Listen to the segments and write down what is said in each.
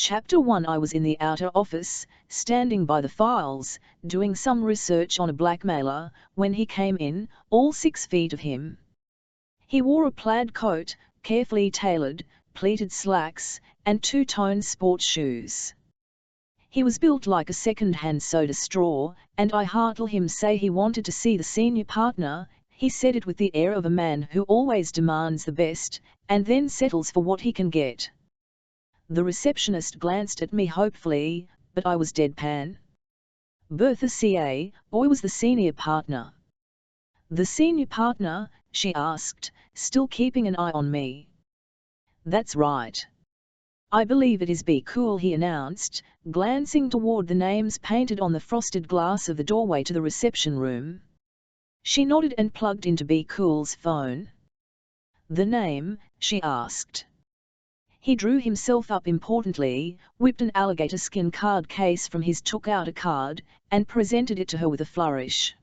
Chapter 1. I was in the outer office, standing by the files, doing some research on a blackmailer, when he came in, all 6 feet of him. He wore a plaid coat, carefully tailored, pleated slacks, and 2-tone sports shoes. He was built like a second-hand soda straw, and I heard him say he wanted to see the senior partner. He said it with the air of a man who always demands the best, and then settles for what he can get. The receptionist glanced at me hopefully, but I was deadpan. Bertha C.A., or was the senior partner? The senior partner, she asked, still keeping an eye on me. That's right. I believe it is Be Cool, he announced, glancing toward the names painted on the frosted glass of the doorway to the reception room. She nodded and plugged into Be Cool's phone. The name? She asked. He drew himself up importantly, whipped an alligator skin card case from his, took out a card, and presented it to her with a flourish.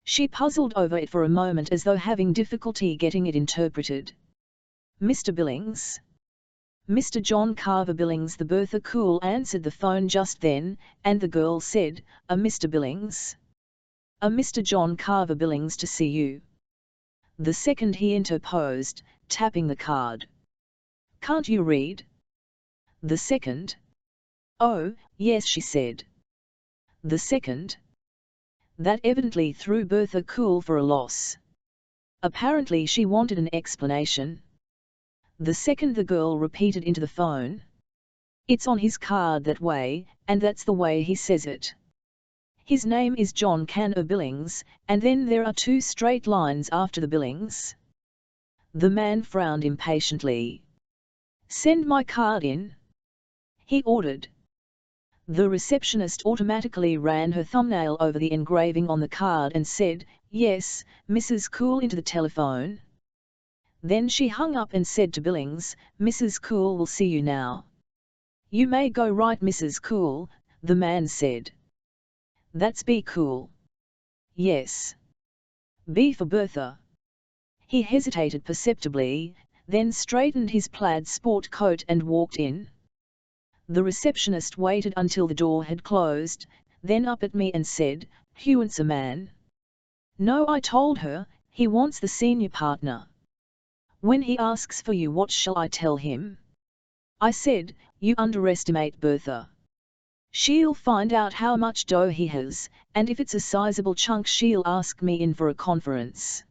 She puzzled over it for a moment as though having difficulty getting it interpreted. Mr. Billings? Mr. John Carver Billings. The Bertha Cool answered the phone just then, and the girl said, "A Mr. Billings?" "A Mr. John Carver Billings to see you." The second, he interposed, tapping the card. "Can't you read?" The second. "Oh, yes," she said. The second. That evidently threw Bertha Cool for a loss. Apparently she wanted an explanation. The second, the girl repeated into the phone. "It's on his card that way, and that's the way he says it. His name is John Canner Billings, and then there are 2 straight lines after the Billings." The man frowned impatiently. "Send my card in," he ordered. The receptionist automatically ran her thumbnail over the engraving on the card and said, "Yes, Mrs. Cool," into the telephone. Then she hung up and said to Billings, "Mrs. Cool will see you now." "You may go right, Mrs. Cool," the man said. "That's Be Cool." "Yes." "B for Bertha." He hesitated perceptibly, then straightened his plaid sport coat and walked in. The receptionist waited until the door had closed, then up at me and said, "He wants a man." "No," I told her, "he wants the senior partner." "When he asks for you, what shall I tell him?" I said, "You underestimate Bertha. She'll find out how much dough he has, and if it's a sizable chunk she'll ask me in for a conference.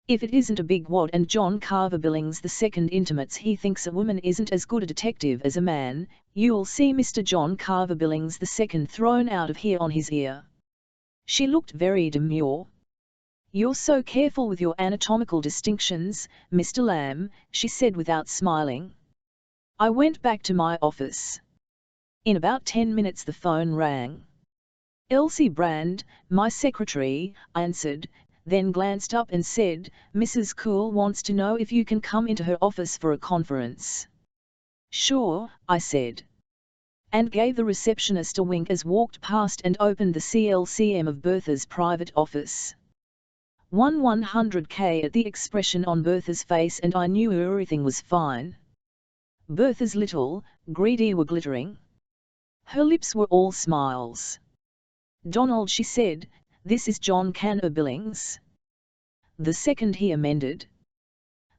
If it isn't a big wad and John Carver Billings the second intimates he thinks a woman isn't as good a detective as a man, you'll see Mr. John Carver Billings the second thrown out of here on his ear." She looked very demure. "You're so careful with your anatomical distinctions, Mr. Lamb," she said without smiling. I went back to my office. In about 10 minutes the phone rang. "Elsie Brand, my secretary," I answered, then glanced up and said, "Mrs. Cool wants to know if you can come into her office for a conference." "Sure," I said. And gave the receptionist a wink as walked past and opened the CLCM of Bertha's private office. 100K at the expression on Bertha's face, and I knew everything was fine. Bertha's little, greedy were glittering. Her lips were all smiles. "Donald," she said, "this is John Canner Billings." The second, he amended.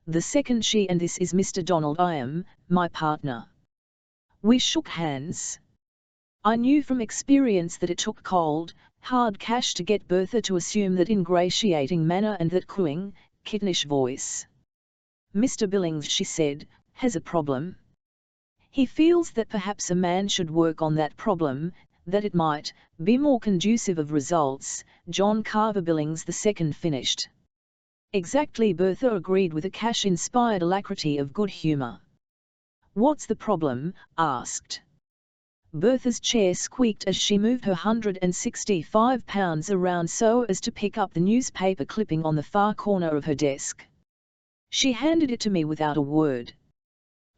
The second, she, "And this is Mr. Donald. I am, my partner." We shook hands. I knew from experience that it took cold, hard cash to get Bertha to assume that ingratiating manner and that cooing, kittenish voice. "Mr. Billings," she said, "has a problem. He feels that perhaps a man should work on that problem, that it might be more conducive of results." John Carver Billings the second finished. "Exactly," Bertha agreed with a cash-inspired alacrity of good humor. "What's the problem?" asked. Bertha's chair squeaked as she moved her 165 pounds around so as to pick up the newspaper clipping on the far corner of her desk. She handed it to me without a word.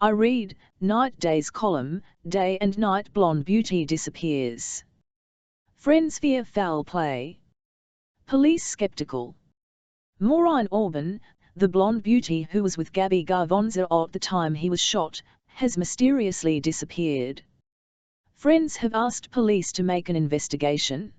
I read, "Night Days column, Day and Night Blonde Beauty disappears. Friends fear foul play. Police skeptical. Maureen Auburn, the blonde beauty who was with Gabby Garvonza at the time he was shot, has mysteriously disappeared. Friends have asked police to make an investigation.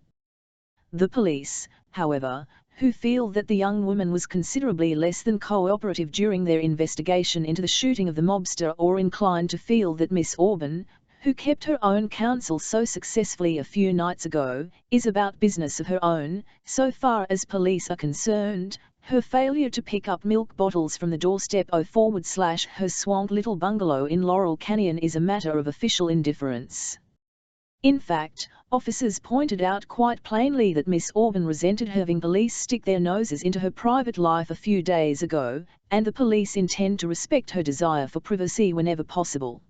The police, however, who feel that the young woman was considerably less than cooperative during their investigation into the shooting of the mobster, or inclined to feel that Miss Auburn, who kept her own counsel so successfully a few nights ago, is about business of her own. So far as police are concerned, her failure to pick up milk bottles from the doorstep / her swamped little bungalow in Laurel Canyon is a matter of official indifference. In fact, officers pointed out quite plainly that Miss Auburn resented having police stick their noses into her private life a few days ago, and the police intend to respect her desire for privacy whenever possible.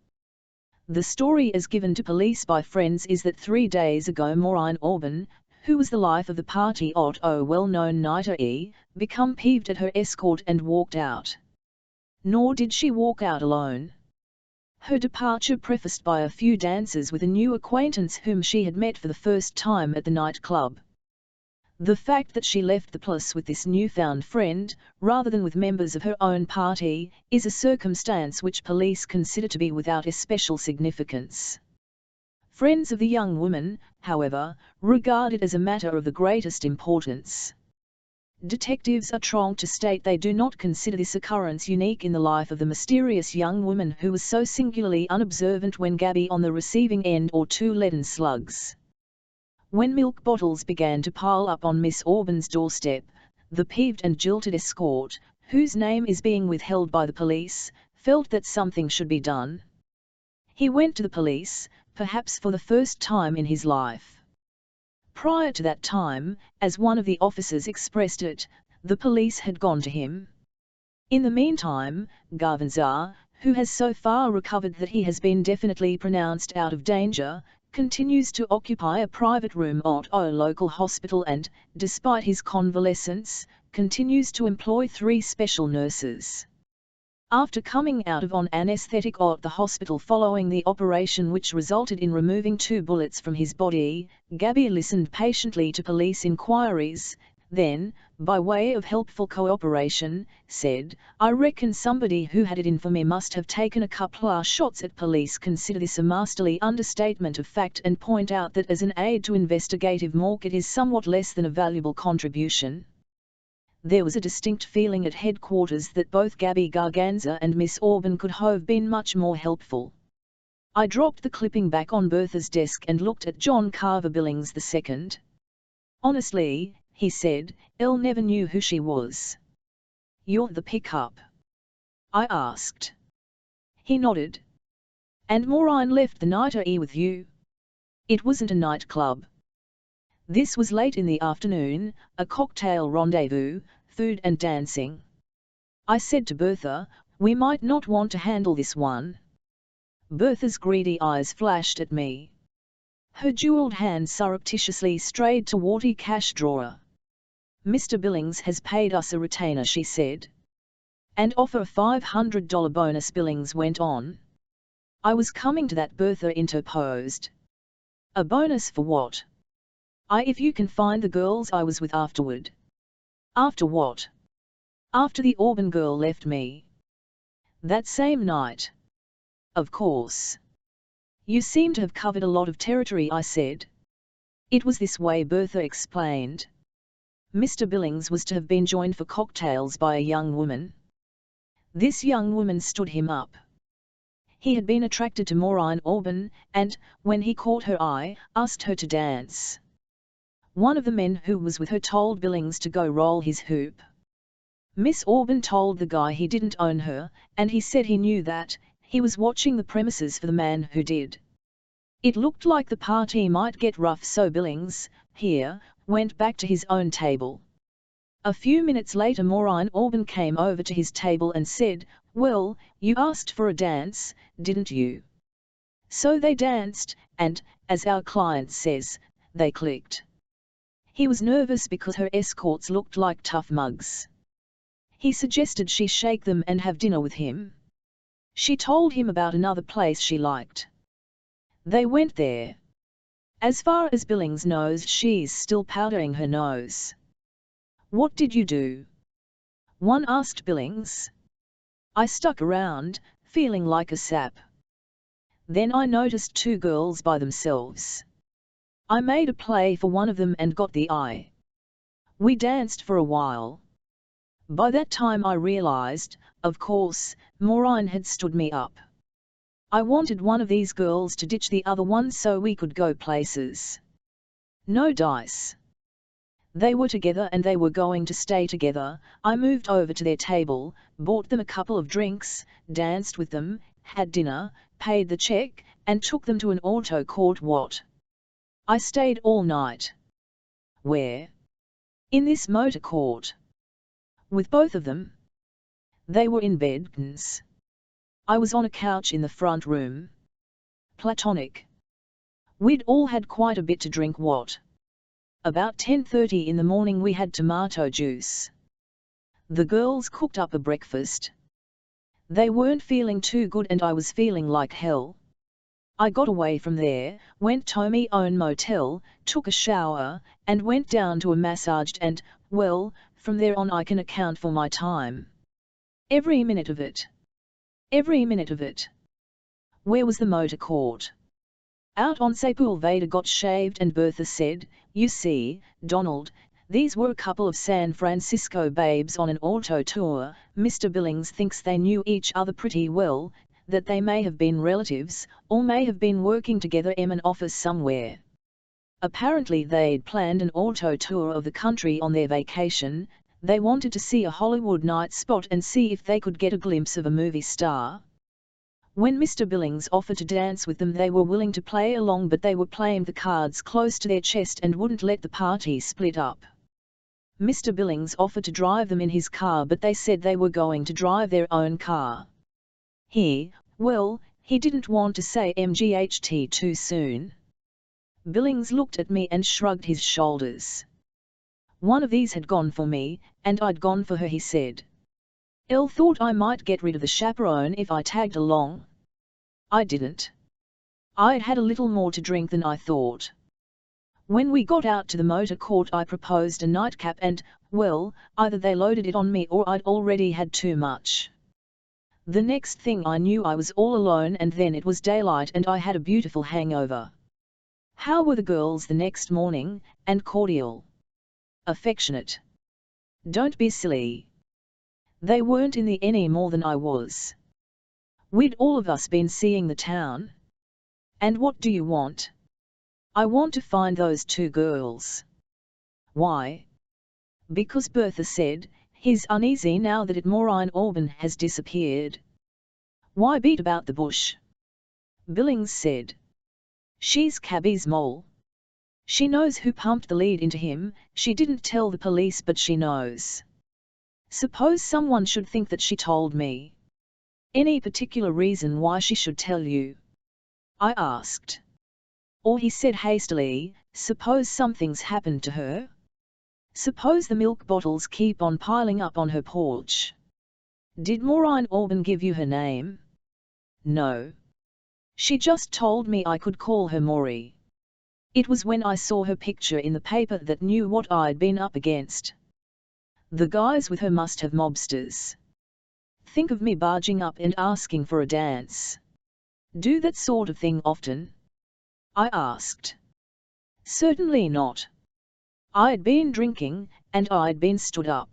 The story as given to police by friends is that 3 days ago Maureen Auburn, who was the life of the party at a well-known night, became peeved at her escort and walked out. Nor did she walk out alone. Her departure prefaced by a few dances with a new acquaintance whom she had met for the first time at the nightclub. The fact that she left the place with this newfound friend, rather than with members of her own party, is a circumstance which police consider to be without especial significance. Friends of the young woman, however, regard it as a matter of the greatest importance. Detectives are trying to state they do not consider this occurrence unique in the life of the mysterious young woman who was so singularly unobservant when Gabby on the receiving end or 2 leaden slugs. When milk bottles began to pile up on Miss Auburn's doorstep, the peeved and jilted escort, whose name is being withheld by the police, felt that something should be done. He went to the police, perhaps for the first time in his life. Prior to that time, as one of the officers expressed it, the police had gone to him. In the meantime, Garvanza, who has so far recovered that he has been definitely pronounced out of danger, continues to occupy a private room at a local hospital and, despite his convalescence, continues to employ 3 special nurses. After coming out of on anesthetic at the hospital following the operation which resulted in removing 2 bullets from his body, Gabby listened patiently to police inquiries, then, by way of helpful cooperation, said, "I reckon somebody who had it in for me must have taken a couple of shots at police." Consider this a masterly understatement of fact and point out that as an aid to investigative work it is somewhat less than a valuable contribution. There was a distinct feeling at headquarters that both Gabby Garganza and Miss Auburn could have been much more helpful. I dropped the clipping back on Bertha's desk and looked at John Carver Billings II. "Honestly," he said, "Elle never knew who she was." "You're the pickup?" I asked. He nodded. "And Maureen left the night with you?" "It wasn't a nightclub. This was late in the afternoon, a cocktail rendezvous, food and dancing. I said to Bertha, we might not want to handle this one." Bertha's greedy eyes flashed at me. Her jeweled hand surreptitiously strayed toward a cash drawer. "Mr. Billings has paid us a retainer," she said. "And offer a $500 bonus," Billings went on. "I was coming to that," Bertha interposed. "A bonus for what?" "If you can find the girls I was with afterward." "After what?" "After the Auburn girl left me." "That same night?" "Of course." "You seem to have covered a lot of territory," I said. "It was this way," Bertha explained. Mr. Billings was to have been joined for cocktails by a young woman. This young woman stood him up. He had been attracted to Maureen Auburn, and, when he caught her eye, asked her to dance. One of the men who was with her told Billings to go roll his hoop. Miss Auburn told the guy he didn't own her, and he said he knew that. He was watching the premises for the man who did. It looked like the party might get rough, so Billings, here, went back to his own table. A few minutes later Maureen Auburn came over to his table and said, "Well, you asked for a dance, didn't you?" So they danced, and, as our client says, they clicked. He was nervous because her escorts looked like tough mugs. He suggested she shake them and have dinner with him. She told him about another place she liked. They went there. As far as Billings knows, she's still powdering her nose. "What did you do?" one asked Billings. "I stuck around, feeling like a sap." Then I noticed two girls by themselves. I made a play for one of them and got the eye. We danced for a while. By that time I realized, of course, Maureen had stood me up. I wanted one of these girls to ditch the other one so we could go places. No dice. They were together and they were going to stay together. I moved over to their table, bought them a couple of drinks, danced with them, had dinner, paid the check, and took them to an auto court. What? I stayed all night. Where? In this motor court. With both of them. They were in beds. I was on a couch in the front room. Platonic. We'd all had quite a bit to drink. What? About 10:30 in the morning we had tomato juice. The girls cooked up a breakfast. They weren't feeling too good and I was feeling like hell. I got away from there, went to my own motel, took a shower, and went down to a massage and, well, from there on I can account for my time. Every minute of it. Every minute of it. Where was the motor court? Out on Sepulveda. Got shaved and Bertha said, "You see, Donald, these were a couple of San Francisco babes on an auto tour. Mr. Billings thinks they knew each other pretty well, that they may have been relatives, or may have been working together in an office somewhere. Apparently they'd planned an auto tour of the country on their vacation. They wanted to see a Hollywood night spot and see if they could get a glimpse of a movie star. When Mr. Billings offered to dance with them they were willing to play along, but they were playing the cards close to their chest and wouldn't let the party split up. Mr. Billings offered to drive them in his car, but they said they were going to drive their own car. He didn't want to say MGHT too soon." Billings looked at me and shrugged his shoulders. "One of these had gone for me, and I'd gone for her," he said. "Elle thought I might get rid of the chaperone if I tagged along. I didn't. I'd had a little more to drink than I thought. When we got out to the motor court I proposed a nightcap and, well, either they loaded it on me or I'd already had too much. The next thing I knew I was all alone, and then it was daylight and I had a beautiful hangover." "How were the girls the next morning?" "And cordial. Affectionate. Don't be silly. They weren't in the any more than I was. We'd all of us been seeing the town. And what do you want?" "I want to find those two girls." "Why?" "Because Bertha said, he's uneasy now that Maureen Auburn has disappeared." "Why beat about the bush?" Billings said. "She's Cabby's mole. She knows who pumped the lead into him. She didn't tell the police, but she knows. Suppose someone should think that she told me. Any particular reason why she should tell you?" I asked. Or he said hastily, "Suppose something's happened to her? Suppose the milk bottles keep on piling up on her porch. Did Maureen Auburn give you her name?" "No. She just told me I could call her Maury. It was when I saw her picture in the paper that knew what I'd been up against. The guys with her must have mobsters. Think of me barging up and asking for a dance. Do that sort of thing often?" I asked. "Certainly not. I'd been drinking, and I'd been stood up.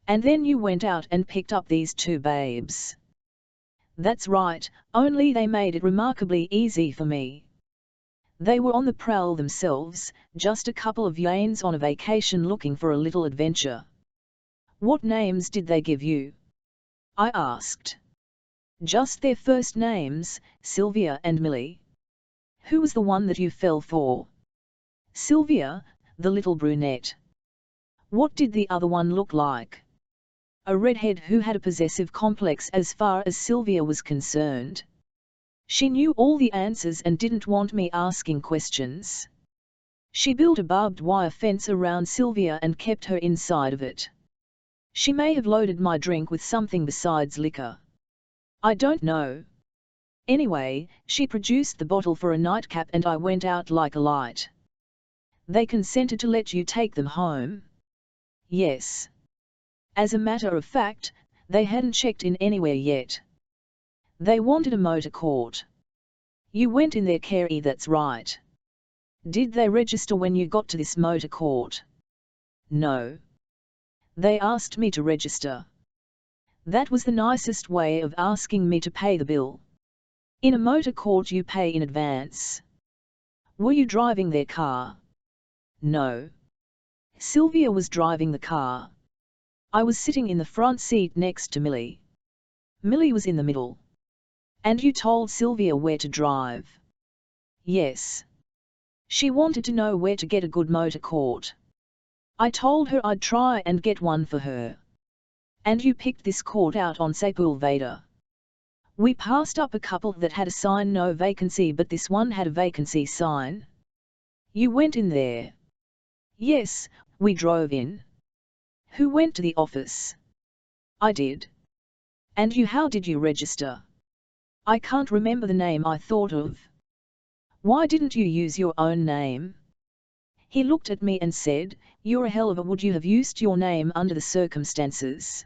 And then you went out and picked up these two babes." "That's right, only they made it remarkably easy for me. They were on the prowl themselves, just a couple of yanes on a vacation looking for a little adventure." "What names did they give you?" I asked. "Just their first names, Sylvia and Millie." "Who was the one that you fell for?" "Sylvia, the little brunette." "What did the other one look like?" "A redhead who had a possessive complex as far as Sylvia was concerned. She knew all the answers and didn't want me asking questions. She built a barbed wire fence around Sylvia and kept her inside of it. She may have loaded my drink with something besides liquor. I don't know. Anyway, she produced the bottle for a nightcap and I went out like a light." "They consented to let you take them home?" "Yes. As a matter of fact, they hadn't checked in anywhere yet. They wanted a motor court. You went in there, Carey, that's right. Did they register when you got to this motor court? No. They asked me to register. That was the nicest way of asking me to pay the bill. In a motor court you pay in advance. Were you driving their car? No. Sylvia was driving the car. I was sitting in the front seat next to Millie. Millie was in the middle. And you told Sylvia where to drive? Yes. She wanted to know where to get a good motor court. I told her I'd try and get one for her. And you picked this court out on Sepulveda. We passed up a couple that had a sign no vacancy, but this one had a vacancy sign. You went in there? Yes, we drove in. Who went to the office? I did. And you, how did you register? I can't remember the name I thought of. Why didn't you use your own name? He looked at me and said, you're a hell of a, would you have used your name under the circumstances?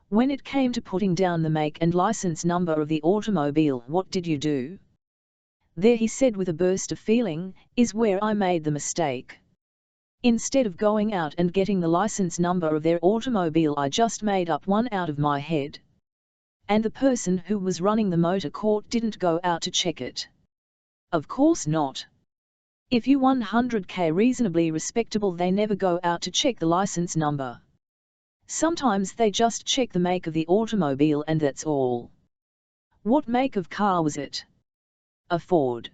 When it came to putting down the make and license number of the automobile, what did you do? There, he said with a burst of feeling, is where I made the mistake. Instead of going out and getting the license number of their automobile, I just made up one out of my head. And the person who was running the motor court didn't go out to check it. Of course not. If you 100k reasonably respectable, they never go out to check the license number. Sometimes they just check the make of the automobile and that's all. What make of car was it? A Ford.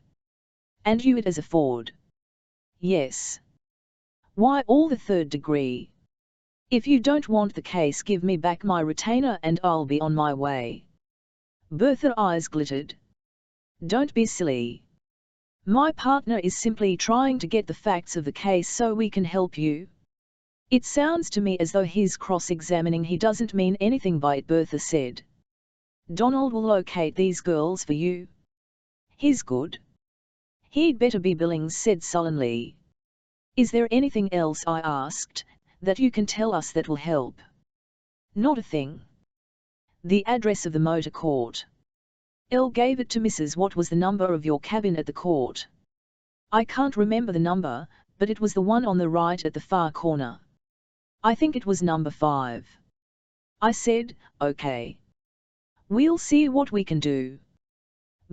And you it as a Ford? Yes. Why all the third degree? If you don't want the case, give me back my retainer and I'll be on my way. Bertha's eyes glittered. Don't be silly. My partner is simply trying to get the facts of the case so we can help you. It sounds to me as though he's cross-examining. He doesn't mean anything by it, Bertha said. Donald will locate these girls for you. He's good. He'd better be, Billings said sullenly. Is there anything else, I asked, that you can tell us that will help? Not a thing. The address of the motor court. Elle gave it to Mrs. What was the number of your cabin at the court? I can't remember the number, but it was the one on the right at the far corner. I think it was number 5. I said, okay. We'll see what we can do.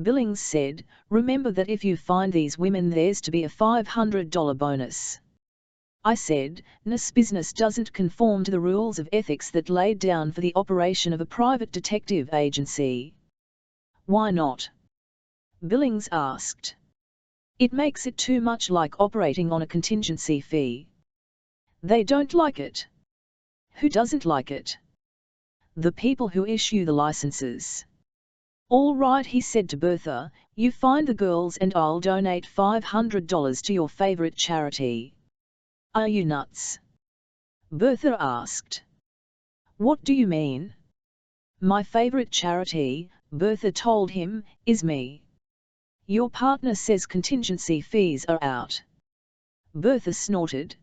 Billings said, remember that if you find these women there's to be a $500 bonus. I said, this business doesn't conform to the rules of ethics that laid down for the operation of a private detective agency. Why not? Billings asked. It makes it too much like operating on a contingency fee. They don't like it. Who doesn't like it? The people who issue the licenses. All right, he said to Bertha, you find the girls and I'll donate $500 to your favorite charity. Are you nuts? Bertha asked. What do you mean? My favorite charity, Bertha told him, is me. Your partner says contingency fees are out. Bertha snorted.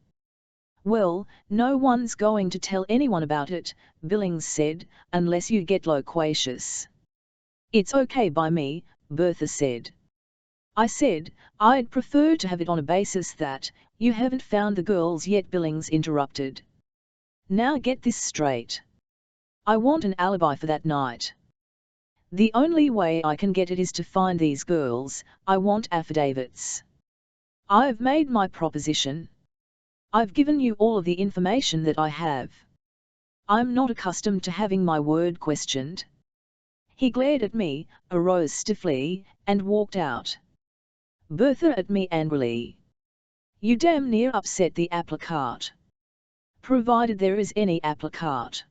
Well, no one's going to tell anyone about it, Billings said, unless you get loquacious. It's okay by me, Bertha said. I said, I'd prefer to have it on a basis that, you haven't found the girls yet, Billings interrupted. Now get this straight. I want an alibi for that night. The only way I can get it is to find these girls. I want affidavits. I've made my proposition. I've given you all of the information that I have. I'm not accustomed to having my word questioned. He glared at me, arose stiffly, and walked out. Bertha at me angrily. You damn near upset the apple cart. Provided there is any apple cart.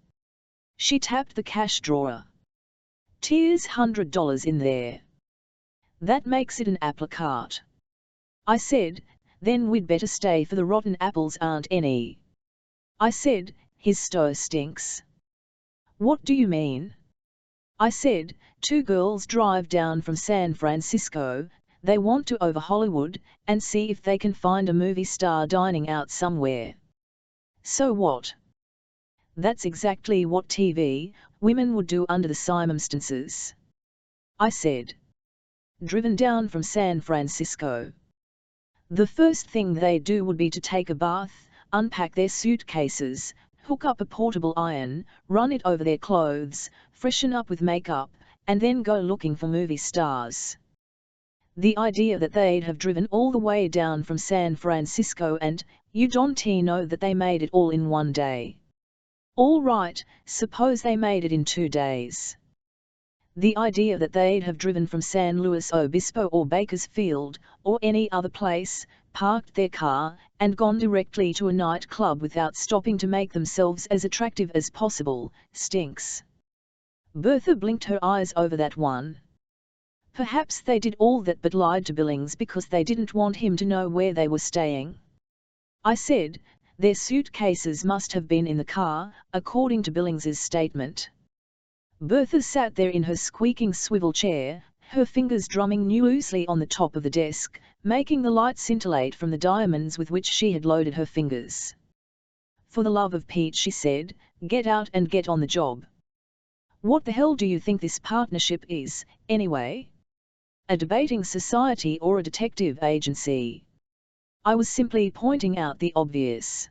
She tapped the cash drawer. Tears $100 in there. That makes it an apple cart. I said, then we'd better stay for the rotten apples aren't any. I said, his store stinks. What do you mean? I said, 2 girls drive down from San Francisco, they want to over Hollywood, and see if they can find a movie star dining out somewhere. So what? That's exactly what TV women would do under the circumstances. I said. driven down from San Francisco. The first thing they'd do would be to take a bath, unpack their suitcases, hook up a portable iron, run it over their clothes, freshen up with makeup, and then go looking for movie stars. The idea that they'd have driven all the way down from San Francisco and, you don't know that they made it all in one day. All right, suppose they made it in 2 days. The idea that they'd have driven from San Luis Obispo or Bakersfield, or any other place, parked their car, and gone directly to a nightclub without stopping to make themselves as attractive as possible, stinks. Bertha blinked her eyes over that one. Perhaps they did all that but lied to Billings because they didn't want him to know where they were staying. I said, their suitcases must have been in the car, according to Billings's statement. Bertha sat there in her squeaking swivel chair, her fingers drumming loosely on the top of the desk, making the light scintillate from the diamonds with which she had loaded her fingers. For the love of Pete, she said, get out and get on the job. What the hell do you think this partnership is, anyway? A debating society or a detective agency? I was simply pointing out the obvious.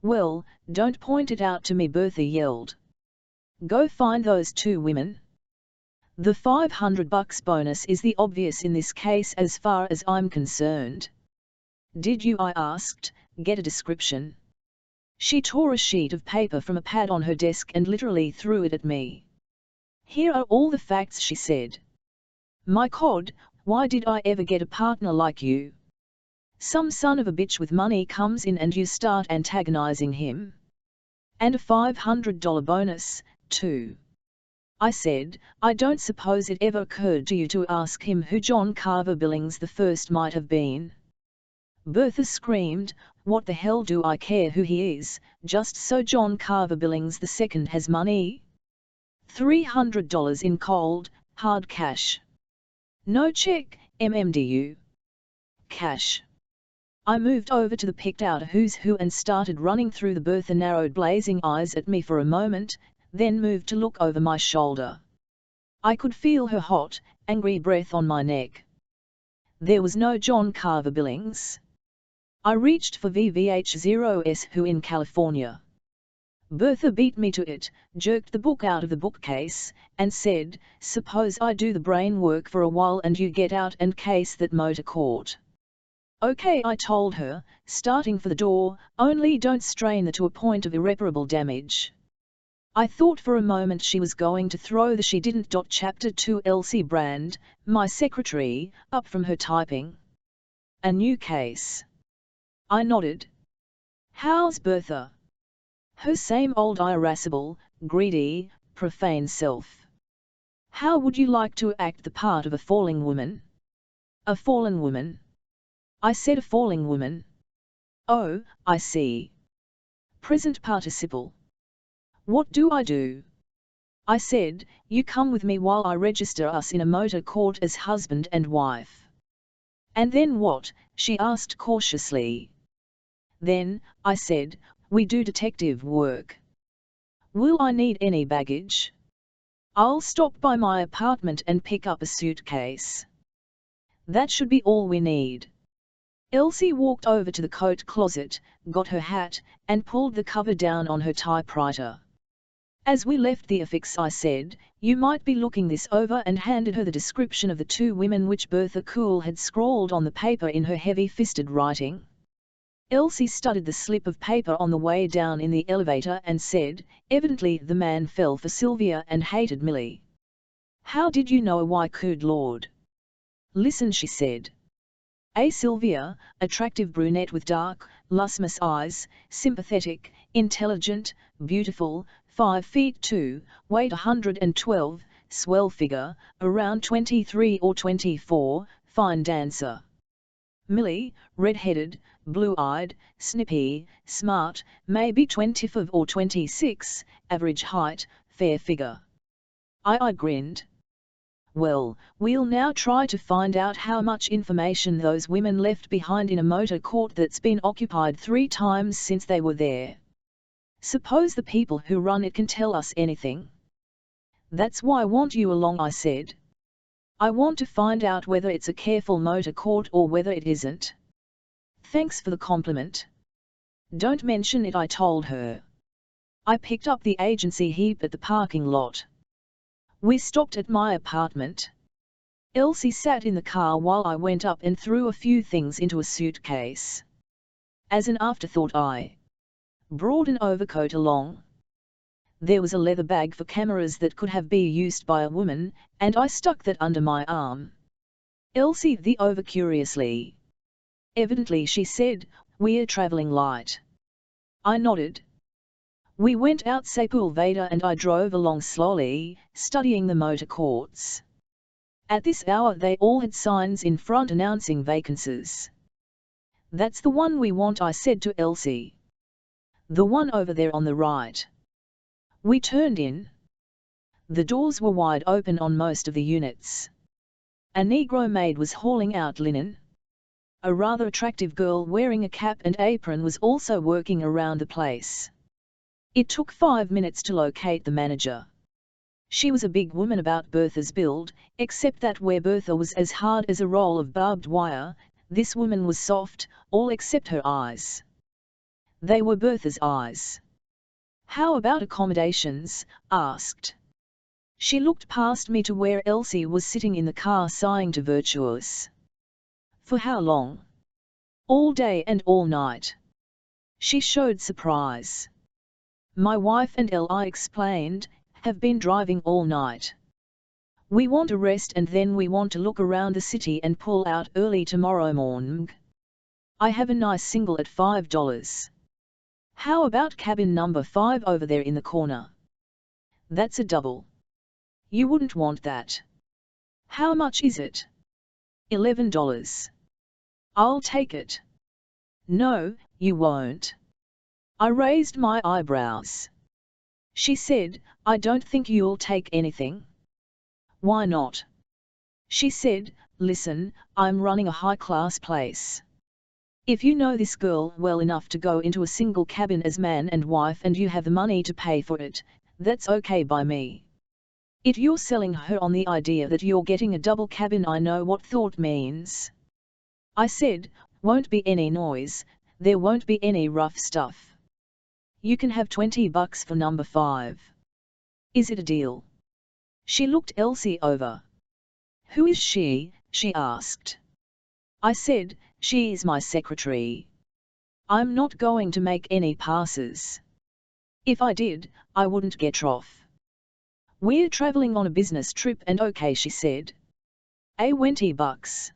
Well, don't point it out to me, Bertha yelled. Go find those 2 women. The $500 bonus is the obvious in this case as far as I'm concerned. Did you, I asked, get a description? She tore a sheet of paper from a pad on her desk and literally threw it at me. Here are all the facts, she said. My God, why did I ever get a partner like you? Some son of a bitch with money comes in and you start antagonizing him. And a $500 bonus, too. I said, I don't suppose it ever occurred to you to ask him who John Carver Billings I might have been? Bertha screamed, what the hell do I care who he is, just so John Carver Billings II has money? $300 in cold, hard cash. No check, MMDU. Cash. I moved over to the picked out who's who and started running through the Bertha narrowed blazing eyes at me for a moment, then moved to look over my shoulder. I could feel her hot, angry breath on my neck. There was no John Carver Billings. I reached for VVH0S who in California. Bertha beat me to it, jerked the book out of the bookcase, and said, suppose I do the brain work for a while and you get out and case that motor court. Okay, I told her, starting for the door, only don't strain the to a point of irreparable damage. I thought for a moment she was going to throw the She Didn't. Chapter 2 Elsie Brand, my secretary, up from her typing. A new case. I nodded. How's Bertha? Her same old irascible, greedy, profane self. How would you like to act the part of a falling woman? A fallen woman? I said a falling woman. Oh, I see. Present participle. What do I do? I said, you come with me while I register us in a motor court as husband and wife. And then what? She asked cautiously. Then, I said, we do detective work. Will I need any baggage? I'll stop by my apartment and pick up a suitcase. That should be all we need. Elsie walked over to the coat closet, got her hat, and pulled the cover down on her typewriter. As we left the affix, I said, you might be looking this over, and handed her the description of the 2 women which Bertha Cool had scrawled on the paper in her heavy-fisted writing. Elsie studied the slip of paper on the way down in the elevator and said, evidently the man fell for Sylvia and hated Millie. How did you know? Why, good Lord. Listen, she said. A Sylvia, attractive brunette with dark, lustrous eyes, sympathetic, intelligent, beautiful, 5 feet 2, weight 112, swell figure, around 23 or 24, fine dancer. Millie, red-headed, blue-eyed, snippy, smart, maybe 25 or 26, average height, fair figure. I grinned. Well, we'll now try to find out how much information those women left behind in a motor court that's been occupied 3 times since they were there. Suppose the people who run it can tell us anything. That's why I want you along, I said. I want to find out whether it's a careful motor court or whether it isn't. Thanks for the compliment. Don't mention it, I told her. I picked up the agency Heap at the parking lot. We stopped at my apartment. Elsie sat in the car while I went up and threw a few things into a suitcase. As an afterthought, I brought an overcoat along. There was a leather bag for cameras that could have been used by a woman, and I stuck that under my arm. Elsie the over curiously. Evidently, she said, "We're traveling light." I nodded. We went out Sepulveda and I drove along slowly, studying the motor courts. At this hour they all had signs in front announcing vacancies. "That's the one we want," I said to Elsie. "The one over there on the right." We turned in. The doors were wide open on most of the units. A Negro maid was hauling out linen. A rather attractive girl wearing a cap and apron was also working around the place. It took 5 minutes to locate the manager. She was a big woman about Bertha's build, except that where Bertha was as hard as a roll of barbed wire, this woman was soft, all except her eyes. They were Bertha's eyes. "How about accommodations?" asked. She looked past me to where Elsie was sitting in the car sighing to Virtuous. "For how long?" "All day and all night." She showed surprise. "My wife and I explained, have been driving all night. We want a rest and then we want to look around the city and pull out early tomorrow morning. I have a nice single at $5. How about cabin number 5 over there in the corner?" "That's a double." "You wouldn't want that." "How much is it?" $11. "I'll take it." "No, you won't." I raised my eyebrows. She said, "I don't think you'll take anything." "Why not?" She said, "Listen, I'm running a high-class place. If you know this girl well enough to go into a single cabin as man and wife and you have the money to pay for it, that's okay by me. If you're selling her on the idea that you're getting a double cabin, I know what thought means." I said, "Won't be any noise, there won't be any rough stuff. You can have $20 for number 5. Is it a deal?" She looked Elsie over. "Who is she?" she asked. I said, "She's my secretary. I'm not going to make any passes. If I did, I wouldn't get off. We're traveling on a business trip and okay," she said. $20.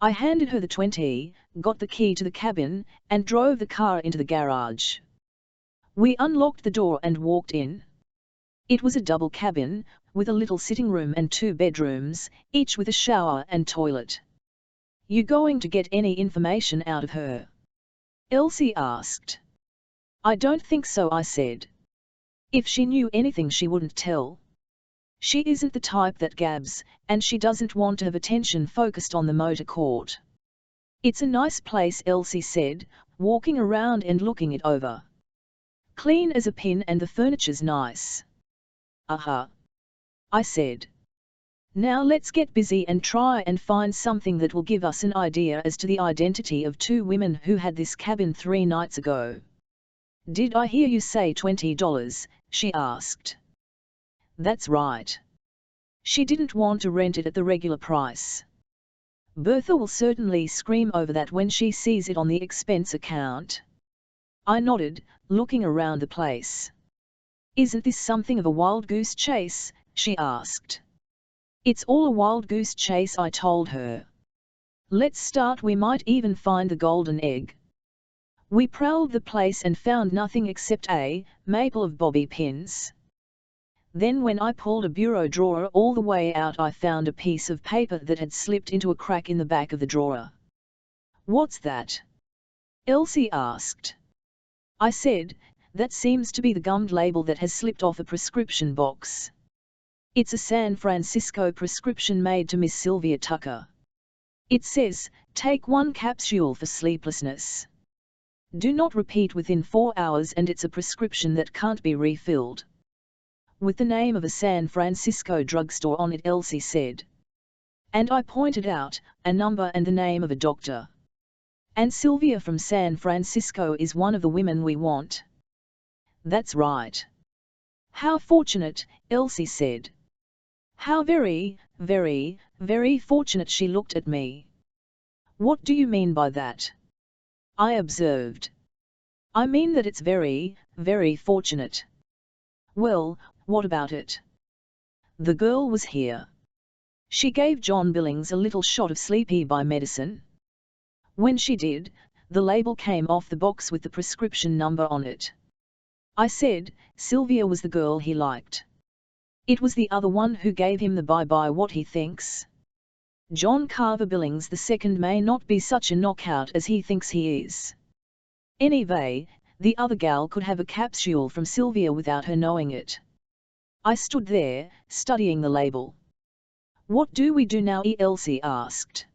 I handed her the 20, got the key to the cabin, and drove the car into the garage. We unlocked the door and walked in. It was a double cabin, with a little sitting room and 2 bedrooms, each with a shower and toilet. "You going to get any information out of her?" Elsie asked. "I don't think so," I said. "If she knew anything she wouldn't tell. She isn't the type that gabs, and she doesn't want to have attention focused on the motor court." "It's a nice place," Elsie said, walking around and looking it over. "Clean as a pin and the furniture's nice." "Uh-huh," I said. "Now let's get busy and try and find something that will give us an idea as to the identity of 2 women who had this cabin 3 nights ago." "Did I hear you say $20? She asked. "That's right. She didn't want to rent it at the regular price. Bertha will certainly scream over that when she sees it on the expense account." I nodded, looking around the place. "Isn't this something of a wild goose chase?" she asked. "It's all a wild goose chase," I told her. "Let's start, we might even find the golden egg." We prowled the place and found nothing except a maple of bobby pins. Then when I pulled a bureau drawer all the way out, I found a piece of paper that had slipped into a crack in the back of the drawer. "What's that?" Elsie asked. I said, "That seems to be the gummed label that has slipped off a prescription box. It's a San Francisco prescription made to Miss Sylvia Tucker. It says, 'Take 1 capsule for sleeplessness. Do not repeat within 4 hours,' and it's a prescription that can't be refilled." "With the name of a San Francisco drugstore on it," Elsie said. And I pointed out a number and the name of a doctor. And Sylvia from San Francisco is one of the women we want. That's right. How fortunate, Elsie said. How very, very, very fortunate. She looked at me. What do you mean by that? I observed. I mean that it's very, very fortunate. Well, what about it? The girl was here. She gave John Billings a little shot of sleepy by medicine. When she did, the label came off the box with the prescription number on it. I said, Sylvia was the girl he liked. It was the other one who gave him the bye-bye. What he thinks. John Carver Billings II may not be such a knockout as he thinks he is. Anyway, the other gal could have a capsule from Sylvia without her knowing it. I stood there, studying the label. What do we do now? Elsie asked.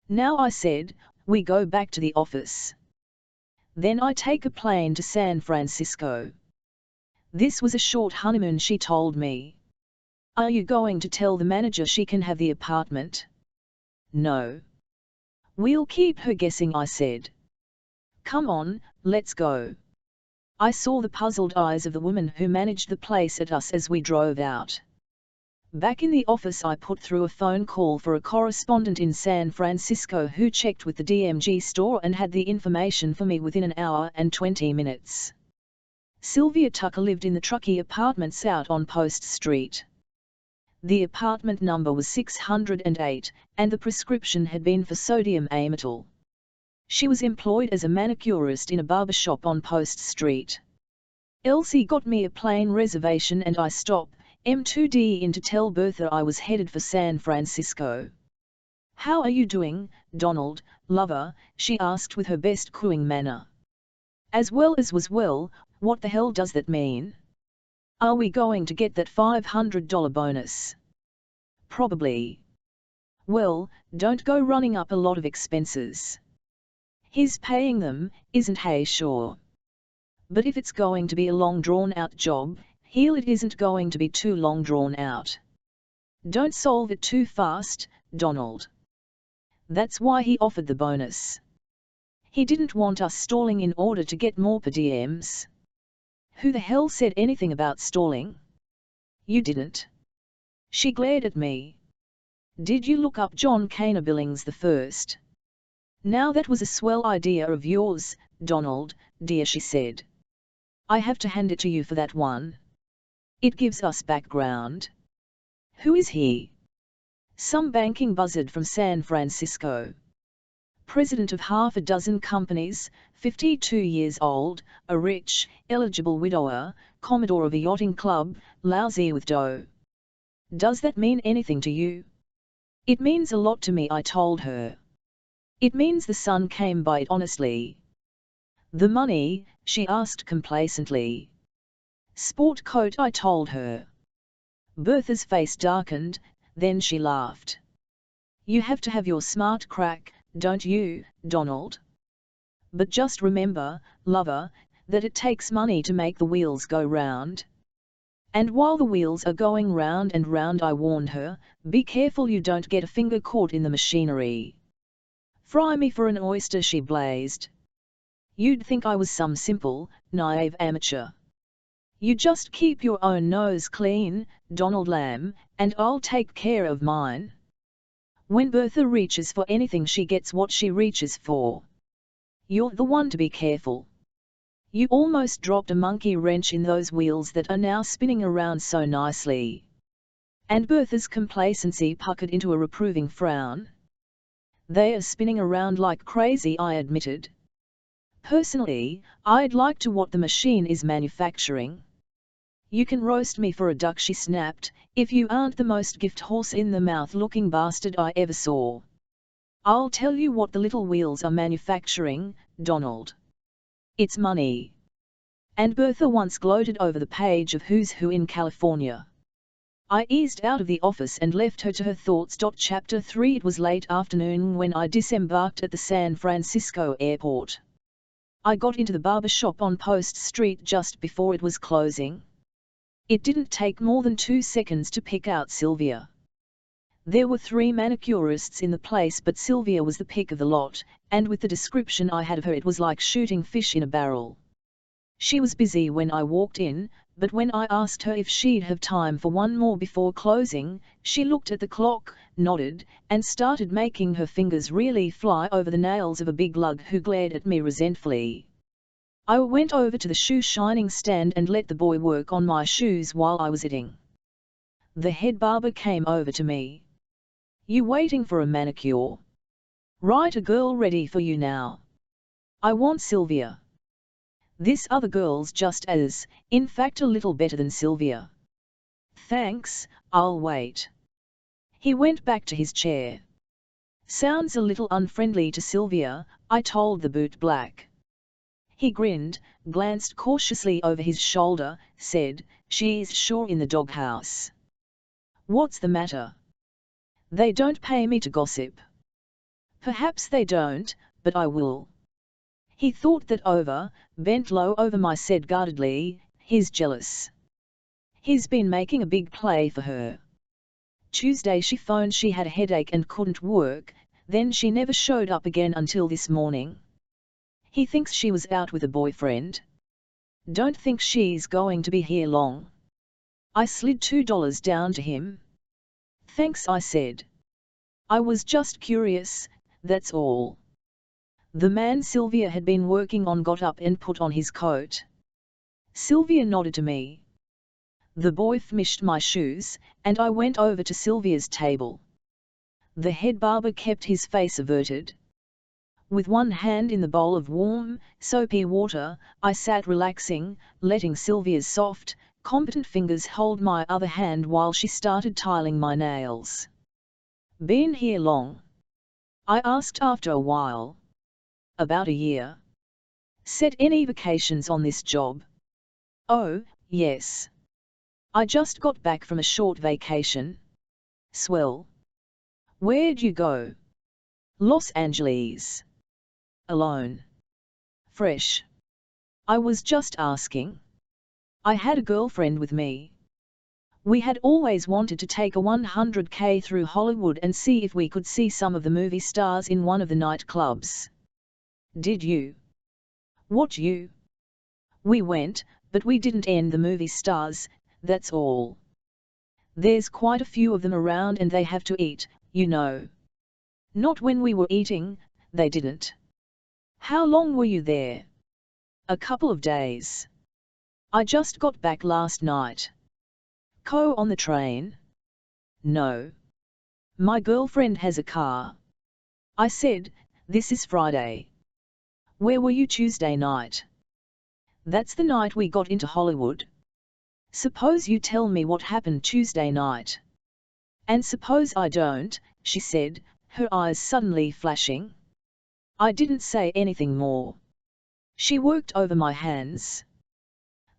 Now, I said, we go back to the office. Then I take a plane to San Francisco. This was a short honeymoon, she told me. Are you going to tell the manager she can have the apartment? No. We'll keep her guessing, I said. Come on, let's go. I saw the puzzled eyes of the woman who managed the place at us as we drove out. Back in the office, I put through a phone call for a correspondent in San Francisco who checked with the DMG store and had the information for me within an hour and 20 minutes. Sylvia Tucker lived in the Truckee Apartments out on Post Street. The apartment number was 608, and the prescription had been for sodium amytal. She was employed as a manicurist in a barber shop on Post Street. Elsie got me a plane reservation and I stopped M2D in to tell Bertha I was headed for San Francisco. How are you doing, Donald, lover? She asked with her best cooing manner. As well as was well. What the hell does that mean? Are we going to get that $500 bonus? Probably. Well, don't go running up a lot of expenses. He's paying them, isn't he? Sure. But if it's going to be a long drawn-out job, it isn't going to be too long drawn out. Don't solve it too fast, Donald. That's why he offered the bonus. He didn't want us stalling in order to get more per diems. Who the hell said anything about stalling? You didn't. She glared at me. Did you look up John Carver Billings I? Now that was a swell idea of yours, Donald, dear, she said. I have to hand it to you for that one. It gives us background. Who is he? Some banking buzzard from San Francisco. President of half a dozen companies, 52 years old, a rich, eligible widower, commodore of a yachting club, lousy with dough. Does that mean anything to you? It means a lot to me, I told her. It means the sun came by it honestly. The money? She asked complacently. Sport coat, I told her. Bertha's face darkened, then she laughed. You have to have your smart crack, don't you, Donald? But just remember, lover, that it takes money to make the wheels go round. And while the wheels are going round and round, I warned her, be careful you don't get a finger caught in the machinery. Fry me for an oyster, she blazed. You'd think I was some simple, naive amateur. You just keep your own nose clean, Donald Lamb, and I'll take care of mine. When Bertha reaches for anything, she gets what she reaches for. You're the one to be careful. You almost dropped a monkey wrench in those wheels that are now spinning around so nicely. And Bertha's complacency puckered into a reproving frown. They are spinning around like crazy, I admitted. Personally, I'd like to what the machine is manufacturing. You can roast me for a duck, she snapped, if you aren't the most gift horse in the mouth looking bastard I ever saw. I'll tell you what the little wheels are manufacturing, Donald. It's money. And Bertha once gloated over the page of Who's Who in California. I eased out of the office and left her to her thoughts. Chapter 3. It was late afternoon when I disembarked at the San Francisco airport. I got into the barber shop on Post Street just before it was closing. It didn't take more than 2 seconds to pick out Sylvia. There were 3 manicurists in the place, but Sylvia was the pick of the lot, and with the description I had of her it was like shooting fish in a barrel. She was busy when I walked in, but when I asked her if she'd have time for one more before closing, she looked at the clock, nodded, and started making her fingers really fly over the nails of a big lug who glared at me resentfully. I went over to the shoe shining stand and let the boy work on my shoes while I was eating. The head barber came over to me. "You waiting for a manicure? Right, a girl ready for you now. I want Sylvia. This other girl's just as, in fact a little better than Sylvia." "Thanks, I'll wait." He went back to his chair. "Sounds a little unfriendly to Sylvia," I told the boot black. He grinned, glanced cautiously over his shoulder, said, "She's sure in the doghouse." "What's the matter?" "They don't pay me to gossip." "Perhaps they don't, but I will." He thought that over, bent low over my said guardedly, "He's jealous. He's been making a big play for her. Tuesday she phoned she had a headache and couldn't work, then she never showed up again until this morning. He thinks she was out with a boyfriend. Don't think she's going to be here long." I slid $2 down to him. "Thanks," I said. "I was just curious, that's all." The man Sylvia had been working on got up and put on his coat. Sylvia nodded to me. The boy finished my shoes, and I went over to Sylvia's table. The head barber kept his face averted. With one hand in the bowl of warm, soapy water, I sat relaxing, letting Sylvia's soft, competent fingers hold my other hand while she started tiling my nails. "Been here long?" I asked after a while. "About a year." "Set any vacations on this job?" "Oh, yes. I just got back from a short vacation." "Swell. Where'd you go?" "Los Angeles." "Alone?" "Fresh. I was just asking. I had a girlfriend with me. We had always wanted to take a 100K through Hollywood and see if we could see some of the movie stars in one of the nightclubs." "Did you?" "What you?" "We went, but we didn't end the movie stars, that's all. There's quite a few of them around and they have to eat, you know. Not when we were eating, they didn't." "How long were you there?" "A couple of days. I just got back last night." On the train?" "No. My girlfriend has a car." I said, "This is Friday. Where were you Tuesday night?" "That's the night we got into Hollywood." "Suppose you tell me what happened Tuesday night." "And suppose I don't," she said, her eyes suddenly flashing. I didn't say anything more. She worked over my hands.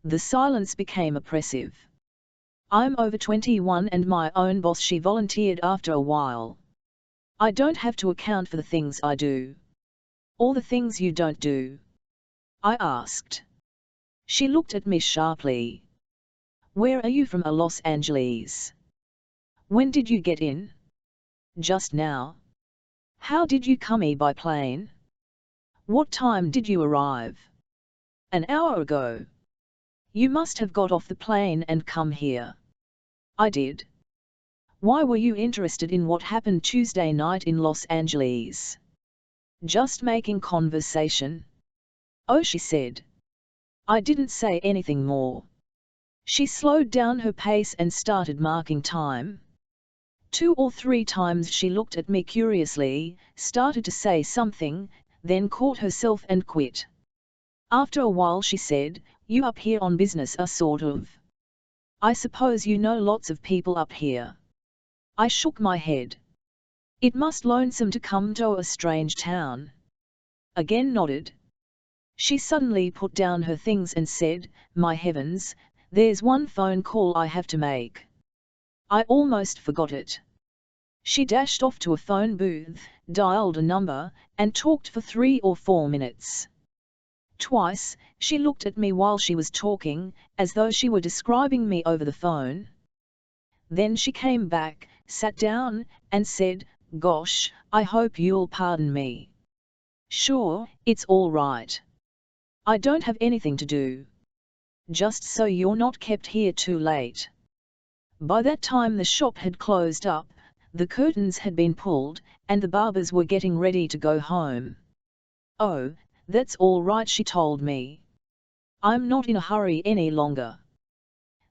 The silence became oppressive. "I'm over 21 and my own boss," she volunteered after a while. "I don't have to account for the things I do." "Or the things you don't do?" I asked. She looked at me sharply. "Where are you from?" "Los Angeles." "When did you get in?" "Just now." "How did you come here by plane?" "What time did you arrive?" "An hour ago." "You must have got off the plane and come here." "I did." "Why were you interested in what happened Tuesday night in Los Angeles?" "Just making conversation." "Oh," she said. I didn't say anything more. She slowed down her pace and started marking time. 2 or 3 times she looked at me curiously, started to say something, then caught herself and quit. After a while she said, "You up here on business?" "Sort of. I suppose you know lots of people up here." I shook my head. "It must lonesome to come to a strange town." Again nodded. She suddenly put down her things and said, "My heavens, there's one phone call I have to make. I almost forgot it." She dashed off to a phone booth, dialed a number, and talked for 3 or 4 minutes. Twice, she looked at me while she was talking, as though she were describing me over the phone. Then she came back, sat down, and said, "Gosh, I hope you'll pardon me. Sure, it's all right. I don't have anything to do. Just so you're not kept here too late." By that time the shop had closed up, the curtains had been pulled, and the barbers were getting ready to go home. "Oh, that's all right," she told me. "I'm not in a hurry any longer."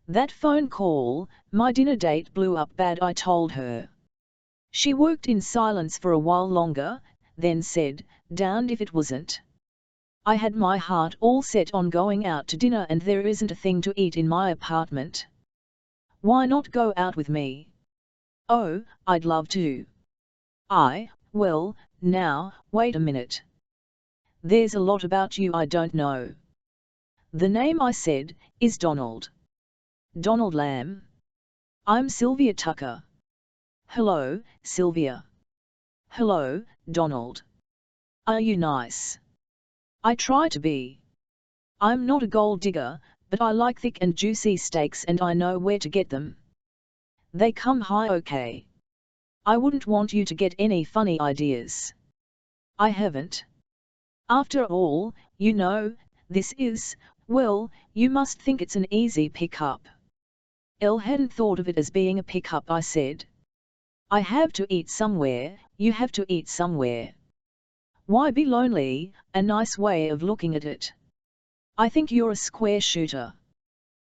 That phone call, my dinner date, blew up bad, I told her. She worked in silence for a while longer, then said, "Damned if it wasn't. I had my heart all set on going out to dinner and there isn't a thing to eat in my apartment. Why not go out with me?" "Oh, I'd love to." Well, now, wait a minute. There's a lot about you I don't know." "The name," I said, "is Donald. Donald Lamb. I'm Sylvia Tucker." "Hello, Sylvia." "Hello, Donald. Are you nice?" "I try to be. I'm not a gold digger, but I like thick and juicy steaks and I know where to get them. They come high okay. I wouldn't want you to get any funny ideas." "I haven't. After all, you know, this is, well, you must think it's an easy pick-up." "Elle hadn't thought of it as being a pick-up," I said. "I have to eat somewhere, you have to eat somewhere. Why be lonely, a nice way of looking at it. I think you're a square shooter."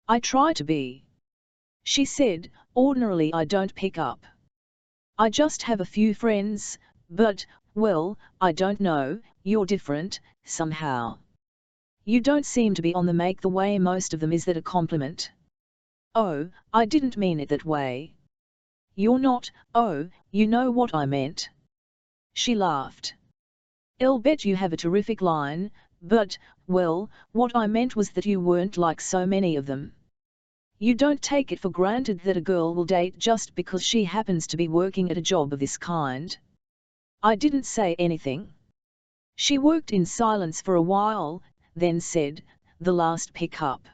"I try to be." She said, "Ordinarily I don't pick up. I just have a few friends, but, well, I don't know, you're different, somehow. You don't seem to be on the make the way most of them. Is that a compliment?" "Oh, I didn't mean it that way." "You're not, oh, you know what I meant." She laughed. "I'll bet you have a terrific line, but, well, what I meant was that you weren't like so many of them. You don't take it for granted that a girl will date just because she happens to be working at a job of this kind." I didn't say anything. She worked in silence for a while, then said, "The last pick-up.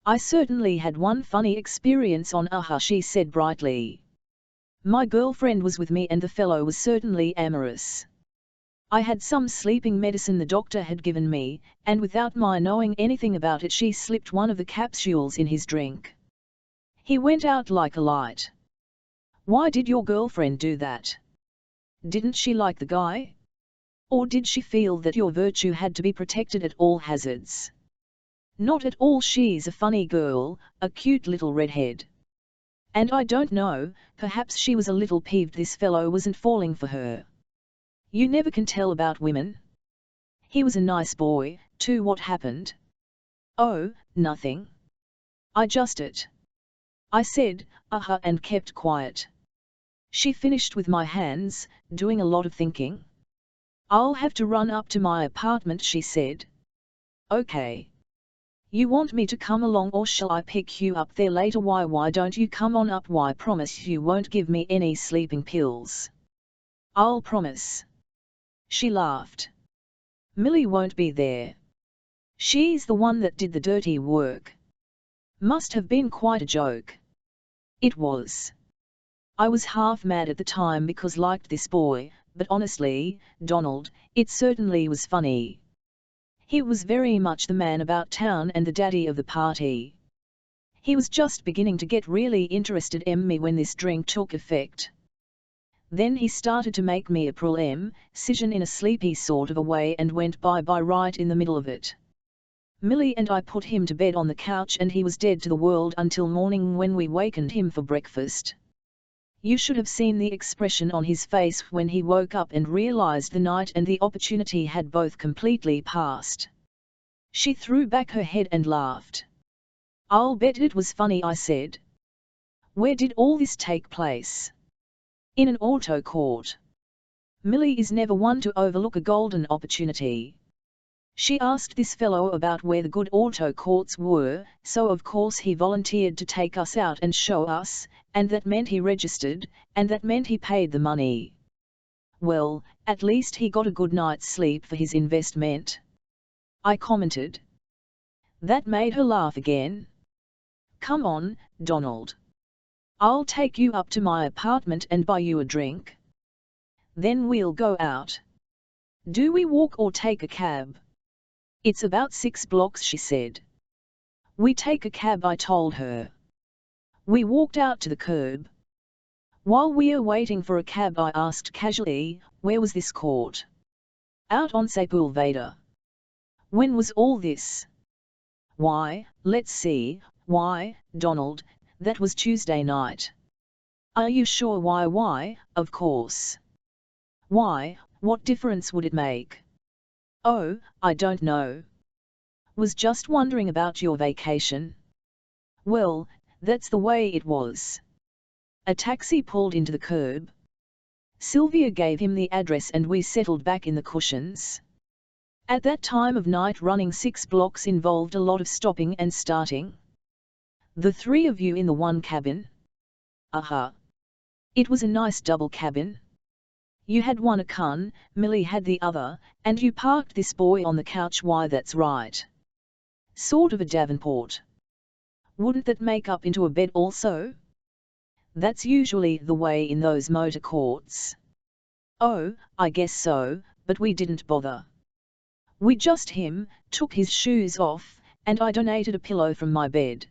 I certainly had one funny experience on AHA," she said brightly. "My girlfriend was with me and the fellow was certainly amorous. I had some sleeping medicine the doctor had given me, and without my knowing anything about it she slipped one of the capsules in his drink. He went out like a light." "Why did your girlfriend do that? Didn't she like the guy? Or did she feel that your virtue had to be protected at all hazards?" "Not at all. She's a funny girl, a cute little redhead. And I don't know, perhaps she was a little peeved this fellow wasn't falling for her. You never can tell about women. He was a nice boy, too." "What happened?" "Oh, nothing. I said, "Aha," and kept quiet. She finished with my hands, doing a lot of thinking. "I'll have to run up to my apartment," she said. "Okay. You want me to come along or shall I pick you up there later?" Why don't you come on up?" "Why, promise you won't give me any sleeping pills." "I'll promise." She laughed. "Millie won't be there. She's the one that did the dirty work." Must have been quite a joke. It was. I was half mad at the time because liked this boy, but honestly, Donald, it certainly was funny. He was very much the man about town and the daddy of the party. He was just beginning to get really interested in me when this drink took effect. Then he started to make me a decision in a sleepy sort of a way and went bye-bye right in the middle of it. Millie and I put him to bed on the couch and he was dead to the world until morning when we wakened him for breakfast. You should have seen the expression on his face when he woke up and realized the night and the opportunity had both completely passed. She threw back her head and laughed. "I'll bet it was funny," I said. "Where did all this take place?" "In an auto court." Millie is never one to overlook a golden opportunity. She asked this fellow about where the good auto courts were, so of course he volunteered to take us out and show us, and that meant he registered, and that meant he paid the money. Well, at least he got a good night's sleep for his investment, I commented. That made her laugh again. "Come on, Donald. I'll take you up to my apartment and buy you a drink. Then we'll go out. Do we walk or take a cab? It's about 6 blocks, she said. We take a cab, I told her. We walked out to the curb. While we were waiting for a cab, I asked casually, where was this court? Out on Sepulveda. When was all this? Why, let's see, why, Donald, that was Tuesday night. Are you sure? Why, of course. Why, what difference would it make? Oh, I don't know. Was just wondering about your vacation. Well, that's the way it was. A taxi pulled into the curb. Sylvia gave him the address and we settled back in the cushions. At that time of night, running 6 blocks involved a lot of stopping and starting. The 3 of you in the one cabin? It was a nice double cabin. You had one Akun, Millie had the other, and you parked this boy on the couch. Why, that's right. Sort of a Davenport. Wouldn't that make up into a bed also? That's usually the way in those motor courts. Oh, I guess so, but we didn't bother. We just took his shoes off, and I donated a pillow from my bed.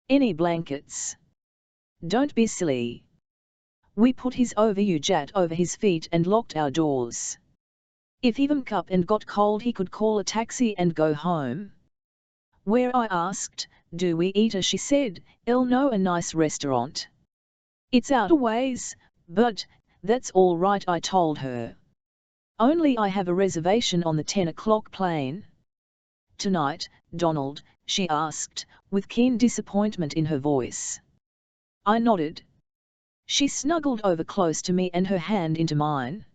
Any blankets? Don't be silly. We put his overjat over his feet and locked our doors. If he woke up and got cold, he could call a taxi and go home. Where, I asked, do we eat? She said, I'll know a nice restaurant. It's out a ways, but that's all right, I told her. Only I have a reservation on the 10 o'clock plane. Tonight, Donald, she asked, with keen disappointment in her voice. I nodded. She snuggled over close to me and her hand into mine.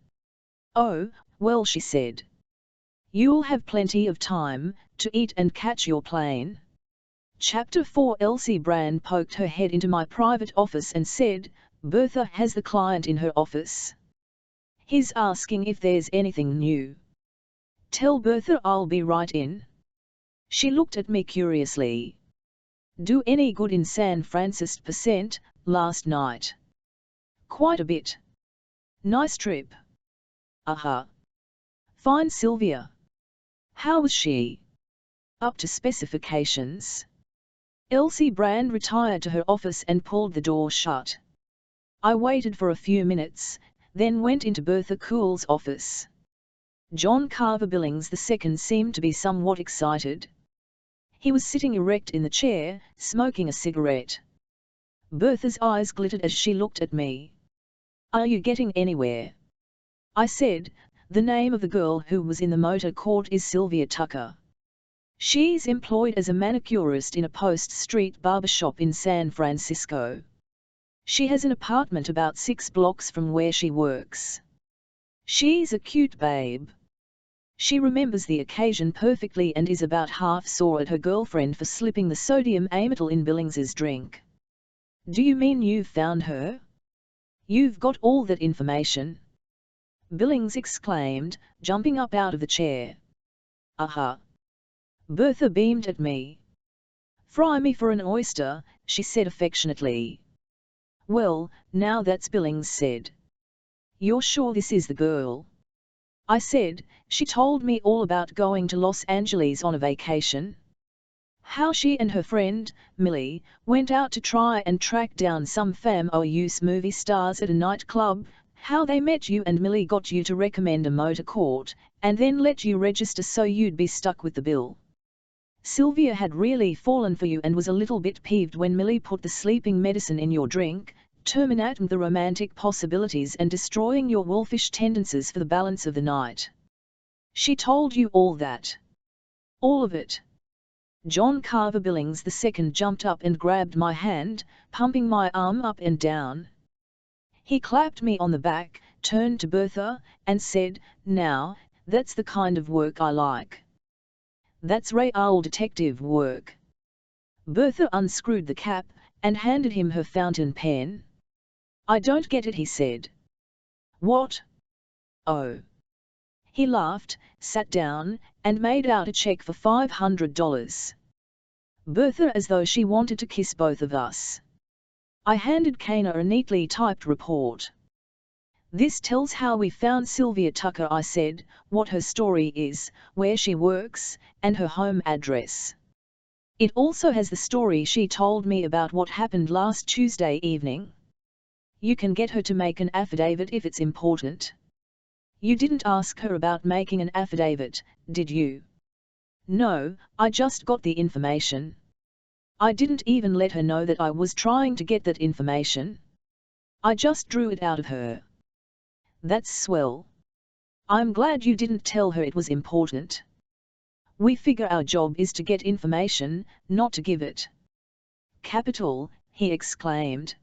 Oh, well, she said. You'll have plenty of time to eat and catch your plane. Chapter 4. Elsie Brand poked her head into my private office and said, Bertha has the client in her office. He's asking if there's anything new. Tell Bertha I'll be right in. She looked at me curiously. Do any good in San Francisco last night? Quite a bit. Nice trip. Fine. Sylvia. How was she? Up to specifications. Elsie Brand retired to her office and pulled the door shut. I waited for a few minutes, then went into Bertha Coole's office. John Carver Billings II seemed to be somewhat excited. He was sitting erect in the chair, smoking a cigarette. Bertha's eyes glittered as she looked at me. Are you getting anywhere? I said. The name of the girl who was in the motor court is Sylvia Tucker. She's employed as a manicurist in a post-street barbershop in San Francisco. She has an apartment about 6 blocks from where she works. She's a cute babe. She remembers the occasion perfectly and is about half sore at her girlfriend for slipping the sodium amytal in Billings's drink. Do you mean you've found her? You've got all that information? Billings exclaimed, jumping up out of the chair. Bertha beamed at me. Fry me for an oyster, she said affectionately. Well, now that's Billings said. You're sure this is the girl? I said. She told me all about going to Los Angeles on a vacation. How she and her friend, Millie, went out to try and track down some famous movie stars at a nightclub, how they met you and Millie got you to recommend a motor court, and then let you register so you'd be stuck with the bill. Sylvia had really fallen for you and was a little bit peeved when Millie put the sleeping medicine in your drink, terminating the romantic possibilities and destroying your wolfish tendencies for the balance of the night. She told you all that. All of it. John Carver Billings II jumped up and grabbed my hand, pumping my arm up and down. He clapped me on the back, turned to Bertha, and said, Now, that's the kind of work I like. That's real detective work. Bertha unscrewed the cap, and handed him her fountain pen. I don't get it, he said. What? Oh. He laughed, sat down, and made out a check for $500. Bertha as though she wanted to kiss both of us. I handed Kana a neatly typed report. This tells how we found Sylvia Tucker, I said, what her story is, where she works, and her home address. It also has the story she told me about what happened last Tuesday evening. You can get her to make an affidavit if it's important. You didn't ask her about making an affidavit, did you? No, I just got the information. I didn't even let her know that I was trying to get that information. I just drew it out of her. That's swell. I'm glad you didn't tell her it was important. We figure our job is to get information, not to give it. Capital, he exclaimed.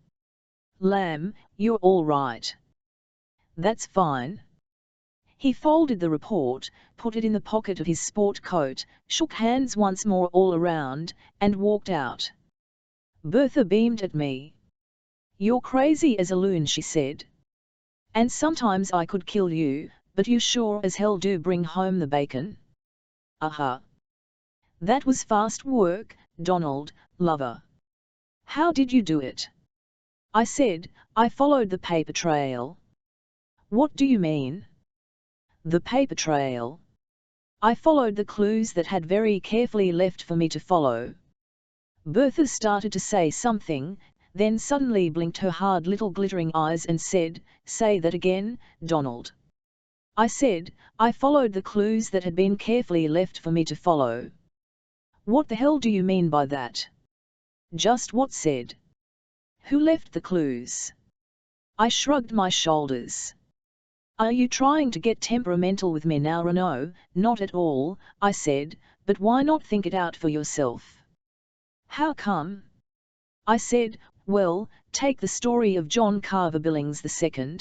Lamb, you're all right. That's fine. He folded the report, put it in the pocket of his sport coat, shook hands once more all around, and walked out. Bertha beamed at me. You're crazy as a loon, she said. And sometimes I could kill you, but you sure as hell do bring home the bacon. Aha. That was fast work, Donald, lover. How did you do it? I said, I followed the paper trail. What do you mean? The paper trail. I followed the clues that had very carefully left for me to follow. Bertha started to say something, then suddenly blinked her hard little glittering eyes and said, Say that again, Donald. I said, I followed the clues that had been carefully left for me to follow. What the hell do you mean by that? Just what said? Who left the clues? I shrugged my shoulders. Are you trying to get temperamental with me now, Renaud? Not at all, I said, but why not think it out for yourself? How come? I said, well, take the story of John Carver Billings II.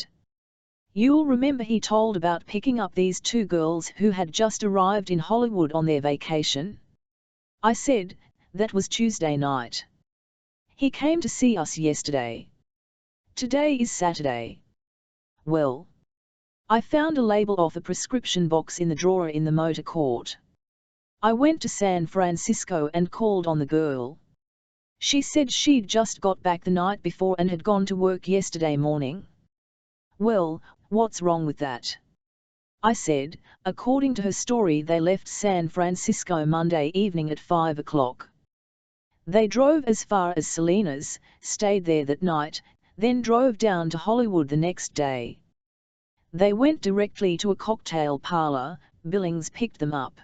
You'll remember he told about picking up these two girls who had just arrived in Hollywood on their vacation. I said, that was Tuesday night. He came to see us yesterday. Today is Saturday. Well, I found a label off a prescription box in the drawer in the motor court. I went to San Francisco and called on the girl. She said she'd just got back the night before and had gone to work yesterday morning. Well, what's wrong with that? I said, according to her story they left San Francisco Monday evening at 5 o'clock. They drove as far as Salinas, stayed there that night, then drove down to Hollywood the next day. They went directly to a cocktail parlor, Billings picked them up.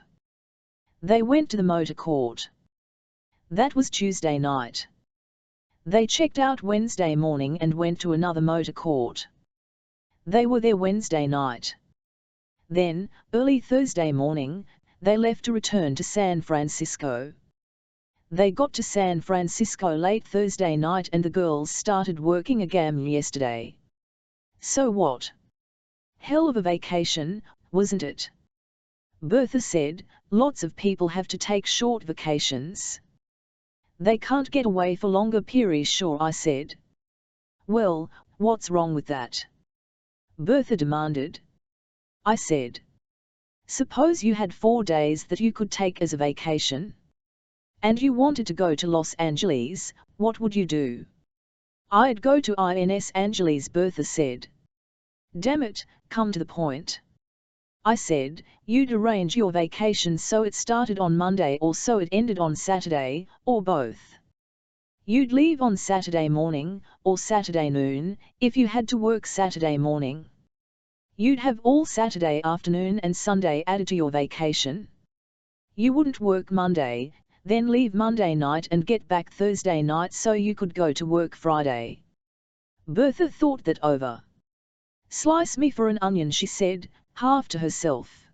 They went to the motor court. That was Tuesday night. They checked out Wednesday morning and went to another motor court. They were there Wednesday night. Then, early Thursday morning, they left to return to San Francisco. They got to San Francisco late Thursday night and the girls started working again yesterday. So what? Hell of a vacation, wasn't it? Bertha said, lots of people have to take short vacations. They can't get away for longer periods, sure, I said. Well, what's wrong with that? Bertha demanded. I said. Suppose you had 4 days that you could take as a vacation. And you wanted to go to Los Angeles, what would you do? I'd go to Los Angeles, Bertha said. Damn it, come to the point. I said, you'd arrange your vacation so it started on Monday or so it ended on Saturday, or both. You'd leave on Saturday morning, or Saturday noon, if you had to work Saturday morning. You'd have all Saturday afternoon and Sunday added to your vacation. You wouldn't work Monday, then leave Monday night and get back Thursday night so you could go to work Friday. Bertha thought that over. Slice me for an onion, she said, half to herself.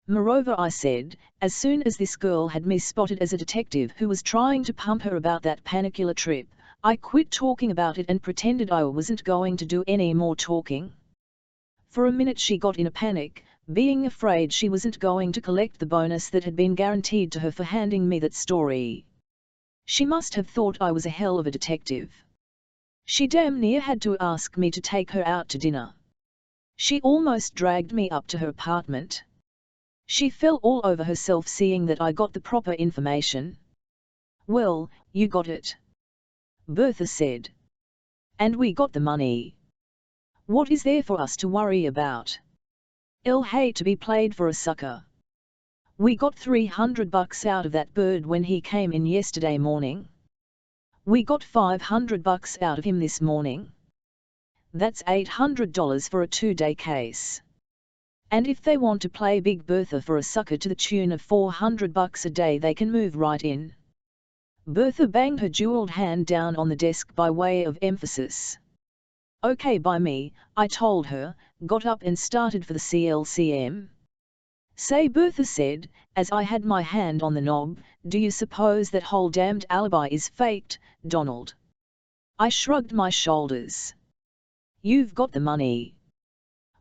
Moreover, I said, as soon as this girl had me spotted as a detective who was trying to pump her about that panicular trip, I quit talking about it and pretended I wasn't going to do any more talking. For a minute she got in a panic, being afraid she wasn't going to collect the bonus that had been guaranteed to her for handing me that story. She must have thought I was a hell of a detective. She damn near had to ask me to take her out to dinner. She almost dragged me up to her apartment. She fell all over herself seeing that I got the proper information. Well, you got it. Bertha said. And we got the money. What is there for us to worry about? I'll hate to be played for a sucker. We got $300 out of that bird when he came in yesterday morning. We got $500 out of him this morning. That's $800 for a 2-day case. And if they want to play Big Bertha for a sucker to the tune of $400 a day, they can move right in. Bertha banged her jeweled hand down on the desk by way of emphasis. Okay by me, I told her, got up and started for the CLCM. Say, Bertha said, as I had my hand on the knob, do you suppose that whole damned alibi is faked, Donald? I shrugged my shoulders. You've got the money.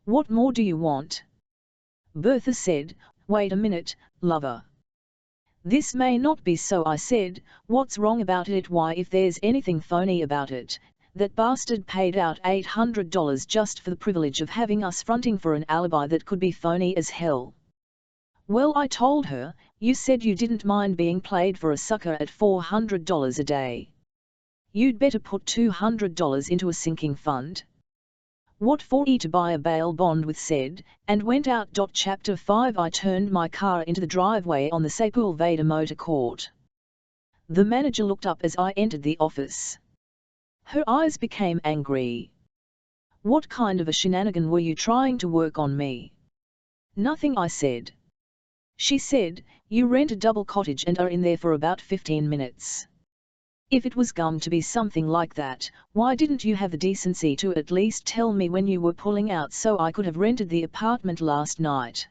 What more do you want? Bertha said, wait a minute, lover. This may not be so, I said. What's wrong about it? Why, if there's anything phony about it, that bastard paid out $800 just for the privilege of having us fronting for an alibi that could be phony as hell. Well, I told her, you said you didn't mind being played for a sucker at $400 a day. You'd better put $200 into a sinking fund. What for? To buy a bail bond with, said, and went out. Chapter 5. I turned my car into the driveway on the Sepulveda Motor Court. The manager looked up as I entered the office. Her eyes became angry. What kind of a shenanigan were you trying to work on me? Nothing, I said. She said, you rent a double cottage and are in there for about 15 minutes. If it was going to be something like that, why didn't you have the decency to at least tell me when you were pulling out so I could have rented the apartment last night?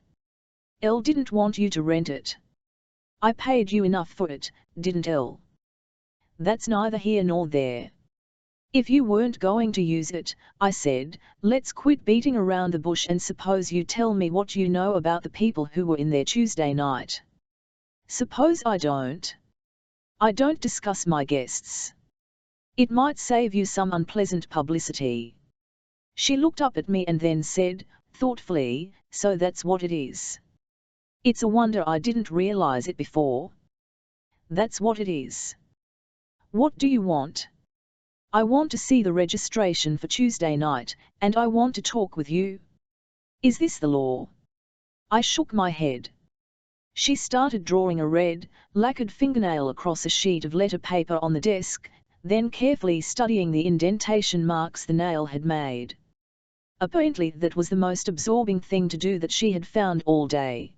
Elle didn't want you to rent it. I paid you enough for it, didn't Elle? That's neither here nor there. If you weren't going to use it, I said, let's quit beating around the bush and suppose you tell me what you know about the people who were in there Tuesday night. Suppose I don't? I don't discuss my guests. It might save you some unpleasant publicity. She looked up at me and then said, thoughtfully, so that's what it is. It's a wonder I didn't realize it before. That's what it is. What do you want? I want to see the registration for Tuesday night, and I want to talk with you. Is this the law? I shook my head. She started drawing a red, lacquered fingernail across a sheet of letter paper on the desk, then carefully studying the indentation marks the nail had made. Apparently that was the most absorbing thing to do that she had found all day.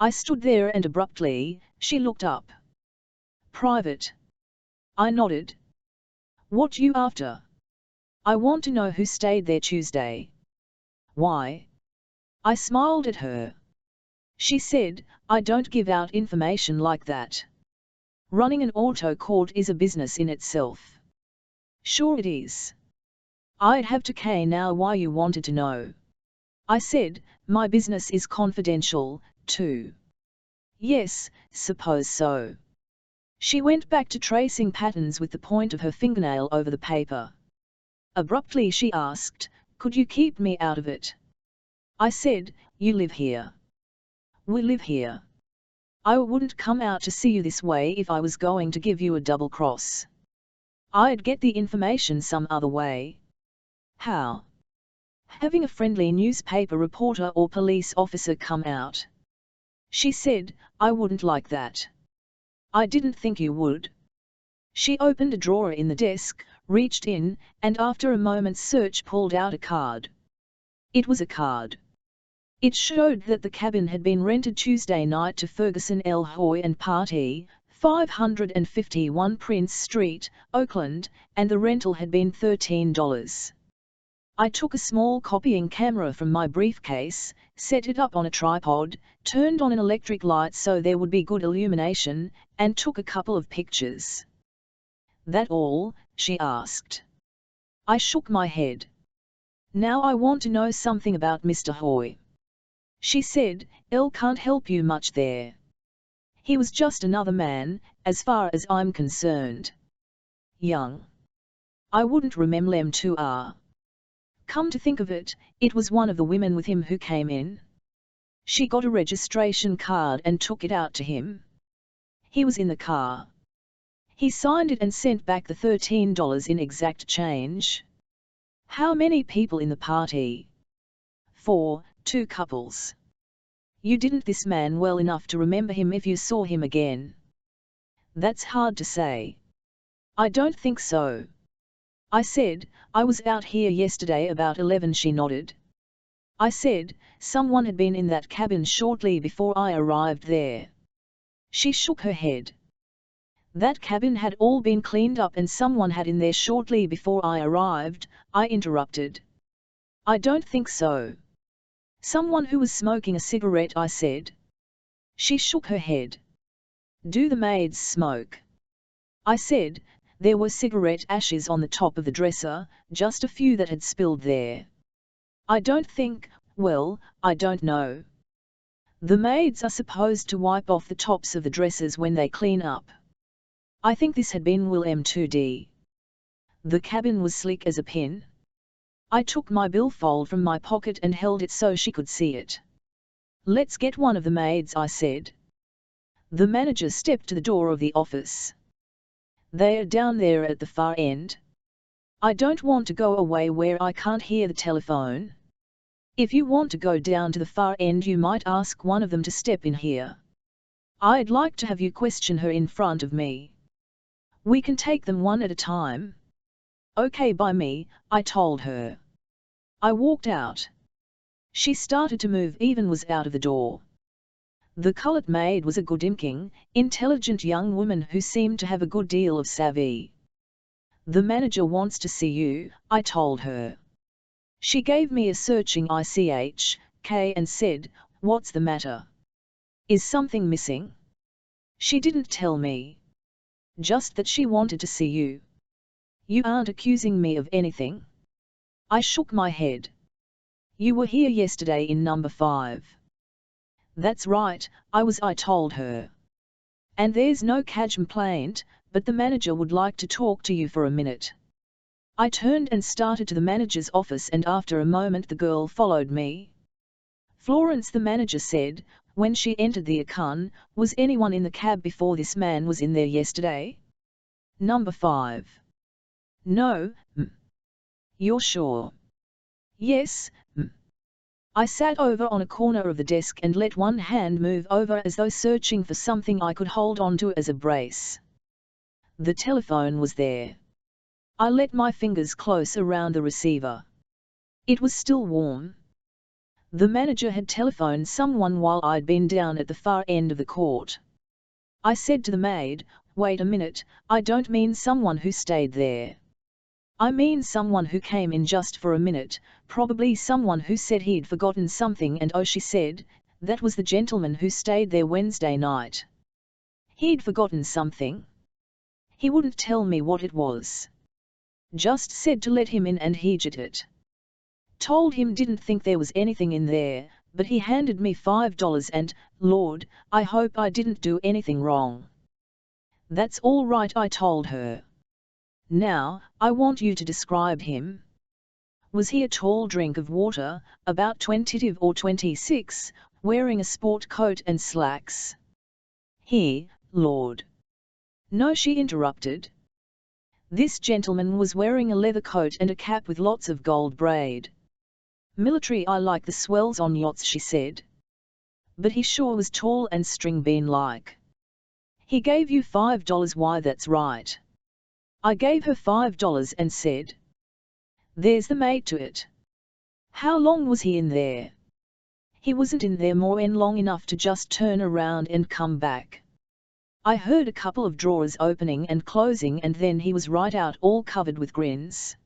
I stood there and abruptly, she looked up. Private. I nodded. What you after? I want to know who stayed there Tuesday. Why? I smiled at her. She said, I don't give out information like that. Running an auto court is a business in itself. Sure it is. I'd have to know why you wanted to know. I said, my business is confidential, too. Yes, suppose so. She went back to tracing patterns with the point of her fingernail over the paper. Abruptly she asked, could you keep me out of it? I said, you live here. We live here. I wouldn't come out to see you this way if I was going to give you a double cross. I'd get the information some other way. How? Having a friendly newspaper reporter or police officer come out. She said, I wouldn't like that. I didn't think you would. She opened a drawer in the desk, reached in, and after a moment's search pulled out a card. It was a card. It showed that the cabin had been rented Tuesday night to Ferguson L. Hoy and Party, 551 Prince Street, Oakland, and the rental had been $13. I took a small copying camera from my briefcase, set it up on a tripod, turned on an electric light so there would be good illumination, and took a couple of pictures. That all? She asked. I shook my head. Now I want to know something about Mr. Hoy. She said, Elle can't help you much there. He was just another man, as far as I'm concerned. Young. I wouldn't remember him to Come to think of it, it was one of the women with him who came in. She got a registration card and took it out to him. He was in the car. He signed it and sent back the $13 in exact change. How many people in the party? 4, 2 couples. You didn't this man well enough to remember him if you saw him again. That's hard to say. I don't think so. I said, I was out here yesterday about 11. She nodded. I said, someone had been in that cabin shortly before I arrived there. She shook her head. That cabin had all been cleaned up and someone had in there shortly before I arrived, I interrupted. I don't think so. Someone who was smoking a cigarette, I said. She shook her head. Do the maids smoke? I said, there were cigarette ashes on the top of the dresser, just a few that had spilled there. I don't think, well, I don't know. The maids are supposed to wipe off the tops of the dressers when they clean up. I think this had been Will M2D. The cabin was slick as a pin. I took my billfold from my pocket and held it so she could see it. Let's get one of the maids, I said. The manager stepped to the door of the office. They are down there at the far end. I don't want to go away where I can't hear the telephone. If you want to go down to the far end, you might ask one of them to step in here. I'd like to have you question her in front of me. We can take them one at a time. Okay by me, I told her. I walked out. She started to move, even was out of the door. The colored maid was a good-looking, intelligent young woman who seemed to have a good deal of savvy. The manager wants to see you, I told her. She gave me a searching ICHK and said, what's the matter? Is something missing? She didn't tell me. Just that she wanted to see you. You aren't accusing me of anything? I shook my head. You were here yesterday in number 5. That's right, I told her. And there's no complaint, but the manager would like to talk to you for a minute. I turned and started to the manager's office, and after a moment the girl followed me. Florence, the manager said, when she entered the icon, was anyone in the cab before this man was in there yesterday? Number 5. No, You're sure? Yes, I sat over on a corner of the desk and let one hand move over as though searching for something I could hold on to as a brace. The telephone was there. I let my fingers close around the receiver. It was still warm. The manager had telephoned someone while I'd been down at the far end of the court. I said to the maid, wait a minute, I don't mean someone who stayed there. I mean someone who came in just for a minute, probably someone who said he'd forgotten something, and oh, she said, that was the gentleman who stayed there Wednesday night. He'd forgotten something. He wouldn't tell me what it was. Just said to let him in and he did it. Told him didn't think there was anything in there, but he handed me $5 and, Lord, I hope I didn't do anything wrong. That's all right, I told her. Now, I want you to describe him. Was he a tall drink of water, about 25 or 26, wearing a sport coat and slacks? He, Lord. No, she interrupted. This gentleman was wearing a leather coat and a cap with lots of gold braid. Military, I like the swells on yachts, she said. But he sure was tall and string bean-like. He gave you $5, why that's right. I gave her $5 and said, there's the mate to it. How long was he in there? He wasn't in there more than long enough to just turn around and come back. I heard a couple of drawers opening and closing, and then he was right out, all covered with grins.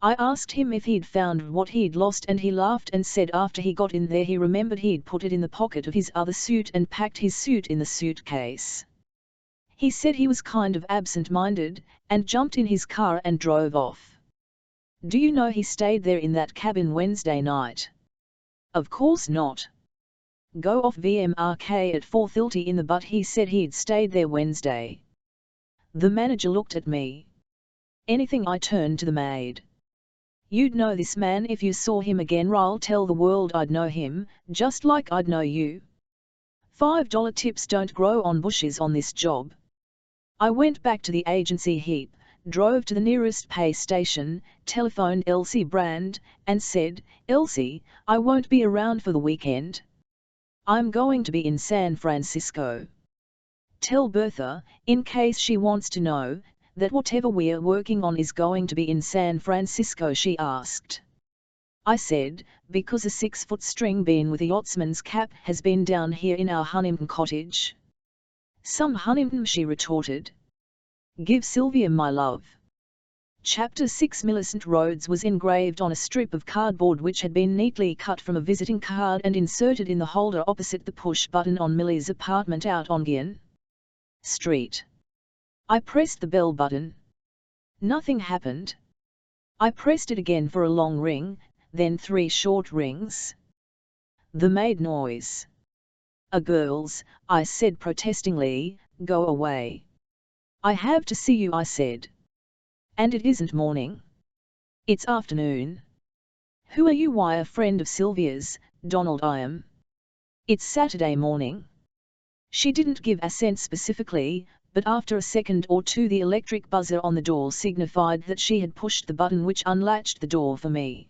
I asked him if he'd found what he'd lost, and he laughed and said after he got in there he remembered he'd put it in the pocket of his other suit and packed his suit in the suitcase. He said he was kind of absent-minded, and jumped in his car and drove off. Do you know he stayed there in that cabin Wednesday night? Of course not. Go off VMRK at 4:30 in the but he said he'd stayed there Wednesday. The manager looked at me. Anything, I turned to the maid. You'd know this man if you saw him again, or I'll tell the world I'd know him, just like I'd know you. $5 tips don't grow on bushes on this job. I went back to the agency Heap, drove to the nearest pay station, telephoned Elsie Brand, and said, "Elsie, I won't be around for the weekend. I'm going to be in San Francisco. Tell Bertha, in case she wants to know, that whatever we're working on is going to be in San Francisco," she asked. I said, "Because a 6-foot string bean with a yachtsman's cap has been down here in our Huntington cottage." "Some Huntington," she retorted. "Give Sylvia my love." Chapter 6 Millicent Rhodes was engraved on a strip of cardboard which had been neatly cut from a visiting card and inserted in the holder opposite the push button on Millie's apartment out on Guion Street. I pressed the bell button. Nothing happened. I pressed it again for a long ring, then 3 short rings. The made noise. "A girl's," I said protestingly. "Go away." "I have to see you," I said. "And it isn't morning. It's afternoon." "Who are you?" "Why, a friend of Sylvia's, Donald I am." "It's Saturday morning." She didn't give assent specifically, but after a second or two the electric buzzer on the door signified that she had pushed the button which unlatched the door for me.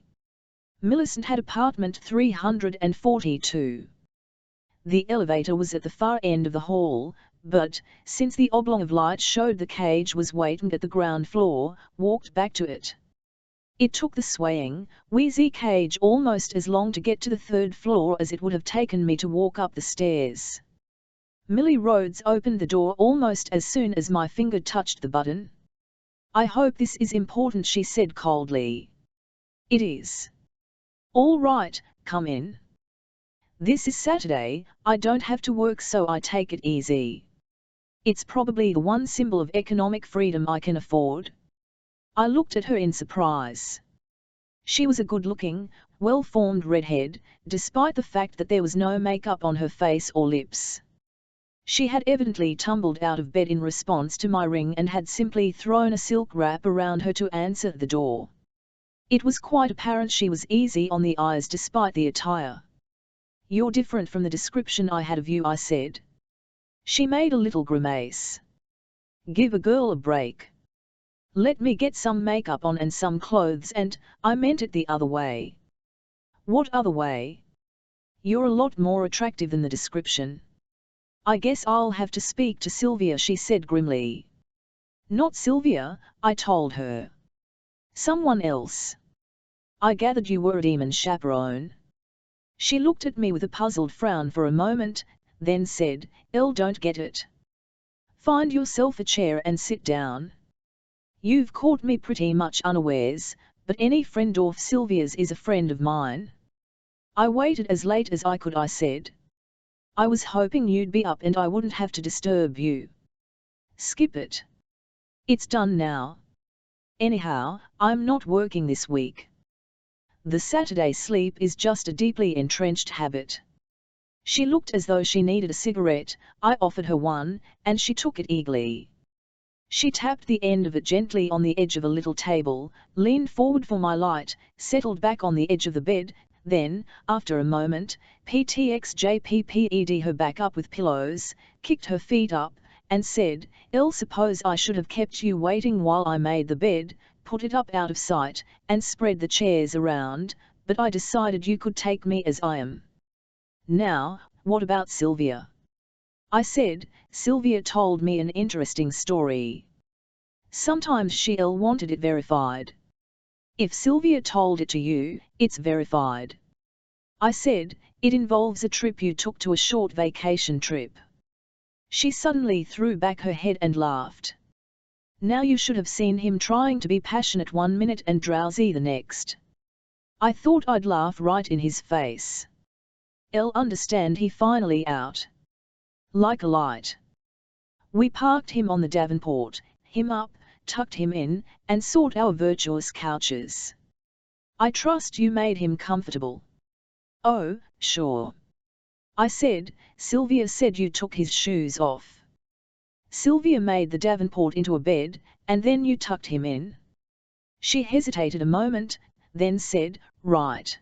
Millicent had apartment 342. The elevator was at the far end of the hall, but, since the oblong of light showed the cage was waiting at the ground floor, walked back to it. It took the swaying, wheezy cage almost as long to get to the 3rd floor as it would have taken me to walk up the stairs. Millie Rhodes opened the door almost as soon as my finger touched the button. "I hope this is important," she said coldly. "It is." "All right, come in. This is Saturday, I don't have to work, so I take it easy. It's probably the one symbol of economic freedom I can afford." I looked at her in surprise. She was a good-looking, well-formed redhead, despite the fact that there was no makeup on her face or lips. She had evidently tumbled out of bed in response to my ring and had simply thrown a silk wrap around her to answer the door. It was quite apparent she was easy on the eyes despite the attire. "You're different from the description I had of you," I said. She made a little grimace. "Give a girl a break. Let me get some makeup on and some clothes, and I meant it the other way." "What other way?" "You're a lot more attractive than the description." "I guess I'll have to speak to Sylvia," she said grimly. "Not Sylvia," I told her. "Someone else. I gathered you were a demon chaperone." She looked at me with a puzzled frown for a moment, then said, "Don't get it. Find yourself a chair and sit down. You've caught me pretty much unawares, but any friend of Sylvia's is a friend of mine." "I waited as late as I could," I said. "I was hoping you'd be up and I wouldn't have to disturb you." "Skip it. It's done now. Anyhow, I'm not working this week. The Saturday sleep is just a deeply entrenched habit." She looked as though she needed a cigarette. I offered her one, and she took it eagerly. She tapped the end of it gently on the edge of a little table, leaned forward for my light, settled back on the edge of the bed, then, after a moment, ptxjpped her back up with pillows, kicked her feet up, and said, "Suppose I should have kept you waiting while I made the bed, put it up out of sight, and spread the chairs around, but I decided you could take me as I am." "Now, what about Sylvia?" I said. "Sylvia told me an interesting story. Sometimes she wanted it verified." "If Sylvia told it to you, it's verified." I said. "It involves a trip you took to a short vacation trip." She suddenly threw back her head and laughed. "Now you should have seen him trying to be passionate one minute and drowsy the next. I thought I'd laugh right in his face. Understand he finally out. Like a light. We parked him on the Davenport, him up, tucked him in, and sought our virtuous couches. I trust you made him comfortable." "Oh, sure." I said. "Sylvia said you took his shoes off." "Sylvia made the Davenport into a bed, and then you tucked him in." She hesitated a moment, then said, "Right.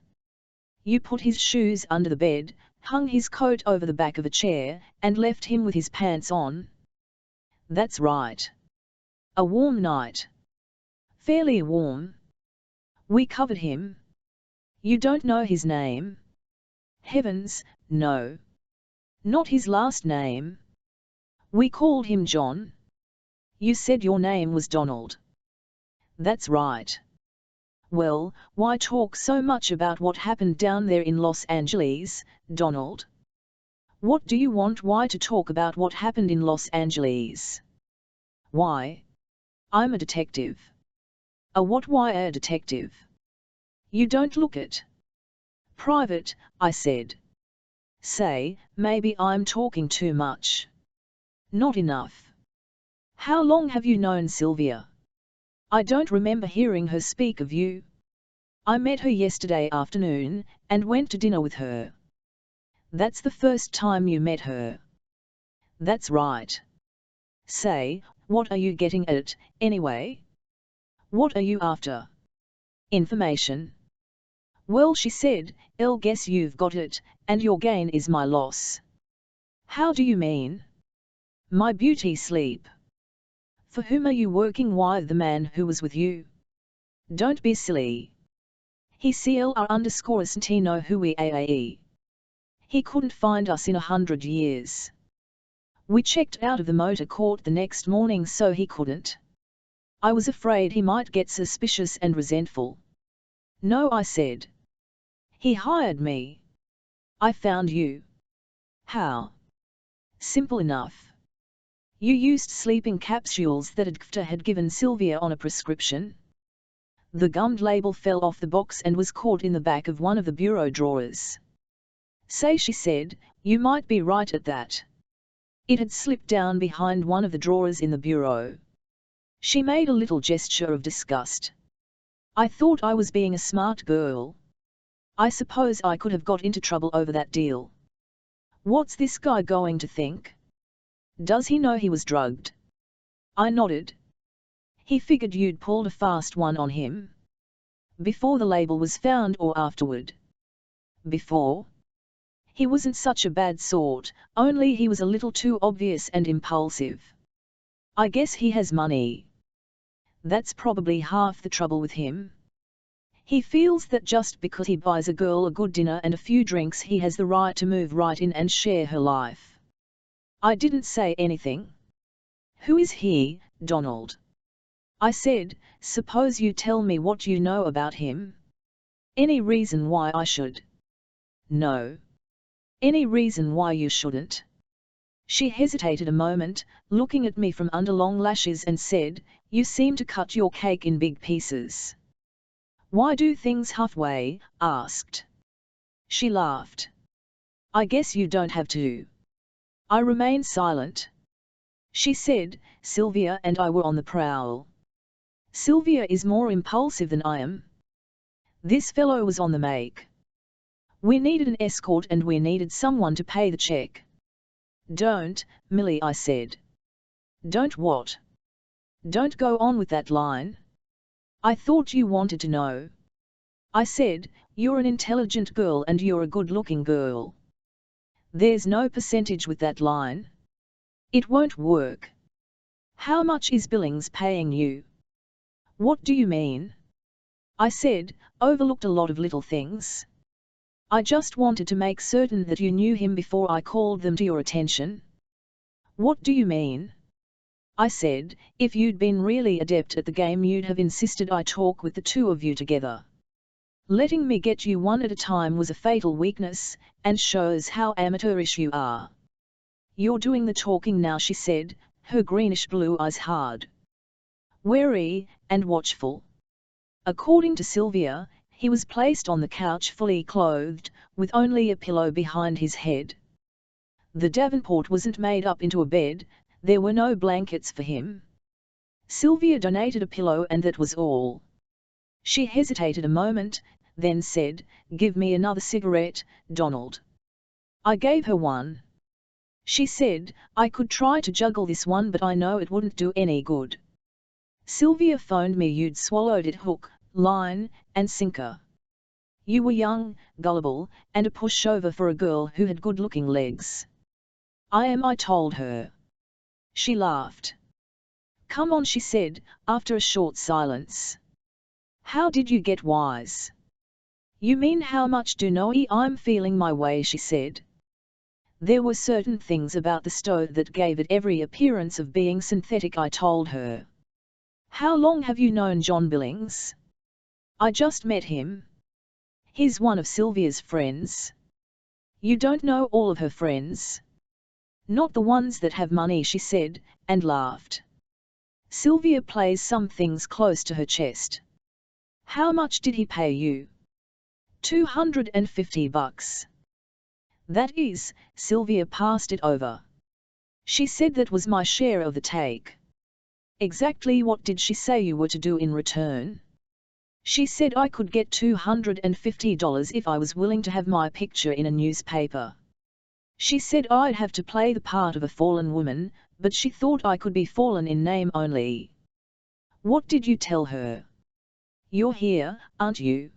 You put his shoes under the bed, hung his coat over the back of a chair, and left him with his pants on." "That's right. A warm night." Fairly warm. We covered him. You don't know his name? Heavens, no. Not his last name. We called him John. You said your name was Donald. That's right. Well, why talk so much about what happened down there in Los Angeles, Donald? What do you want why to talk about what happened in Los Angeles? Why? I'm a detective. A what why a detective? You don't look it. Private, I said. Say, maybe I'm talking too much. Not enough. How long have you known Sylvia? I don't remember hearing her speak of you. I met her yesterday afternoon, and went to dinner with her. That's the first time you met her. That's right. Say, what are you getting at, anyway? What are you after? Information. Well, she said, I'll guess you've got it, and your gain is my loss. How do you mean? My beauty sleep. For whom are you working? Why, the man who was with you. Don't be silly. He CLR_ST know who we AAE. He couldn't find us in 100 years. We checked out of the motor court the next morning so he couldn't. I was afraid he might get suspicious and resentful. No, I said. He hired me. I found you. How? Simple enough. You used sleeping capsules that GFTA had given Sylvia on a prescription. The gummed label fell off the box and was caught in the back of one of the bureau drawers. Say, she said, you might be right at that. It had slipped down behind one of the drawers in the bureau. She made a little gesture of disgust. I thought I was being a smart girl. I suppose I could have got into trouble over that deal. What's this guy going to think? Does he know he was drugged? I nodded. He figured you'd pulled a fast one on him. Before the label was found or afterward? Before. He wasn't such a bad sort, only he was a little too obvious and impulsive. I guess he has money. That's probably half the trouble with him. He feels that just because he buys a girl a good dinner and a few drinks he has the right to move right in and share her life. I didn't say anything. Who is he, Donald? I said, suppose you tell me what you know about him. Any reason why I should? No. Any reason why you shouldn't? She hesitated a moment, looking at me from under long lashes, and said, you seem to cut your cake in big pieces. Why do things halfway? Asked. She laughed. I guess you don't have to. I remained silent. She said, Sylvia and I were on the prowl. Sylvia is more impulsive than I am. This fellow was on the make. We needed an escort and we needed someone to pay the check. Don't, Millie, I said. Don't what? Don't go on with that line. I thought you wanted to know. I said, you're an intelligent girl and you're a good-looking girl. There's no percentage with that line. It won't work. How much is Billings paying you? What do you mean? I said, overlooked a lot of little things. I just wanted to make certain that you knew him before I called them to your attention. What do you mean? I said, if you'd been really adept at the game you'd have insisted I talk with the two of you together. Letting me get you one at a time was a fatal weakness, and shows how amateurish you are. You're doing the talking now, she said, her greenish blue eyes hard. Wary, and watchful. According to Sylvia, he was placed on the couch fully clothed, with only a pillow behind his head. The Davenport wasn't made up into a bed, there were no blankets for him. Sylvia donated a pillow and that was all. She hesitated a moment, then said, give me another cigarette, Donald. I gave her one. She said, I could try to juggle this one but I know it wouldn't do any good. Sylvia phoned me you'd swallowed it hook, line, and sinker. You were young, gullible, and a pushover for a girl who had good-looking legs. I told her. She laughed. Come on, she said, after a short silence. How did you get wise? You mean how much do know I'm feeling my way, she said. There were certain things about the stove that gave it every appearance of being synthetic, I told her. How long have you known John Billings? I just met him. He's one of Sylvia's friends. You don't know all of her friends? Not the ones that have money, she said, and laughed. Sylvia plays some things close to her chest. How much did he pay you? $250. That is, Sylvia passed it over. She said that was my share of the take. Exactly what did she say you were to do in return? She said I could get $250 if I was willing to have my picture in a newspaper. She said I'd have to play the part of a fallen woman, but she thought I could be fallen in name only. What did you tell her? You're here, aren't you?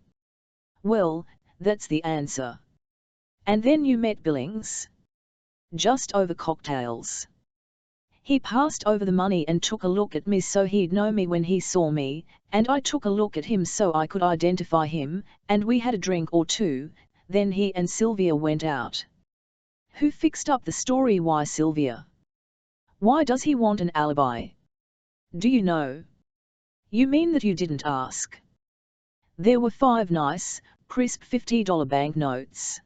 Well, that's the answer. And then you met Billings? Just over cocktails. He passed over the money and took a look at me so he'd know me when he saw me, and I took a look at him so I could identify him, and we had a drink or two, then he and Sylvia went out. Who fixed up the story? Why Sylvia? Why does he want an alibi? Do you know? You mean that you didn't ask? There were 5 nice, crisp $50 banknotes.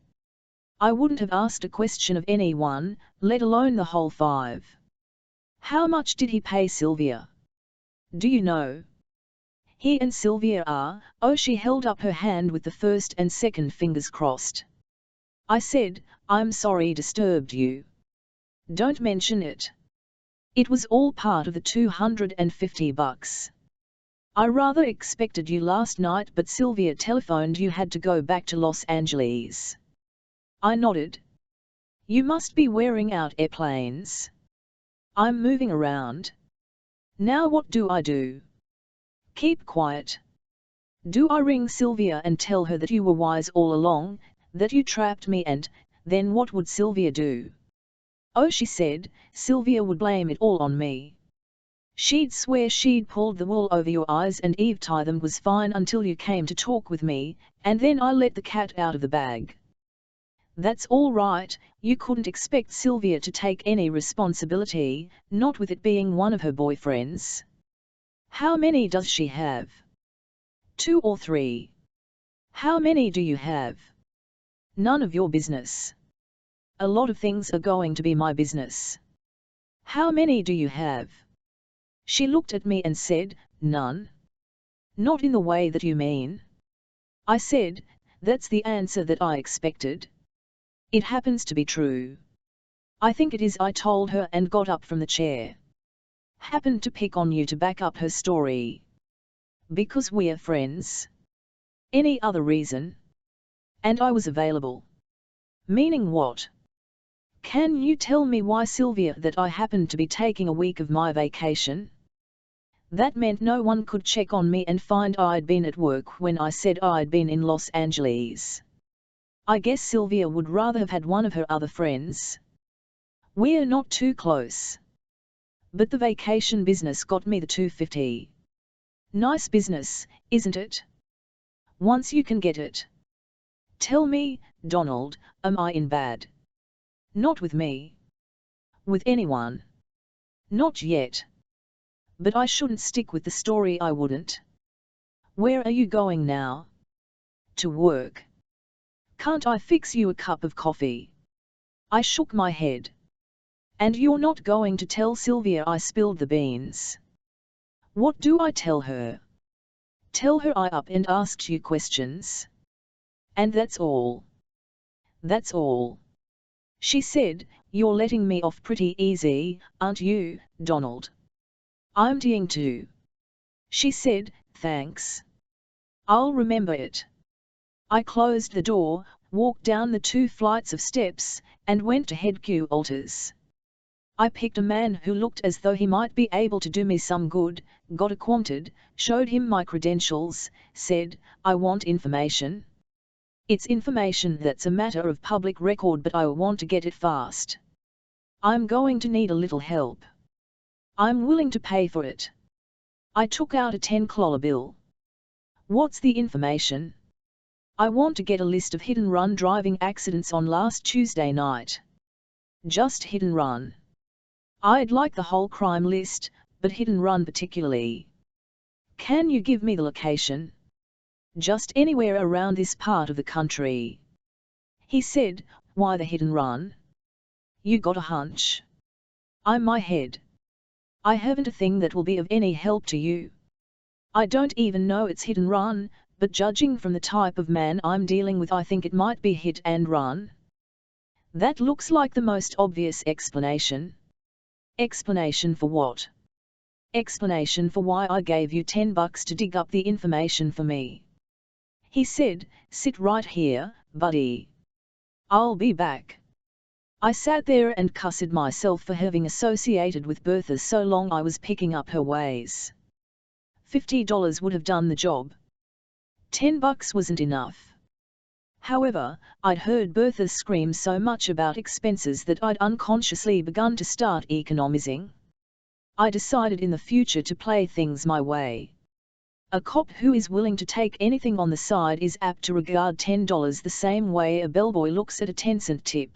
I wouldn't have asked a question of anyone, let alone the whole 5. How much did he pay Sylvia? Do you know? He and Sylvia are, oh, she held up her hand with the first and second fingers crossed. I said, I'm sorry disturbed you. Don't mention it. It was all part of the $250. I rather expected you last night, but Sylvia telephoned you had to go back to Los Angeles. I nodded. You must be wearing out airplanes. I'm moving around. Now what do I do? Keep quiet. Do I ring Sylvia and tell her that you were wise all along, that you trapped me, and then what would Sylvia do? Oh, she said, Sylvia would blame it all on me. She'd swear she'd pulled the wool over your eyes and Eve tie them was fine until you came to talk with me, and then I let the cat out of the bag. That's all right, you couldn't expect Sylvia to take any responsibility, not with it being one of her boyfriends. How many does she have? 2 or 3. How many do you have? None of your business. A lot of things are going to be my business. How many do you have? She looked at me and said, none. Not in the way that you mean. I said, that's the answer that I expected. It happens to be true. I think it is, I told her and got up from the chair. Happened to pick on you to back up her story. Because we're friends. Any other reason? And I was available. Meaning what? Can you tell me why, Sylvia, that I happened to be taking a week of my vacation? That meant no one could check on me and find I'd been at work when I said I'd been in Los Angeles. I guess Sylvia would rather have had one of her other friends. We're not too close. But the vacation business got me the $250. Nice business, isn't it? Once you can get it. Tell me, Donald, am I in bad? Not with me. With anyone. Not yet. But I shouldn't stick with the story, I wouldn't. Where are you going now? To work. Can't I fix you a cup of coffee? I shook my head. And you're not going to tell Sylvia I spilled the beans? What do I tell her? Tell her I up and asked you questions? And that's all? That's all. She said, you're letting me off pretty easy, aren't you, Donald? I'm teeing too. She said, thanks. I'll remember it. I closed the door, walked down the 2 flights of steps, and went to headquarters. I picked a man who looked as though he might be able to do me some good, got acquainted, showed him my credentials, said, I want information. It's information that's a matter of public record, but I want to get it fast. I'm going to need a little help. I'm willing to pay for it. I took out a $10 bill. What's the information? I want to get a list of hit-and-run driving accidents on last Tuesday night. Just hit-and-run. I'd like the whole crime list, but hit-and-run particularly. Can you give me the location? Just anywhere around this part of the country. He said, why the hit-and-run? You got a hunch? I'm my head. I haven't a thing that will be of any help to you. I don't even know it's hit and run, but judging from the type of man I'm dealing with, I think it might be hit and run. That looks like the most obvious explanation. Explanation for what? Explanation for why I gave you $10 to dig up the information for me. He said, sit right here, buddy. I'll be back. I sat there and cussed myself for having associated with Bertha so long. I was picking up her ways. $50 would have done the job. $10 wasn't enough. However, I'd heard Bertha scream so much about expenses that I'd unconsciously begun to start economizing. I decided in the future to play things my way. A cop who is willing to take anything on the side is apt to regard $10 the same way a bellboy looks at a 10-cent tip.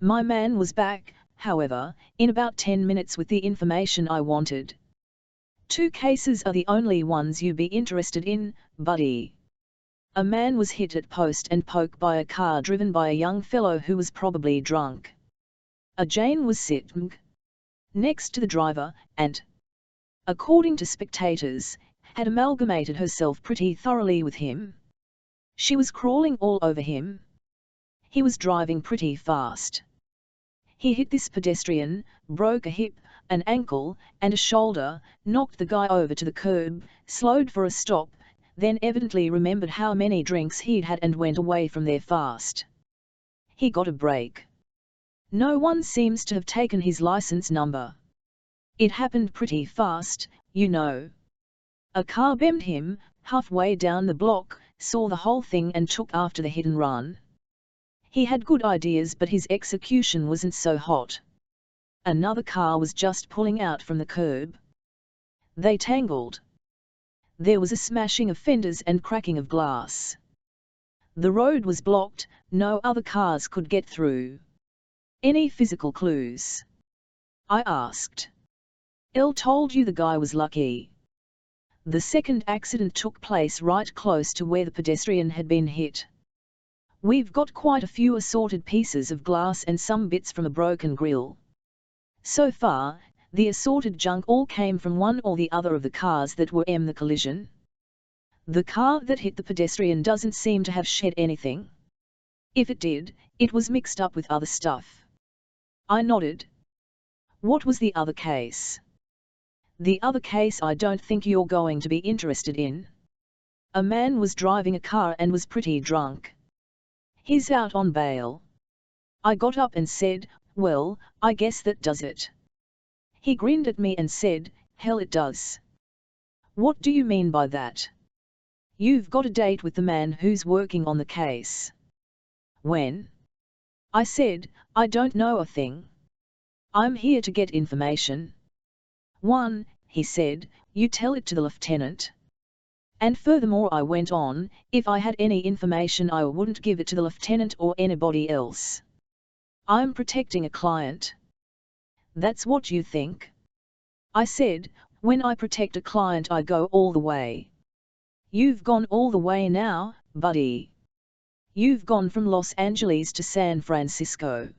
My man was back, however, in about 10 minutes with the information I wanted. 2 cases are the only ones you'd be interested in, buddy. A man was hit at post and poke by a car driven by a young fellow who was probably drunk. A Jane was sitting next to the driver and, according to spectators, had amalgamated herself pretty thoroughly with him. She was crawling all over him. He was driving pretty fast. He hit this pedestrian, broke a hip, an ankle, and a shoulder, knocked the guy over to the curb, slowed for a stop, then evidently remembered how many drinks he'd had and went away from there fast. He got a break. No one seems to have taken his license number. It happened pretty fast, you know. A car bemmed him, halfway down the block, saw the whole thing and took after the hit and run. He had good ideas, but his execution wasn't so hot. Another car was just pulling out from the curb. They tangled. There was a smashing of fenders and cracking of glass. The road was blocked, no other cars could get through. Any physical clues? I asked. Elle told you the guy was lucky. The second accident took place right close to where the pedestrian had been hit. We've got quite a few assorted pieces of glass and some bits from a broken grill. So far, the assorted junk all came from one or the other of the cars that were in the collision. The car that hit the pedestrian doesn't seem to have shed anything. If it did, it was mixed up with other stuff. I nodded. What was the other case? The other case I don't think you're going to be interested in. A man was driving a car and was pretty drunk. He's out on bail. I got up and said, well, I guess that does it. He grinned at me and said, hell it does. What do you mean by that? You've got a date with the man who's working on the case. When? I said, I don't know a thing. I'm here to get information. 1, he said, you tell it to the lieutenant. And furthermore, I went on, if I had any information I wouldn't give it to the lieutenant or anybody else. I'm protecting a client. That's what you think? I said, when I protect a client I go all the way. You've gone all the way now, buddy. You've gone from Los Angeles to San Francisco.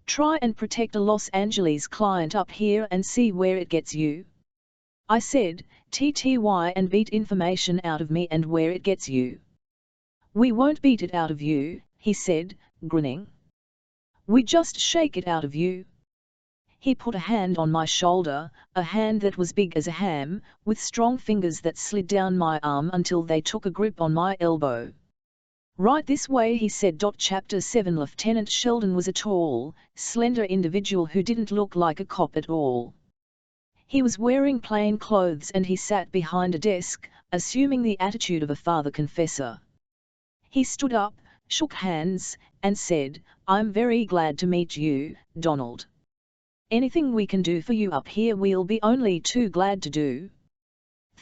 Try and protect a Los Angeles client up here and see where it gets you. I said, TTY, and beat information out of me and where it gets you. We won't beat it out of you, he said, grinning. We just shake it out of you. He put a hand on my shoulder, a hand that was big as a ham, with strong fingers that slid down my arm until they took a grip on my elbow. Right this way, he said. Chapter 7. Lieutenant Sheldon was a tall, slender individual who didn't look like a cop at all. He was wearing plain clothes and he sat behind a desk, assuming the attitude of a father confessor. He stood up, shook hands, and said, I'm very glad to meet you, Donald. Anything we can do for you up here we'll be only too glad to do.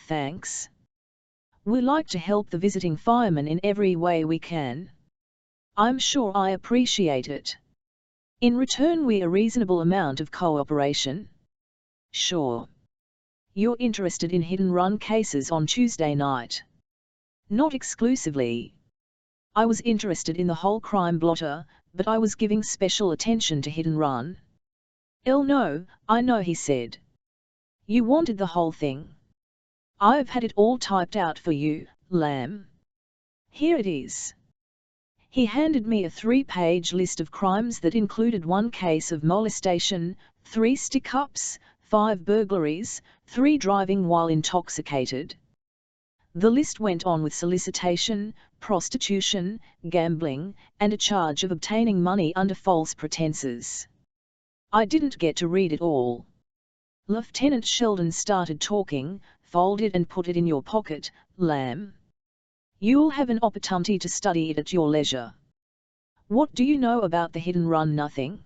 Thanks. We like to help the visiting firemen in every way we can. I'm sure I appreciate it. In return we a reasonable amount of cooperation. Sure. You're interested in hit-and-run cases on Tuesday night? Not exclusively. I was interested in the whole crime blotter, but I was giving special attention to hit-and-run. No, I know, he said. You wanted the whole thing. I've had it all typed out for you, lamb. Here it is. He handed me a 3-page list of crimes that included 1 case of molestation, 3 stick-ups, 5 burglaries, 3 driving while intoxicated. The list went on with solicitation, prostitution, gambling, and a charge of obtaining money under false pretenses. I didn't get to read it all. Lieutenant Sheldon started talking. Fold it and put it in your pocket, lamb. You'll have an opportunity to study it at your leisure. What do you know about the hit-and-run? Nothing.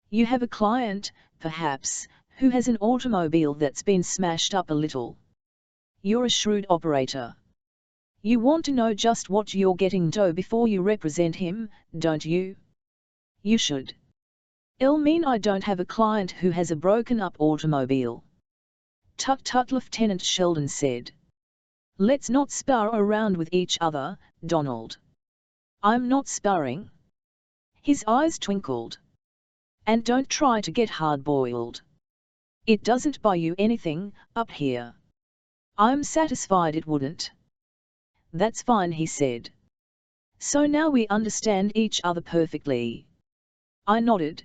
You have a client, perhaps, who has an automobile that's been smashed up a little. You're a shrewd operator. You want to know just what you're getting into before you represent him, don't you? You should. It'll mean I don't have a client who has a broken-up automobile. Tut tut, Lieutenant Sheldon said. Let's not spar around with each other, Donald. I'm not sparring. His eyes twinkled. And don't try to get hard-boiled. It doesn't buy you anything, up here. I'm satisfied it wouldn't. That's fine, he said. So now we understand each other perfectly. I nodded.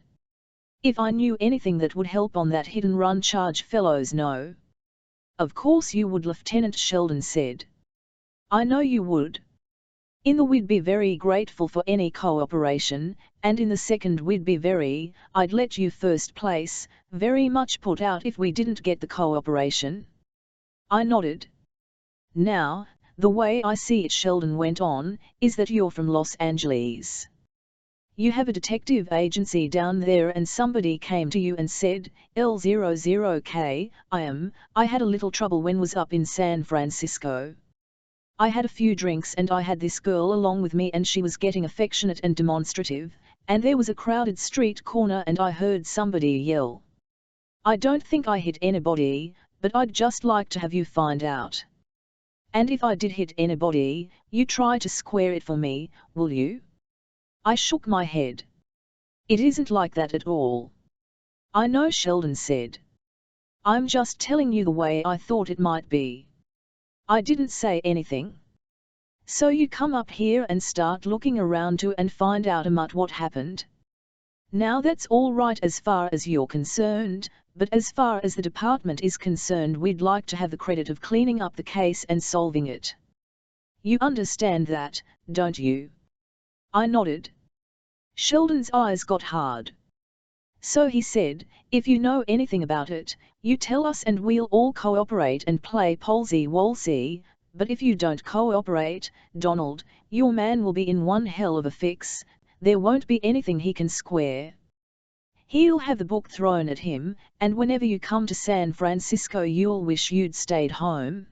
If I knew anything that would help on that hit-and-run charge, fellows know. Of course you would, Lieutenant Sheldon said. I know you would. In the we'd be very grateful for any cooperation, and in the second we'd be I'd let you first place, very much put out if we didn't get the cooperation. I nodded. Now, the way I see it, Sheldon went on, is that you're from Los Angeles. You have a detective agency down there and somebody came to you and said, L00K, I had a little trouble when was up in San Francisco. I had a few drinks and I had this girl along with me and she was getting affectionate and demonstrative, and there was a crowded street corner and I heard somebody yell. I don't think I hit anybody, but I'd just like to have you find out. And if I did hit anybody, you try to square it for me, will you? I shook my head. It isn't like that at all. I know, Sheldon said. I'm just telling you the way I thought it might be. I didn't say anything. So you come up here and start looking around to and find out about what happened. Now that's all right as far as you're concerned, but as far as the department is concerned, we'd like to have the credit of cleaning up the case and solving it. You understand that, don't you? I nodded. Sheldon's eyes got hard. So he said, if you know anything about it, you tell us and we'll all cooperate and play polsy-wolsey, but if you don't cooperate, Donald, your man will be in one hell of a fix. There won't be anything he can square. He'll have the book thrown at him, and whenever you come to San Francisco you'll wish you'd stayed home.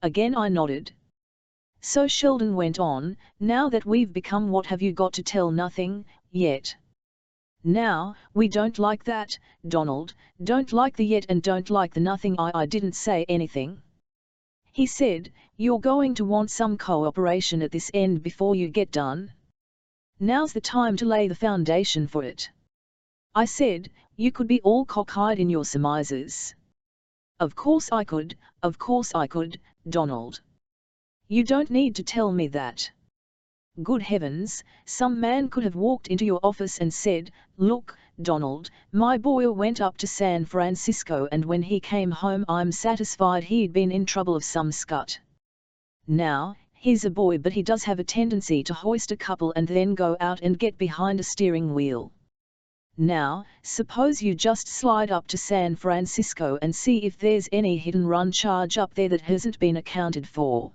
Again I nodded. So Sheldon went on, now that we've become what have you got to tell nothing, yet. Now, we don't like that, Donald, don't like the yet and don't like the nothing. I didn't say anything. He said, you're going to want some cooperation at this end before you get done. Now's the time to lay the foundation for it. I said, you could be all cockeyed in your surmises. Of course I could, Donald. You don't need to tell me that. Good heavens, some man could have walked into your office and said, look, Donald, my boy went up to San Francisco and when he came home I'm satisfied he'd been in trouble of some scut. Now, he's a boy but he does have a tendency to hoist a couple and then go out and get behind a steering wheel. Now, suppose you just slide up to San Francisco and see if there's any hit-and-run charge up there that hasn't been accounted for.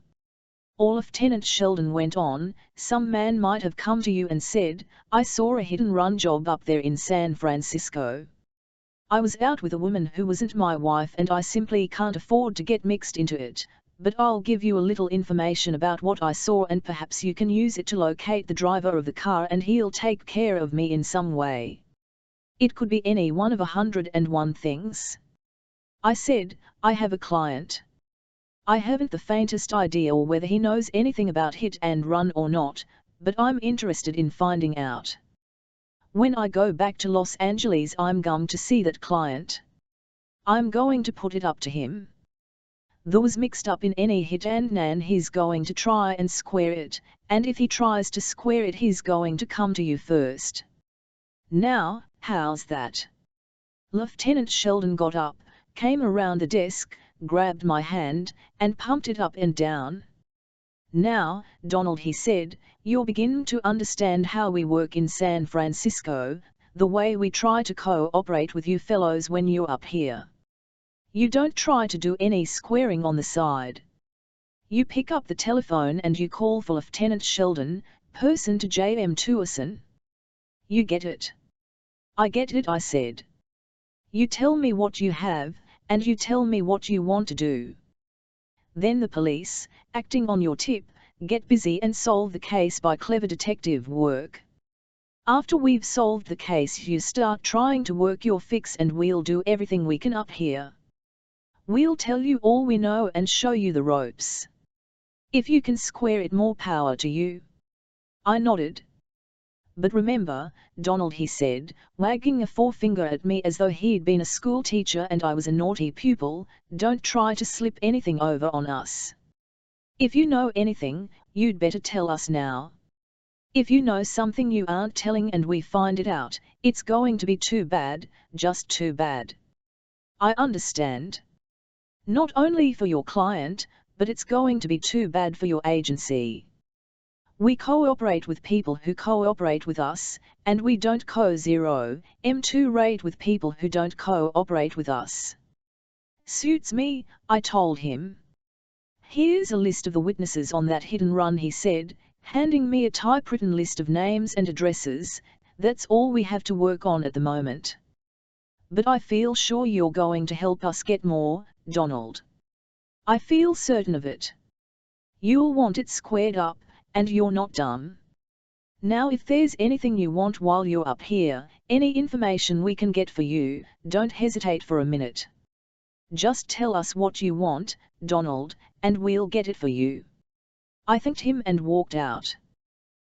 Or Lieutenant Sheldon went on, some man might have come to you and said, I saw a hit-and-run job up there in San Francisco. I was out with a woman who wasn't my wife and I simply can't afford to get mixed into it, but I'll give you a little information about what I saw and perhaps you can use it to locate the driver of the car and he'll take care of me in some way. It could be any one of 101 things. I said, I have a client. I haven't the faintest idea whether he knows anything about hit and run or not, but I'm interested in finding out. When I go back to Los Angeles I'm going to see that client. I'm going to put it up to him. Those mixed up in any hit and run he's going to try and square it, and if he tries to square it he's going to come to you first. Now, how's that? Lieutenant Sheldon got up, came around the desk, grabbed my hand, and pumped it up and down. Now, Donald, he said, you're beginning to understand how we work in San Francisco, the way we try to cooperate with you fellows when you're up here. You don't try to do any squaring on the side. You pick up the telephone and you call for Lieutenant Sheldon, person to J.M. Tuason. You get it? I get it, I said. You tell me what you have, and you tell me what you want to do. Then the police, acting on your tip, get busy and solve the case by clever detective work. After we've solved the case you start trying to work your fix and we'll do everything we can up here. We'll tell you all we know and show you the ropes. If you can square it, more power to you. I nodded. But remember, Donald, he said, wagging a forefinger at me as though he'd been a school teacher and I was a naughty pupil, don't try to slip anything over on us. If you know anything, you'd better tell us now. If you know something you aren't telling and we find it out, it's going to be too bad, just too bad. I understand. Not only for your client, but it's going to be too bad for your agency. We cooperate with people who cooperate with us, and we don't M2 rate with people who don't cooperate with us. Suits me, I told him. Here's a list of the witnesses on that hit and run, he said, handing me a typewritten list of names and addresses. That's all we have to work on at the moment. But I feel sure you're going to help us get more, Donald. I feel certain of it. You'll want it squared up, and you're not dumb. Now if there's anything you want while you're up here, any information we can get for you, don't hesitate for a minute. Just tell us what you want, Donald, and we'll get it for you. I thanked him and walked out.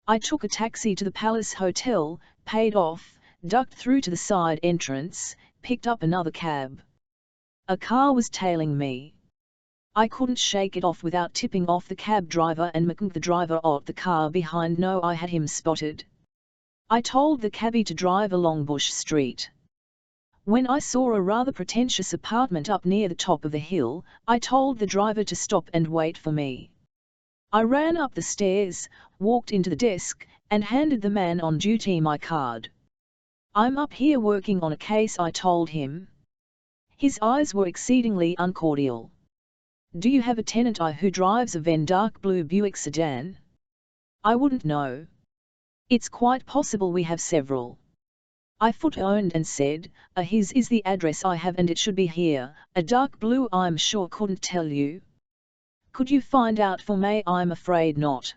I took a taxi to the Palace Hotel, paid off, ducked through to the side entrance, picked up another cab. A car was tailing me. I couldn't shake it off without tipping off the cab driver and making the driver of the car behind know I had him spotted. I told the cabbie to drive along Bush Street. When I saw a rather pretentious apartment up near the top of the hill, I told the driver to stop and wait for me. I ran up the stairs, walked into the desk, and handed the man on duty my card. I'm up here working on a case, I told him. His eyes were exceedingly uncordial. Do you have a tenant who drives a dark blue Buick sedan? I wouldn't know. It's quite possible we have several. I foot-owned and said, his is the address I have and it should be here. A dark blue I'm sure couldn't tell you. Could you find out for me? I'm afraid not.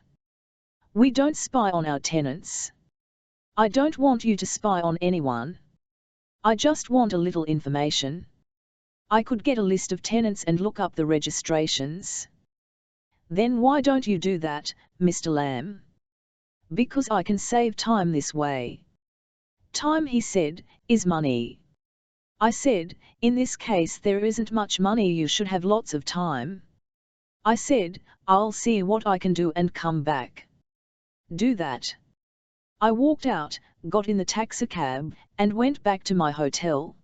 We don't spy on our tenants. I don't want you to spy on anyone. I just want a little information. I could get a list of tenants and look up the registrations. Then why don't you do that, Mr. Lamb? Because I can save time this way. Time, he said, is money. I said, in this case there isn't much money, you should have lots of time. I said, I'll see what I can do and come back. Do that. I walked out, got in the taxicab, and went back to my hotel.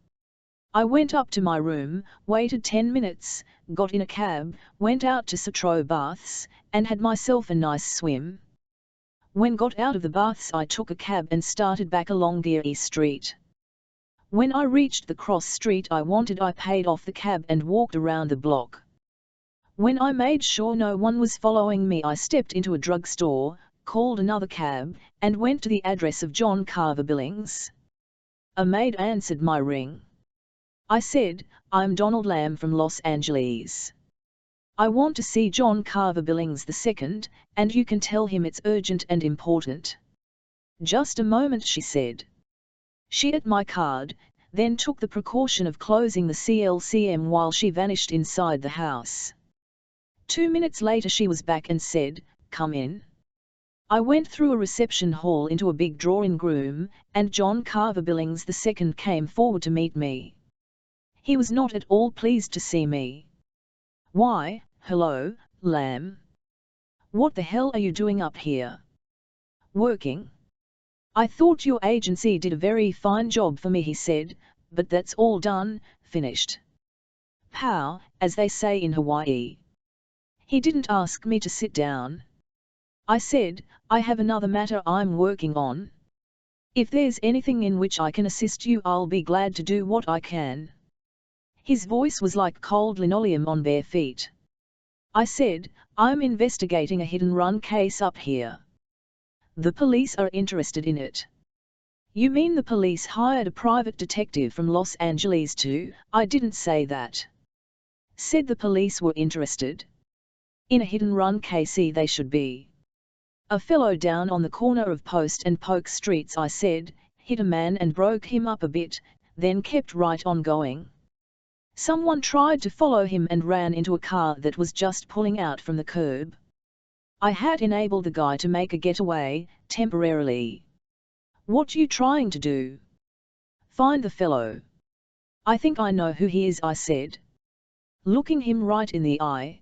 I went up to my room, waited 10 minutes, got in a cab, went out to Citro Baths, and had myself a nice swim. When got out of the baths I took a cab and started back along Geary Street. When I reached the cross street I wanted I paid off the cab and walked around the block. When I made sure no one was following me I stepped into a drugstore, called another cab, and went to the address of John Carver Billings. A maid answered my ring. I said, I'm Donald Lamb from Los Angeles. I want to see John Carver Billings II, and you can tell him it's urgent and important. Just a moment, she said. She ate my card, then took the precaution of closing the CLCM while she vanished inside the house. 2 minutes later she was back and said, "Come in." I went through a reception hall into a big drawing room, and John Carver Billings II came forward to meet me. He was not at all pleased to see me. "Why, hello, Lamb. What the hell are you doing up here?" "Working. I thought your agency did a very fine job for me," he said, "but that's all done, finished. Pow, as they say in Hawaii." He didn't ask me to sit down. I said, "I have another matter I'm working on. If there's anything in which I can assist you, I'll be glad to do what I can." His voice was like cold linoleum on bare feet. I said, "I'm investigating a hit-and-run case up here. The police are interested in it." "You mean the police hired a private detective from Los Angeles to—" "I didn't say that. Said the police were interested. In a hit-and-run case they should be. A fellow down on the corner of Post and Polk Streets," I said, "hit a man and broke him up a bit, then kept right on going. Someone tried to follow him and ran into a car that was just pulling out from the curb. I had enabled the guy to make a getaway, temporarily." "What you trying to do?" "Find the fellow." "I think I know who he is," I said, looking him right in the eye.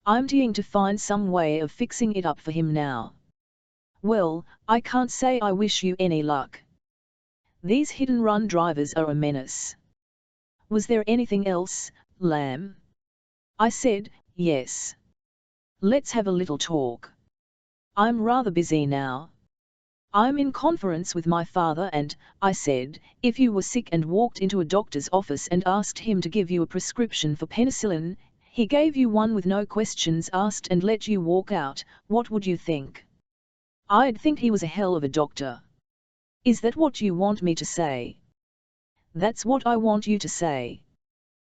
"I'm trying to find some way of fixing it up for him now." "Well, I can't say I wish you any luck. These hit-and-run drivers are a menace." "Was there anything else, Lamb?" I said, "Yes. Let's have a little talk. I'm rather busy now. I'm in conference with my father and," I said, "if you were sick and walked into a doctor's office and asked him to give you a prescription for penicillin, he gave you one with no questions asked and let you walk out, what would you think?" "I'd think he was a hell of a doctor." "Is that what you want me to say?" "That's what I want you to say."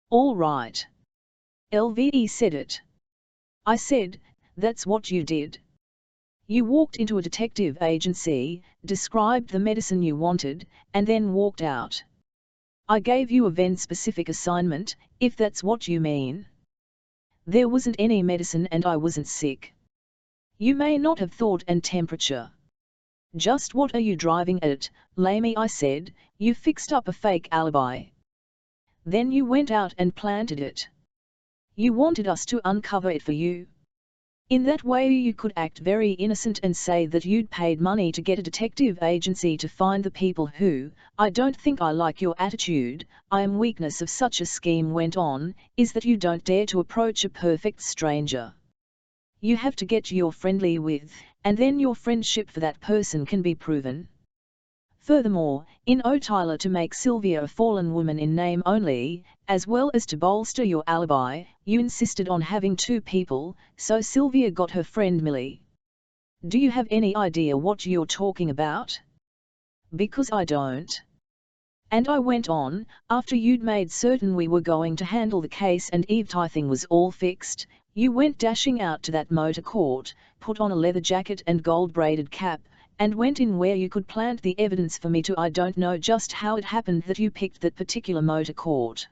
"All right. LVE said it." I said, "That's what you did. You walked into a detective agency, described the medicine you wanted, and then walked out. I gave you a then-specific assignment, if that's what you mean. There wasn't any medicine and I wasn't sick. You may not have thought and temperature." "Just what are you driving at, Lamey?" I said. "You fixed up a fake alibi. Then you went out and planted it. You wanted us to uncover it for you. In that way you could act very innocent and say that you'd paid money to get a detective agency to find the people who—" "I don't think I like your attitude. Weakness of such a scheme," went on, "is that you don't dare to approach a perfect stranger. You have to get you're friendly with, and then your friendship for that person can be proven. Furthermore, in Tyler, to make Sylvia a fallen woman in name only, as well as to bolster your alibi, you insisted on having two people, so Sylvia got her friend Millie. Do you have any idea what you're talking about? Because I don't." And I went on, "After you'd made certain we were going to handle the case and everything was all fixed, you went dashing out to that motor court, put on a leather jacket and gold-braided cap, and went in where you could plant the evidence for me to. I don't know just how it happened that you picked that particular motor court.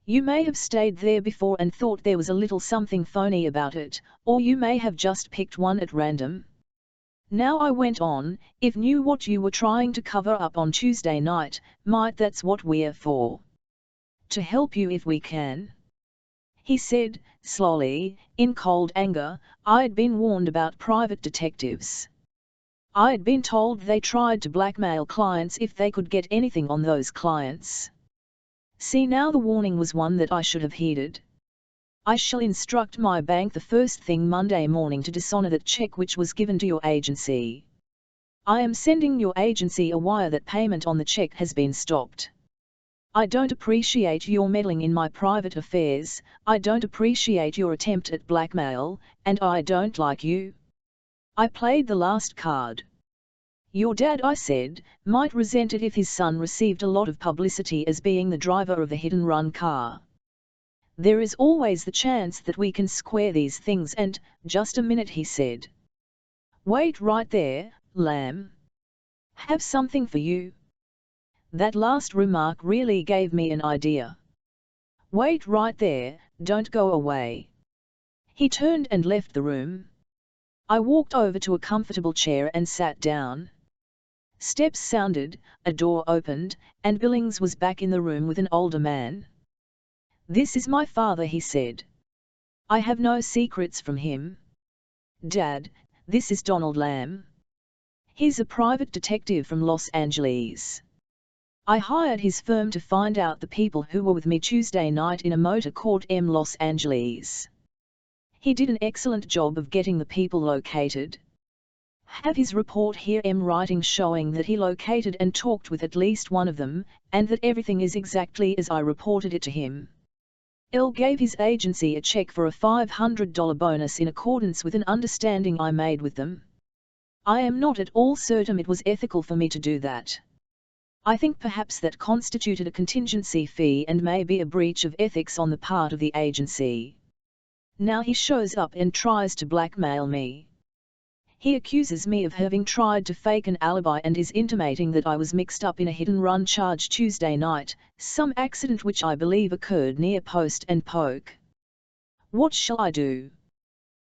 You may have stayed there before and thought there was a little something phony about it, or you may have just picked one at random. Now," I went on, "if knew what you were trying to cover up on Tuesday night, might that's what we're for. To help you if we can." He said, slowly, in cold anger, "I'd been warned about private detectives. I'd been told they tried to blackmail clients if they could get anything on those clients. See, now the warning was one that I should have heeded. I shall instruct my bank the first thing Monday morning to dishonor that check which was given to your agency. I am sending your agency a wire that payment on the check has been stopped. I don't appreciate your meddling in my private affairs, I don't appreciate your attempt at blackmail, and I don't like you." I played the last card. Your dad, I said, might resent it if his son received a lot of publicity as being the driver of the hit-and-run car. There is always the chance that we can square these things and, just a minute, he said. Wait right there, Lamb. Have something for you. That last remark really gave me an idea. Wait right there, don't go away. He turned and left the room. I walked over to a comfortable chair and sat down. Steps sounded, a door opened, and Billings was back in the room with an older man. This is my father, he said. I have no secrets from him. Dad, this is Donald Lamb. He's a private detective from Los Angeles. I hired his firm to find out the people who were with me Tuesday night in a motor court in Los Angeles. He did an excellent job of getting the people located. Have his report here in writing showing that he located and talked with at least one of them, and that everything is exactly as I reported it to him. L gave his agency a check for a $500 bonus in accordance with an understanding I made with them. I am not at all certain it was ethical for me to do that. I think perhaps that constituted a contingency fee and may be a breach of ethics on the part of the agency. Now he shows up and tries to blackmail me. He accuses me of having tried to fake an alibi and is intimating that I was mixed up in a hit-and-run charge Tuesday night, some accident which I believe occurred near Post and Polk. What shall I do?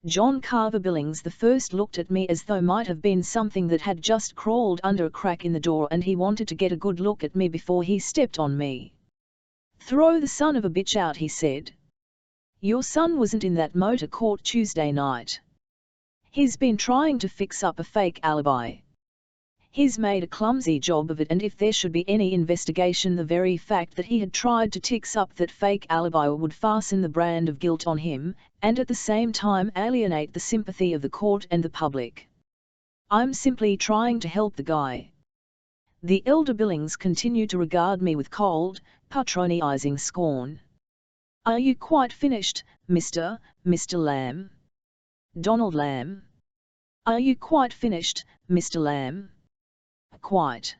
John Carver Billings I looked at me as though might have been something that had just crawled under a crack in the door, and he wanted to get a good look at me before he stepped on me. Throw the son of a bitch out, he said. Your son wasn't in that motor court Tuesday night. He's been trying to fix up a fake alibi. He's made a clumsy job of it, and if there should be any investigation, the very fact that he had tried to tix up that fake alibi would fasten the brand of guilt on him, and at the same time alienate the sympathy of the court and the public. I'm simply trying to help the guy. The elder Billings continued to regard me with cold, patronizing scorn. Are you quite finished, Mr. Lamb? Donald Lamb. Are you quite finished, Mr. Lamb? Quite.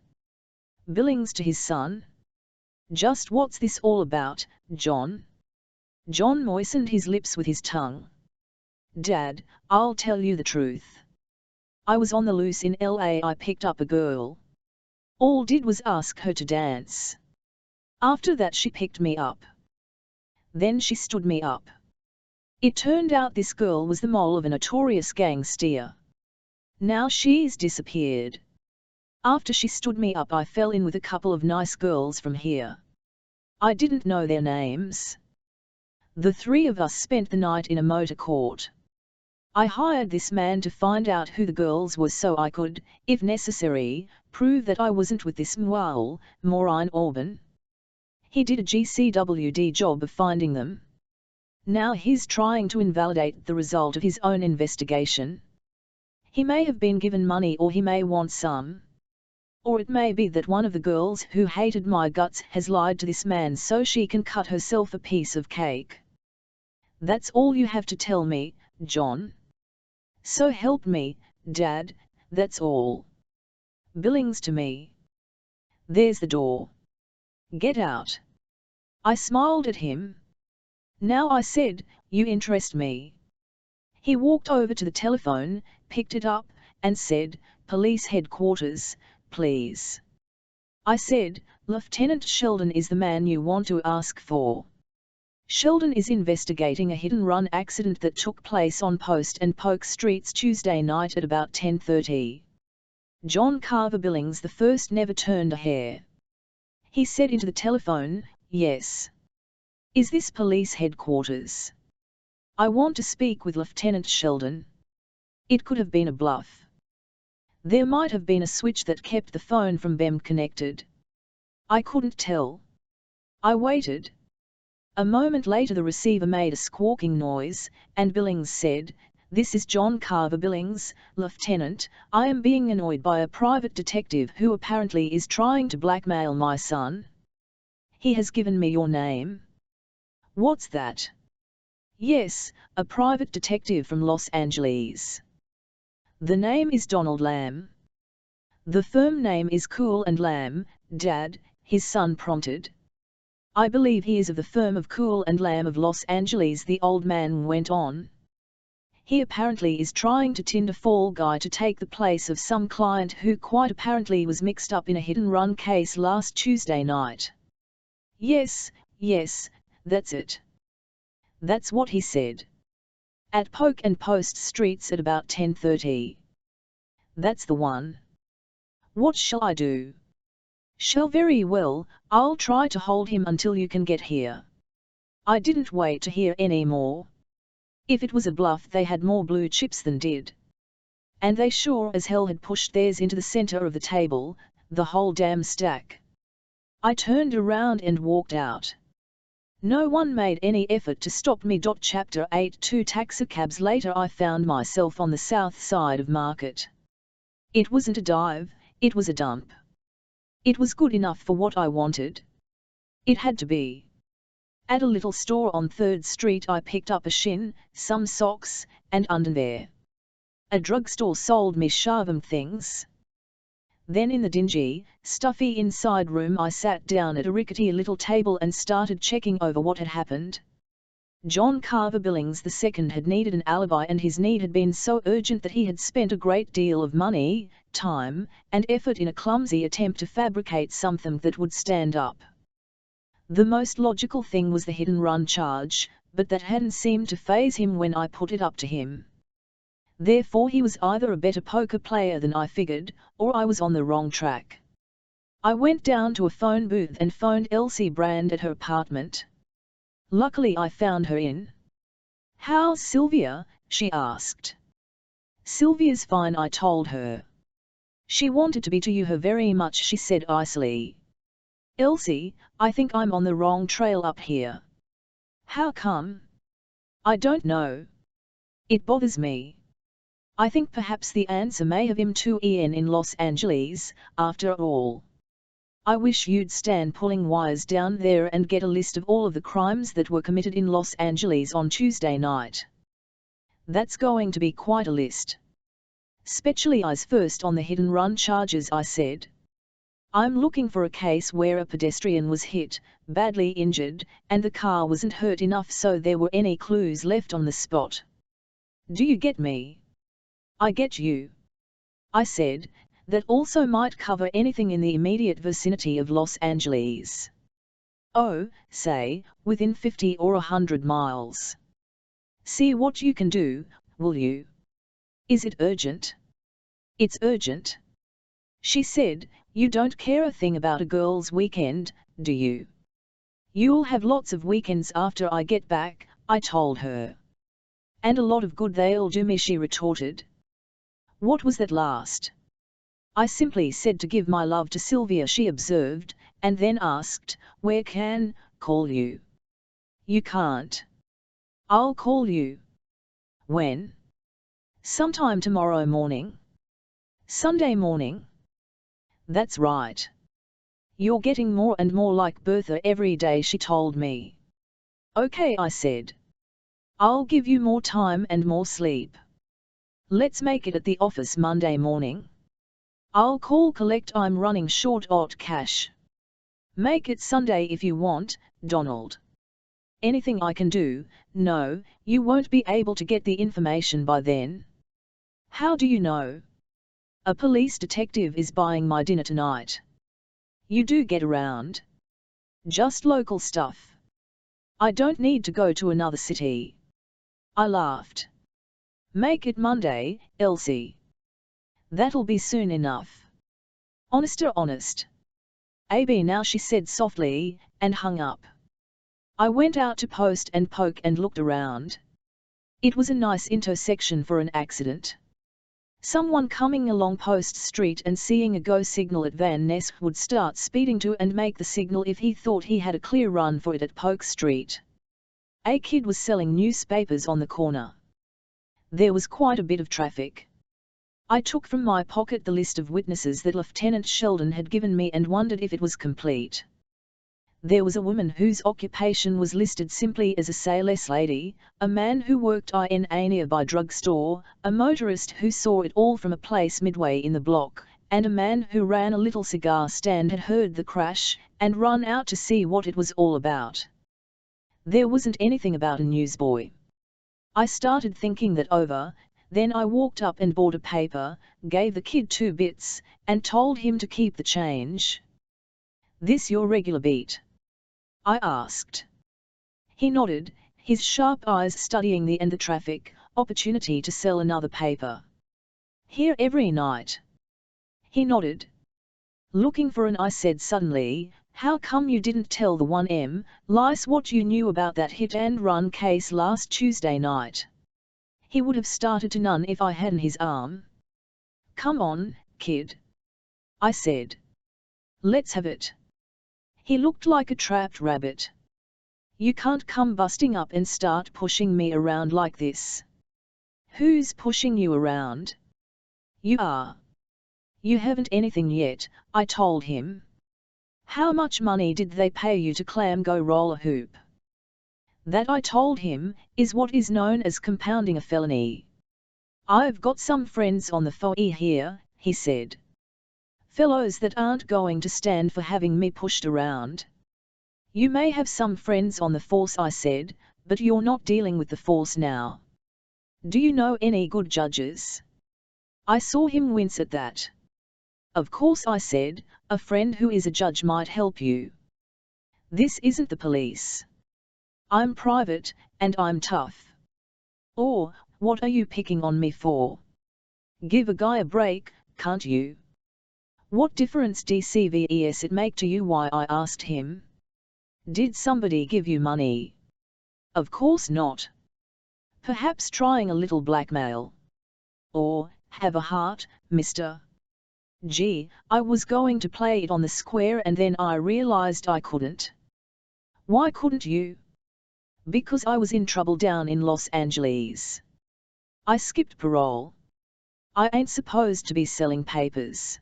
Billings to his son. Just what's this all about, John? John moistened his lips with his tongue. Dad, I'll tell you the truth. I was on the loose in LA. I picked up a girl. All did was ask her to dance. After that she picked me up. Then she stood me up. It turned out this girl was the mole of a notorious gangster. Now she's disappeared. After she stood me up, I fell in with a couple of nice girls from here. I didn't know their names. The three of us spent the night in a motor court. I hired this man to find out who the girls were so I could, if necessary, prove that I wasn't with this moron Auburn. He did a GCWD job of finding them. Now he's trying to invalidate the result of his own investigation. He may have been given money, or he may want some. Or it may be that one of the girls who hated my guts has lied to this man so she can cut herself a piece of cake. That's all you have to tell me, John. So help me, Dad, that's all. Billings to me. There's the door. Get out. I smiled at him. Now, I said, you interest me. He walked over to the telephone, picked it up, and said, Police headquarters, please. I said, Lieutenant Sheldon is the man you want to ask for. Sheldon is investigating a hit-and-run accident that took place on Post and Polk Streets Tuesday night at about 10:30. John Carver Billings I never turned a hair. He said into the telephone, yes. Is this police headquarters? I want to speak with Lieutenant Sheldon. It could have been a bluff. There might have been a switch that kept the phone from being connected. I couldn't tell. I waited. A moment later the receiver made a squawking noise, and Billings said, This is John Carver Billings, Lieutenant. I am being annoyed by a private detective who apparently is trying to blackmail my son. He has given me your name. What's that? Yes, a private detective from Los Angeles. The name is Donald Lamb. The firm name is Cool and Lamb, Dad, his son prompted. I believe he is of the firm of Cool and Lamb of Los Angeles, the old man went on. He apparently is trying to tinder fall guy to take the place of some client who quite apparently was mixed up in a hit-and-run case last Tuesday night. Yes, that's it. That's what he said. At Polk and Post Streets at about 10:30. That's the one. What shall I do? Shall very well, I'll try to hold him until you can get here. I didn't wait to hear any more. If it was a bluff, they had more blue chips than did. And they sure as hell had pushed theirs into the center of the table, the whole damn stack. I turned around and walked out. No one made any effort to stop me. Chapter 8. 2 taxicabs later I found myself on the south side of Market. It wasn't a dive, it was a dump. It was good enough for what I wanted. It had to be. At a little store on 3rd Street I picked up a shin, some socks, and underwear. A drugstore sold me shaving things. Then in the dingy, stuffy inside room I sat down at a rickety little table and started checking over what had happened. John Carver Billings II had needed an alibi, and his need had been so urgent that he had spent a great deal of money, time, and effort in a clumsy attempt to fabricate something that would stand up. The most logical thing was the hit-and-run charge, but that hadn't seemed to faze him when I put it up to him. Therefore he was either a better poker player than I figured, or I was on the wrong track. I went down to a phone booth and phoned Elsie Brand at her apartment. Luckily I found her in. "How's Sylvia?" she asked. "Sylvia's fine," I told her. "She wanted to be to you her very much," she said icily. "Elsie, I think I'm on the wrong trail up here." "How come?" "I don't know. It bothers me. I think perhaps the answer may have him to Ian in Los Angeles, after all. I wish you'd stand pulling wires down there and get a list of all of the crimes that were committed in Los Angeles on Tuesday night. That's going to be quite a list. Specialize first on the hit-and-run charges," I said. "I'm looking for a case where a pedestrian was hit, badly injured, and the car wasn't hurt enough so there were any clues left on the spot. Do you get me?" "I get you," I said. "That also might cover anything in the immediate vicinity of Los Angeles. Oh, say, within 50 or 100 miles. See what you can do, will you?" "Is it urgent?" "It's urgent," she said. "You don't care a thing about a girl's weekend, do you?" "You'll have lots of weekends after I get back," I told her. "And a lot of good they'll do me," she retorted. "What was that last?" "I simply said to give my love to Sylvia," she observed, and then asked, "Where can call you?" "You can't." "I'll call you." "When?" "Sometime tomorrow morning." "Sunday morning?" "That's right." "You're getting more and more like Bertha every day," she told me. "Okay," I said. "I'll give you more time and more sleep. Let's make it at the office Monday morning. I'll call collect, I'm running short on cash." "Make it Sunday if you want, Donald." "Anything I can do?" "No, you won't be able to get the information by then." "How do you know?" "A police detective is buying my dinner tonight." "You do get around?" "Just local stuff. I don't need to go to another city." I laughed. "Make it Monday, Elsie. That'll be soon enough." Honest. "AB now," she said softly, and hung up. I went out to Post and Polk and looked around. It was a nice intersection for an accident. Someone coming along Post Street and seeing a go signal at Van Ness would start speeding to and make the signal if he thought he had a clear run for it at Polk Street. A kid was selling newspapers on the corner. There was quite a bit of traffic. I took from my pocket the list of witnesses that Lieutenant Sheldon had given me and wondered if it was complete. There was a woman whose occupation was listed simply as a sales lady, a man who worked in a nearby drugstore, a motorist who saw it all from a place midway in the block, and a man who ran a little cigar stand had heard the crash, and run out to see what it was all about. There wasn't anything about a newsboy. I started thinking that over, then I walked up and bought a paper, gave the kid 2 bits, and told him to keep the change. "This your regular beat?" I asked. He nodded, his sharp eyes studying the and the traffic, opportunity to sell another paper. "Here every night." He nodded. "Looking for an," I said suddenly. "How come you didn't tell the 1M, Lice what you knew about that hit and run case last Tuesday night?" He would have started to none if I hadn't his arm. "Come on, kid," I said. "Let's have it." He looked like a trapped rabbit. "You can't come busting up and start pushing me around like this." "Who's pushing you around?" "You are." "You haven't anything yet," I told him. "How much money did they pay you to clam go roller hoop?" "That," I told him, "is what is known as compounding a felony." "I've got some friends on the phone here," he said. "Fellows that aren't going to stand for having me pushed around." "You may have some friends on the force," I said, "but you're not dealing with the force now. Do you know any good judges?" I saw him wince at that. "Of course," I said, "a friend who is a judge might help you. This isn't the police. I'm private, and I'm tough." "Or, what are you picking on me for? Give a guy a break, can't you?" "What difference does it make to you?" Why, I asked him. "Did somebody give you money?" "Of course not." "Perhaps trying a little blackmail?" "Or, have a heart, mister?" "Gee, I was going to play it on the square and then I realized I couldn't." "Why couldn't you?" "Because I was in trouble down in Los Angeles. I skipped parole. I ain't supposed to be selling papers.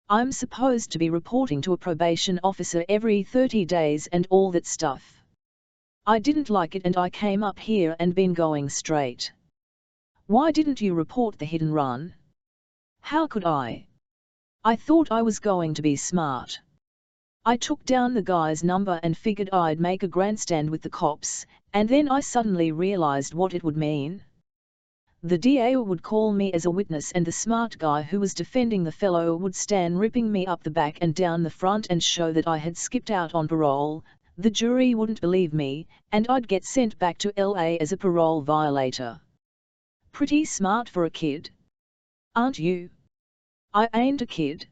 I'm supposed to be reporting to a probation officer every 30 days and all that stuff. I didn't like it and I came up here and been going straight." "Why didn't you report the hit and run?" "How could I? I thought I was going to be smart. I took down the guy's number and figured I'd make a grandstand with the cops, and then I suddenly realized what it would mean. The DA would call me as a witness and the smart guy who was defending the fellow would stand ripping me up the back and down the front and show that I had skipped out on parole. The jury wouldn't believe me, and I'd get sent back to LA as a parole violator. Pretty smart for a kid. Aren't you?" "I ain't a kid."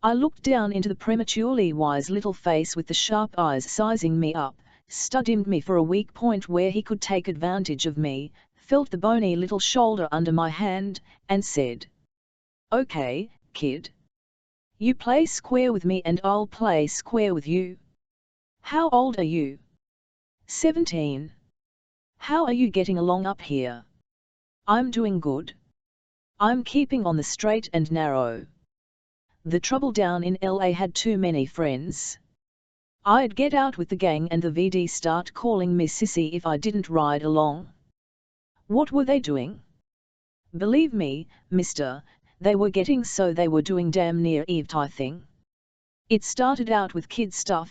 I looked down into the prematurely wise little face with the sharp eyes sizing me up, studied me for a weak point where he could take advantage of me, felt the bony little shoulder under my hand, and said, "Okay, kid. You play square with me and I'll play square with you. How old are you?" 17. "How are you getting along up here?" "I'm doing good. I'm keeping on the straight and narrow. The trouble down in LA had too many friends. I'd get out with the gang and the VD start calling me sissy if I didn't ride along." "What were they doing?" "Believe me, mister, they were getting so they were doing damn near everything. It started out with kid stuff,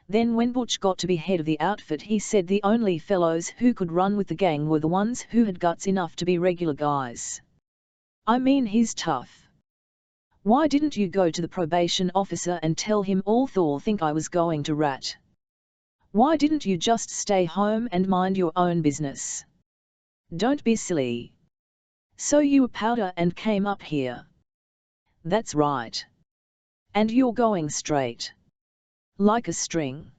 then when Butch got to be head of the outfit he said the only fellows who could run with the gang were the ones who had guts enough to be regular guys. I mean he's tough. Why didn't you go to the probation officer and tell him all Thor think I was going to rat? Why didn't you just stay home and mind your own business? Don't be silly. So you were powder and came up here?" "That's right. And you're going straight like a string.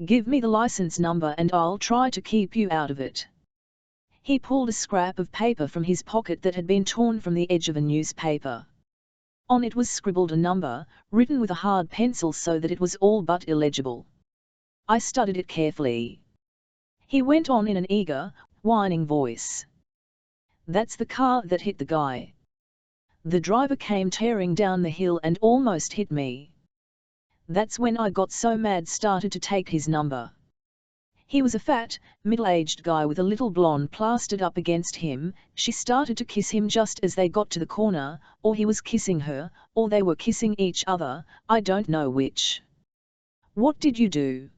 Give me the license number and I'll try to keep you out of it." He pulled a scrap of paper from his pocket that had been torn from the edge of a newspaper. On it was scribbled a number, written with a hard pencil so that it was all but illegible. I studied it carefully. He went on in an eager, whining voice. "That's the car that hit the guy. The driver came tearing down the hill and almost hit me. That's when I got so mad started to take his number. He was a fat, middle-aged guy with a little blonde plastered up against him. She started to kiss him just as they got to the corner, or he was kissing her, or they were kissing each other, I don't know which. What did you do?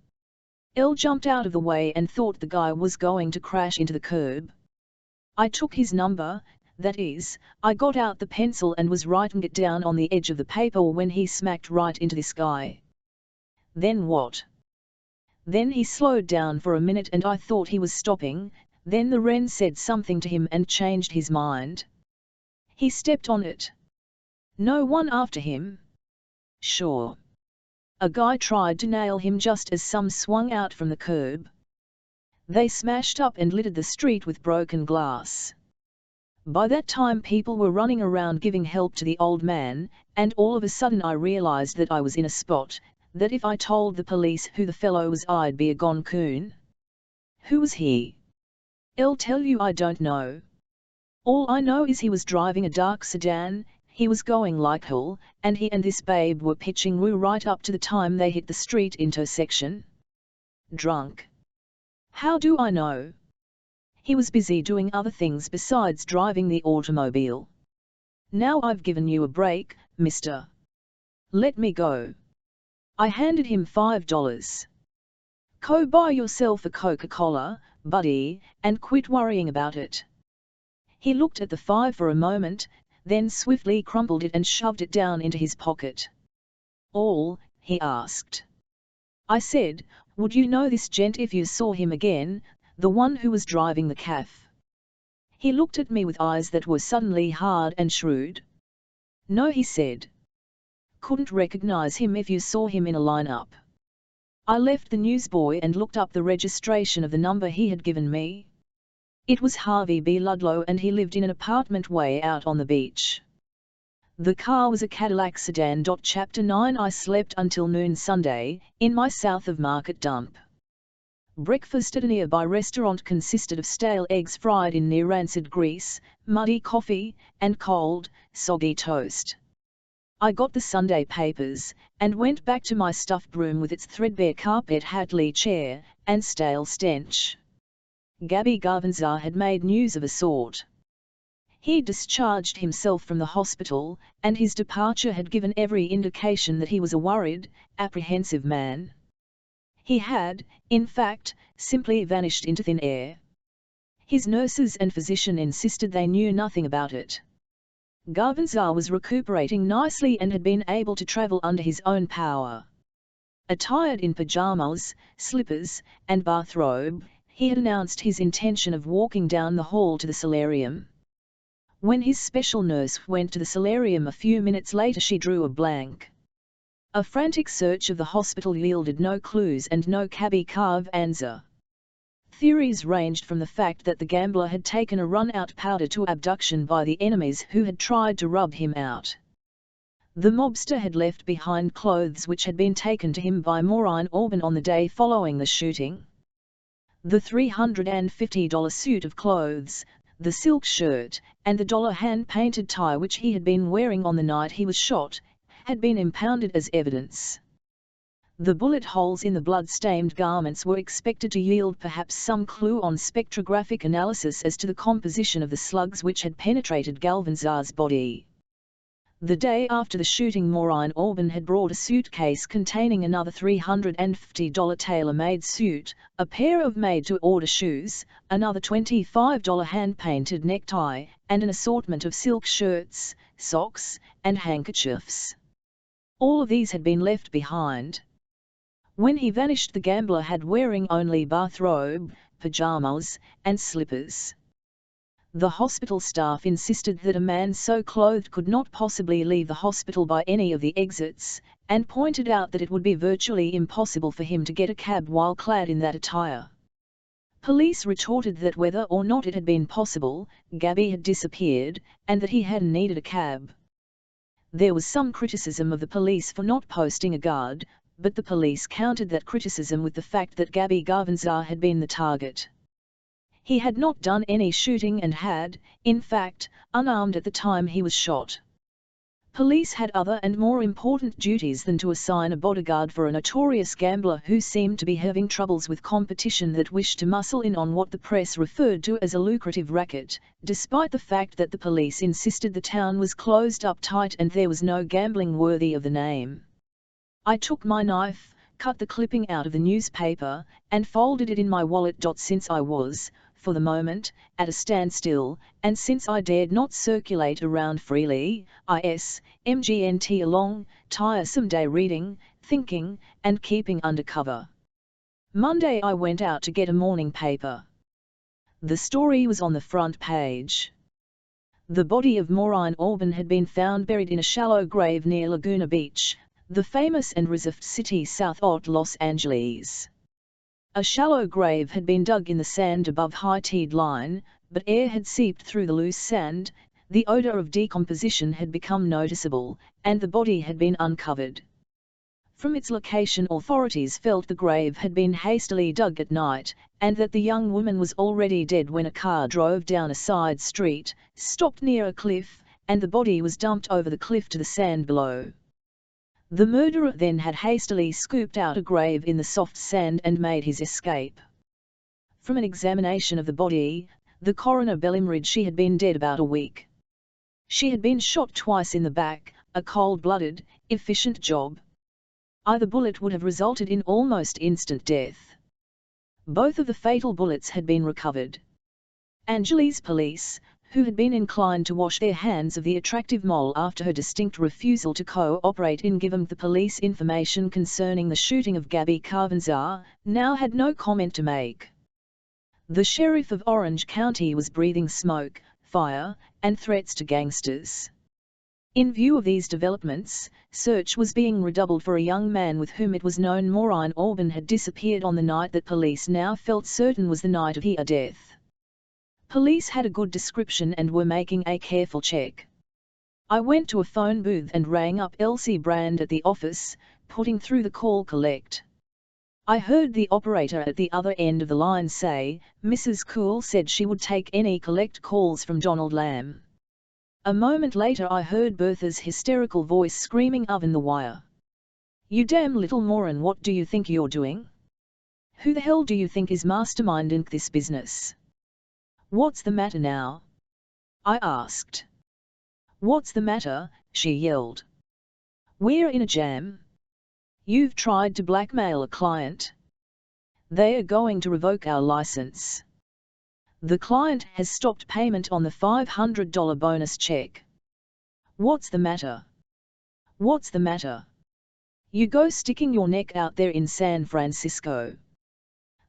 Elle jumped out of the way and thought the guy was going to crash into the curb. I took his number, that is, I got out the pencil and was writing it down on the edge of the paper when he smacked right into this guy. Then what? Then he slowed down for a minute and I thought he was stopping, then the wren said something to him and changed his mind. He stepped on it. No one after him? Sure. A guy tried to nail him just as some swung out from the curb. They smashed up and littered the street with broken glass. By that time people were running around giving help to the old man, and all of a sudden I realized that I was in a spot, that if I told the police who the fellow was I'd be a gone coon. Who was he? I'll tell you I don't know. All I know is he was driving a dark sedan, he was going like hell, and he and this babe were pitching woo right up to the time they hit the street intersection. Drunk. How do I know? He was busy doing other things besides driving the automobile. Now I've given you a break, mister. Let me go. I handed him $5. Go buy yourself a Coca-Cola, buddy, and quit worrying about it. He looked at the $5 for a moment, then swiftly crumpled it and shoved it down into his pocket. All? He asked. I said, would you know this gent if you saw him again, the one who was driving the cafe? He looked at me with eyes that were suddenly hard and shrewd. No, he said. Couldn't recognize him if you saw him in a lineup. I left the newsboy and looked up the registration of the number he had given me. It was Harvey B. Ludlow and he lived in an apartment way out on the beach. The car was a Cadillac sedan. Chapter 9 I slept until noon Sunday, in my south of Market dump. Breakfast at a nearby restaurant consisted of stale eggs fried in near-rancid grease, muddy coffee, and cold, soggy toast. I got the Sunday papers, and went back to my stuffed room with its threadbare carpet, Hatley chair, and stale stench. Gabby Garvanzar had made news of a sort. He discharged himself from the hospital, and his departure had given every indication that he was a worried, apprehensive man. He had, in fact, simply vanished into thin air. His nurses and physician insisted they knew nothing about it. Garvanzar was recuperating nicely and had been able to travel under his own power. Attired in pajamas, slippers, and bathrobe, he had announced his intention of walking down the hall to the solarium. When his special nurse went to the solarium a few minutes later, she drew a blank. A frantic search of the hospital yielded no clues and no cabby carve answer. Theories ranged from the fact that the gambler had taken a run-out powder to abduction by the enemies who had tried to rub him out. The mobster had left behind clothes which had been taken to him by Maureen Auburn on the day following the shooting. The $350 suit of clothes, the silk shirt, and the dollar hand-painted tie which he had been wearing on the night he was shot, had been impounded as evidence. The bullet holes in the blood-stained garments were expected to yield perhaps some clue on spectrographic analysis as to the composition of the slugs which had penetrated Garvanzar's body. The day after the shooting, Maureen Auburn had brought a suitcase containing another $350 tailor-made suit, a pair of made-to-order shoes, another $25 hand-painted necktie, and an assortment of silk shirts, socks, and handkerchiefs. All of these had been left behind. When he vanished, the gambler had wearing only bathrobe, pajamas, and slippers. The hospital staff insisted that a man so clothed could not possibly leave the hospital by any of the exits, and pointed out that it would be virtually impossible for him to get a cab while clad in that attire. Police retorted that whether or not it had been possible, Gabby had disappeared, and that he hadn't needed a cab. There was some criticism of the police for not posting a guard, but the police countered that criticism with the fact that Gabby Garvanzar had been the target. He had not done any shooting and had, in fact, unarmed at the time he was shot. Police had other and more important duties than to assign a bodyguard for a notorious gambler who seemed to be having troubles with competition that wished to muscle in on what the press referred to as a lucrative racket, despite the fact that the police insisted the town was closed up tight and there was no gambling worthy of the name. I took my knife, cut the clipping out of the newspaper, and folded it in my wallet. Since I was, for the moment, at a standstill, and since I dared not circulate around freely, mgnt a long, tiresome day reading, thinking, and keeping under cover. Monday I went out to get a morning paper. The story was on the front page. The body of Maureen Auburn had been found buried in a shallow grave near Laguna Beach, the famous and reserved city south of Los Angeles. A shallow grave had been dug in the sand above high tide line, but air had seeped through the loose sand, the odor of decomposition had become noticeable, and the body had been uncovered. From its location, authorities felt the grave had been hastily dug at night, and that the young woman was already dead when a car drove down a side street, stopped near a cliff, and the body was dumped over the cliff to the sand below. The murderer then had hastily scooped out a grave in the soft sand and made his escape. From an examination of the body, the coroner believed she had been dead about a week. She had been shot twice in the back, a cold-blooded, efficient job. Either bullet would have resulted in almost instant death. Both of the fatal bullets had been recovered. Angeles police, who had been inclined to wash their hands of the attractive mole after her distinct refusal to cooperate in giving the police information concerning the shooting of Gabby Carvanza, now had no comment to make. The sheriff of Orange County was breathing smoke, fire, and threats to gangsters. In view of these developments, search was being redoubled for a young man with whom it was known Maureen Auburn had disappeared on the night that police now felt certain was the night of her death. Police had a good description and were making a careful check. I went to a phone booth and rang up Elsie Brand at the office, putting through the call collect. I heard the operator at the other end of the line say, "Mrs. Cool said she would take any collect calls from Donald Lamb." A moment later I heard Bertha's hysterical voice screaming over the wire. "You damn little moron, what do you think you're doing? Who the hell do you think is masterminding this business? What's the matter now?" I asked. "What's the matter?" she yelled. "We're in a jam. You've tried to blackmail a client. They are going to revoke our license. The client has stopped payment on the $500 bonus check. What's the matter? What's the matter? You go sticking your neck out there in San Francisco.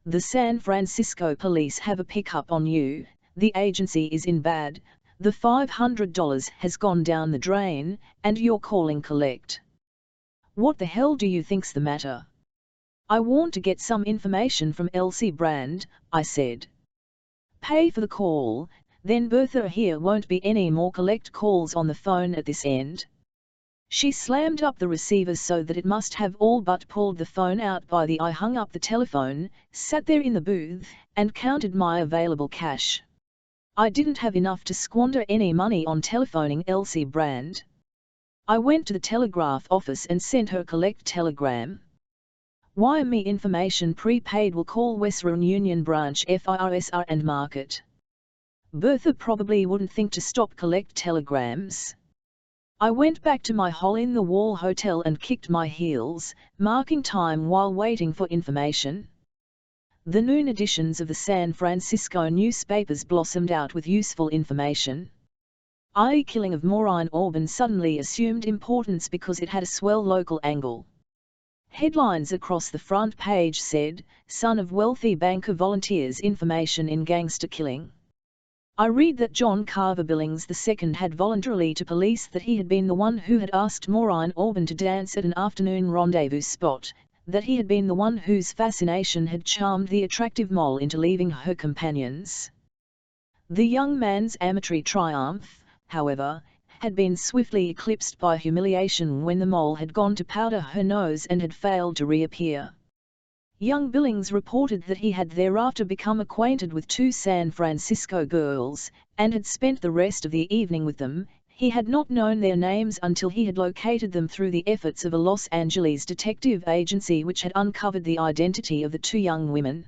The San Francisco police have a pickup on you, the agency is in bad, the $500 has gone down the drain, and you're calling collect. What the hell do you think's the matter?" "I want to get some information from Elsie Brand," I said. "Pay for the call, then Bertha here won't be any more collect calls on the phone at this end." She slammed up the receiver so that it must have all but pulled the phone out by the I hung up the telephone, sat there in the booth, and counted my available cash. I didn't have enough to squander any money on telephoning Elsie Brand. I went to the telegraph office and sent her a collect telegram. "Wire me information prepaid, will call Western Union Branch FIRSR and mark it." Bertha probably wouldn't think to stop collect telegrams. I went back to my hole-in-the-wall hotel and kicked my heels, marking time while waiting for information. The noon editions of the San Francisco newspapers blossomed out with useful information. The killing of Maureen Auburn suddenly assumed importance because it had a swell local angle. Headlines across the front page said, "Son of wealthy banker volunteers information in gangster killing." I read that John Carver Billings II had voluntarily to police that he had been the one who had asked Maureen Auburn to dance at an afternoon rendezvous spot, that he had been the one whose fascination had charmed the attractive mole into leaving her companions. The young man's amatory triumph, however, had been swiftly eclipsed by humiliation when the mole had gone to powder her nose and had failed to reappear. Young Billings reported that he had thereafter become acquainted with two San Francisco girls, and had spent the rest of the evening with them, He had not known their names until he had located them through the efforts of a Los Angeles detective agency which had uncovered the identity of the two young women.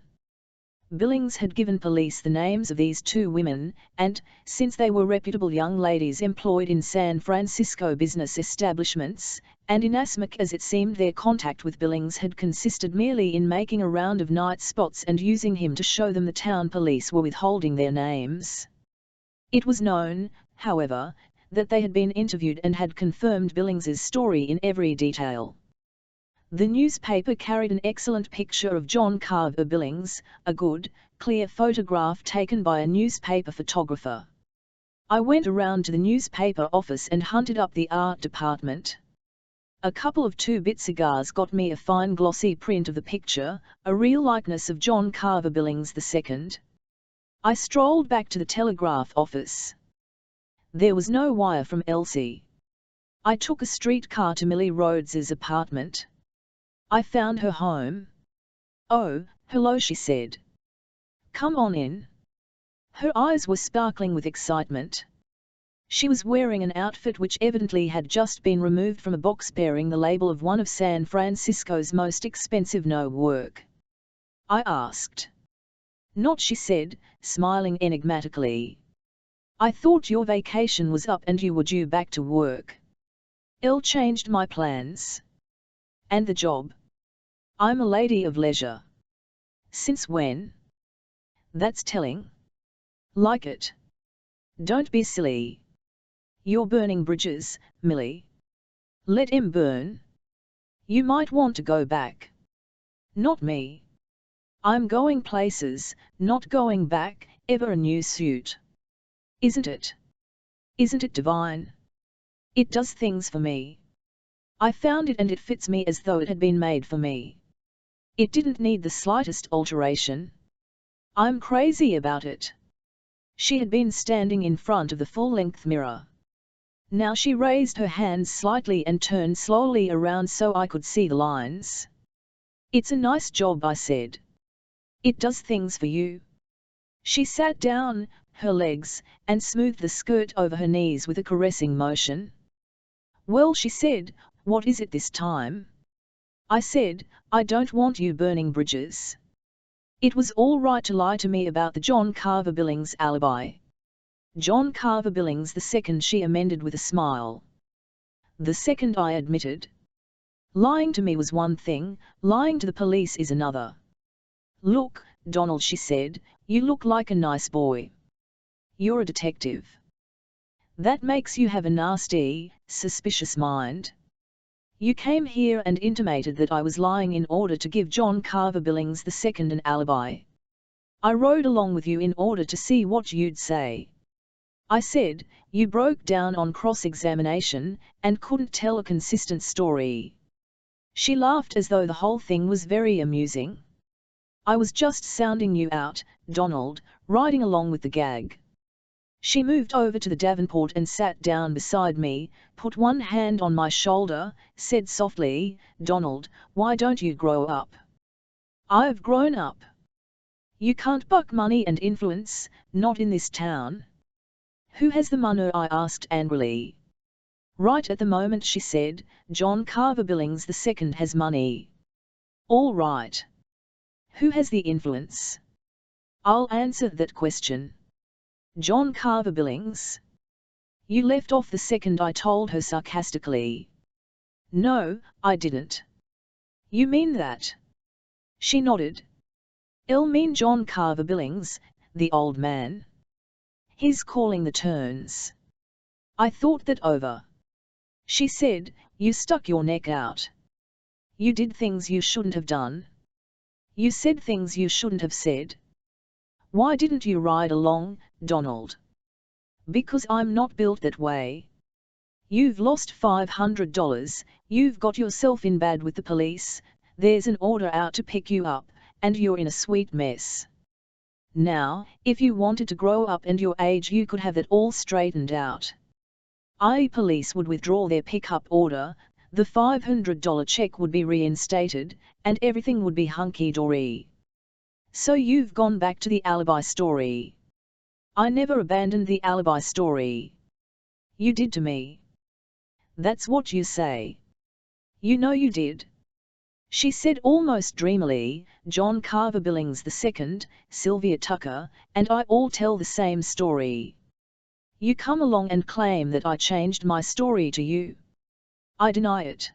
Billings had given police the names of these two women, and, since they were reputable young ladies employed in San Francisco business establishments, and inasmuch as it seemed their contact with Billings had consisted merely in making a round of night spots and using him to show them the town police were withholding their names. It was known, however, that they had been interviewed and had confirmed Billings's story in every detail. The newspaper carried an excellent picture of John Carver Billings, a good, clear photograph taken by a newspaper photographer. I went around to the newspaper office and hunted up the art department. A couple of 2-bit cigars got me a fine glossy print of the picture, a real likeness of John Carver Billings II. I strolled back to the telegraph office. There was no wire from Elsie. I took a streetcar to Millie Rhodes's apartment. I found her home. "Oh, hello," she said. "Come on in." Her eyes were sparkling with excitement. She was wearing an outfit which evidently had just been removed from a box bearing the label of one of San Francisco's most expensive no-work. I asked. "Not," she said, smiling enigmatically. "I thought your vacation was up and you were due back to work." "Elle changed my plans." "And the job?" "I'm a lady of leisure." "Since when?" "That's telling." "Like it?" "Don't be silly. You're burning bridges, Millie." "Let 'em burn. You might want to go back." "Not me. I'm going places, not going back." "Ever a new suit?" "Isn't it? Isn't it divine? It does things for me. I found it and it fits me as though it had been made for me. It didn't need the slightest alteration. I'm crazy about it." She had been standing in front of the full-length mirror. Now she raised her hands slightly and turned slowly around so I could see the lines. "It's a nice job," I said. "It does things for you." She sat down, her legs, and smoothed the skirt over her knees with a caressing motion. "Well," she said, "what is it this time?" I said, "I don't want you burning bridges." It was all right to lie to me about the John Carver Billings alibi. John Carver Billings II, she amended with a smile. "The second," I admitted. "Lying to me was one thing, lying to the police is another." "Look, Donald," she said, "you look like a nice boy. You're a detective. That makes you have a nasty, suspicious mind. You came here and intimated that I was lying in order to give John Carver Billings II an alibi. I rode along with you in order to see what you'd say. I said, you broke down on cross-examination, and couldn't tell a consistent story." She laughed as though the whole thing was very amusing. "I was just sounding you out, Donald, riding along with the gag." She moved over to the Davenport and sat down beside me, put one hand on my shoulder, said softly, "Donald, why don't you grow up?" "I've grown up." "You can't buck money and influence, not in this town." "Who has the money?" I asked angrily. "Right at the moment," she said, "John Carver Billings II has money." "All right. Who has the influence?" "I'll answer that question." "John Carver Billings." "You left off the second," I told her sarcastically. "No, I didn't." "You mean that?" She nodded. "I'll mean John Carver Billings, the old man. He's calling the turns." I thought that over. She said, "You stuck your neck out. You did things you shouldn't have done. You said things you shouldn't have said. Why didn't you ride along, Donald?" "Because I'm not built that way. You've lost $500, you've got yourself in bad with the police, there's an order out to pick you up, and you're in a sweet mess. Now, if you wanted to grow up and your age, you could have that all straightened out. Police would withdraw their pickup order, the $500 check would be reinstated, and everything would be hunky-dory. So you've gone back to the alibi story." "I never abandoned the alibi story." You did to me. That's what you say. You know you did. She said almost dreamily. John Carver Billings II, Sylvia Tucker, and I all tell the same story. You come along and claim that I changed my story to you. I deny it.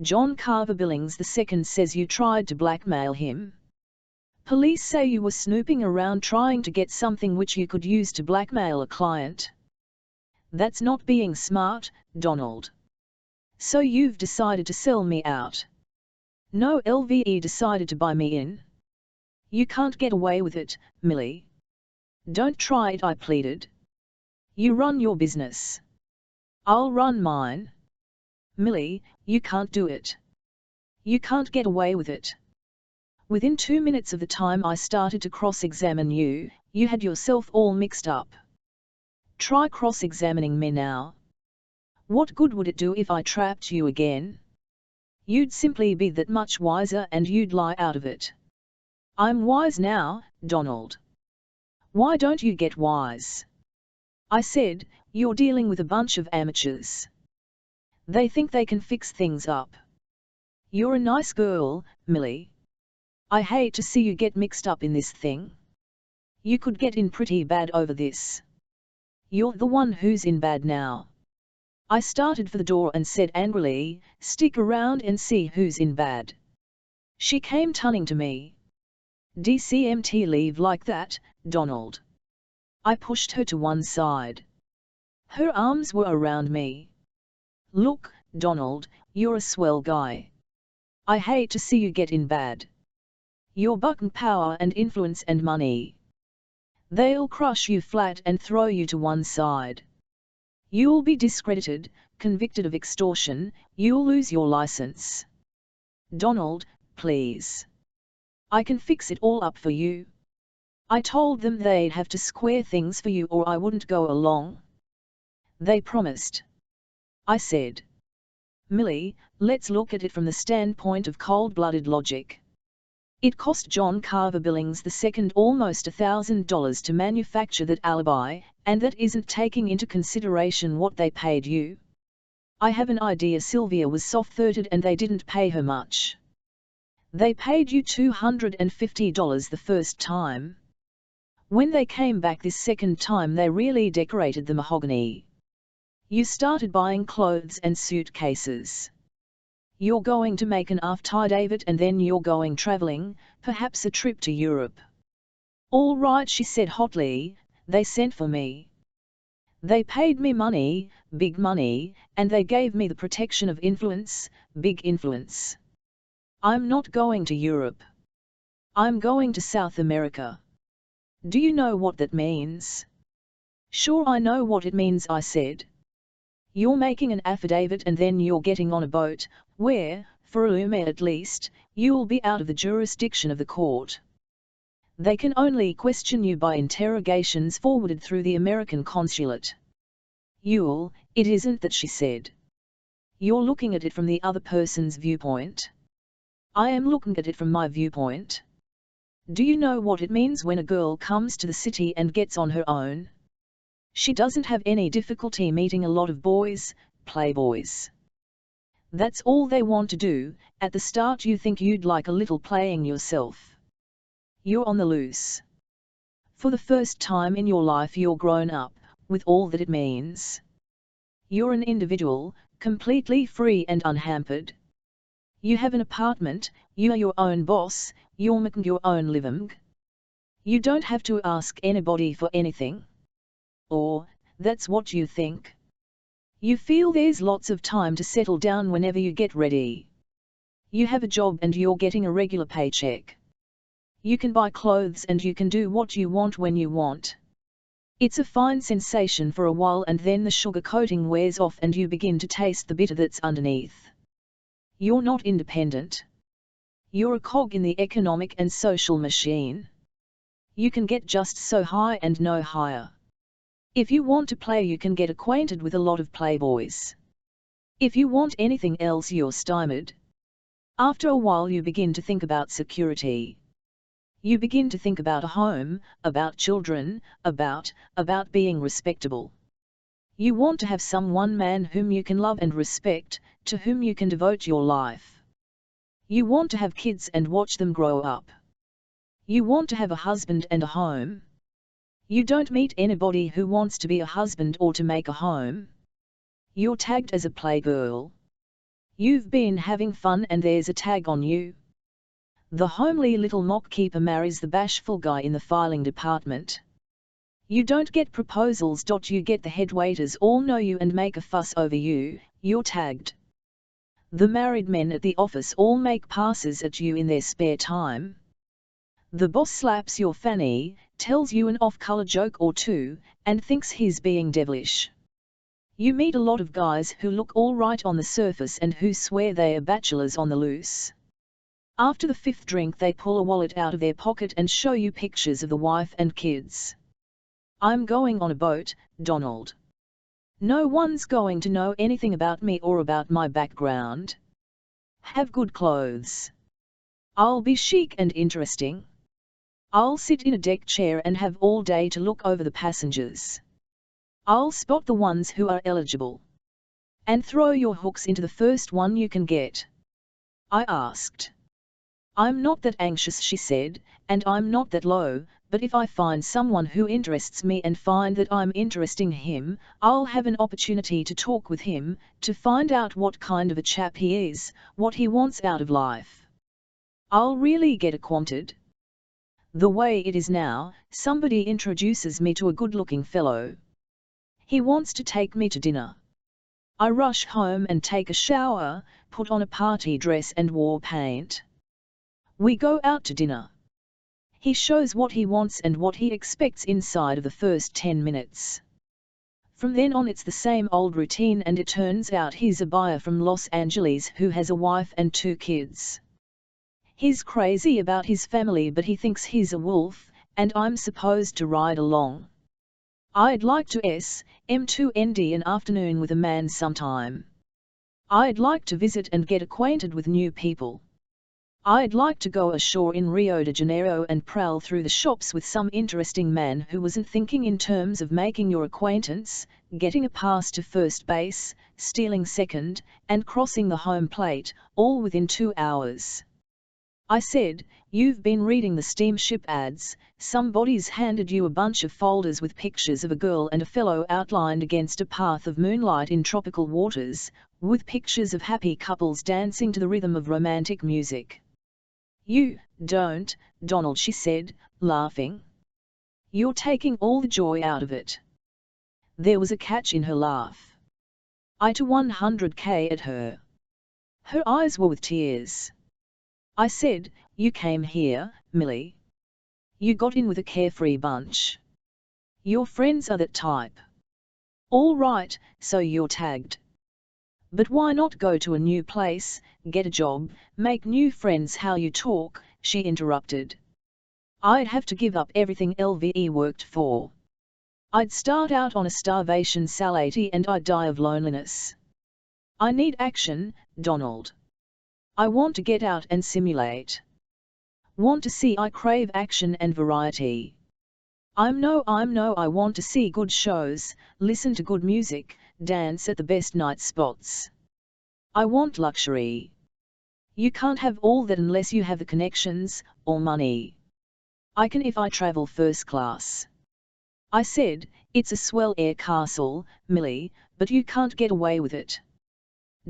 John Carver Billings II says you tried to blackmail him. Police say you were snooping around trying to get something which you could use to blackmail a client. That's not being smart, Donald. So you've decided to sell me out. No, LVE decided to buy me in. You can't get away with it, Millie. Don't try it, I pleaded. You run your business. I'll run mine. Millie, you can't do it. You can't get away with it. Within 2 minutes of the time I started to cross-examine you, you had yourself all mixed up. Try cross-examining me now. What good would it do if I trapped you again? You'd simply be that much wiser and you'd lie out of it. I'm wise now, Donald. Why don't you get wise? I said, you're dealing with a bunch of amateurs. They think they can fix things up. You're a nice girl, Millie. I hate to see you get mixed up in this thing. You could get in pretty bad over this. You're the one who's in bad now. I started for the door and said angrily, stick around and see who's in bad. She came turning to me. DCMT leave like that, Donald. I pushed her to one side. Her arms were around me. Look, Donald, you're a swell guy. I hate to see you get in bad. Your bucking power and influence and money. They'll crush you flat and throw you to one side. You'll be discredited, convicted of extortion, you'll lose your license. Donald, please. I can fix it all up for you. I told them they'd have to square things for you or I wouldn't go along. They promised. I said. Millie, let's look at it from the standpoint of cold-blooded logic. It cost John Carver Billings II almost $1,000 to manufacture that alibi, and that isn't taking into consideration what they paid you. I have an idea Sylvia was soft-throated and they didn't pay her much. They paid you $250 the first time. When they came back this second time they really decorated the mahogany. You started buying clothes and suitcases. You're going to make an affidavit and then you're going traveling, perhaps a trip to Europe. All right, she said hotly, they sent for me. They paid me money, big money, and they gave me the protection of influence, big influence. I'm not going to Europe. I'm going to South America. Do you know what that means? Sure I know what it means, I said. You're making an affidavit and then you're getting on a boat, where, for a rumor at least, you'll be out of the jurisdiction of the court. They can only question you by interrogations forwarded through the American consulate. It isn't that, she said. You're looking at it from the other person's viewpoint. I am looking at it from my viewpoint. Do you know what it means when a girl comes to the city and gets on her own? She doesn't have any difficulty meeting a lot of boys, playboys. That's all they want to do. At the start you think you'd like a little playing yourself. You're on the loose. For the first time in your life you're grown up, with all that it means. You're an individual, completely free and unhampered. You have an apartment, you are your own boss, you're making your own living. You don't have to ask anybody for anything. Or, that's what you think. You feel there's lots of time to settle down whenever you get ready. You have a job and you're getting a regular paycheck. You can buy clothes and you can do what you want when you want. It's a fine sensation for a while and then the sugar coating wears off and you begin to taste the bitter that's underneath. You're not independent. You're a cog in the economic and social machine. You can get just so high and no higher. If you want to play you can get acquainted with a lot of playboys. If you want anything else you're stymied. After a while you begin to think about security. You begin to think about a home, about children, about being respectable. You want to have someone man whom you can love and respect, to whom you can devote your life. You want to have kids and watch them grow up. You want to have a husband and a home. You don't meet anybody who wants to be a husband or to make a home. You're tagged as a playgirl. You've been having fun and there's a tag on you. The homely little mock keeper marries the bashful guy in the filing department. You don't get proposals. You get the head waiters all know you and make a fuss over you. You're tagged. The married men at the office all make passes at you in their spare time. The boss slaps your fanny, tells you an off-color joke or two, and thinks he's being devilish. You meet a lot of guys who look all right on the surface and who swear they are bachelors on the loose. After the fifth drink they pull a wallet out of their pocket and show you pictures of the wife and kids. I'm going on a boat, Donald. No one's going to know anything about me or about my background. Have good clothes. I'll be chic and interesting. I'll sit in a deck chair and have all day to look over the passengers. I'll spot the ones who are eligible. And throw your hooks into the first one you can get. I asked. I'm not that anxious, she said, and I'm not that low, but if I find someone who interests me and find that I'm interesting him, I'll have an opportunity to talk with him, to find out what kind of a chap he is, what he wants out of life. I'll really get acquainted. The way it is now, somebody introduces me to a good-looking fellow. He wants to take me to dinner. I rush home and take a shower, put on a party dress and war paint. We go out to dinner. He shows what he wants and what he expects inside of the first 10 minutes. From then on it's the same old routine, and it turns out he's a buyer from Los Angeles who has a wife and 2 kids. He's crazy about his family, but he thinks he's a wolf, and I'm supposed to ride along. I'd like to spend an afternoon with a man sometime. I'd like to visit and get acquainted with new people. I'd like to go ashore in Rio de Janeiro and prowl through the shops with some interesting man who wasn't thinking in terms of making your acquaintance, getting a pass to first base, stealing second, and crossing the home plate, all within 2 hours. I said, you've been reading the steamship ads, somebody's handed you a bunch of folders with pictures of a girl and a fellow outlined against a path of moonlight in tropical waters, with pictures of happy couples dancing to the rhythm of romantic music. You don't, Donald, she said, laughing. You're taking all the joy out of it. There was a catch in her laugh. I to 100k at her. Her eyes were with tears. I said, you came here, Millie. You got in with a carefree bunch. Your friends are that type. All right, so you're tagged. But why not go to a new place, get a job, make new friends? How you talk, she interrupted. I'd have to give up everything LVE worked for. I'd start out on a starvation salary and I'd die of loneliness. I need action, Donald. I want to get out and simulate. Want to see? I crave action and variety. I want to see good shows, listen to good music, dance at the best night spots. I want luxury. You can't have all that unless you have the connections, or money. I can if I travel first class. I said, it's a swell air castle, Millie, but you can't get away with it.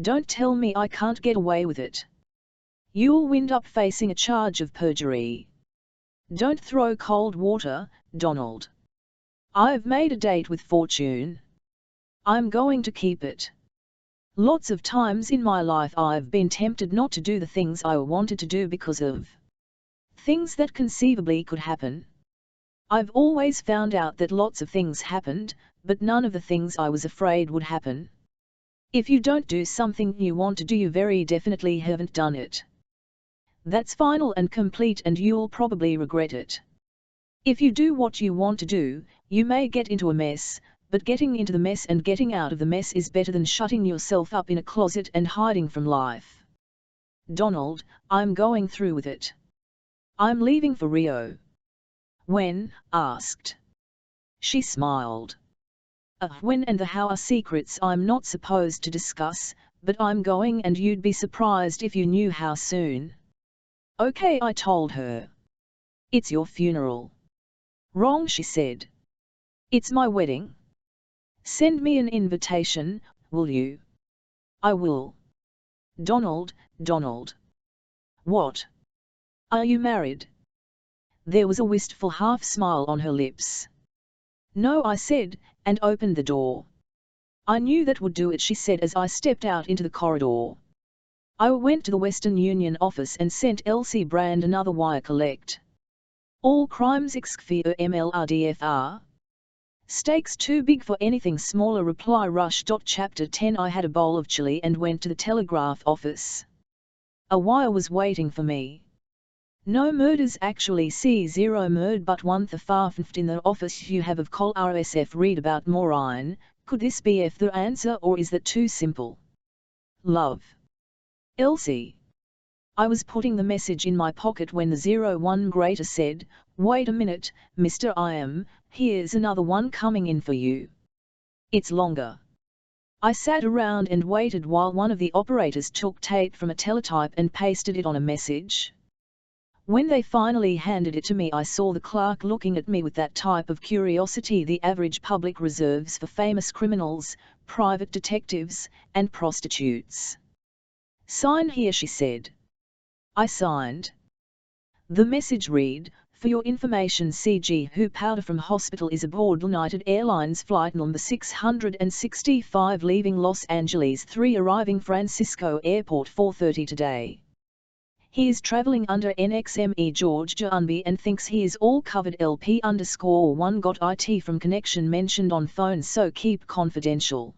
Don't tell me I can't get away with it. You'll wind up facing a charge of perjury. Don't throw cold water, Donald. I've made a date with fortune. I'm going to keep it. Lots of times in my life I've been tempted not to do the things I wanted to do because of things that conceivably could happen. I've always found out that lots of things happened, but none of the things I was afraid would happen. If you don't do something you want to do, you very definitely haven't done it. That's final and complete, and you'll probably regret it. If you do what you want to do, you may get into a mess, but getting into the mess and getting out of the mess is better than shutting yourself up in a closet and hiding from life. Donald, I'm going through with it. I'm leaving for Rio. When? Asked. She smiled. When and the how are secrets I'm not supposed to discuss, but I'm going and you'd be surprised if you knew how soon. Okay, I told her. It's your funeral. Wrong, she said. It's my wedding. Send me an invitation, will you? I will. Donald, Donald. What? Are you married? There was a wistful half-smile on her lips. No, I said, and opened the door. I knew that would do it, she said as I stepped out into the corridor. I went to the Western Union office and sent Elsie Brand another wire collect. All crimes excfear MLRDFR. Stakes too big for anything smaller, reply rush. Chapter 10 I had a bowl of chili and went to the telegraph office. A wire was waiting for me. No murders actually, C0 murd but one the farfnft in the office you have of col RSF read about Maureen. Could this be F the answer, or is that too simple? Love. Elsie. I was putting the message in my pocket when the 01 grater said, wait a minute, Mr. IM, here's another one coming in for you. It's longer. I sat around and waited while one of the operators took tape from a teletype and pasted it on a message. When they finally handed it to me, I saw the clerk looking at me with that type of curiosity the average public reserves for famous criminals, private detectives, and prostitutes. Sign here, she said. I signed. The message read, for your information, CG Who powder from hospital is aboard United Airlines flight number 665 leaving Los Angeles 3 arriving Francisco Airport 4:30 today. He is traveling under NXME George Junby and thinks he is all covered. LP_1 got IT from connection mentioned on phone, so keep confidential.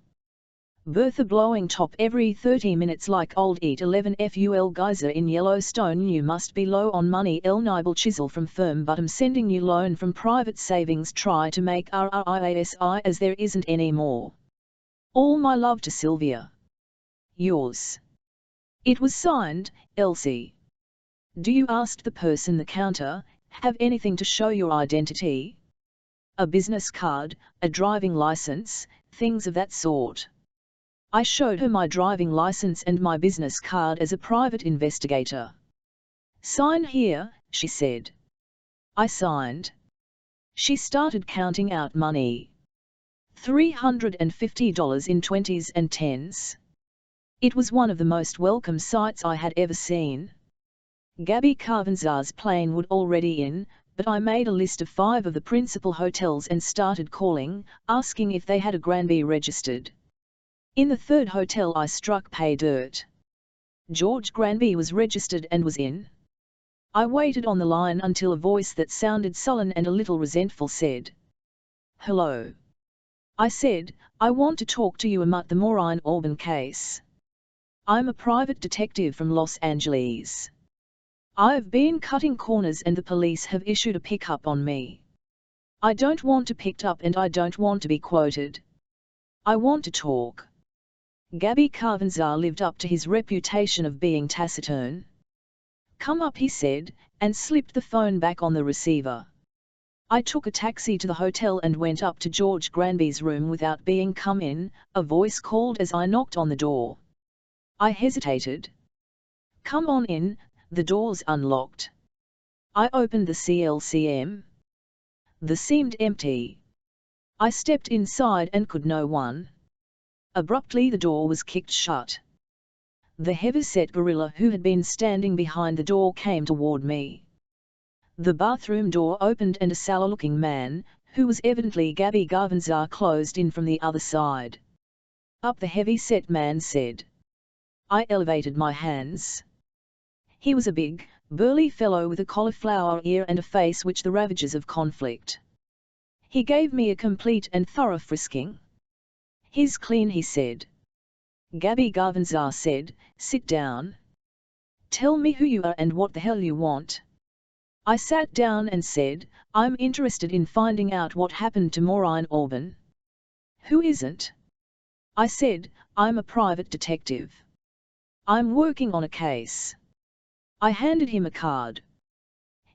Bertha blowing top every 30 minutes like old Eat 11 FUL geyser in Yellowstone. You must be low on money. El Nibel chisel from firm bottom sending you loan from private savings. Try to make RRIASI as there isn't any more. All my love to Sylvia. Yours. It was signed, Elsie. Do you, asked the person the counter, have anything to show your identity? A business card, a driving license, things of that sort. I showed her my driving license and my business card as a private investigator. Sign here, she said. I signed. She started counting out money. $350 in 20s and 10s. It was one of the most welcome sights I had ever seen. Gabby Carvanzar's plane would already in, but I made a list of 5 of the principal hotels and started calling, asking if they had a Granby registered. In the 3rd hotel I struck pay dirt. George Granby was registered and was in. I waited on the line until a voice that sounded sullen and a little resentful said, "Hello." I said, "I want to talk to you about the Maureen Auburn case. I'm a private detective from Los Angeles. I've been cutting corners and the police have issued a pickup on me. I don't want to picked up and I don't want to be quoted. I want to talk." Gabby Carvanzar lived up to his reputation of being taciturn. "Come up," he said, and slipped the phone back on the receiver. I took a taxi to the hotel and went up to George Granby's room without being come in. A voice called as I knocked on the door. I hesitated. "Come on in, the door's unlocked." I opened the CLCM. The seemed empty. I stepped inside and could no one. Abruptly the door was kicked shut. The heavy-set gorilla who had been standing behind the door came toward me. The bathroom door opened and a sallow-looking man, who was evidently Gabby Carvanzar, closed in from the other side. "Up," the heavy-set man said. I elevated my hands. He was a big, burly fellow with a cauliflower ear and a face which the ravages of conflict. He gave me a complete and thorough frisking. "He's clean," he said. Gabby Carvanzar said, "Sit down. Tell me who you are and what the hell you want." I sat down and said, "I'm interested in finding out what happened to Maureen Auburn." "Who isn't?" I said, "I'm a private detective. I'm working on a case." I handed him a card.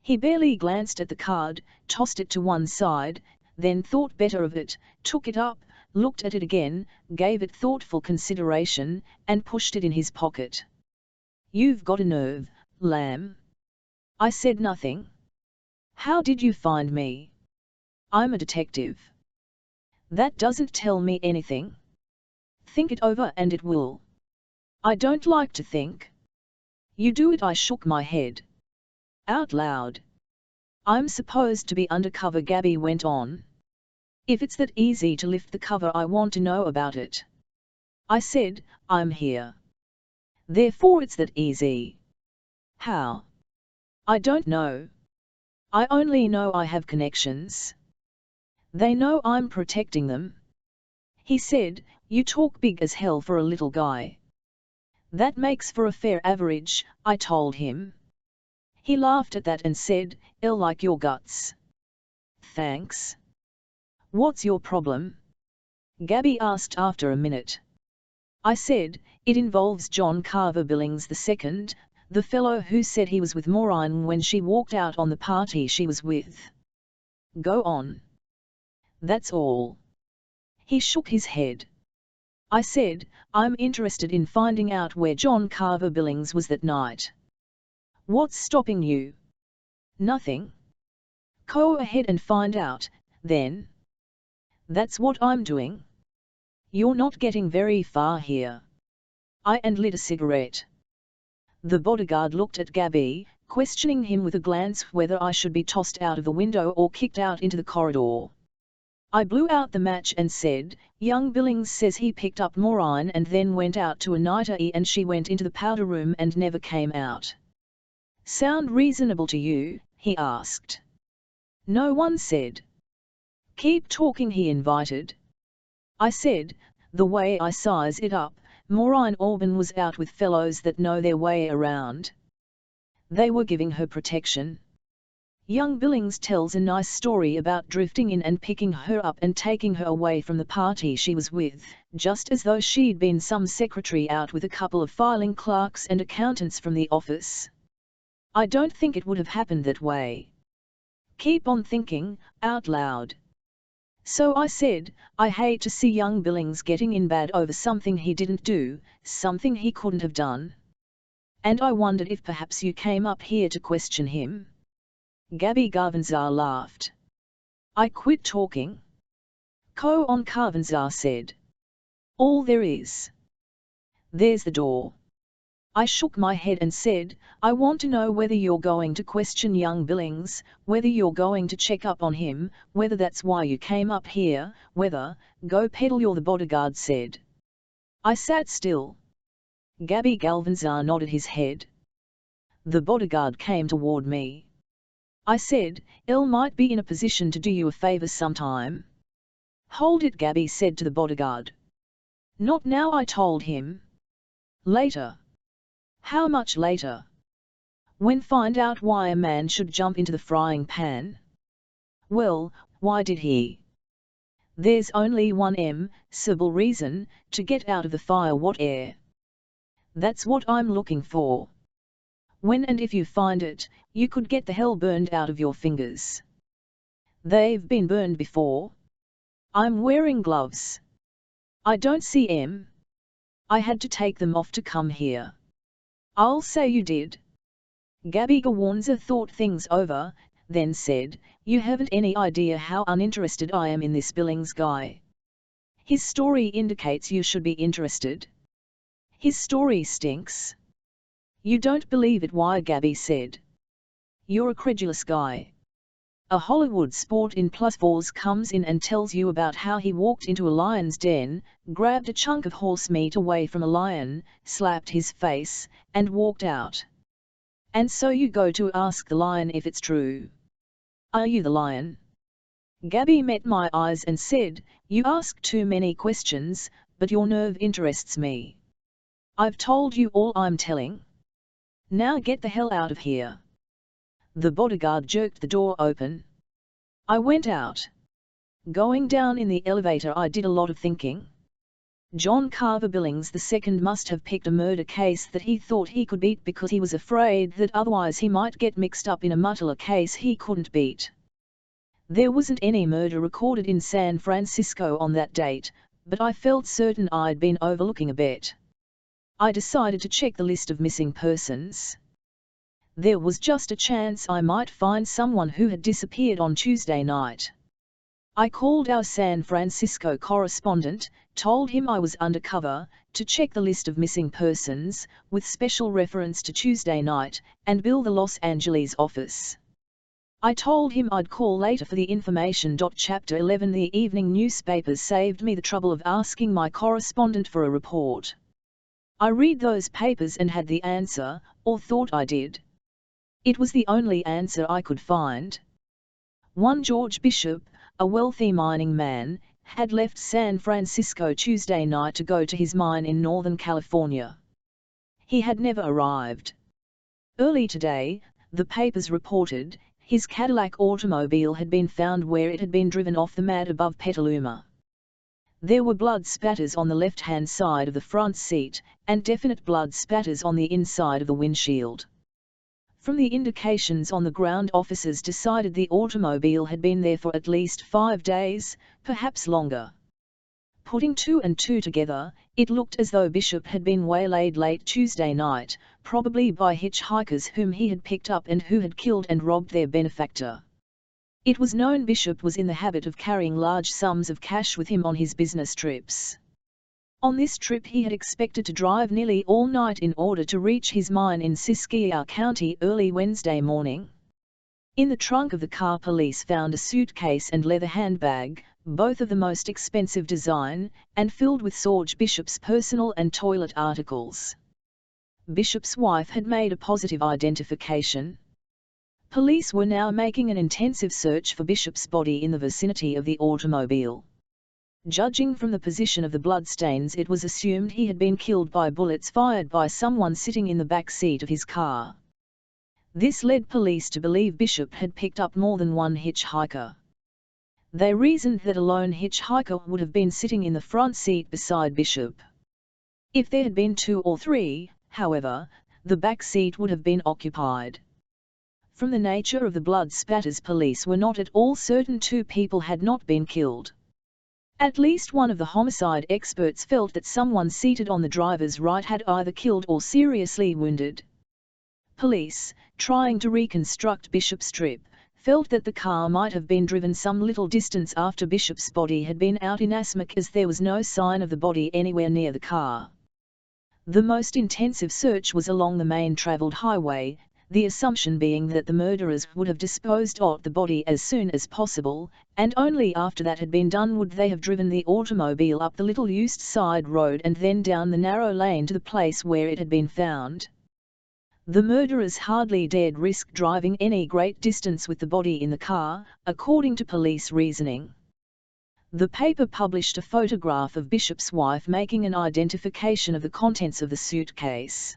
He barely glanced at the card, tossed it to one side, then thought better of it, took it up, looked at it again, gave it thoughtful consideration, and pushed it in his pocket. "You've got a nerve, lamb." I said nothing. "How did you find me?" "I'm a detective." "That doesn't tell me anything." "Think it over and it will." "I don't like to think." "You do it." I shook my head. Out loud. "I'm supposed to be undercover," Gabby went on. "If it's that easy to lift the cover, I want to know about it." I said, "I'm here. Therefore it's that easy." "How?" "I don't know. I only know I have connections. They know I'm protecting them." He said, "You talk big as hell for a little guy." "That makes for a fair average," I told him. He laughed at that and said, "I'll like your guts." "Thanks." "What's your problem?" Gabby asked after a minute. I said, "It involves John Carver Billings II, the fellow who said he was with Maureen when she walked out on the party she was with." "Go on." "That's all." He shook his head. I said, "I'm interested in finding out where John Carver Billings was that night." "What's stopping you?" "Nothing." "Go ahead and find out, then." "That's what I'm doing." "You're not getting very far here." I lit a cigarette. The bodyguard looked at Gabby, questioning him with a glance whether I should be tossed out of the window or kicked out into the corridor. I blew out the match and said, "Young Billings says he picked up Maureen and then went out to a nightie and she went into the powder room and never came out." "Sound reasonable to you?" he asked. No one said. "Keep talking," he invited. I said, "The way I size it up, Maureen Orban was out with fellows that know their way around. They were giving her protection. Young Billings tells a nice story about drifting in and picking her up and taking her away from the party she was with, just as though she'd been some secretary out with a couple of filing clerks and accountants from the office. I don't think it would have happened that way." "Keep on thinking," out loud. So I said, "I hate to see young Billings getting in bad over something he didn't do, something he couldn't have done. And I wondered if perhaps you came up here to question him." Gabby Garvanzar laughed. I quit talking. "Go on," Garvanzar said. "All there is." "There's the door." I shook my head and said, "I want to know whether you're going to question young Billings, whether you're going to check up on him, whether that's why you came up here, whether—" "Go pedal your," the bodyguard said. I sat still. Gabby Galvanzar nodded his head. The bodyguard came toward me. I said, "Il might be in a position to do you a favor sometime." "Hold it," Gabby said to the bodyguard. "Not now," I told him. "Later." "How much later?" "When find out why a man should jump into the frying pan." "Well, why did he?" "There's only one simple reason, to get out of the fire. What air?" "That's what I'm looking for." "When and if you find it, you could get the hell burned out of your fingers." "They've been burned before." "I'm wearing gloves." "I don't see 'em. I had to take them off to come here." "I'll say you did." Gabby Gawanza thought things over, then said, "You haven't any idea how uninterested I am in this Billings guy. His story indicates you should be interested. His story stinks." "You don't believe it." "Why?" Gabby said. "You're a credulous guy. A Hollywood sport in +4s comes in and tells you about how he walked into a lion's den, grabbed a chunk of horse meat away from a lion, slapped his face, and walked out. And so you go to ask the lion if it's true. Are you the lion?" Gabby met my eyes and said, "You ask too many questions, but your nerve interests me. I've told you all I'm telling. Now get the hell out of here." The bodyguard jerked the door open. I went out. Going down in the elevator, I did a lot of thinking. John Carver Billings II must have picked a murder case that he thought he could beat because he was afraid that otherwise he might get mixed up in a mutilation case he couldn't beat. There wasn't any murder recorded in San Francisco on that date, but I felt certain I'd been overlooking a bit. I decided to check the list of missing persons. There was just a chance I might find someone who had disappeared on Tuesday night. I called our San Francisco correspondent, told him I was undercover, to check the list of missing persons, with special reference to Tuesday night, and bill the Los Angeles office. I told him I'd call later for the information. Chapter 11 The evening newspapers saved me the trouble of asking my correspondent for a report. I read those papers and had the answer, or thought I did. It was the only answer I could find. One George Bishop, a wealthy mining man, had left San Francisco Tuesday night to go to his mine in Northern California. He had never arrived. Early today, the papers reported, his Cadillac automobile had been found where it had been driven off the mat above Petaluma. There were blood spatters on the left-hand side of the front seat, and definite blood spatters on the inside of the windshield. From the indications on the ground, officers decided the automobile had been there for at least 5 days, perhaps longer. Putting 2 and 2 together, it looked as though Bishop had been waylaid late Tuesday night, probably by hitchhikers whom he had picked up and who had killed and robbed their benefactor. It was known Bishop was in the habit of carrying large sums of cash with him on his business trips. On this trip he had expected to drive nearly all night in order to reach his mine in Siskiyou County early Wednesday morning. In the trunk of the car, police found a suitcase and leather handbag, both of the most expensive design, and filled with George Bishop's personal and toilet articles. Bishop's wife had made a positive identification. Police were now making an intensive search for Bishop's body in the vicinity of the automobile. Judging from the position of the bloodstains, it was assumed he had been killed by bullets fired by someone sitting in the back seat of his car. This led police to believe Bishop had picked up more than one hitchhiker. They reasoned that a lone hitchhiker would have been sitting in the front seat beside Bishop. If there had been 2 or 3, however, the back seat would have been occupied. From the nature of the blood spatters, police were not at all certain 2 people had not been killed. At least one of the homicide experts felt that someone seated on the driver's right had either killed or seriously wounded. Police, trying to reconstruct Bishop's trip, felt that the car might have been driven some little distance after Bishop's body had been out in Asmak, as there was no sign of the body anywhere near the car. The most intensive search was along the main travelled highway, the assumption being that the murderers would have disposed of the body as soon as possible, and only after that had been done would they have driven the automobile up the little-used side road and then down the narrow lane to the place where it had been found. The murderers hardly dared risk driving any great distance with the body in the car, according to police reasoning. The paper published a photograph of Bishop's wife making an identification of the contents of the suitcase.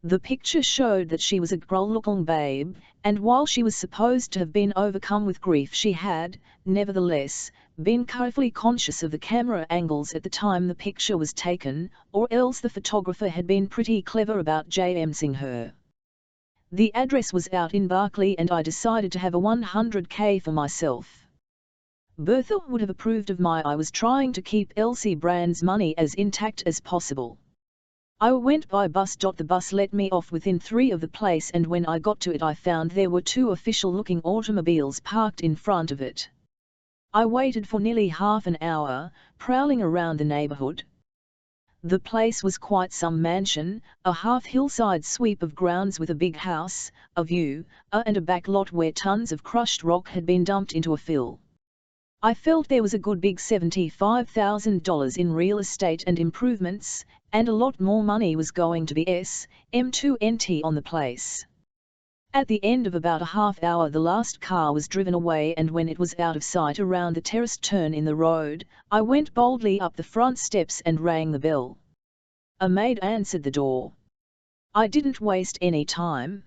The picture showed that she was a grown-looking babe, and while she was supposed to have been overcome with grief, she had, nevertheless, been carefully conscious of the camera angles at the time the picture was taken, or else the photographer had been pretty clever about JMSing her. The address was out in Berkeley and I decided to have a $100K for myself. Bertha would have approved of I was trying to keep Elsie Brand's money as intact as possible. I went by bus. The bus let me off within 3 of the place, and when I got to it I found there were 2 official-looking automobiles parked in front of it. I waited for nearly half an hour, prowling around the neighborhood. The place was quite some mansion, a half-hillside sweep of grounds with a big house, a view, and a back lot where tons of crushed rock had been dumped into a fill. I felt there was a good big $75,000 in real estate and improvements, and a lot more money was going to be M2NT on the place. At the end of about a half hour the last car was driven away, and when it was out of sight around the terraced turn in the road, I went boldly up the front steps and rang the bell. A maid answered the door. I didn't waste any time.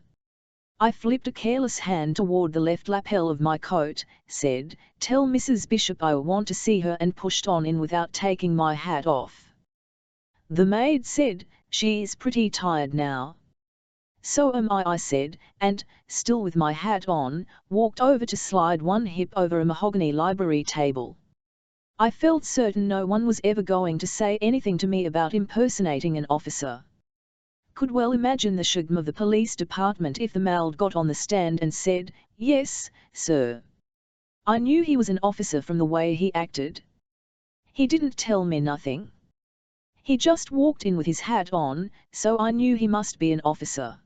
I flipped a careless hand toward the left lapel of my coat, said, "Tell Mrs. Bishop I want to see her," and pushed on in without taking my hat off. The maid said, "She's pretty tired now." "So am I," said, and, still with my hat on, walked over to slide one hip over a mahogany library table. I felt certain no one was ever going to say anything to me about impersonating an officer. Could well imagine the chagrin of the police department if the Mald got on the stand and said, "Yes, sir." I knew he was an officer from the way he acted. He didn't tell me nothing. He just walked in with his hat on, so I knew he must be an officer.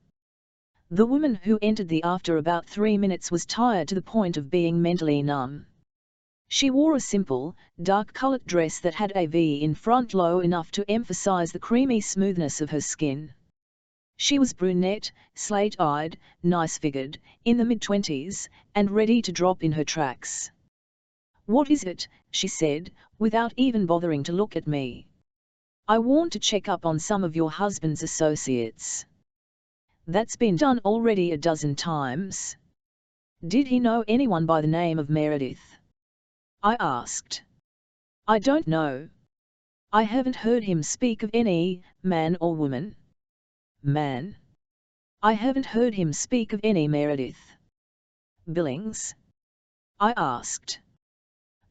The woman who entered after about 3 minutes was tired to the point of being mentally numb. She wore a simple, dark-colored dress that had a V in front low enough to emphasize the creamy smoothness of her skin. She was brunette, slate-eyed, nice-figured, in the mid-20s, and ready to drop in her tracks. "What is it?" she said, without even bothering to look at me. "I want to check up on some of your husband's associates." "That's been done already a dozen times." "Did he know anyone by the name of Meredith?" I asked. "I don't know. I haven't heard him speak of any, man or woman." "Man?" "I haven't heard him speak of any Meredith." "Billings?" I asked.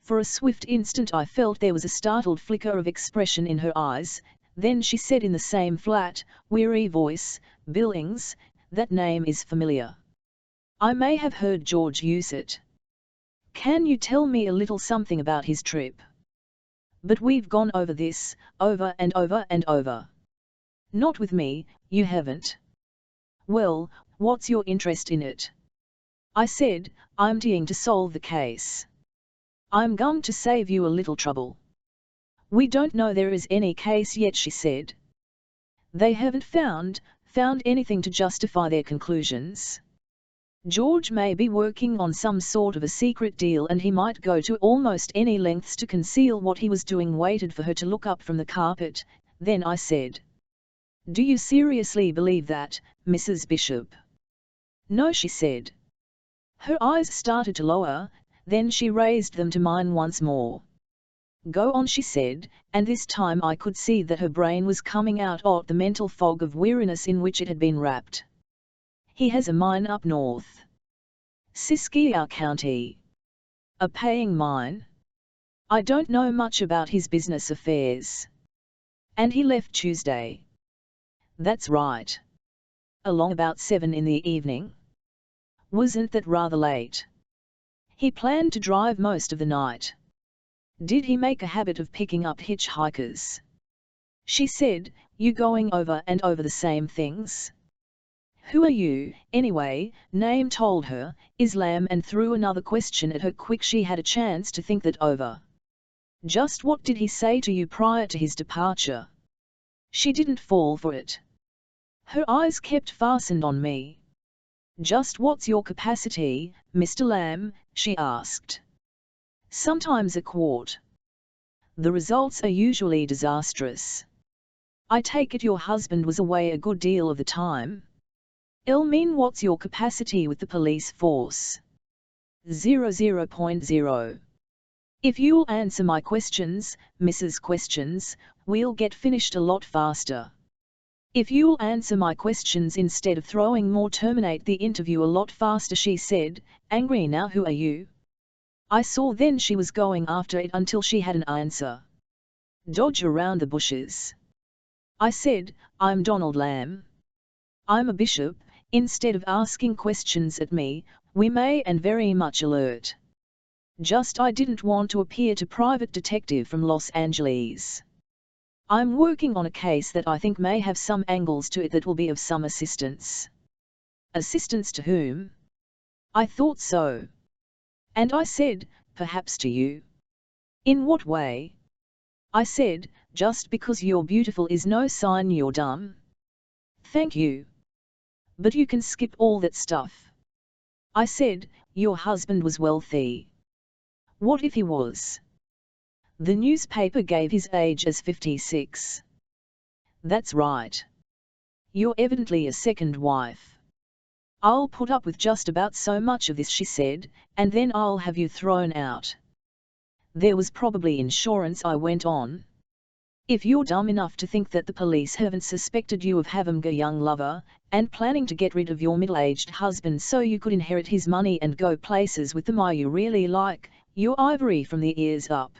For a swift instant I felt there was a startled flicker of expression in her eyes, then she said in the same flat, weary voice, "Billings, that name is familiar. I may have heard George use it. Can you tell me a little something about his trip? But we've gone over this, over and over and over." "Not with me, you haven't." "Well, what's your interest in it?" I said, "I'm trying to solve the case. I'm going to save you a little trouble." "We don't know there is any case yet," she said. "They haven't found anything to justify their conclusions. George may be working on some sort of a secret deal and he might go to almost any lengths to conceal what he was doing." Waited for her to look up from the carpet, then I said, "Do you seriously believe that, Mrs. Bishop?" "No," she said. Her eyes started to lower, then she raised them to mine once more. "Go on," she said, and this time I could see that her brain was coming out of the mental fog of weariness in which it had been wrapped. "He has a mine up north. Siskiyou County. A paying mine. I don't know much about his business affairs. And he left Tuesday." "That's right. Along about 7 in the evening. Wasn't that rather late?" "He planned to drive most of the night." "Did he make a habit of picking up hitchhikers?" She said, "You going over and over the same things?" "Who are you, anyway?" Name told her, Islam, and threw another question at her quick she had a chance to think that over. "Just what did he say to you prior to his departure?" She didn't fall for it. Her eyes kept fastened on me. "Just what's your capacity, Mr. Lamb?" she asked. "Sometimes a quart." "The results are usually disastrous." "I take it your husband was away a good deal of the time?" "I'll mean what's your capacity with the police force?" 00.0. "If you'll answer my questions, Mrs. Questions, we'll get finished a lot faster." "If you'll answer my questions instead of throwing more terminate the interview a lot faster," she said, angry. "Now who are you?" I saw then she was going after it until she had an answer. "Dodge around the bushes." I said, "I'm Donald Lamb. I'm a bishop." Instead of asking questions at me, we may and very much alert. Just I didn't want to appear to private detective from Los Angeles. "I'm working on a case that I think may have some angles to it that will be of some assistance." "Assistance to whom?" "I thought so." And I said, "Perhaps to you." "In what way?" I said, "Just because you're beautiful is no sign you're dumb." "Thank you. But you can skip all that stuff." I said, "Your husband was wealthy." "What if he was?" "The newspaper gave his age as 56. "That's right. You're evidently a second wife." "I'll put up with just about so much of this," she said, "and then I'll have you thrown out." "There was probably insurance," I went on. "If you're dumb enough to think that the police haven't suspected you of having a young lover, and planning to get rid of your middle-aged husband so you could inherit his money and go places with the guy you really like, you're ivory from the ears up."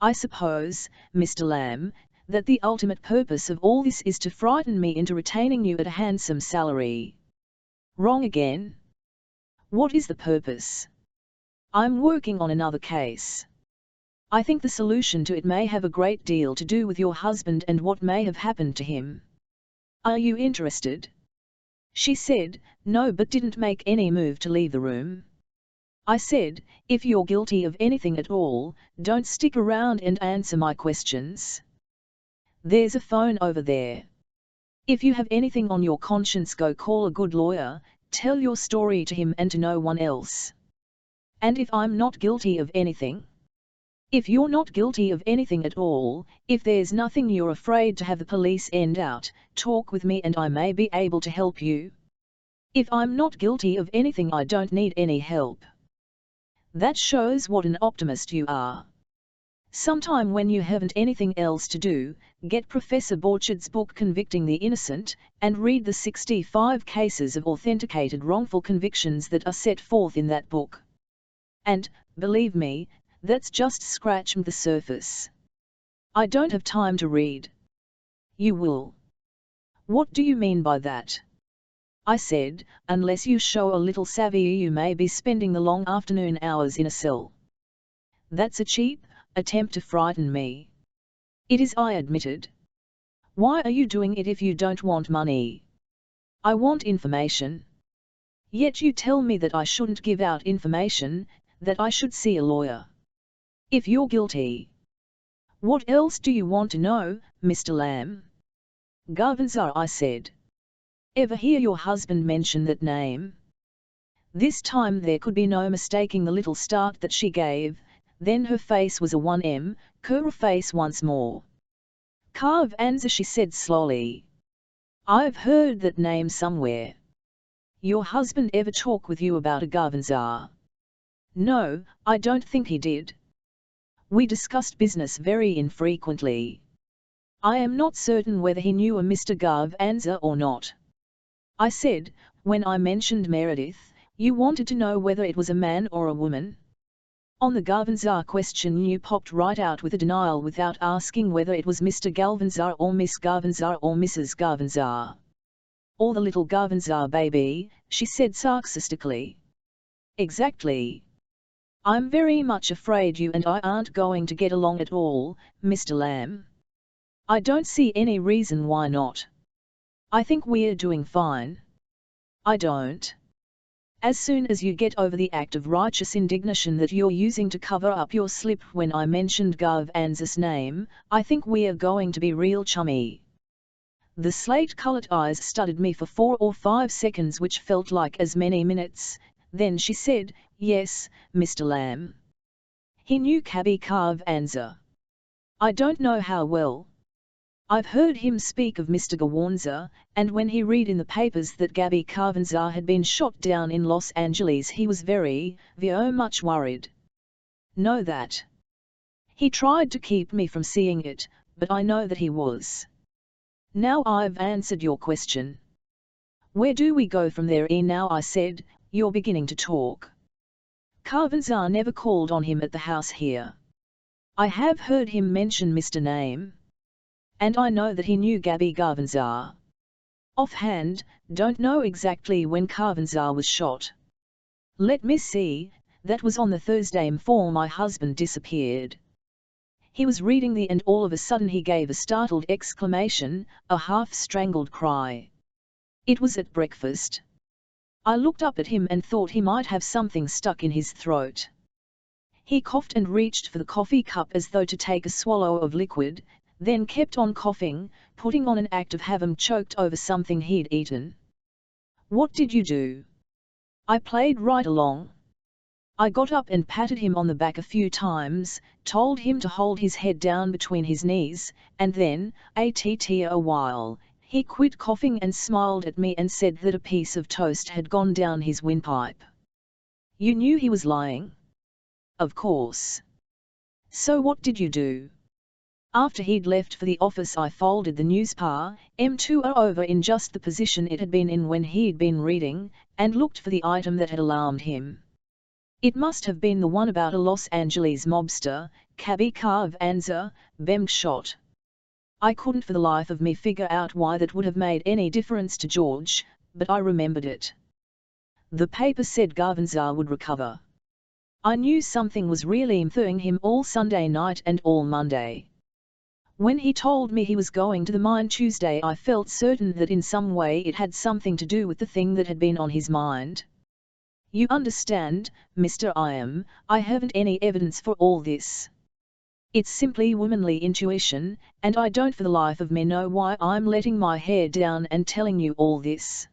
I suppose, Mr. Lamb, that the ultimate purpose of all this is to frighten me into retaining you at a handsome salary. Wrong again. What is the purpose? I'm working on another case. I think the solution to it may have a great deal to do with your husband and what may have happened to him. Are you interested? She said, no, but didn't make any move to leave the room. I said, if you're guilty of anything at all, don't stick around and answer my questions. There's a phone over there. If you have anything on your conscience, go call a good lawyer, tell your story to him and to no one else. And if I'm not guilty of anything? If you're not guilty of anything at all, if there's nothing you're afraid to have the police end out, talk with me and I may be able to help you. If I'm not guilty of anything, I don't need any help. That shows what an optimist you are. Sometime when you haven't anything else to do, get Professor Borchard's book Convicting the Innocent, and read the 65 cases of authenticated wrongful convictions that are set forth in that book. And, believe me, that's just scratching the surface. I don't have time to read. You will. What do you mean by that? I said, unless you show a little savvy, you may be spending the long afternoon hours in a cell. That's a cheap attempt to frighten me. It is, I admitted. Why are you doing it if you don't want money? I want information. Yet you tell me that I shouldn't give out information, that I should see a lawyer. If you're guilty. What else do you want to know, Mr. Lamb? Garvanzar, I said. Ever hear your husband mention that name? This time there could be no mistaking the little start that she gave, then her face was a 1M, curl face once more. Garvanzar, she said slowly. I've heard that name somewhere. Your husband ever talk with you about a Garvanzar? No, I don't think he did. We discussed business very infrequently. I am not certain whether he knew a Mr. Garvanzar or not. I said, when I mentioned Meredith, you wanted to know whether it was a man or a woman? On the Garvanzar question you popped right out with a denial without asking whether it was Mr. Garvanzar or Miss Garvanzar or Mrs. Garvanzar. Or the little Garvanzar baby, she said sarcastically. Exactly. I'm very much afraid you and I aren't going to get along at all, Mr. Lamb. I don't see any reason why not. I think we're doing fine. I don't. As soon as you get over the act of righteous indignation that you're using to cover up your slip when I mentioned Garvanzar's name, I think we're going to be real chummy. The slate-colored eyes studied me for 4 or 5 seconds, which felt like as many minutes. Then she said, yes, Mr. Lamb. He knew Cabby Garvanzar. I don't know how well. I've heard him speak of Mr. Garvanzar, and when he read in the papers that Cabby Garvanzar had been shot down in Los Angeles, he was very much worried. Know that. He tried to keep me from seeing it, but I know that he was. Now I've answered your question. Where do we go from there? Now, I said, you're beginning to talk. Garvanzar never called on him at the house here. I have heard him mention Mr. Name. And I know that he knew Cabby Garvanzar. Offhand, don't know exactly when Garvanzar was shot. Let me see, that was on the Thursday before my husband disappeared. He was reading the and all of a sudden he gave a startled exclamation, a half-strangled cry. It was at breakfast. I looked up at him and thought he might have something stuck in his throat. He coughed and reached for the coffee cup as though to take a swallow of liquid, then kept on coughing, putting on an act of having choked over something he'd eaten. What did you do? I played right along. I got up and patted him on the back a few times, told him to hold his head down between his knees, and then, after a while, he quit coughing and smiled at me and said that a piece of toast had gone down his windpipe. You knew he was lying? Of course. So what did you do? After he'd left for the office, I folded the newspaper over in just the position it had been in when he'd been reading, and looked for the item that had alarmed him. It must have been the one about a Los Angeles mobster, cabbie car Anza, bem shot. I couldn't for the life of me figure out why that would have made any difference to George, but I remembered it. The paper said Garvanza would recover. I knew something was really mthering him all Sunday night and all Monday. When he told me he was going to the mine Tuesday, I felt certain that in some way it had something to do with the thing that had been on his mind. You understand, Mr. I haven't any evidence for all this. It's simply womanly intuition, and I don't for the life of me know why I'm letting my hair down and telling you all this.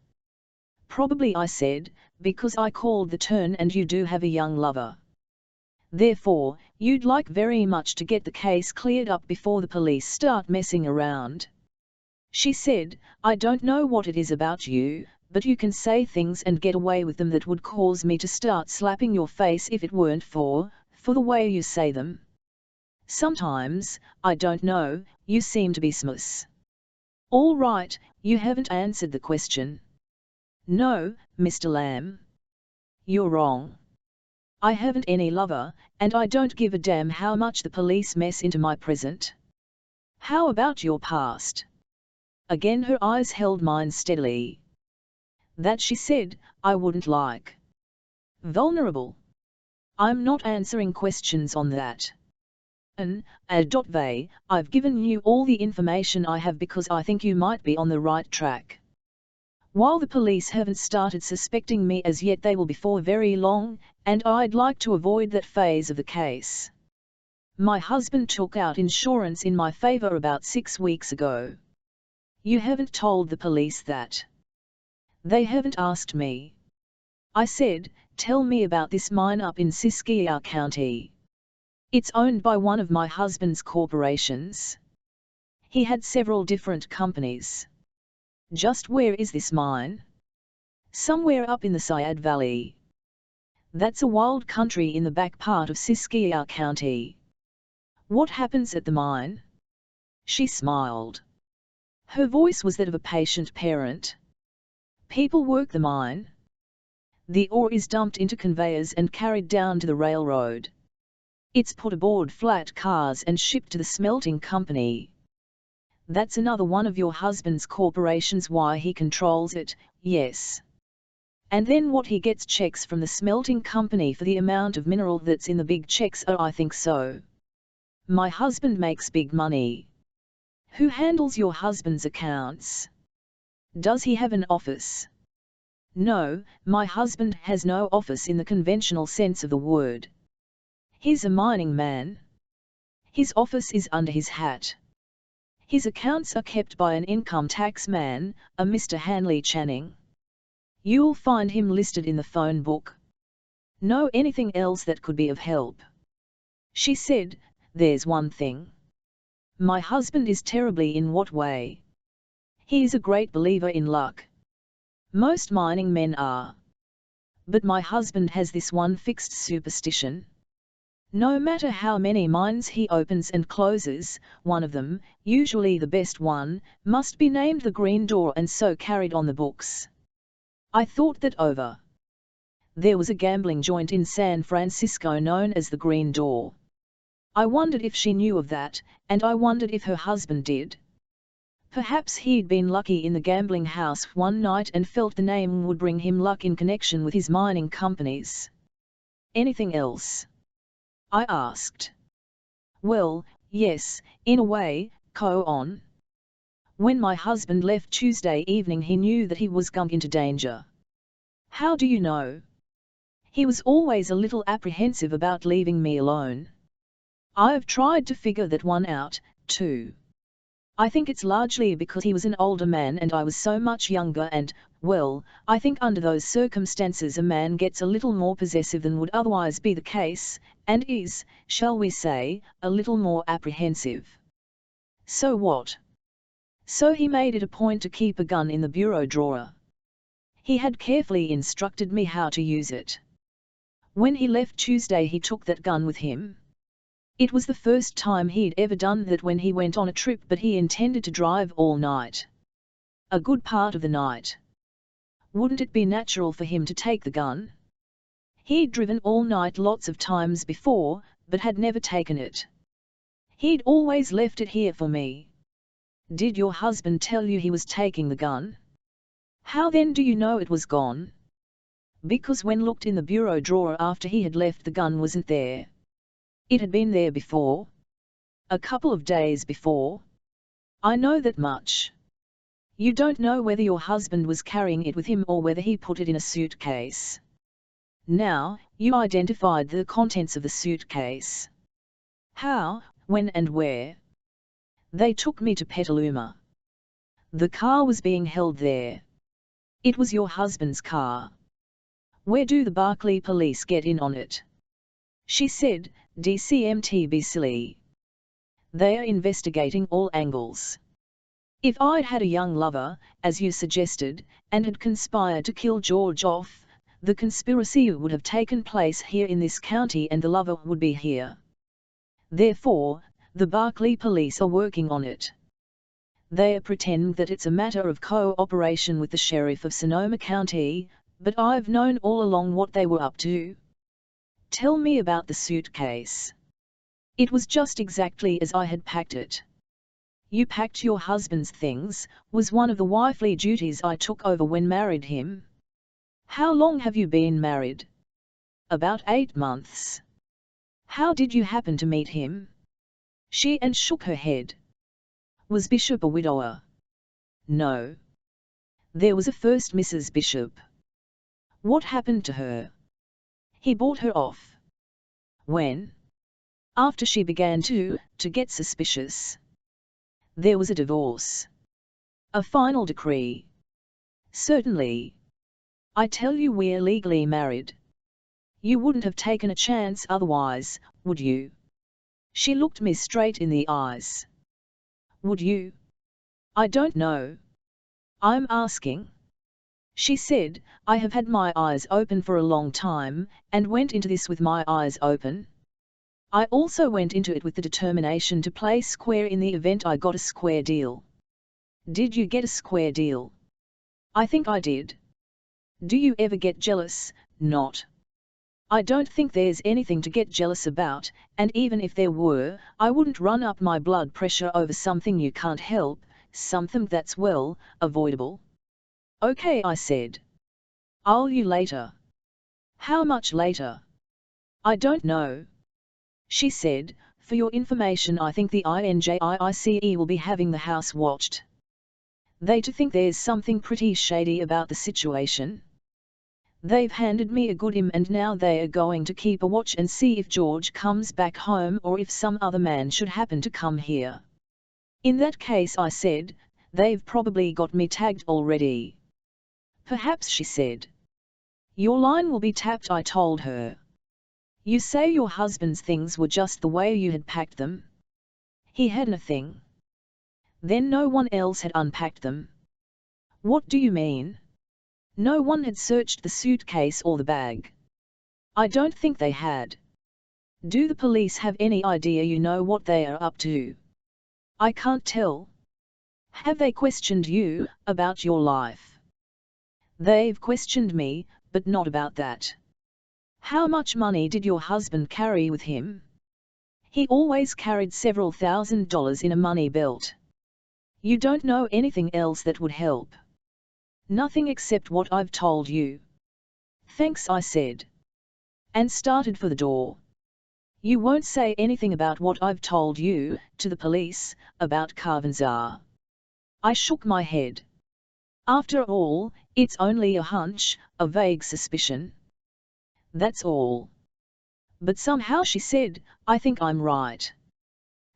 Probably, I said, because I called the turn and you do have a young lover. Therefore, you'd like very much to get the case cleared up before the police start messing around. She said, I don't know what it is about you, but you can say things and get away with them that would cause me to start slapping your face if it weren't for the way you say them. Sometimes, I don't know, you seem to be smooth. All right, you haven't answered the question. No, Mr. Lamb. You're wrong. I haven't any lover, and I don't give a damn how much the police mess into my present. How about your past? Again her eyes held mine steadily. That, she said, I wouldn't like. Vulnerable. I'm not answering questions on that. I've given you all the information I have because I think you might be on the right track. While the police haven't started suspecting me as yet, they will before very long, and I'd like to avoid that phase of the case. My husband took out insurance in my favor about 6 weeks ago. You haven't told the police that. They haven't asked me. I said, tell me about this mine up in Siskiyou County. It's owned by one of my husband's corporations. He had several different companies. Just where is this mine? Somewhere up in the Syad Valley. That's a wild country in the back part of Siskiyou County. What happens at the mine? She smiled. Her voice was that of a patient parent. People work the mine. The ore is dumped into conveyors and carried down to the railroad. It's put aboard flat cars and shipped to the smelting company. That's another one of your husband's corporations. Why, he controls it, yes. And then what, he gets checks from the smelting company for the amount of mineral that's in the big checks? Oh, I think so. My husband makes big money. Who handles your husband's accounts? Does he have an office? No, my husband has no office in the conventional sense of the word. He's a mining man. His office is under his hat. His accounts are kept by an income tax man, a Mr. Hanley Channing. You'll find him listed in the phone book. Know anything else that could be of help? She said, there's one thing. My husband is terribly. In what way? He is a great believer in luck. Most mining men are. But my husband has this one fixed superstition. No matter how many mines he opens and closes, one of them, usually the best one, must be named the Green Door and so carried on the books. I thought that over. There was a gambling joint in San Francisco known as the Green Door. I wondered if she knew of that, and I wondered if her husband did. Perhaps he'd been lucky in the gambling house one night and felt the name would bring him luck in connection with his mining companies. Anything else? I asked. Well, yes, in a way, go on. When my husband left Tuesday evening, he knew that he was going into danger. How do you know? He was always a little apprehensive about leaving me alone. I've tried to figure that one out, too. I think it's largely because he was an older man and I was so much younger and, well, I think under those circumstances a man gets a little more possessive than would otherwise be the case, and is, shall we say, a little more apprehensive. So what? So he made it a point to keep a gun in the bureau drawer. He had carefully instructed me how to use it. When he left Tuesday he took that gun with him. It was the first time he'd ever done that when he went on a trip, but he intended to drive all night. A good part of the night. Wouldn't it be natural for him to take the gun? He'd driven all night lots of times before, but had never taken it. He'd always left it here for me. Did your husband tell you he was taking the gun? How then do you know it was gone? Because when looked in the bureau drawer after he had left, the gun wasn't there. It had been there before. A couple of days before. I know that much. You don't know whether your husband was carrying it with him or whether he put it in a suitcase. Now, you identified the contents of the suitcase. How, when and where? They took me to Petaluma. The car was being held there. It was your husband's car. Where do the Berkeley police get in on it? She said, DCMTB silly. They are investigating all angles. If I'd had a young lover, as you suggested, and had conspired to kill George off, the conspiracy would have taken place here in this county and the lover would be here. Therefore, the Berkeley police are working on it. They pretend that it's a matter of cooperation with the sheriff of Sonoma County, but I've known all along what they were up to. Tell me about the suitcase. It was just exactly as I had packed it. You packed your husband's things, was one of the wifely duties I took over when married him. How long have you been married? About 8 months. How did you happen to meet him? She shook her head. Was Bishop a widower? No. There was a first Mrs. Bishop. What happened to her? He bought her off. When? After she began to get suspicious. There was a divorce. A final decree. Certainly. I tell you we're legally married. You wouldn't have taken a chance otherwise, would you? She looked me straight in the eyes. Would you? I don't know. I'm asking. She said, I have had my eyes open for a long time, and went into this with my eyes open. I also went into it with the determination to play square in the event I got a square deal. Did you get a square deal? I think I did. Do you ever get jealous? Not. I don't think there's anything to get jealous about, and even if there were, I wouldn't run up my blood pressure over something you can't help, something that's well, avoidable. Okay, I said. I'll you later. How much later? I don't know. She said, for your information, I think the INJIICE will be having the house watched. They too think there's something pretty shady about the situation. They've handed me a good and now they are going to keep a watch and see if George comes back home or if some other man should happen to come here. In that case, I said, they've probably got me tagged already. Perhaps, she said. Your line will be tapped, I told her. You say your husband's things were just the way you had packed them? He had nothing. Then no one else had unpacked them? What do you mean? No one had searched the suitcase or the bag. I don't think they had. Do the police have any idea you know what they are up to? I can't tell. Have they questioned you about your life? They've questioned me, but not about that. How much money did your husband carry with him? He always carried several $1,000s in a money belt. You don't know anything else that would help? Nothing except what I've told you. Thanks, I said. And started for the door. You won't say anything about what I've told you to the police about Carvanzar? I shook my head. After all, it's only a hunch, a vague suspicion. That's all. But somehow, she said, I think I'm right.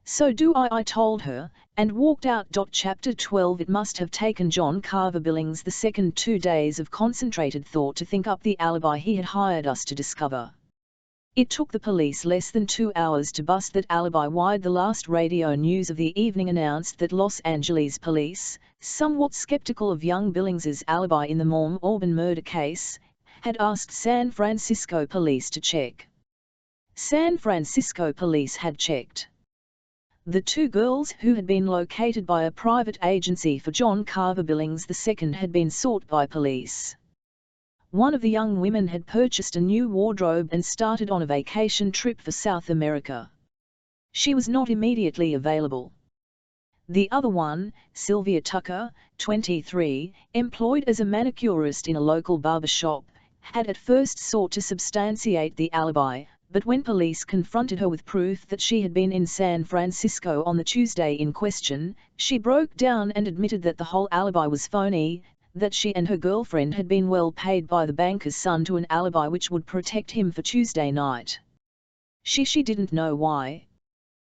So do I told her, and walked out. Chapter 12. It must have taken John Carver Billings II 2 days of concentrated thought to think up the alibi he had hired us to discover. It took the police less than 2 hours to bust that alibi wide. The last radio news of the evening announced that Los Angeles police, somewhat skeptical of young Billings's alibi in the Mom Auburn murder case, had asked San Francisco police to check. San Francisco police had checked. The 2 girls who had been located by a private agency for John Carver Billings II had been sought by police. one of the young women had purchased a new wardrobe and started on a vacation trip for South America. She was not immediately available. The other one, Sylvia Tucker, 23, employed as a manicurist in a local barber shop, had at first sought to substantiate the alibi, but when police confronted her with proof that she had been in San Francisco on the Tuesday in question, she broke down and admitted that the whole alibi was phony, that she and her girlfriend had been well paid by the banker's son to an alibi which would protect him for Tuesday night. She didn't know why.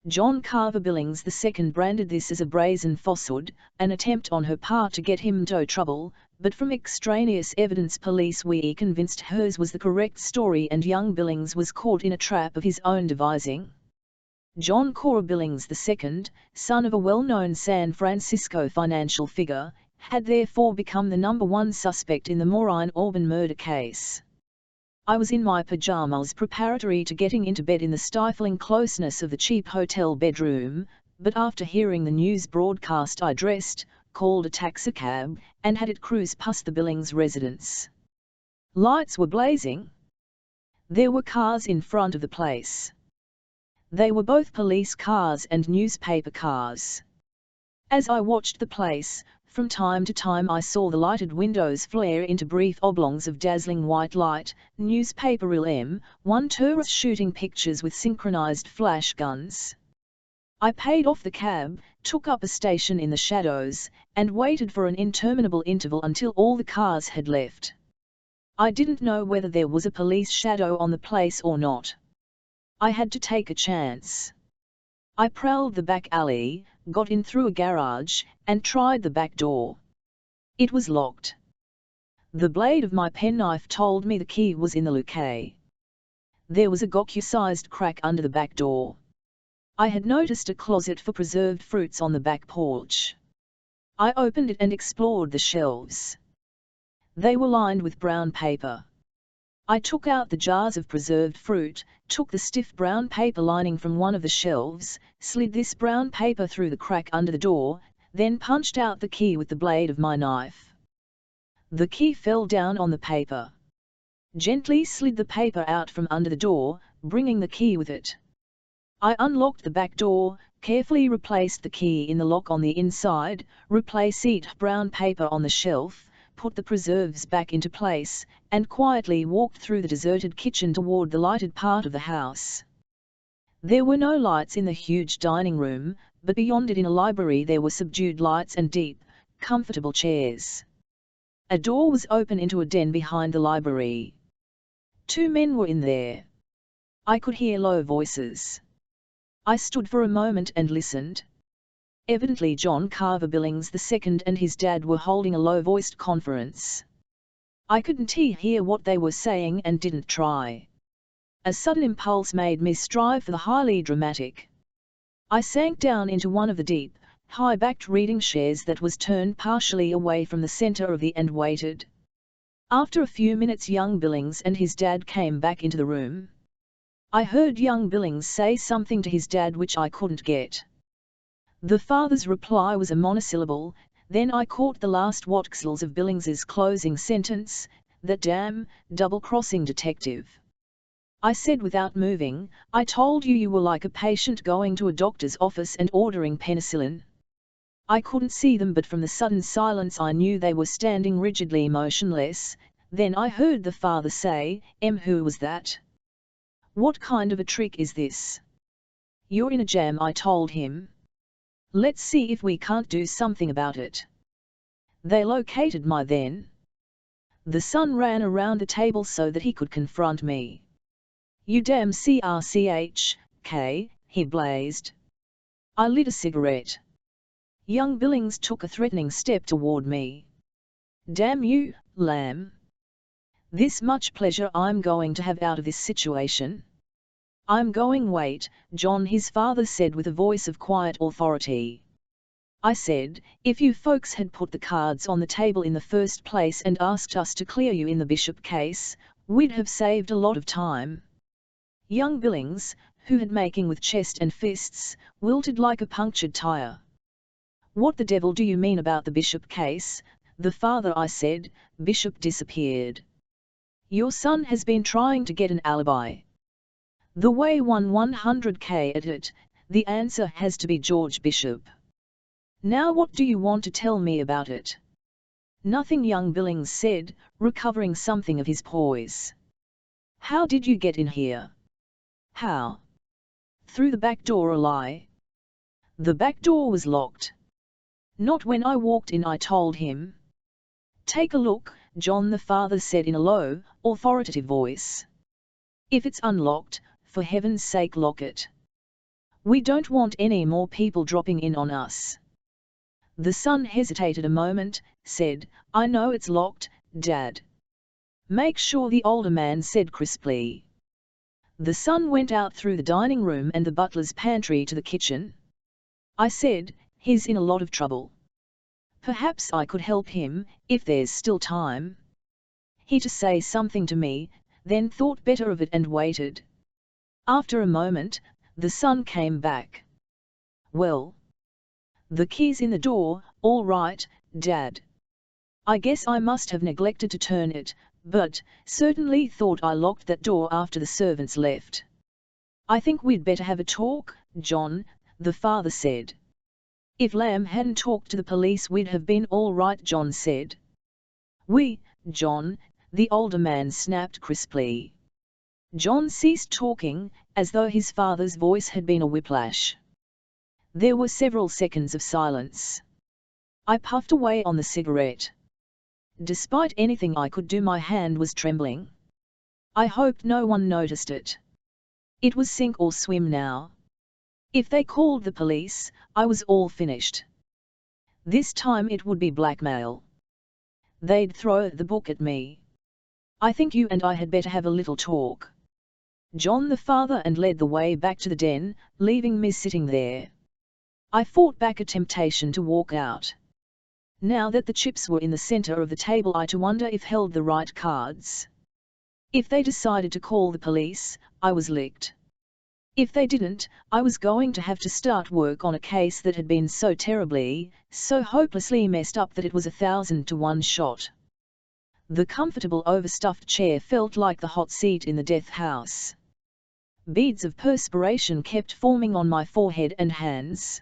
John Carver Billings II branded this as a brazen falsehood, an attempt on her part to get him into trouble, but from extraneous evidence police were convinced hers was the correct story and young Billings was caught in a trap of his own devising. John Cora Billings II, son of a well-known San Francisco financial figure, had therefore become the #1 suspect in the Maureen Auburn murder case. I was in my pajamas preparatory to getting into bed in the stifling closeness of the cheap hotel bedroom, but after hearing the news broadcast I dressed, called a taxicab, and had it cruise past the Billings residence. Lights were blazing. There were cars in front of the place. They were both police cars and newspaper cars. As I watched the place, from time to time I saw the lighted windows flare into brief oblongs of dazzling white light, newspaper reel M1 tourists shooting pictures with synchronized flash guns. I paid off the cab, took up a station in the shadows, and waited for an interminable interval until all the cars had left. I didn't know whether there was a police shadow on the place or not. I had to take a chance. I prowled the back alley, got in through a garage, and tried the back door. It was locked. The blade of my penknife told me the key was in the lock. There was a gauge-sized crack under the back door. I had noticed a closet for preserved fruits on the back porch. I opened it and explored the shelves. They were lined with brown paper. I took out the jars of preserved fruit, took the stiff brown paper lining from one of the shelves, slid this brown paper through the crack under the door, then punched out the key with the blade of my knife. The key fell down on the paper. Gently slid the paper out from under the door, bringing the key with it. I unlocked the back door, carefully replaced the key in the lock on the inside, replaced brown paper on the shelf, put the preserves back into place, and quietly walked through the deserted kitchen toward the lighted part of the house. There were no lights in the huge dining room, but beyond it in a library there were subdued lights and deep, comfortable chairs. A door was open into a den behind the library. 2 men were in there. I could hear low voices. I stood for a moment and listened. Evidently John Carver Billings II and his dad were holding a low-voiced conference. I couldn't hear what they were saying and didn't try. A sudden impulse made me strive for the highly dramatic. I sank down into one of the deep, high-backed reading chairs that was turned partially away from the center of the and waited. After a few minutes young Billings and his dad came back into the room. I heard young Billings say something to his dad which I couldn't get. The father's reply was a monosyllable, then I caught the last voxels of Billings's closing sentence, "That damn, double-crossing detective." I said without moving, "I told you you were like a patient going to a doctor's office and ordering penicillin." I couldn't see them but from the sudden silence I knew they were standing rigidly motionless. Then I heard the father say, "Who was that? What kind of a trick is this?" "You're in a jam," I told him. "Let's see if we can't do something about it." They located my then. The son ran around the table so that he could confront me. "You damn CRCH-K," he blazed. I lit a cigarette. Young Billings took a threatening step toward me. "Damn you, lamb. This much pleasure I'm going to have out of this situation." "I'm going." "Wait, John," his father said with a voice of quiet authority. I said, "If you folks had put the cards on the table in the first place and asked us to clear you in the Bishop case, we'd have saved a lot of time." Young Billings, who had making with chest and fists, wilted like a punctured tire. "What the devil do you mean about the Bishop case?" "The father," I said. "Bishop disappeared. Your son has been trying to get an alibi. The way won 100K at it, the answer has to be George Bishop. Now what do you want to tell me about it? Nothing, young Billings said, recovering something of his poise. How did you get in here? How? Through the back door, a lie. The back door was locked. Not when I walked in, I told him. Take a look, John the father said in a low, authoritative voice. If it's unlocked, for heaven's sake lock it. We don't want any more people dropping in on us. The son hesitated a moment, said, I know it's locked, Dad. Make sure, the older man said crisply. The son went out through the dining room and the butler's pantry to the kitchen. I said, he's in a lot of trouble. Perhaps I could help him, if there's still time. He to say something to me, then thought better of it and waited. After a moment, the son came back. Well? The key's in the door, all right, Dad. I guess I must have neglected to turn it, but certainly thought I locked that door after the servants left. I think we'd better have a talk, John, the father said. If Lamb hadn't talked to the police, we'd have been all right, John said. We, John, the older man snapped crisply. John ceased talking, as though his father's voice had been a whiplash. There were several seconds of silence. I puffed away on the cigarette. Despite anything I could do, my hand was trembling. I hoped no one noticed it. It was sink or swim now. If they called the police, I was all finished. This time it would be blackmail. They'd throw the book at me. I think you and I had better have a little talk. John the father and led the way back to the den, leaving me sitting there. I fought back a temptation to walk out. Now that the chips were in the center of the table, I to wonder if held the right cards. If they decided to call the police, I was licked. If they didn't, I was going to have to start work on a case that had been so terribly, so hopelessly messed up that it was 1,000 to 1 shot. The comfortable overstuffed chair felt like the hot seat in the death house. Beads of perspiration kept forming on my forehead and hands.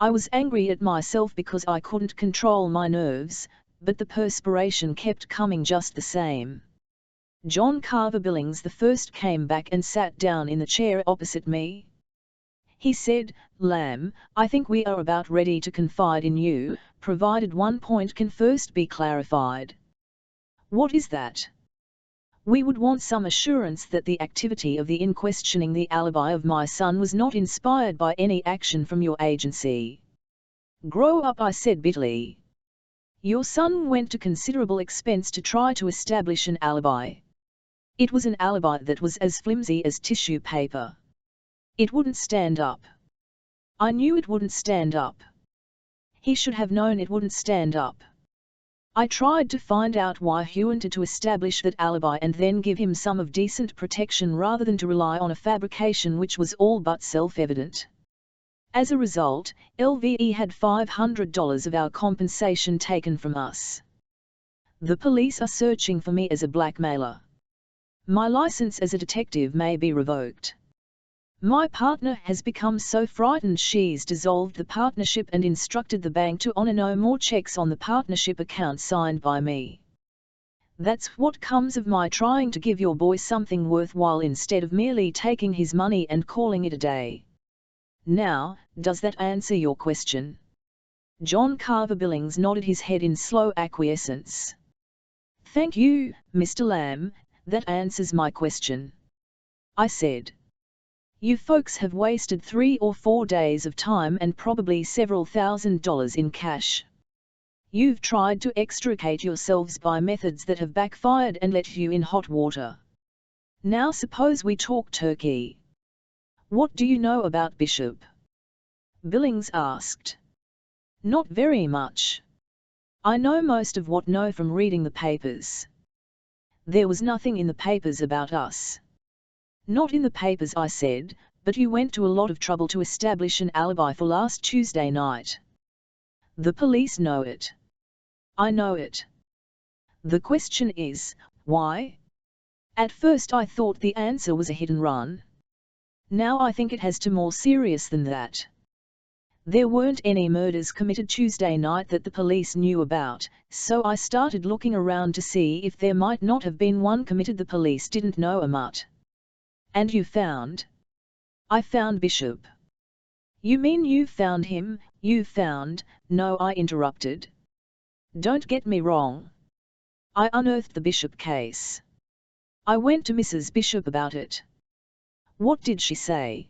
I was angry at myself because I couldn't control my nerves, but the perspiration kept coming just the same. John Carver Billings the first came back and sat down in the chair opposite me. He said, Lamb, I think we are about ready to confide in you, provided one point can first be clarified. What is that? We would want some assurance that the activity of the in questioning the alibi of my son was not inspired by any action from your agency. Grow up, I said bitterly. Your son went to considerable expense to try to establish an alibi. It was an alibi that was as flimsy as tissue paper. It wouldn't stand up. I knew it wouldn't stand up. He should have known it wouldn't stand up. I tried to find out why he wanted to establish that alibi and then give him some of decent protection rather than to rely on a fabrication which was all but self-evident. As a result, LVE had $500 of our compensation taken from us. The police are searching for me as a blackmailer. My license as a detective may be revoked. My partner has become so frightened she's dissolved the partnership and instructed the bank to honor no more checks on the partnership account signed by me. That's what comes of my trying to give your boy something worthwhile instead of merely taking his money and calling it a day. Now, does that answer your question? John Carver Billings nodded his head in slow acquiescence. Thank you, Mr. Lamb, that answers my question. I said. You folks have wasted 3 or 4 days of time and probably several $1,000s in cash. You've tried to extricate yourselves by methods that have backfired and let you in hot water. Now suppose we talk turkey. What do you know about Bishop? Billings asked. Not very much. I know most of what I know from reading the papers. There was nothing in the papers about us. Not in the papers, I said, but you went to a lot of trouble to establish an alibi for last Tuesday night. The police know it. I know it. The question is, why? At first I thought the answer was a hit and run. Now I think it has to more serious than that. There weren't any murders committed Tuesday night that the police knew about, so I started looking around to see if there might not have been one committed the police didn't know a mutt. And you found? I found Bishop. You mean you found him, you found? No, I interrupted. Don't get me wrong. I unearthed the Bishop case. I went to Mrs. Bishop about it. What did she say?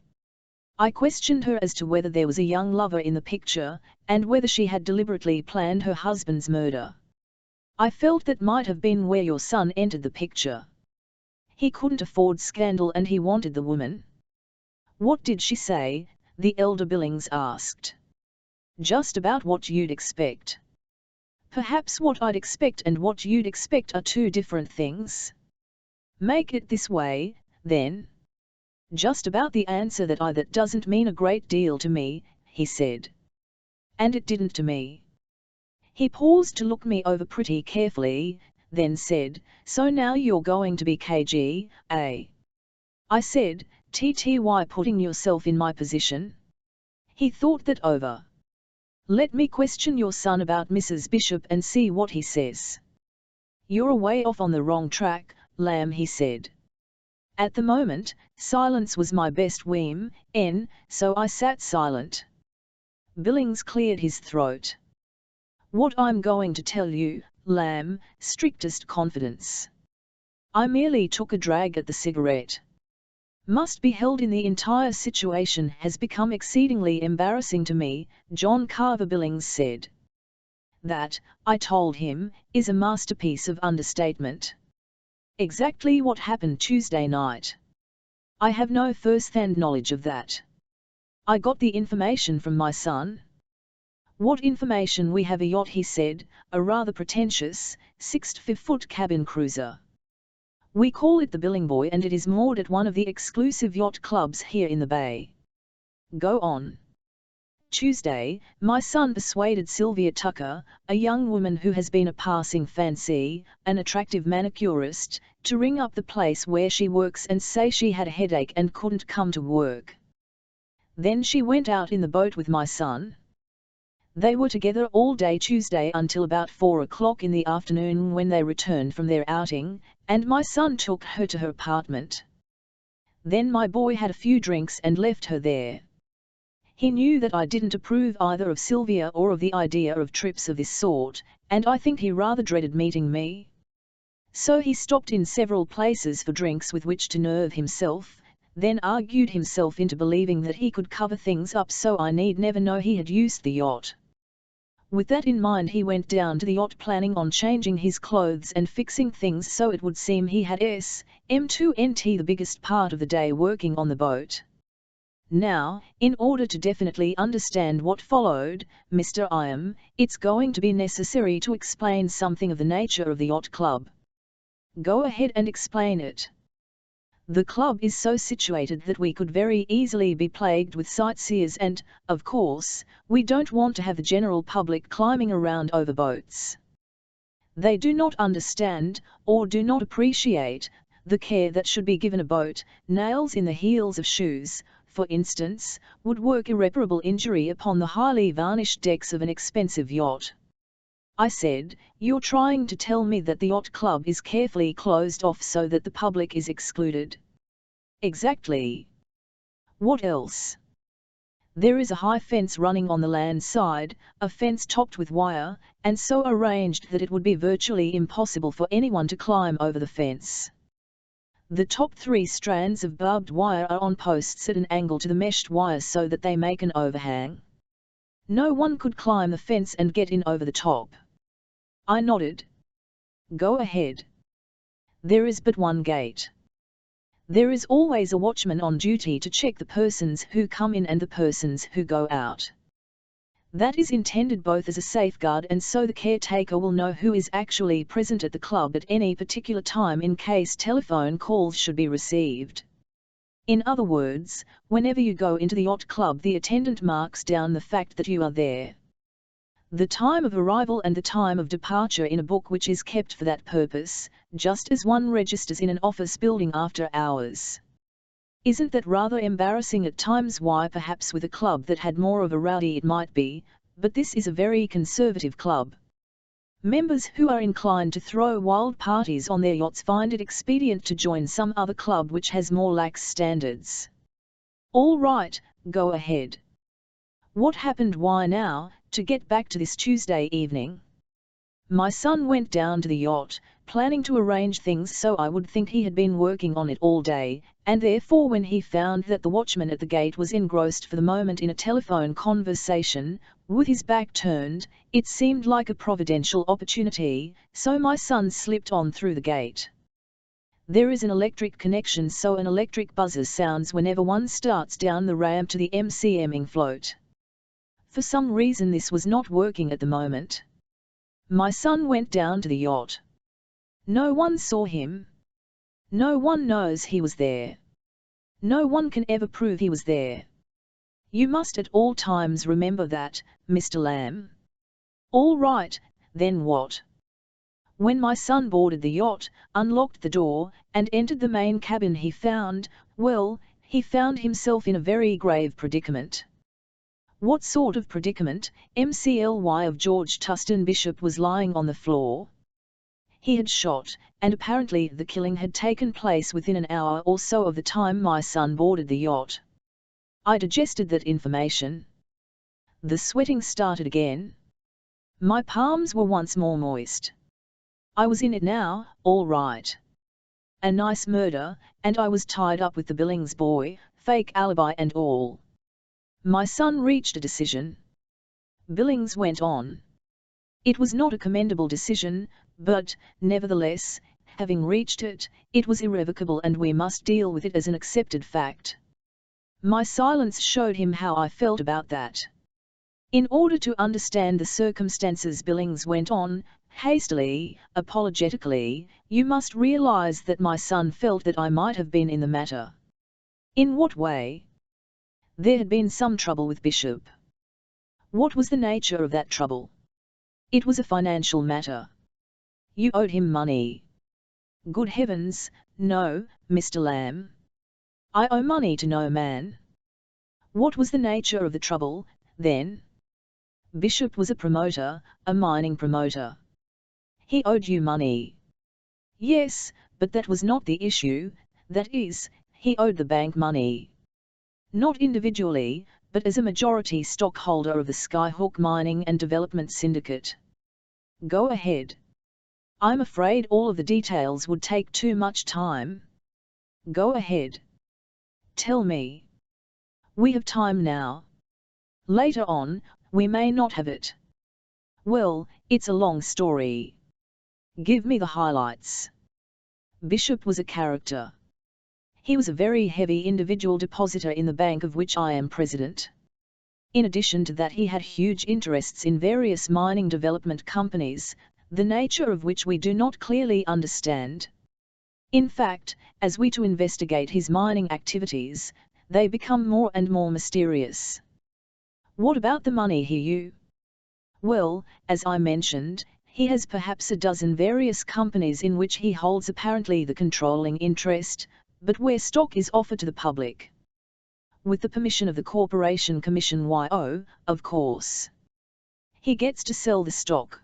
I questioned her as to whether there was a young lover in the picture, and whether she had deliberately planned her husband's murder. I felt that might have been where your son entered the picture. He couldn't afford scandal and he wanted the woman. What did she say? The elder Billings asked. Just about what you'd expect. Perhaps what I'd expect and what you'd expect are two different things. Make it this way, then. Just about the answer that doesn't mean a great deal to me, he said. And it didn't to me. He paused to look me over pretty carefully, then said, so now you're going to be cagey, eh? I said, TTY putting yourself in my position? He thought that over. Let me question your son about Mrs. Bishop and see what he says. You're way off on the wrong track, Lamb, he said. At the moment, silence was my best so I sat silent. Billings cleared his throat. What I'm going to tell you, Lamb, strictest confidence. I merely took a drag at the cigarette. Must be held in the entire situation has become exceedingly embarrassing to me, John Carver Billings said. That, I told him, is a masterpiece of understatement. Exactly what happened Tuesday night. I have no first-hand knowledge of that. I got the information from my son. What information? We have a yacht, he said, a rather pretentious, 6-foot cabin cruiser. We call it the Billing Boy and it is moored at one of the exclusive yacht clubs here in the bay. Go on. Tuesday, my son persuaded Sylvia Tucker, a young woman who has been a passing fancy, an attractive manicurist, to ring up the place where she works and say she had a headache and couldn't come to work. Then she went out in the boat with my son. They were together all day Tuesday until about 4 o'clock in the afternoon when they returned from their outing, and my son took her to her apartment. Then my boy had a few drinks and left her there. He knew that I didn't approve either of Sylvia or of the idea of trips of this sort, and I think he rather dreaded meeting me. So he stopped in several places for drinks with which to nerve himself, then argued himself into believing that he could cover things up so I need never know he had used the yacht. With that in mind he went down to the yacht planning on changing his clothes and fixing things so it would seem he had M2NT the biggest part of the day working on the boat. Now, in order to definitely understand what followed, Mr. Iam, it's going to be necessary to explain something of the nature of the yacht club. Go ahead and explain it. The club is so situated that we could very easily be plagued with sightseers and, of course, we don't want to have the general public climbing around over boats. They do not understand, or do not appreciate, the care that should be given a boat. Nails in the heels of shoes, for instance, would work irreparable injury upon the highly varnished decks of an expensive yacht. I said, you're trying to tell me that the yacht club is carefully closed off so that the public is excluded. Exactly. What else? There is a high fence running on the land side, a fence topped with wire, and so arranged that it would be virtually impossible for anyone to climb over the fence. The top 3 strands of barbed wire are on posts at an angle to the meshed wire so that they make an overhang. No one could climb the fence and get in over the top. I nodded. Go ahead. There is but one gate. There is always a watchman on duty to check the persons who come in and the persons who go out. That is intended both as a safeguard and so the caretaker will know who is actually present at the club at any particular time in case telephone calls should be received. In other words, whenever you go into the yacht club the attendant marks down the fact that you are there. the time of arrival and the time of departure in a book which is kept for that purpose, just as one registers in an office building after hours. Isn't that rather embarrassing at times? Why, perhaps with a club that had more of a rowdy it might be, but this is a very conservative club. Members who are inclined to throw wild parties on their yachts find it expedient to join some other club which has more lax standards. All right, go ahead. What happened? Why now, to get back to this Tuesday evening. My son went down to the yacht, planning to arrange things so I would think he had been working on it all day, and therefore when he found that the watchman at the gate was engrossed for the moment in a telephone conversation, with his back turned, it seemed like a providential opportunity, so my son slipped on through the gate. There is an electric connection, so an electric buzzer sounds whenever one starts down the ramp to the MCMing float. For some reason this was not working at the moment. My son went down to the yacht. No one saw him. No one knows he was there. No one can ever prove he was there. You must at all times remember that, Mr. Lamb. All right, then what? When my son boarded the yacht, unlocked the door, and entered the main cabin he found himself in a very grave predicament. What sort of predicament? MCLY of George Tustin Bishop was lying on the floor. He had shot, and apparently the killing had taken place within an hour or so of the time my son boarded the yacht. I digested that information. The sweating started again. My palms were once more moist. I was in it now, all right. A nice murder, and I was tied up with the Billings boy, fake alibi and all. My son reached a decision. Billings went on. It was not a commendable decision, but, nevertheless, having reached it, it was irrevocable and we must deal with it as an accepted fact. My silence showed him how I felt about that. In order to understand the circumstances, Billings went on, hastily, apologetically, you must realize that my son felt that I might have been in the matter. In what way? There had been some trouble with Bishop. What was the nature of that trouble? It was a financial matter. You owed him money. Good heavens, no, Mr. Lamb. I owe money to no man. What was the nature of the trouble, then? Bishop was a promoter, a mining promoter. He owed you money. Yes, but that was not the issue, that is, he owed the bank money. Not individually, but as a majority stockholder of the Skyhook Mining and Development Syndicate. Go ahead. I'm afraid all of the details would take too much time. Go ahead. Tell me. We have time now. Later on, we may not have it. Well, it's a long story. Give me the highlights. Bishop was a character. He was a very heavy individual depositor in the bank of which I am president. In addition to that, he had huge interests in various mining development companies, the nature of which we do not clearly understand. In fact, as we to investigate his mining activities, they become more and more mysterious. What about the money he owed? Well, as I mentioned, he has perhaps a dozen various companies in which he holds apparently the controlling interest, but where stock is offered to the public. With the permission of the Corporation Commission of course. He gets to sell the stock.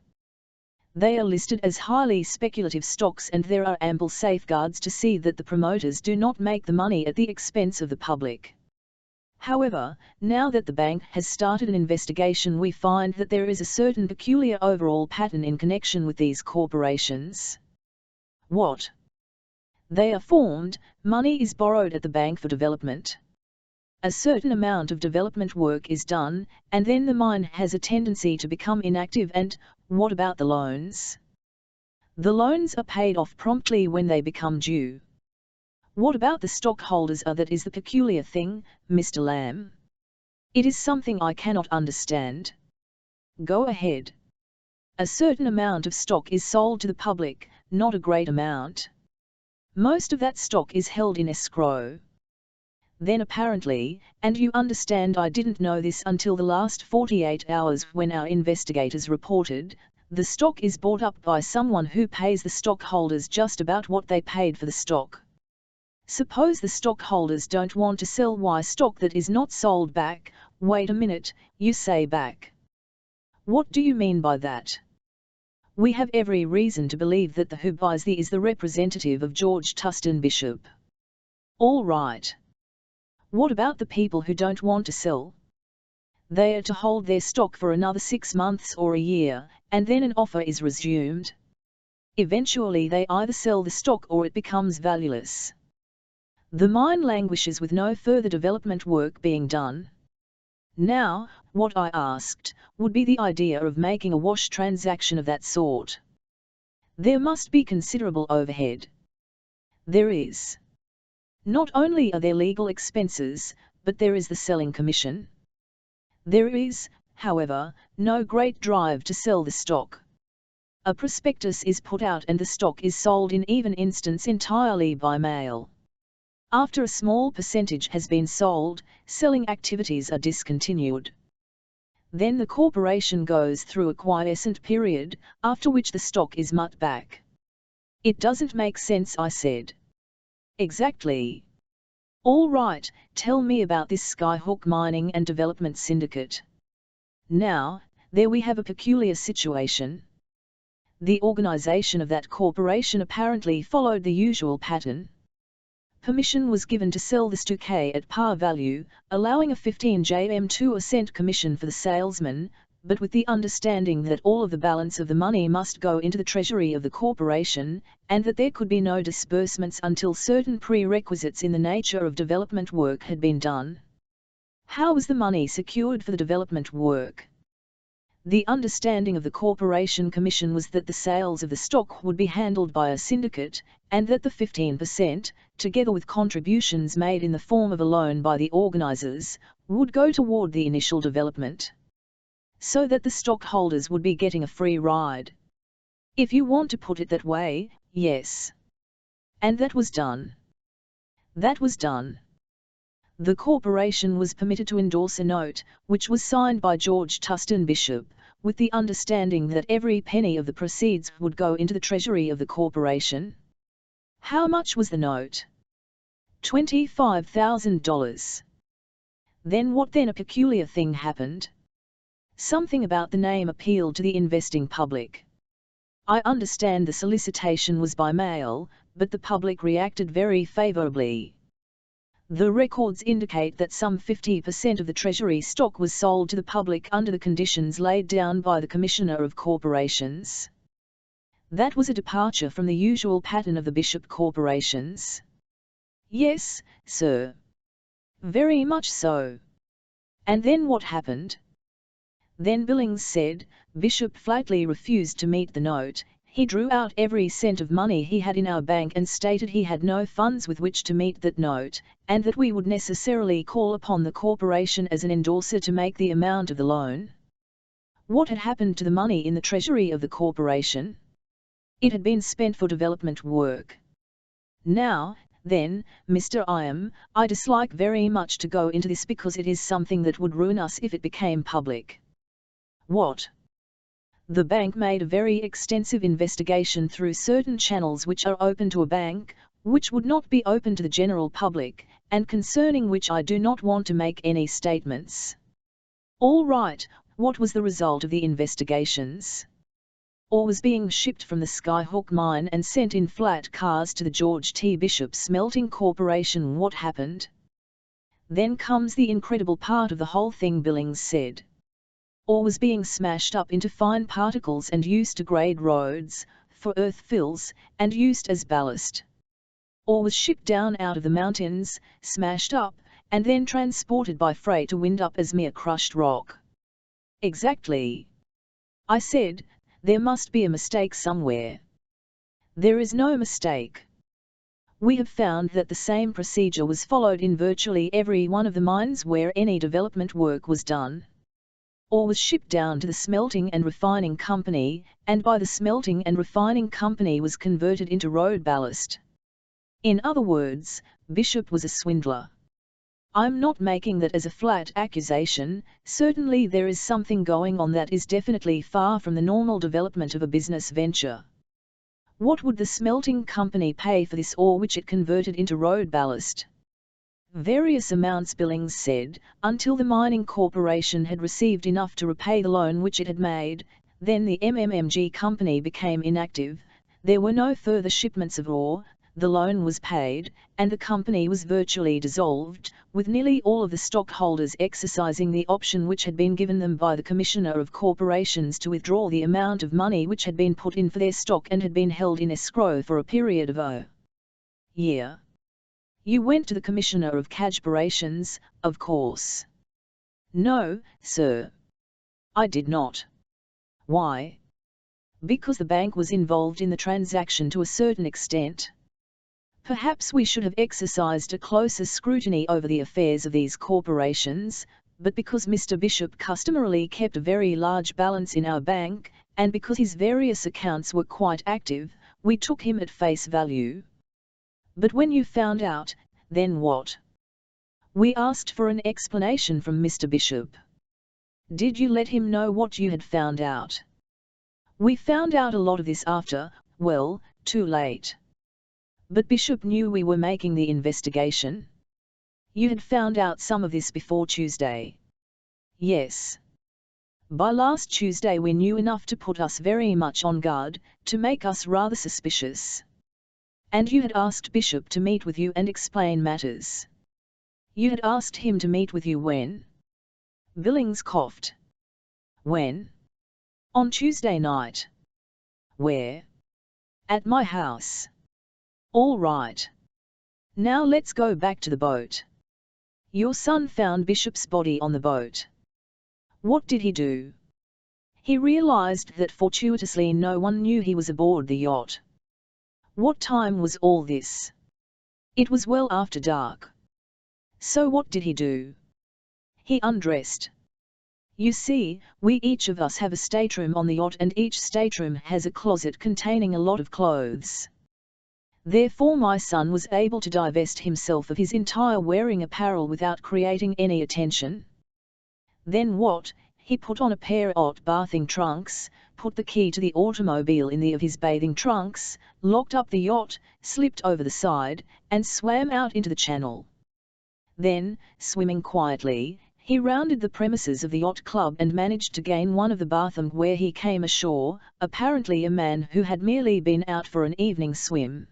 They are listed as highly speculative stocks and there are ample safeguards to see that the promoters do not make the money at the expense of the public. However, now that the bank has started an investigation, we find that there is a certain peculiar overall pattern in connection with these corporations. What? They are formed, money is borrowed at the bank for development. A certain amount of development work is done, and then the mine has a tendency to become inactive and, what about the loans? The loans are paid off promptly when they become due. What about the stockholders? That is the peculiar thing, Mr. Lamb. It is something I cannot understand. Go ahead. A certain amount of stock is sold to the public, not a great amount. Most of that stock is held in escrow. Then apparently, and you understand I didn't know this until the last 48 hours when our investigators reported, the stock is bought up by someone who pays the stockholders just about what they paid for the stock. Suppose the stockholders don't want to sell Y stock that is not sold back. Wait a minute, you say back. What do you mean by that? We have every reason to believe that the who buys the is the representative of George Tustin Bishop. All right. What about the people who don't want to sell? They are to hold their stock for another 6 months or a year, and then an offer is resumed. Eventually they either sell the stock or it becomes valueless. The mine languishes with no further development work being done. Now, what I asked, would be the idea of making a wash transaction of that sort. There must be considerable overhead. There is. Not only are there legal expenses, but there is the selling commission. There is, however, no great drive to sell the stock. A prospectus is put out and the stock is sold in even instance entirely by mail. After a small percentage has been sold, selling activities are discontinued. Then the corporation goes through a quiescent period, after which the stock is mutt back. It doesn't make sense, I said. Exactly. All right, tell me about this Skyhook Mining and Development Syndicate. Now, there we have a peculiar situation. The organization of that corporation apparently followed the usual pattern. Permission was given to sell the stock at par value, allowing a 15 Jm 2 cent commission for the salesman, but with the understanding that all of the balance of the money must go into the treasury of the corporation, and that there could be no disbursements until certain prerequisites in the nature of development work had been done. How was the money secured for the development work? The understanding of the Corporation Commission was that the sales of the stock would be handled by a syndicate, and that the 15%, together with contributions made in the form of a loan by the organizers, would go toward the initial development. So that the stockholders would be getting a free ride. If you want to put it that way, yes. And that was done. That was done. The corporation was permitted to endorse a note, which was signed by George Tustin Bishop, with the understanding that every penny of the proceeds would go into the treasury of the corporation. How much was the note? $25,000. Then what? Then a peculiar thing happened. Something about the name appealed to the investing public. I understand the solicitation was by mail, but the public reacted very favorably. The records indicate that some 50% of the treasury stock was sold to the public under the conditions laid down by the Commissioner of Corporations. That was a departure from the usual pattern of the Bishop corporations. Yes, sir. Very much so. And then what happened? Then Billings said, Bishop flatly refused to meet the note. He drew out every cent of money he had in our bank and stated he had no funds with which to meet that note, and that we would necessarily call upon the corporation as an endorser to make the amount of the loan. What had happened to the money in the treasury of the corporation? It had been spent for development work. Now, then, Mr. I dislike very much to go into this because it is something that would ruin us if it became public. What? The bank made a very extensive investigation through certain channels which are open to a bank, which would not be open to the general public, and concerning which I do not want to make any statements. All right, what was the result of the investigations? Ore was being shipped from the Skyhook mine and sent in flat cars to the George T. Bishop Smelting Corporation. What happened? Then comes the incredible part of the whole thing, Billings said. Ore was being smashed up into fine particles and used to grade roads, for earth fills, and used as ballast. Ore was shipped down out of the mountains, smashed up, and then transported by freight to wind up as mere crushed rock. Exactly. I said, there must be a mistake somewhere. There is no mistake. We have found that the same procedure was followed in virtually every one of the mines where any development work was done. Ore was shipped down to the smelting and refining company, and by the smelting and refining company was converted into road ballast. In other words, Bishop was a swindler. I'm not making that as a flat accusation, certainly there is something going on that is definitely far from the normal development of a business venture. What would the smelting company pay for this ore which it converted into road ballast? Various amounts, Billings said, until the mining corporation had received enough to repay the loan which it had made. Then the MMMG company became inactive, there were no further shipments of ore, the loan was paid, and the company was virtually dissolved, with nearly all of the stockholders exercising the option which had been given them by the Commissioner of Corporations to withdraw the amount of money which had been put in for their stock and had been held in escrow for a period of a year. You went to the Commissioner of Corporations, of course. No, sir. I did not. Why? Because the bank was involved in the transaction to a certain extent. Perhaps we should have exercised a closer scrutiny over the affairs of these corporations, but because Mr. Bishop customarily kept a very large balance in our bank, and because his various accounts were quite active, we took him at face value. But when you found out, then what? We asked for an explanation from Mr. Bishop. Did you let him know what you had found out? We found out a lot of this after, well, too late. But Bishop knew we were making the investigation. You had found out some of this before Tuesday. Yes. By last Tuesday we knew enough to put us very much on guard, to make us rather suspicious. And you had asked Bishop to meet with you and explain matters. You had asked him to meet with you when? Billings coughed. When? On Tuesday night. Where? At my house. All right. Now let's go back to the boat. Your son found Bishop's body on the boat. What did he do? He realized that fortuitously no one knew he was aboard the yacht. What time was all this? It was well after dark. So what did he do? He undressed. You see, we each of us have a stateroom on the yacht and each stateroom has a closet containing a lot of clothes. Therefore my son was able to divest himself of his entire wearing apparel without creating any attention. Then what? He put on a pair of bathing trunks, put the key to the automobile in the of his bathing trunks, locked up the yacht, slipped over the side, and swam out into the channel. Then, swimming quietly, he rounded the premises of the yacht club and managed to gain one of the bathrooms where he came ashore, apparently a man who had merely been out for an evening swim.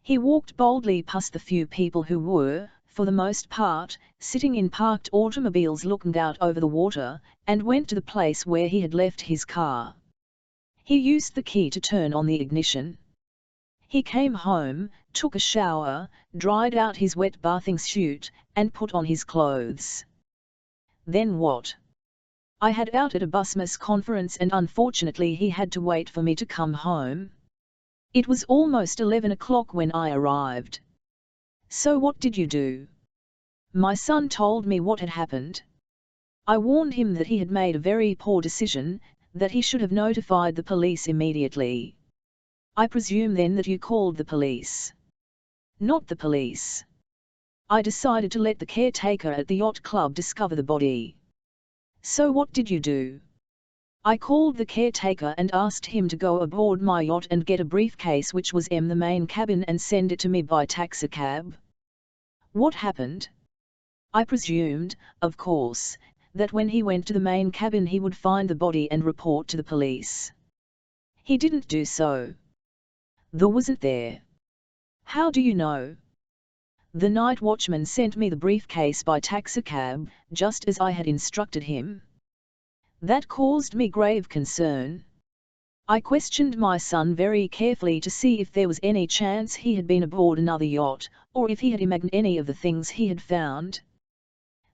He walked boldly past the few people who were, for the most part, sitting in parked automobiles looking out over the water, and went to the place where he had left his car. He used the key to turn on the ignition. He came home, took a shower, dried out his wet bathing suit, and put on his clothes. Then what? I had out at a busmas conference and unfortunately he had to wait for me to come home. It was almost 11 o'clock when I arrived. So what did you do? My son told me what had happened. I warned him that he had made a very poor decision, that he should have notified the police immediately. I presume then that you called the police. Not the police. I decided to let the caretaker at the yacht club discover the body. So what did you do? I called the caretaker and asked him to go aboard my yacht and get a briefcase which was in the main cabin and send it to me by taxicab. What happened? I presumed, of course, that when he went to the main cabin he would find the body and report to the police. He didn't do so. There wasn't there. How do you know? The night watchman sent me the briefcase by taxicab, just as I had instructed him. That caused me grave concern. I questioned my son very carefully to see if there was any chance he had been aboard another yacht, or if he had imagined any of the things he had found.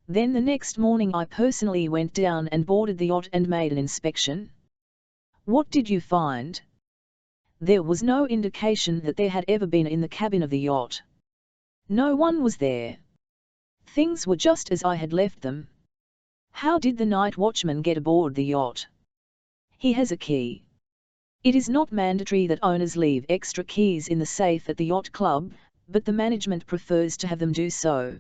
Then the next morning I personally went down and boarded the yacht and made an inspection. What did you find? There was no indication that there had ever been in the cabin of the yacht. No one was there. Things were just as I had left them. How did the night watchman get aboard the yacht? He has a key. It is not mandatory that owners leave extra keys in the safe at the yacht club, but the management prefers to have them do so.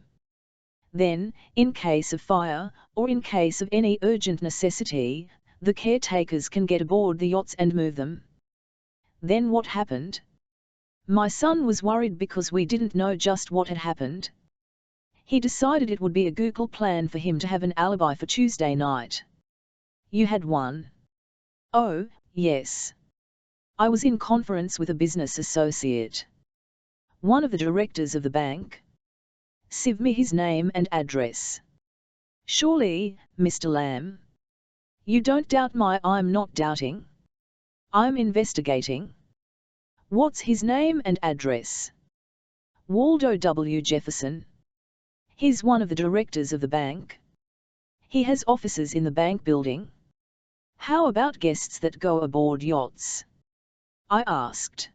Then, in case of fire, or in case of any urgent necessity, the caretakers can get aboard the yachts and move them. Then what happened? My son was worried because we didn't know just what had happened. He decided it would be a Google plan for him to have an alibi for Tuesday night. You had one? Oh, yes. I was in conference with a business associate. One of the directors of the bank. Give me his name and address. Surely, Mr. Lamb. You don't doubt I'm not doubting. I'm investigating. What's his name and address? Waldo W. Jefferson. He's one of the directors of the bank. He has offices in the bank building. How about guests that go aboard yachts? I asked.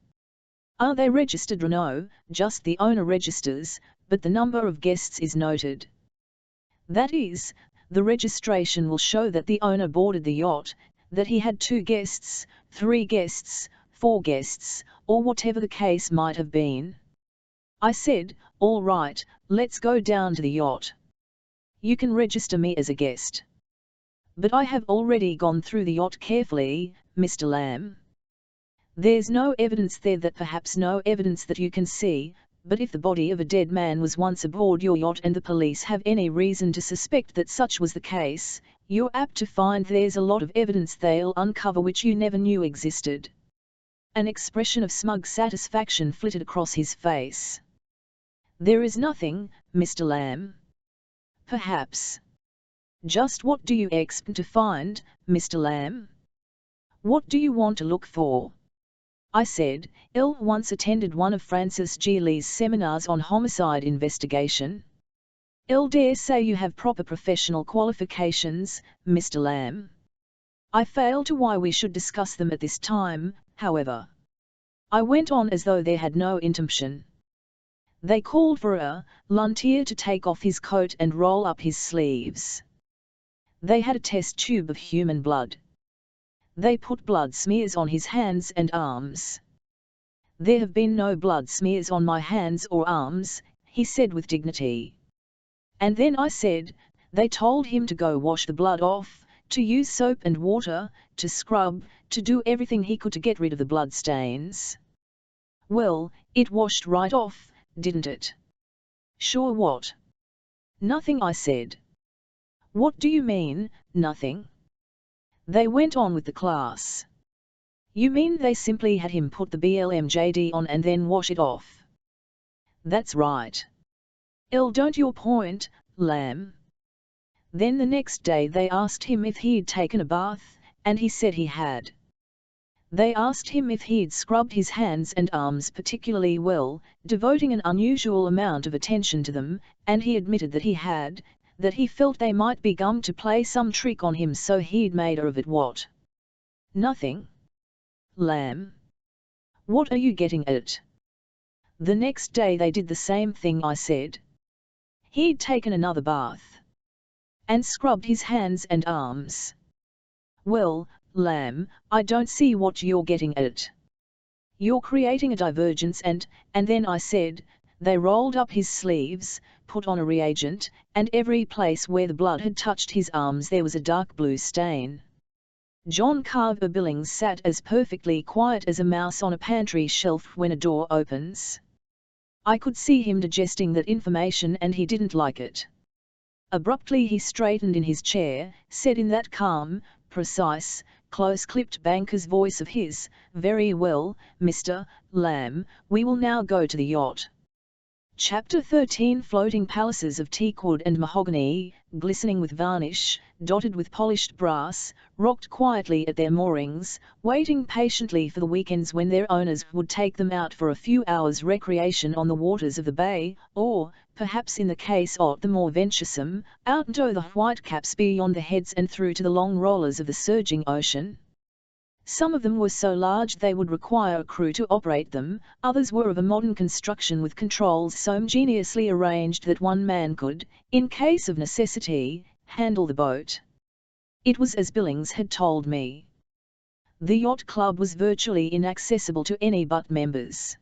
Are they registered? No, just the owner registers, but the number of guests is noted. That is, the registration will show that the owner boarded the yacht, that he had 2 guests, 3 guests, 4 guests, or whatever the case might have been. I said, all right, let's go down to the yacht. You can register me as a guest. But I have already gone through the yacht carefully, Mr. Lamb. There's no evidence there, that perhaps no evidence that you can see, but if the body of a dead man was once aboard your yacht and the police have any reason to suspect that such was the case, you're apt to find there's a lot of evidence they'll uncover which you never knew existed. An expression of smug satisfaction flitted across his face. There is nothing, Mr. Lamb. Perhaps. Just what do you expect to find, Mr. Lamb? What do you want to look for? I said, "Il once attended one of Francis G. Lee's seminars on homicide investigation. Il dare say you have proper professional qualifications, Mr. Lamb. I fail to why we should discuss them at this time, however." I went on as though there had no interruption. They called for a Lantier to take off his coat and roll up his sleeves. They had a test tube of human blood. They put blood smears on his hands and arms. There have been no blood smears on my hands or arms, he said with dignity. And then I said, they told him to go wash the blood off, to use soap and water, to scrub, to do everything he could to get rid of the blood stains. Well, it washed right off, didn't it? Sure what? Nothing, I said. What do you mean, nothing? They went on with the class. You mean they simply had him put the BLMJD on and then wash it off? That's right. Don't your point, Lamb? Then the next day they asked him if he'd taken a bath, and he said he had. They asked him if he'd scrubbed his hands and arms particularly well, devoting an unusual amount of attention to them, and he admitted that he had, that he felt they might be going to play some trick on him, so he'd made of it what? Nothing. Lamb. What are you getting at? The next day they did the same thing, I said. He'd taken another bath. And scrubbed his hands and arms. Well, Lamb, I don't see what you're getting at. You're creating a divergence and then I said, they rolled up his sleeves, put on a reagent, and every place where the blood had touched his arms there was a dark blue stain. John Carver Billings sat as perfectly quiet as a mouse on a pantry shelf when a door opens. I could see him digesting that information and he didn't like it. Abruptly he straightened in his chair, said in that calm, precise, close-clipped banker's voice of his, "Very well, Mr. Lamb, we will now go to the yacht." Chapter 13. Floating palaces of teakwood and mahogany, glistening with varnish, dotted with polished brass, rocked quietly at their moorings, waiting patiently for the weekends when their owners would take them out for a few hours' recreation on the waters of the bay, or, perhaps in the case of the more venturesome, out into the whitecaps beyond the heads and through to the long rollers of the surging ocean. Some of them were so large they would require a crew to operate them, others were of a modern construction with controls so ingeniously arranged that one man could, in case of necessity, handle the boat. It was as Billings had told me. The yacht club was virtually inaccessible to any but members.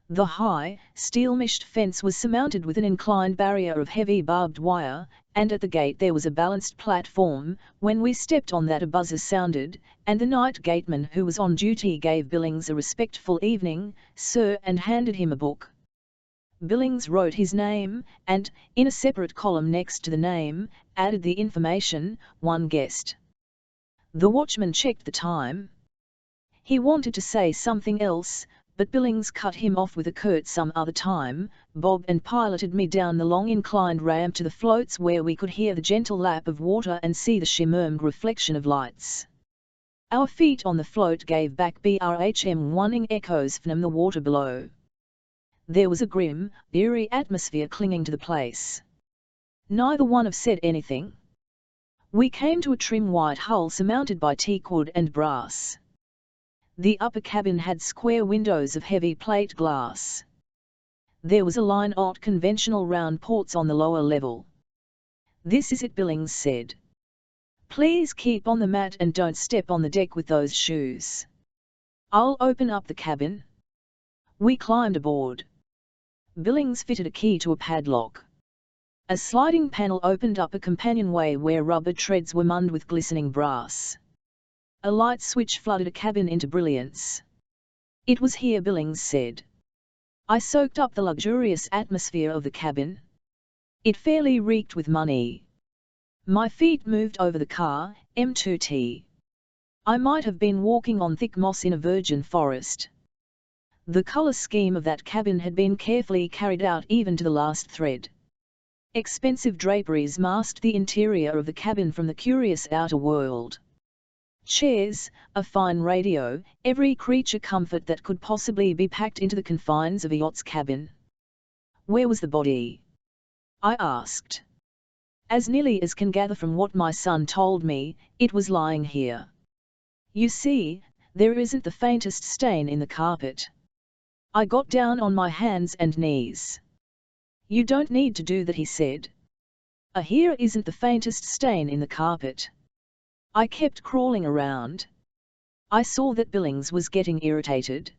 The high, steel-meshed fence was surmounted with an inclined barrier of heavy barbed wire, and at the gate there was a balanced platform. When we stepped on that a buzzer sounded, and the night gateman who was on duty gave Billings a respectful "Evening, sir," and handed him a book. Billings wrote his name, and, in a separate column next to the name, added the information, "One guest." The watchman checked the time. He wanted to say something else, but Billings cut him off with a curt "some other time," Bob, and piloted me down the long inclined ramp to the floats where we could hear the gentle lap of water and see the shimmering reflection of lights. Our feet on the float gave back BRHM warning echoes from the water below. There was a grim, eerie atmosphere clinging to the place. Neither one of us said anything. We came to a trim white hull surmounted by teakwood and brass. The upper cabin had square windows of heavy plate glass. There was a line of conventional round ports on the lower level. "This is it," Billings said. "Please keep on the mat and don't step on the deck with those shoes. I'll open up the cabin." We climbed aboard. Billings fitted a key to a padlock. A sliding panel opened up a companionway where rubber treads were munned with glistening brass. A light switch flooded a cabin into brilliance. "It was here," Billings said. I soaked up the luxurious atmosphere of the cabin. It fairly reeked with money. My feet moved over the car, M2T. I might have been walking on thick moss in a virgin forest. The color scheme of that cabin had been carefully carried out even to the last thread. Expensive draperies masked the interior of the cabin from the curious outer world. Chairs, a fine radio, every creature comfort that could possibly be packed into the confines of a yacht's cabin. "Where was the body?" I asked. "As nearly as can gather from what my son told me, it was lying here. You see, there isn't the faintest stain in the carpet." I got down on my hands and knees. "You don't need to do that," he said. "Here isn't the faintest stain in the carpet." I kept crawling around. I saw that Billings was getting irritated.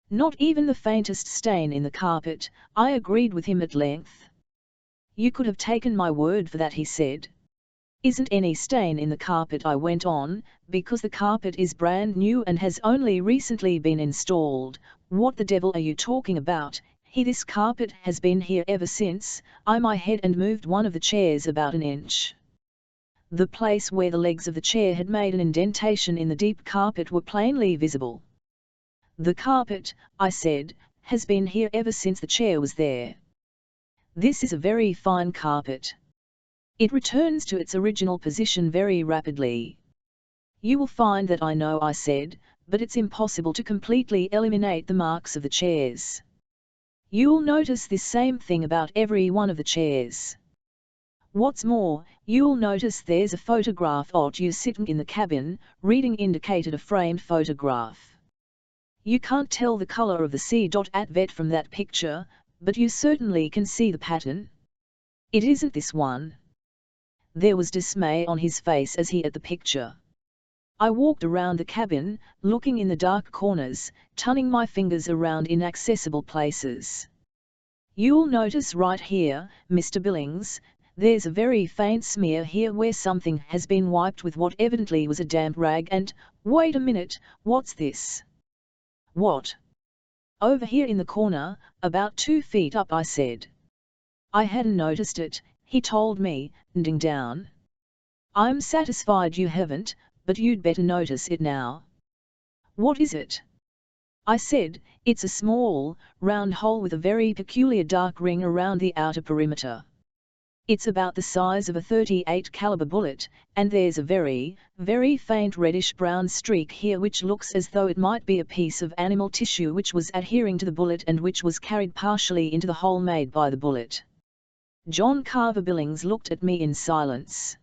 "Not even the faintest stain in the carpet," I agreed with him at length. "You could have taken my word for that," he said. "Isn't any stain in the carpet," I went on, "because the carpet is brand new and has only recently been installed. What the devil are you talking about? This carpet has been here ever since." I my head and moved one of the chairs about an inch. The place where the legs of the chair had made an indentation in the deep carpet were plainly visible. "The carpet," I said, "has been here ever since the chair was there. This is a very fine carpet. It returns to its original position very rapidly." "You will find that I know," I said, "but it's impossible to completely eliminate the marks of the chairs. You'll notice this same thing about every one of the chairs. What's more, you'll notice there's a photograph of you sitting in the cabin." Reading indicated a framed photograph. "You can't tell the color of the C.Advet from that picture, but you certainly can see the pattern. It isn't this one." There was dismay on his face as he at the picture. I walked around the cabin, looking in the dark corners, turning my fingers around inaccessible places. "You'll notice right here, Mr. Billings, there's a very faint smear here where something has been wiped with what evidently was a damp rag, and, wait a minute, what's this?" "What?" "Over here in the corner, about 2 feet up," I said. "I hadn't noticed it," he told me, bending down. "I'm satisfied you haven't, but you'd better notice it now." "What is it?" I said. "It's a small, round hole with a very peculiar dark ring around the outer perimeter. It's about the size of a .38 caliber bullet, and there's a very, very faint reddish-brown streak here which looks as though it might be a piece of animal tissue which was adhering to the bullet and which was carried partially into the hole made by the bullet." John Carver Billings looked at me in silence.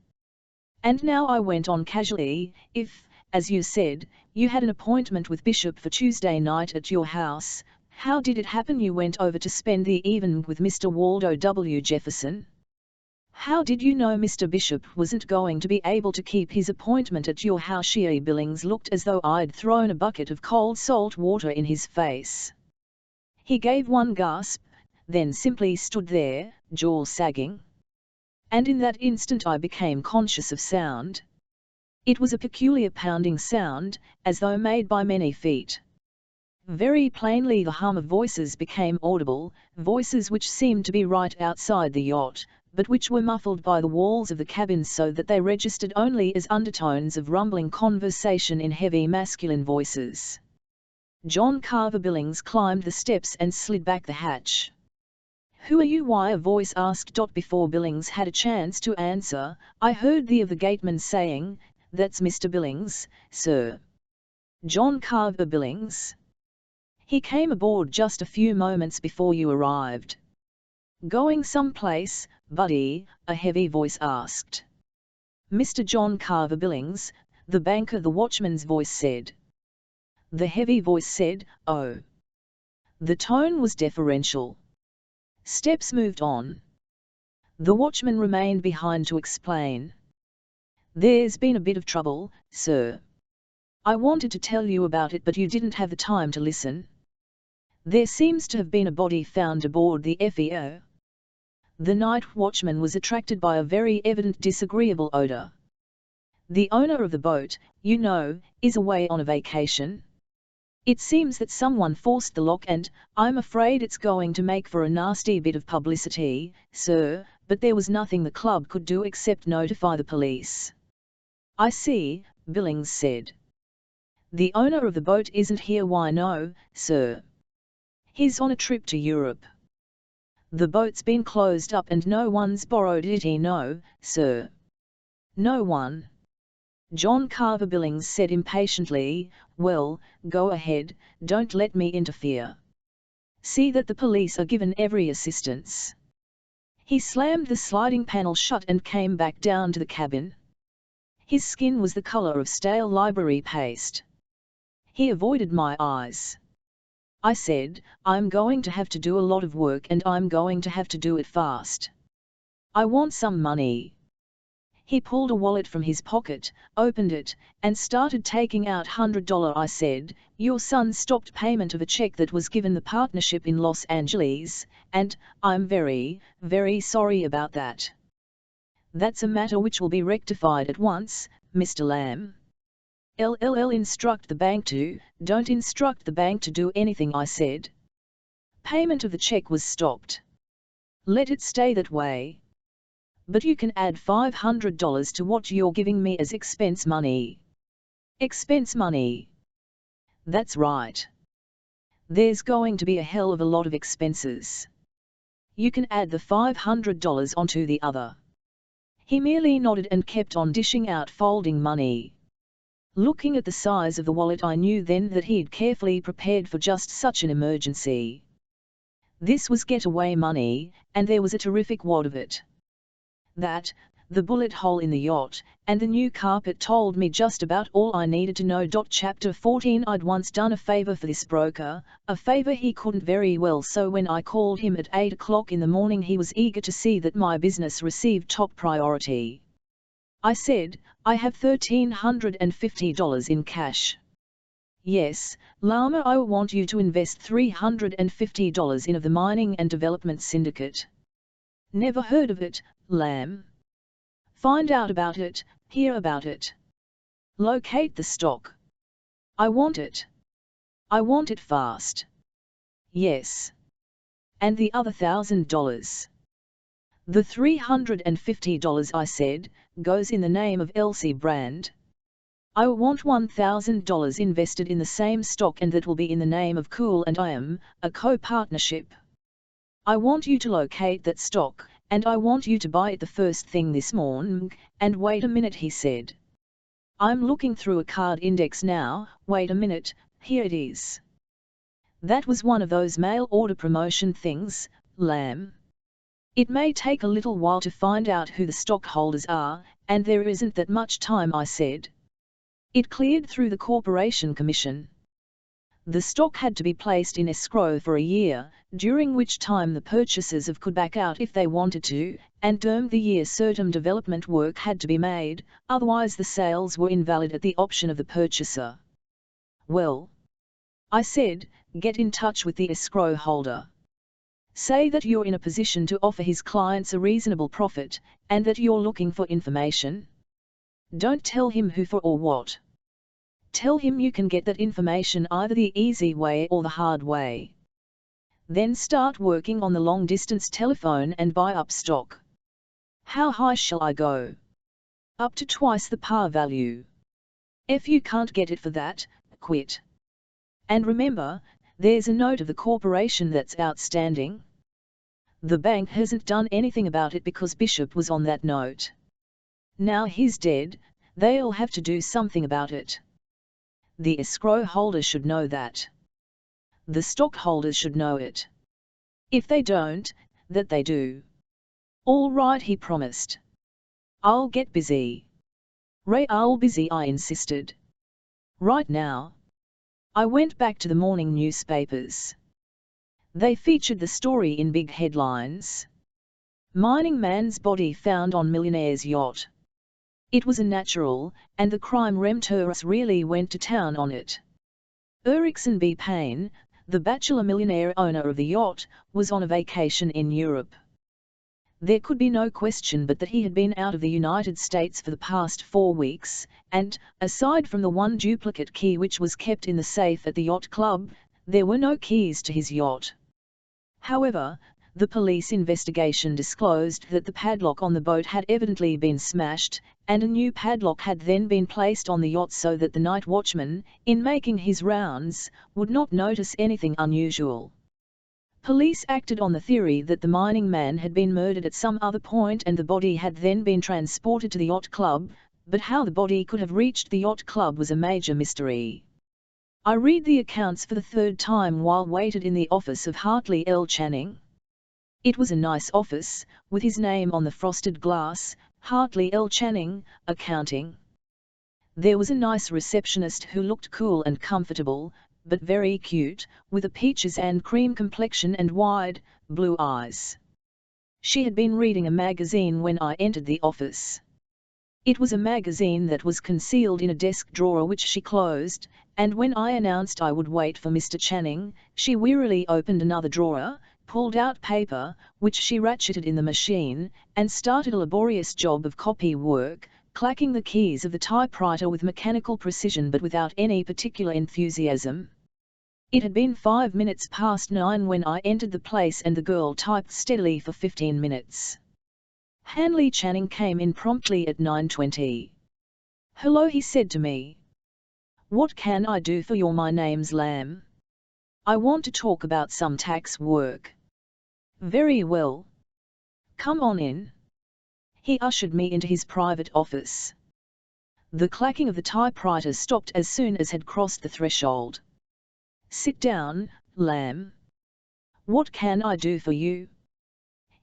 "And now," I went on casually, "if, as you said, you had an appointment with Bishop for Tuesday night at your house, how did it happen you went over to spend the evening with Mr. Waldo W. Jefferson? How did you know Mr. Bishop wasn't going to be able to keep his appointment at your house?" Billings looked as though I'd thrown a bucket of cold salt water in his face. He gave one gasp, then simply stood there, jaw sagging. And in that instant I became conscious of sound. It was a peculiar pounding sound, as though made by many feet. Very plainly the hum of voices became audible, voices which seemed to be right outside the yacht, but which were muffled by the walls of the cabin so that they registered only as undertones of rumbling conversation in heavy masculine voices. John Carver Billings climbed the steps and slid back the hatch. "Who are you?" a voice asked. Before Billings had a chance to answer, I heard the of the gateman saying, "That's Mr. Billings, sir. John Carver Billings. He came aboard just a few moments before you arrived." "Going someplace, buddy?" a heavy voice asked. "Mr. John Carver Billings, the banker," the watchman's voice said. The heavy voice said, "Oh." The tone was deferential. Steps moved on. The watchman remained behind to explain. "There's been a bit of trouble, sir. I wanted to tell you about it but you didn't have the time to listen. There seems to have been a body found aboard the FEO." The night watchman was attracted by a very evident disagreeable odor. "The owner of the boat, you know, is away on a vacation. It seems that someone forced the lock and, I'm afraid it's going to make for a nasty bit of publicity, sir, but there was nothing the club could do except notify the police." "I see," Billings said. "The owner of the boat isn't here?" "Why no, sir. He's on a trip to Europe. The boat's been closed up and no one's borrowed it." "No, sir. No one." John Carver Billings said impatiently, "Well, go ahead, don't let me interfere. See that the police are given every assistance." He slammed the sliding panel shut and came back down to the cabin. His skin was the color of stale library paste. He avoided my eyes. I said, "I'm going to have to do a lot of work and I'm going to have to do it fast. I want some money." He pulled a wallet from his pocket, opened it, and started taking out $100. I said, "Your son stopped payment of a check that was given the partnership in Los Angeles, and I'm very, very sorry about that. That's a matter which will be rectified at once, Mr. Lamb." Instruct the bank to." "Don't instruct the bank to do anything," I said. "Payment of the check was stopped. Let it stay that way. But you can add $500 to what you're giving me as expense money." "Expense money?" "That's right. There's going to be a hell of a lot of expenses. You can add the $500 onto the other." He merely nodded and kept on dishing out folding money. Looking at the size of the wallet, I knew then that he'd carefully prepared for just such an emergency. This was getaway money, and there was a terrific wad of it. That, the bullet hole in the yacht, and the new carpet told me just about all I needed to know. Chapter 14. I'd once done a favor for this broker, a favor he couldn't very well, so when I called him at 8 o'clock in the morning he was eager to see that my business received top priority. I said, "I have $1,350 in cash." "Yes, Lama, I want you to invest $350 in of the Mining and Development Syndicate." "Never heard of it, Lamb." "Find out about it, hear about it. Locate the stock." "I want it. I want it fast." "Yes. And the other $1,000. "The $350, I said, goes in the name of Elsie Brand. I want $1,000 invested in the same stock, and that will be in the name of Cool and I am, a co-partnership. I want you to locate that stock, and I want you to buy it the first thing this morning." "And wait a minute," he said. "I'm looking through a card index now. Wait a minute, here it is." That was one of those mail order promotion things, Lamb. It may take a little while to find out who the stockholders are, and there isn't that much time, I said. It cleared through the Corporation Commission. The stock had to be placed in escrow for a year, during which time the purchasers could back out if they wanted to, and during the year certain development work had to be made, otherwise the sales were invalid at the option of the purchaser. "Well," I said, get in touch with the escrow holder. Say that you're in a position to offer his clients a reasonable profit, and that you're looking for information. Don't tell him who for or what. Tell him you can get that information either the easy way or the hard way. Then start working on the long-distance telephone and buy up stock. How high shall I go? Up to twice the par value. If you can't get it for that, quit. And remember, there's a note of the corporation that's outstanding. The bank hasn't done anything about it because Bishop was on that note. Now he's dead, they'll have to do something about it. The escrow holder should know that. The stockholders should know it. If they don't, that they do. All right, he promised. I'll get busy. Ray, I'll busy, I insisted. Right now. I went back to the morning newspapers. They featured the story in big headlines. Mining man's body found on millionaire's yacht. It was a natural, and the crime reporters really went to town on it. Erickson B. Payne, the bachelor millionaire owner of the yacht, was on a vacation in Europe. There could be no question but that he had been out of the United States for the past 4 weeks, and, aside from the one duplicate key which was kept in the safe at the yacht club, there were no keys to his yacht. However, the police investigation disclosed that the padlock on the boat had evidently been smashed, and a new padlock had then been placed on the yacht so that the night watchman, in making his rounds, would not notice anything unusual. Police acted on the theory that the mining man had been murdered at some other point and the body had then been transported to the yacht club, but how the body could have reached the yacht club was a major mystery. I read the accounts for the third time while waited in the office of Hartley L. Channing. It was a nice office, with his name on the frosted glass, Hartley L. Channing, accounting. There was a nice receptionist who looked cool and comfortable, but very cute, with a peaches and cream complexion and wide, blue eyes. She had been reading a magazine when I entered the office. It was a magazine that was concealed in a desk drawer which she closed, and when I announced I would wait for Mr. Channing, she wearily opened another drawer, pulled out paper, which she ratcheted in the machine, and started a laborious job of copy work, clacking the keys of the typewriter with mechanical precision but without any particular enthusiasm. It had been 5 minutes past 9 when I entered the place and the girl typed steadily for 15 minutes. Hanley Channing came in promptly at 9:20. "Hello," he said to me. "What can I do for you? My name's Lamb. I want to talk about some tax work." "Very well. Come on in." He ushered me into his private office. The clacking of the typewriter stopped as soon as had crossed the threshold. "Sit down, Lamb. What can I do for you?"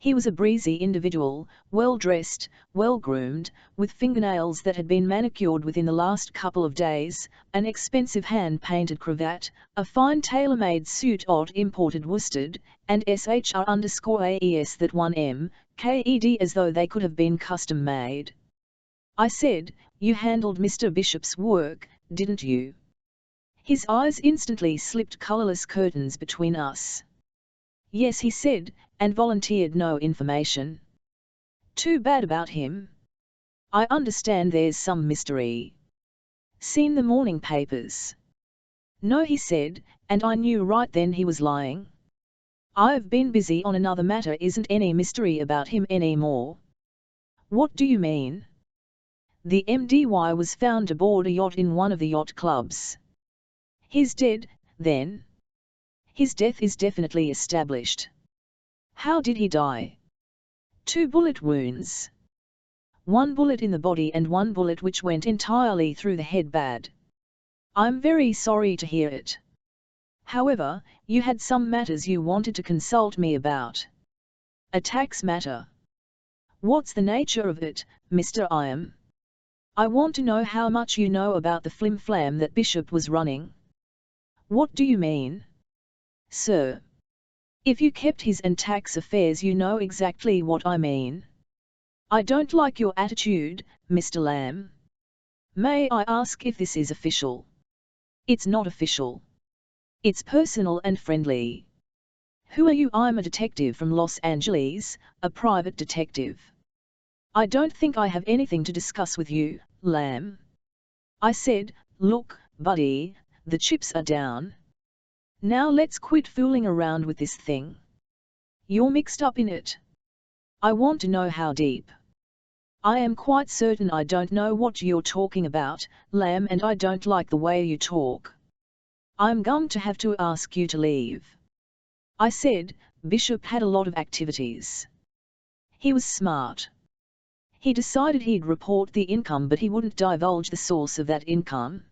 He was a breezy individual, well-dressed, well-groomed, with fingernails that had been manicured within the last couple of days, an expensive hand-painted cravat, a fine tailor-made suit of imported worsted, and SHR_AES that 1M, KED as though they could have been custom-made. I said, "You handled Mr. Bishop's work, didn't you?" His eyes instantly slipped colourless curtains between us. "Yes," he said, and volunteered no information. "Too bad about him. I understand there's some mystery. Seen the morning papers?" "No," he said, and I knew right then he was lying. "I've been busy on another matter. Isn't any mystery about him anymore." "What do you mean?" "The MDY was found aboard a yacht in one of the yacht clubs." "He's dead, then?" "His death is definitely established." "How did he die?" "2 bullet wounds. 1 bullet in the body and 1 bullet which went entirely through the head. Bad." "I'm very sorry to hear it. However, you had some matters you wanted to consult me about." "A tax matter." "What's the nature of it, Mr. Iam?" "I want to know how much you know about the flim-flam that Bishop was running." "What do you mean?" "Sir, if you kept his and tax affairs you know exactly what I mean." "I don't like your attitude, Mr. Lamb. May I ask if this is official?" "It's not official." It's personal and friendly. Who are you? I'm a detective from Los Angeles, a private detective. I don't think I have anything to discuss with you, Lamb. I said, look, buddy, the chips are down. Now let's quit fooling around with this thing. You're mixed up in it. I want to know how deep. I am quite certain I don't know what you're talking about, Lamb, and I don't like the way you talk. I'm going to have to ask you to leave. I said, Bishop had a lot of activities. He was smart. He decided he'd report the income, but he wouldn't divulge the source of that income.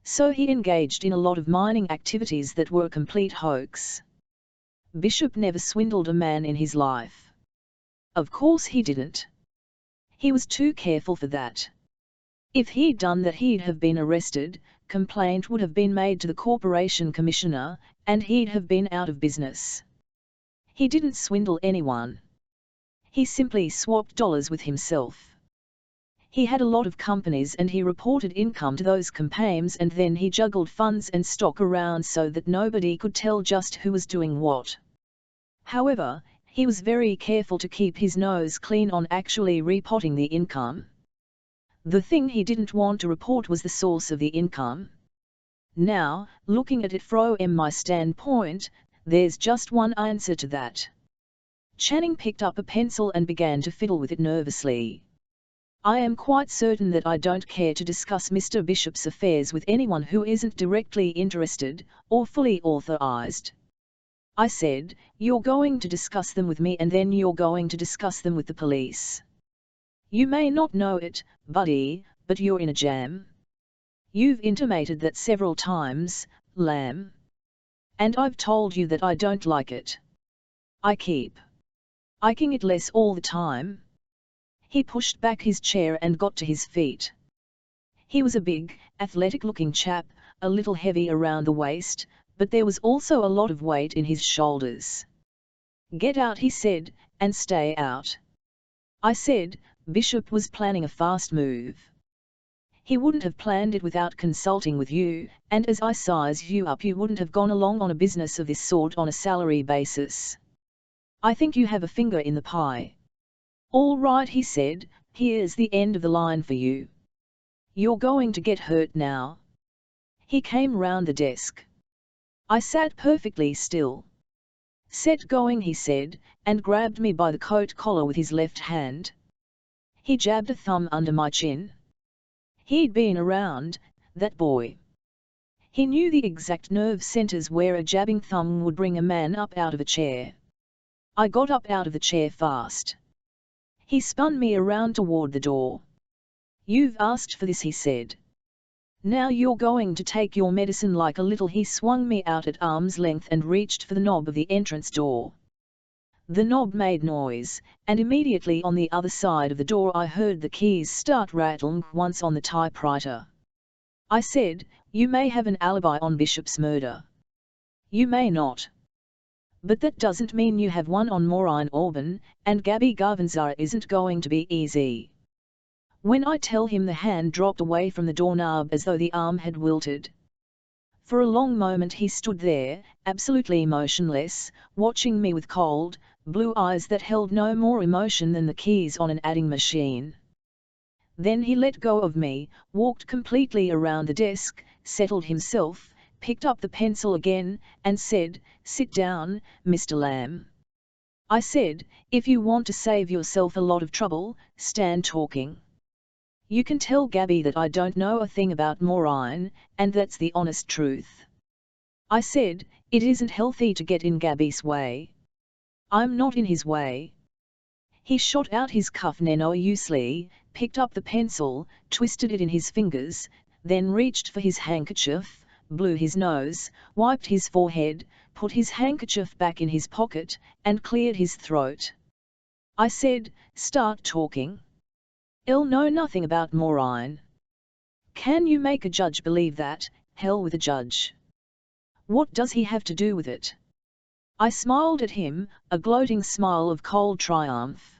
So he engaged in a lot of mining activities that were a complete hoax. Bishop never swindled a man in his life. Of course he didn't. He was too careful for that. If he'd done that, he'd have been arrested, complaint would have been made to the corporation commissioner, and he'd have been out of business. He didn't swindle anyone. He simply swapped dollars with himself. He had a lot of companies and he reported income to those companies, and then he juggled funds and stock around so that nobody could tell just who was doing what. However, he was very careful to keep his nose clean on actually reporting the income. The thing he didn't want to report was the source of the income. Now, looking at it from my standpoint, there's just one answer to that. Channing picked up a pencil and began to fiddle with it nervously. I am quite certain that I don't care to discuss Mr. Bishop's affairs with anyone who isn't directly interested, or fully authorized. I said, you're going to discuss them with me and then you're going to discuss them with the police. You may not know it, buddy, but you're in a jam. You've intimated that several times, Lamb. And I've told you that I don't like it. I keep iking it less all the time. He pushed back his chair and got to his feet. He was a big, athletic-looking chap, a little heavy around the waist, but there was also a lot of weight in his shoulders. Get out, he said, and stay out. I said, Bishop was planning a fast move. He wouldn't have planned it without consulting with you, and as I size you up, you wouldn't have gone along on a business of this sort on a salary basis. I think you have a finger in the pie. All right, he said, here's the end of the line for you. You're going to get hurt now. He came round the desk. I sat perfectly still. Set going, he said, and grabbed me by the coat collar with his left hand. He jabbed a thumb under my chin. He'd been around, that boy. He knew the exact nerve centers where a jabbing thumb would bring a man up out of a chair. I got up out of the chair fast. He spun me around toward the door. You've asked for this, he said. Now you're going to take your medicine like a little. He swung me out at arm's length and reached for the knob of the entrance door. The knob made noise, and immediately on the other side of the door I heard the keys start rattling once on the typewriter. I said, you may have an alibi on Bishop's murder. You may not. But that doesn't mean you have one on Maureen Auburn, and Gabby Garvanzara isn't going to be easy. When I tell him, the hand dropped away from the doorknob as though the arm had wilted. For a long moment he stood there, absolutely motionless, watching me with cold, blue eyes that held no more emotion than the keys on an adding machine. Then he let go of me, walked completely around the desk, settled himself, picked up the pencil again, and said, sit down, Mr. Lamb. I said, if you want to save yourself a lot of trouble, stand talking. You can tell Gabby that I don't know a thing about Maureen, and that's the honest truth. I said, it isn't healthy to get in Gabby's way. I'm not in his way. He shot out his cuff nervously, picked up the pencil, twisted it in his fingers, then reached for his handkerchief, blew his nose, wiped his forehead, put his handkerchief back in his pocket, and cleared his throat. I said, start talking. I'll know nothing about Maureen. Can you make a judge believe that? Hell with a judge. What does he have to do with it? I smiled at him, a gloating smile of cold triumph.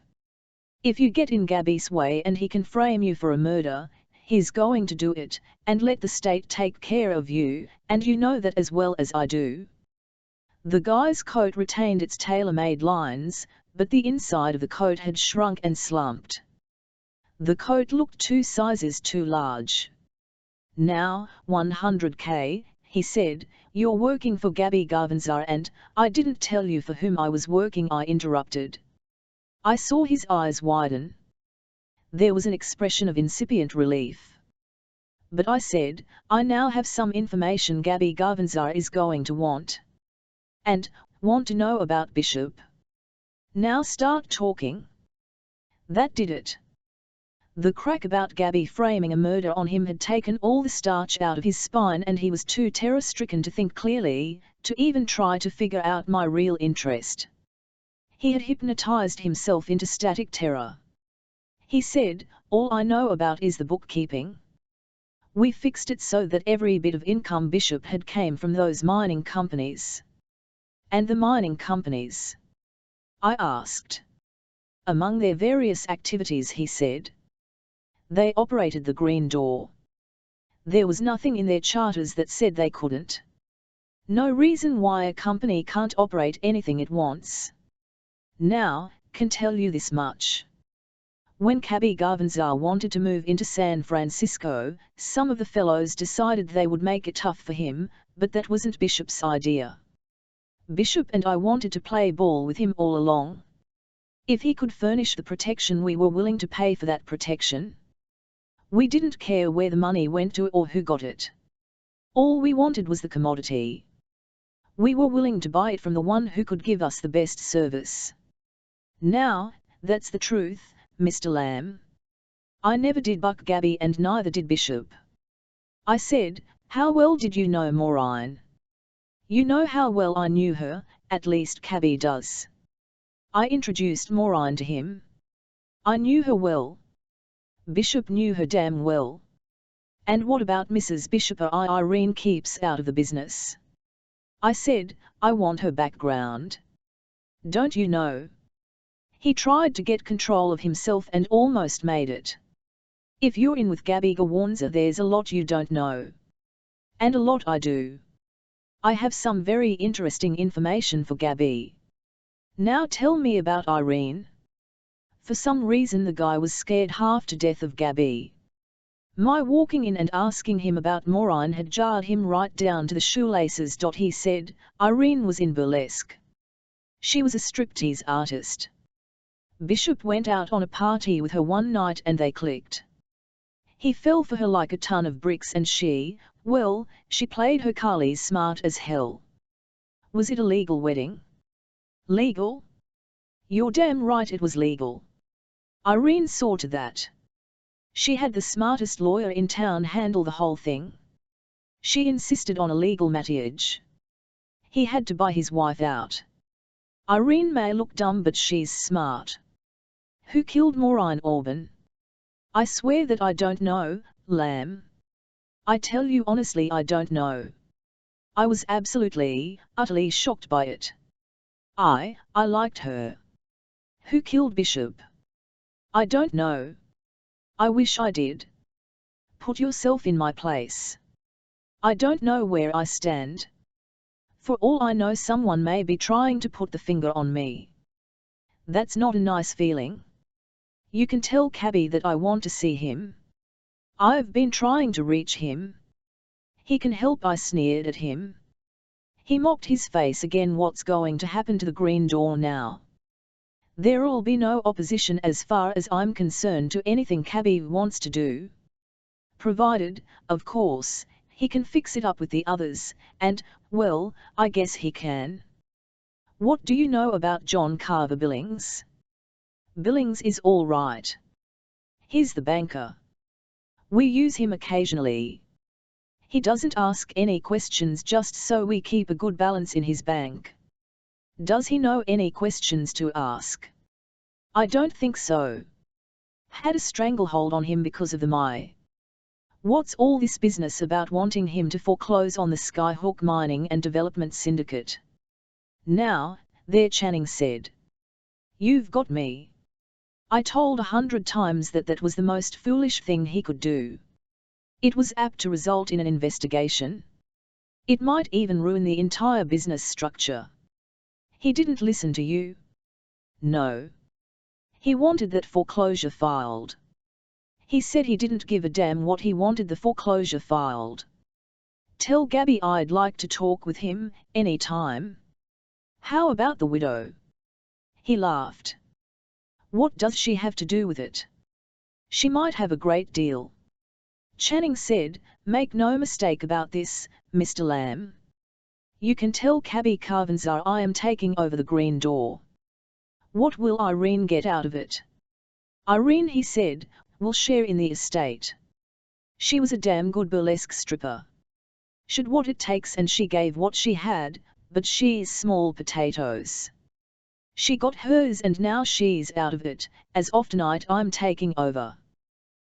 If you get in Gabby's way and he can frame you for a murder, he's going to do it, and let the state take care of you, and you know that as well as I do. The guy's coat retained its tailor-made lines, but the inside of the coat had shrunk and slumped. The coat looked 2 sizes too large. Now, 100K, he said, you're working for Gabby Garvanzar and, I didn't tell you for whom I was working, I interrupted. I saw his eyes widen. There was an expression of incipient relief. But I said, I now have some information Gabby Garvanzar is going to want. And, want to know about Bishop. Now start talking. That did it. The crack about Gabby framing a murder on him had taken all the starch out of his spine, and he was too terror-stricken to think clearly, to even try to figure out my real interest. He had hypnotized himself into static terror. He said, all I know about is the bookkeeping. We fixed it so that every bit of income Bishop had came from those mining companies. And the mining companies? I asked. Among their various activities, he said. They operated the Green Door. There was nothing in their charters that said they couldn't. No reason why a company can't operate anything it wants. Now, can tell you this much. When Gabby Garvanzar wanted to move into San Francisco, some of the fellows decided they would make it tough for him, but that wasn't Bishop's idea. Bishop and I wanted to play ball with him all along. If he could furnish the protection, we were willing to pay for that protection. We didn't care where the money went to or who got it. All we wanted was the commodity. We were willing to buy it from the one who could give us the best service. Now, that's the truth, Mr. Lamb. I never did buck Gabby and neither did Bishop. I said, how well did you know Maureen? You know how well I knew her, at least Gabby does. I introduced Maureen to him. I knew her well. Bishop knew her damn well. And what about Mrs. Bishop? Irene keeps out of the business. I said, I want her background. Don't you know? He tried to get control of himself and almost made it. If you're in with Gabby Garvanzar, there's a lot you don't know. And a lot I do. I have some very interesting information for Gabby. Now tell me about Irene. For some reason the guy was scared half to death of Gabby. My walking in and asking him about Maureen had jarred him right down to the shoelaces. He said, Irene was in burlesque. She was a striptease artist. Bishop went out on a party with her one night and they clicked. He fell for her like a ton of bricks and she played her carlies smart as hell. Was it a legal wedding? Legal? You're damn right it was legal. Irene saw to that. She had the smartest lawyer in town handle the whole thing. She insisted on a legal marriage. He had to buy his wife out. Irene may look dumb but she's smart. Who killed Maureen Auburn? I swear that I don't know, Lamb. I tell you honestly I don't know. I was absolutely, utterly shocked by it. I liked her. Who killed Bishop? I don't know. I wish I did. Put yourself in my place. I don't know where I stand. For all I know, someone may be trying to put the finger on me. That's not a nice feeling. You can tell Gabby that I want to see him. I've been trying to reach him. He can help. I sneered at him. He mocked his face again. What's going to happen to the Green Door now? There'll be no opposition as far as I'm concerned to anything Gabby wants to do. Provided, of course, he can fix it up with the others, and, well, I guess he can. What do you know about John Carver Billings? Billings is all right. He's the banker. We use him occasionally. He doesn't ask any questions just so we keep a good balance in his bank. Does he know any questions to ask? I don't think so. Had a stranglehold on him because of the my. What's all this business about wanting him to foreclose on the Skyhook Mining and Development Syndicate? Now, there, Channing said. You've got me. I told 100 times that was the most foolish thing he could do. It was apt to result in an investigation. It might even ruin the entire business structure. He didn't listen to you. No. He wanted that foreclosure filed. He said he didn't give a damn what he wanted the foreclosure filed. Tell Gabby I'd like to talk with him, any time. How about the widow? He laughed. What does she have to do with it? She might have a great deal. Channing said, make no mistake about this, Mr. Lamb. You can tell Cabby Carvanzar I am taking over the Green Door. What will Irene get out of it? Irene, he said, will share in the estate. She was a damn good burlesque stripper. Should what it takes, and she gave what she had, but she's small potatoes. She got hers and now she's out of it, as of tonight I'm taking over.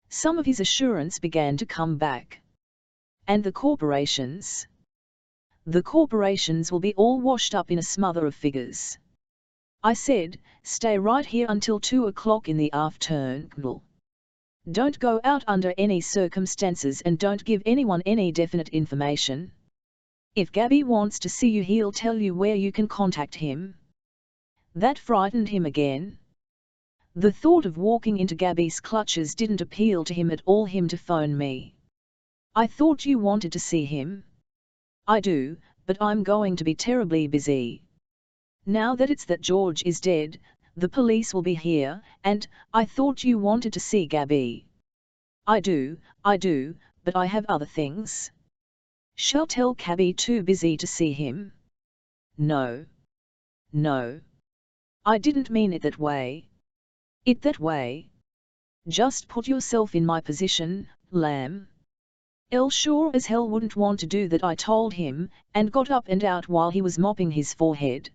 Some of his assurance began to come back. And the corporations? The corporations will be all washed up in a smother of figures. I said, stay right here until 2 o'clock in the afternoon. Don't go out under any circumstances and don't give anyone any definite information. If Gabby wants to see you, he'll tell you where you can contact him. That frightened him again. The thought of walking into Gabby's clutches didn't appeal to him at all. Him to phone me. I thought you wanted to see him. I do, but I'm going to be terribly busy. Now that it's that George is dead, the police will be here, and I thought you wanted to see Gabby. I do, but I have other things. Shall tell Cabby too busy to see him? No. No. I didn't mean it that way. That way. Just put yourself in my position, Lamb. El sure as hell wouldn't want to do that, I told him, and got up and out while he was mopping his forehead.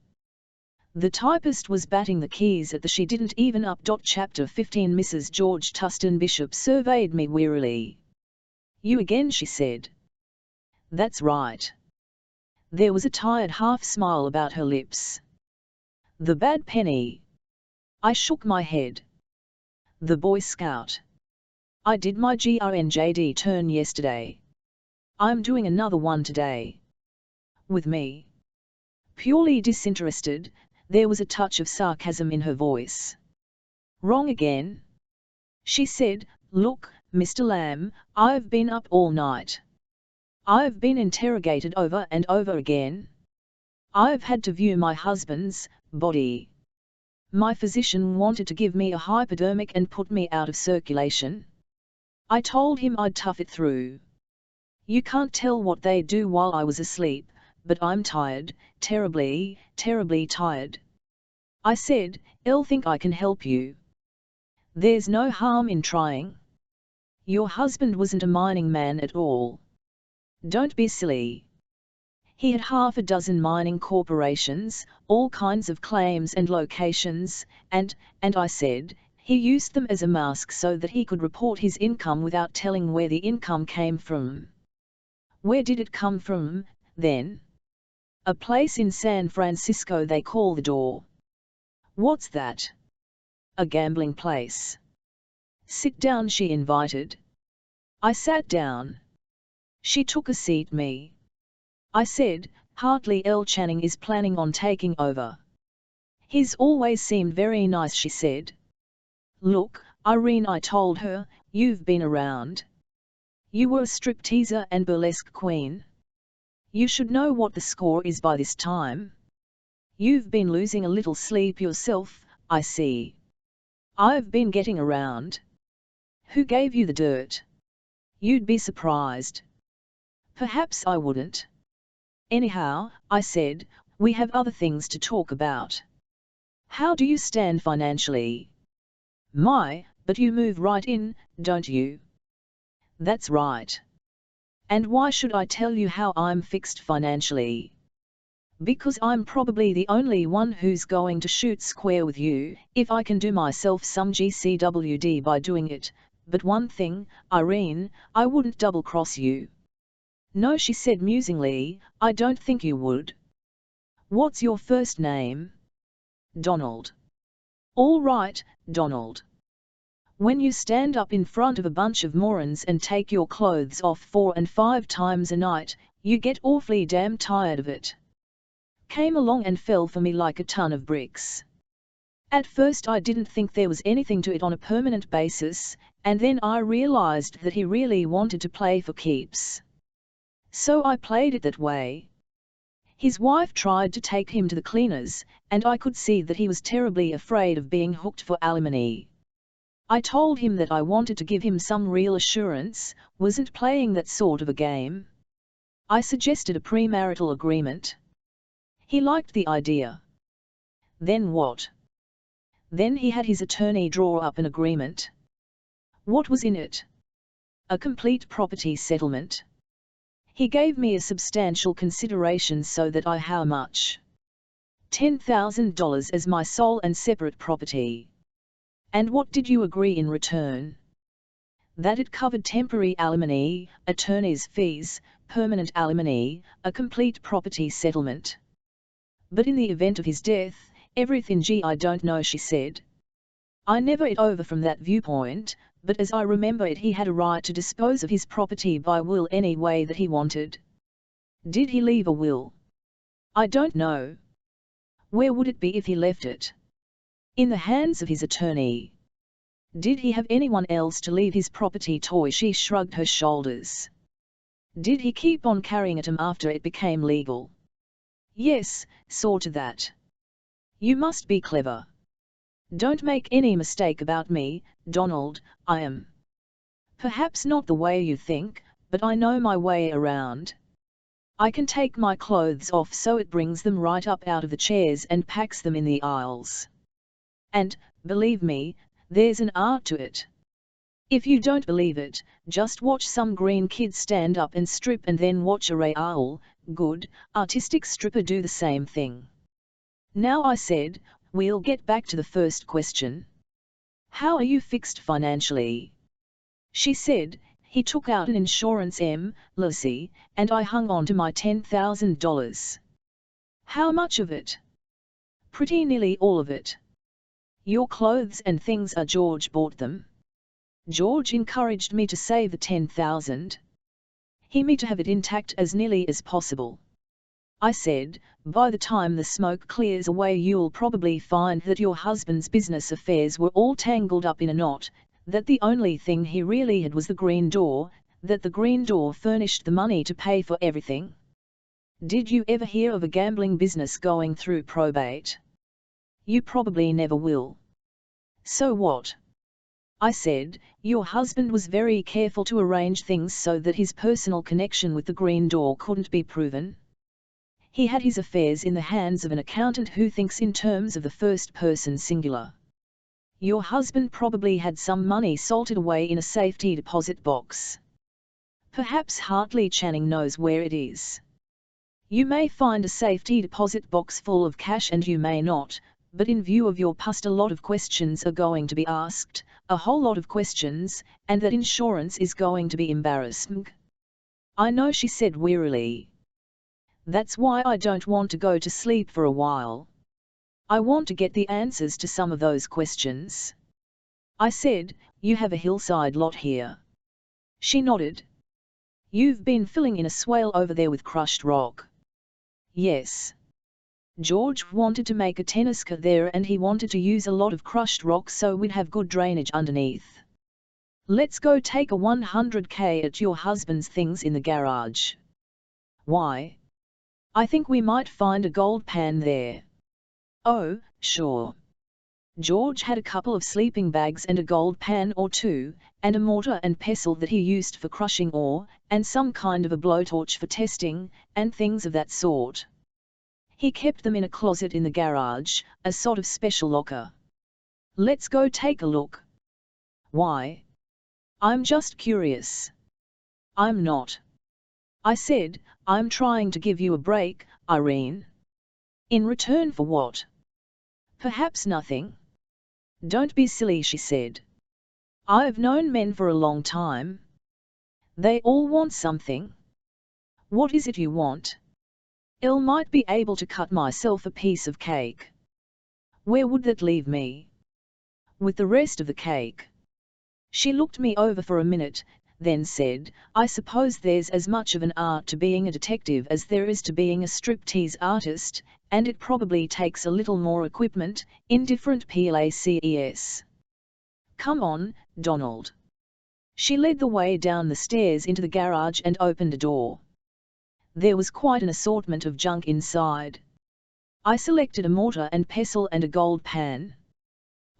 The typist was batting the keys at the She Didn't Even Up. Chapter 15. Mrs. George Tustin Bishop surveyed me wearily. You again, she said. That's right. There was a tired half-smile about her lips. The bad penny. I shook my head. The Boy Scout. I did my GRNJD turn yesterday. I'm doing another one today. With me. Purely disinterested, there was a touch of sarcasm in her voice. Wrong again? She said, look, Mr. Lamb, I've been up all night. I've been interrogated over and over again. I've had to view my husband's body. My physician wanted to give me a hypodermic and put me out of circulation. I told him I'd tough it through. You can't tell what they do while I was asleep, but I'm tired, terribly, terribly tired. I said, I'll think I can help you. There's no harm in trying. Your husband wasn't a mining man at all. Don't be silly. He had half a dozen mining corporations, all kinds of claims and locations, and I said, he used them as a mask so that he could report his income without telling where the income came from. Where did it come from, then? A place in San Francisco they call the Door. What's that? A gambling place. Sit down, she invited. I sat down. She took a seat me. I said, Hartley L. Channing is planning on taking over. He's always seemed very nice, she said. Look, Irene, I told her, you've been around. You were a stripteaser and burlesque queen. You should know what the score is by this time. You've been losing a little sleep yourself, I see. I've been getting around. Who gave you the dirt? You'd be surprised. Perhaps I wouldn't. Anyhow, I said, we have other things to talk about. How do you stand financially? But you move right in, don't you? That's right. And why should I tell you how I'm fixed financially? Because I'm probably the only one who's going to shoot square with you, if I can do myself some GCWD by doing it, but one thing, Irene, I wouldn't double-cross you. No, she said musingly, I don't think you would. What's your first name? Donald. All right, Donald. When you stand up in front of a bunch of morons and take your clothes off 4 and 5 times a night, you get awfully damn tired of it. Came along and fell for me like a ton of bricks. At first I didn't think there was anything to it on a permanent basis, and then I realized that he really wanted to play for keeps. So I played it that way. His wife tried to take him to the cleaners, and I could see that he was terribly afraid of being hooked for alimony. I told him that I wanted to give him some real assurance, wasn't playing that sort of a game. I suggested a premarital agreement. He liked the idea. Then what? Then he had his attorney draw up an agreement. What was in it? A complete property settlement. He gave me a substantial consideration so that I how much? $10,000 as my sole and separate property. And what did you agree in return? That it covered temporary alimony, attorney's fees, permanent alimony, a complete property settlement. But in the event of his death, everything. Gee, I don't know, she said. I never it over from that viewpoint, but as I remember it, he had a right to dispose of his property by will any way that he wanted. Did he leave a will? I don't know. Where would it be if he left it? In the hands of his attorney. Did he have anyone else to leave his property to? She shrugged her shoulders. Did he keep on carrying it after it became legal? Yes, sort of that. You must be clever. Don't make any mistake about me, Donald, I am. Perhaps not the way you think, but I know my way around. I can take my clothes off so it brings them right up out of the chairs and packs them in the aisles. And, believe me, there's an art to it. If you don't believe it, just watch some green kid stand up and strip and then watch a real, good, artistic stripper do the same thing. Now, I said, we'll get back to the first question. How are you fixed financially? She said, he took out an insurance policy, and I hung on to my $10,000. How much of it? Pretty nearly all of it. Your clothes and things are George bought them. George encouraged me to save the $10,000. He me to have it intact as nearly as possible. I said, by the time the smoke clears away you'll probably find that your husband's business affairs were all tangled up in a knot, that the only thing he really had was the green door, that the green door furnished the money to pay for everything. Did you ever hear of a gambling business going through probate? You probably never will. So what? I said, your husband was very careful to arrange things so that his personal connection with the green door couldn't be proven. He had his affairs in the hands of an accountant who thinks in terms of the first person singular. Your husband probably had some money salted away in a safety deposit box. Perhaps Hartley Channing knows where it is. You may find a safety deposit box full of cash and you may not, but in view of your past a lot of questions are going to be asked, a whole lot of questions, and that insurance is going to be embarrassing. I know, she said wearily. That's why I don't want to go to sleep for a while. I want to get the answers to some of those questions. I said, you have a hillside lot here. She nodded. You've been filling in a swale over there with crushed rock. Yes. George wanted to make a tennis court there and he wanted to use a lot of crushed rock so we'd have good drainage underneath. Let's go take a 100K at your husband's things in the garage. Why? I think we might find a gold pan there. Oh, sure. George had a couple of sleeping bags and a gold pan or two, and a mortar and pestle that he used for crushing ore, and some kind of a blowtorch for testing, and things of that sort. He kept them in a closet in the garage, a sort of special locker. Let's go take a look. Why? I'm just curious. I'm not. I said, I'm trying to give you a break, Irene. In return for what? Perhaps nothing. Don't be silly, she said. I've known men for a long time. They all want something. What is it you want? I might be able to cut myself a piece of cake. Where would that leave me? With the rest of the cake. She looked me over for a minute, then said, "I suppose there's as much of an art to being a detective as there is to being a striptease artist, and it probably takes a little more equipment, in different places. Come on, Donald." She led the way down the stairs into the garage and opened a door. There was quite an assortment of junk inside. I selected a mortar and pestle and a gold pan.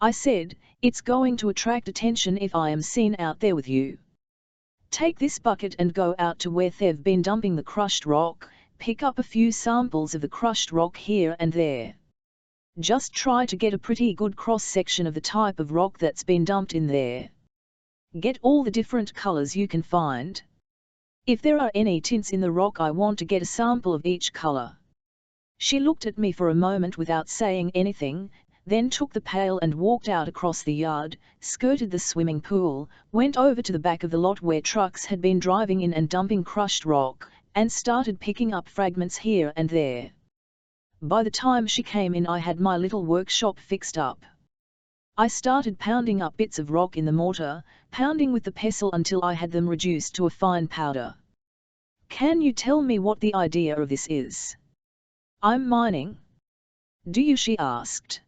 I said, "It's going to attract attention if I am seen out there with you. Take this bucket and go out to where they've been dumping the crushed rock, pick up a few samples of the crushed rock here and there. Just try to get a pretty good cross-section of the type of rock that's been dumped in there. Get all the different colors you can find. If there are any tints in the rock, I want to get a sample of each color." She looked at me for a moment without saying anything, then took the pail and walked out across the yard, skirted the swimming pool, went over to the back of the lot where trucks had been driving in and dumping crushed rock, and started picking up fragments here and there. By the time she came in, I had my little workshop fixed up. I started pounding up bits of rock in the mortar, pounding with the pestle until I had them reduced to a fine powder. "Can you tell me what the idea of this is?" "I'm mining." "Do you?" she asked.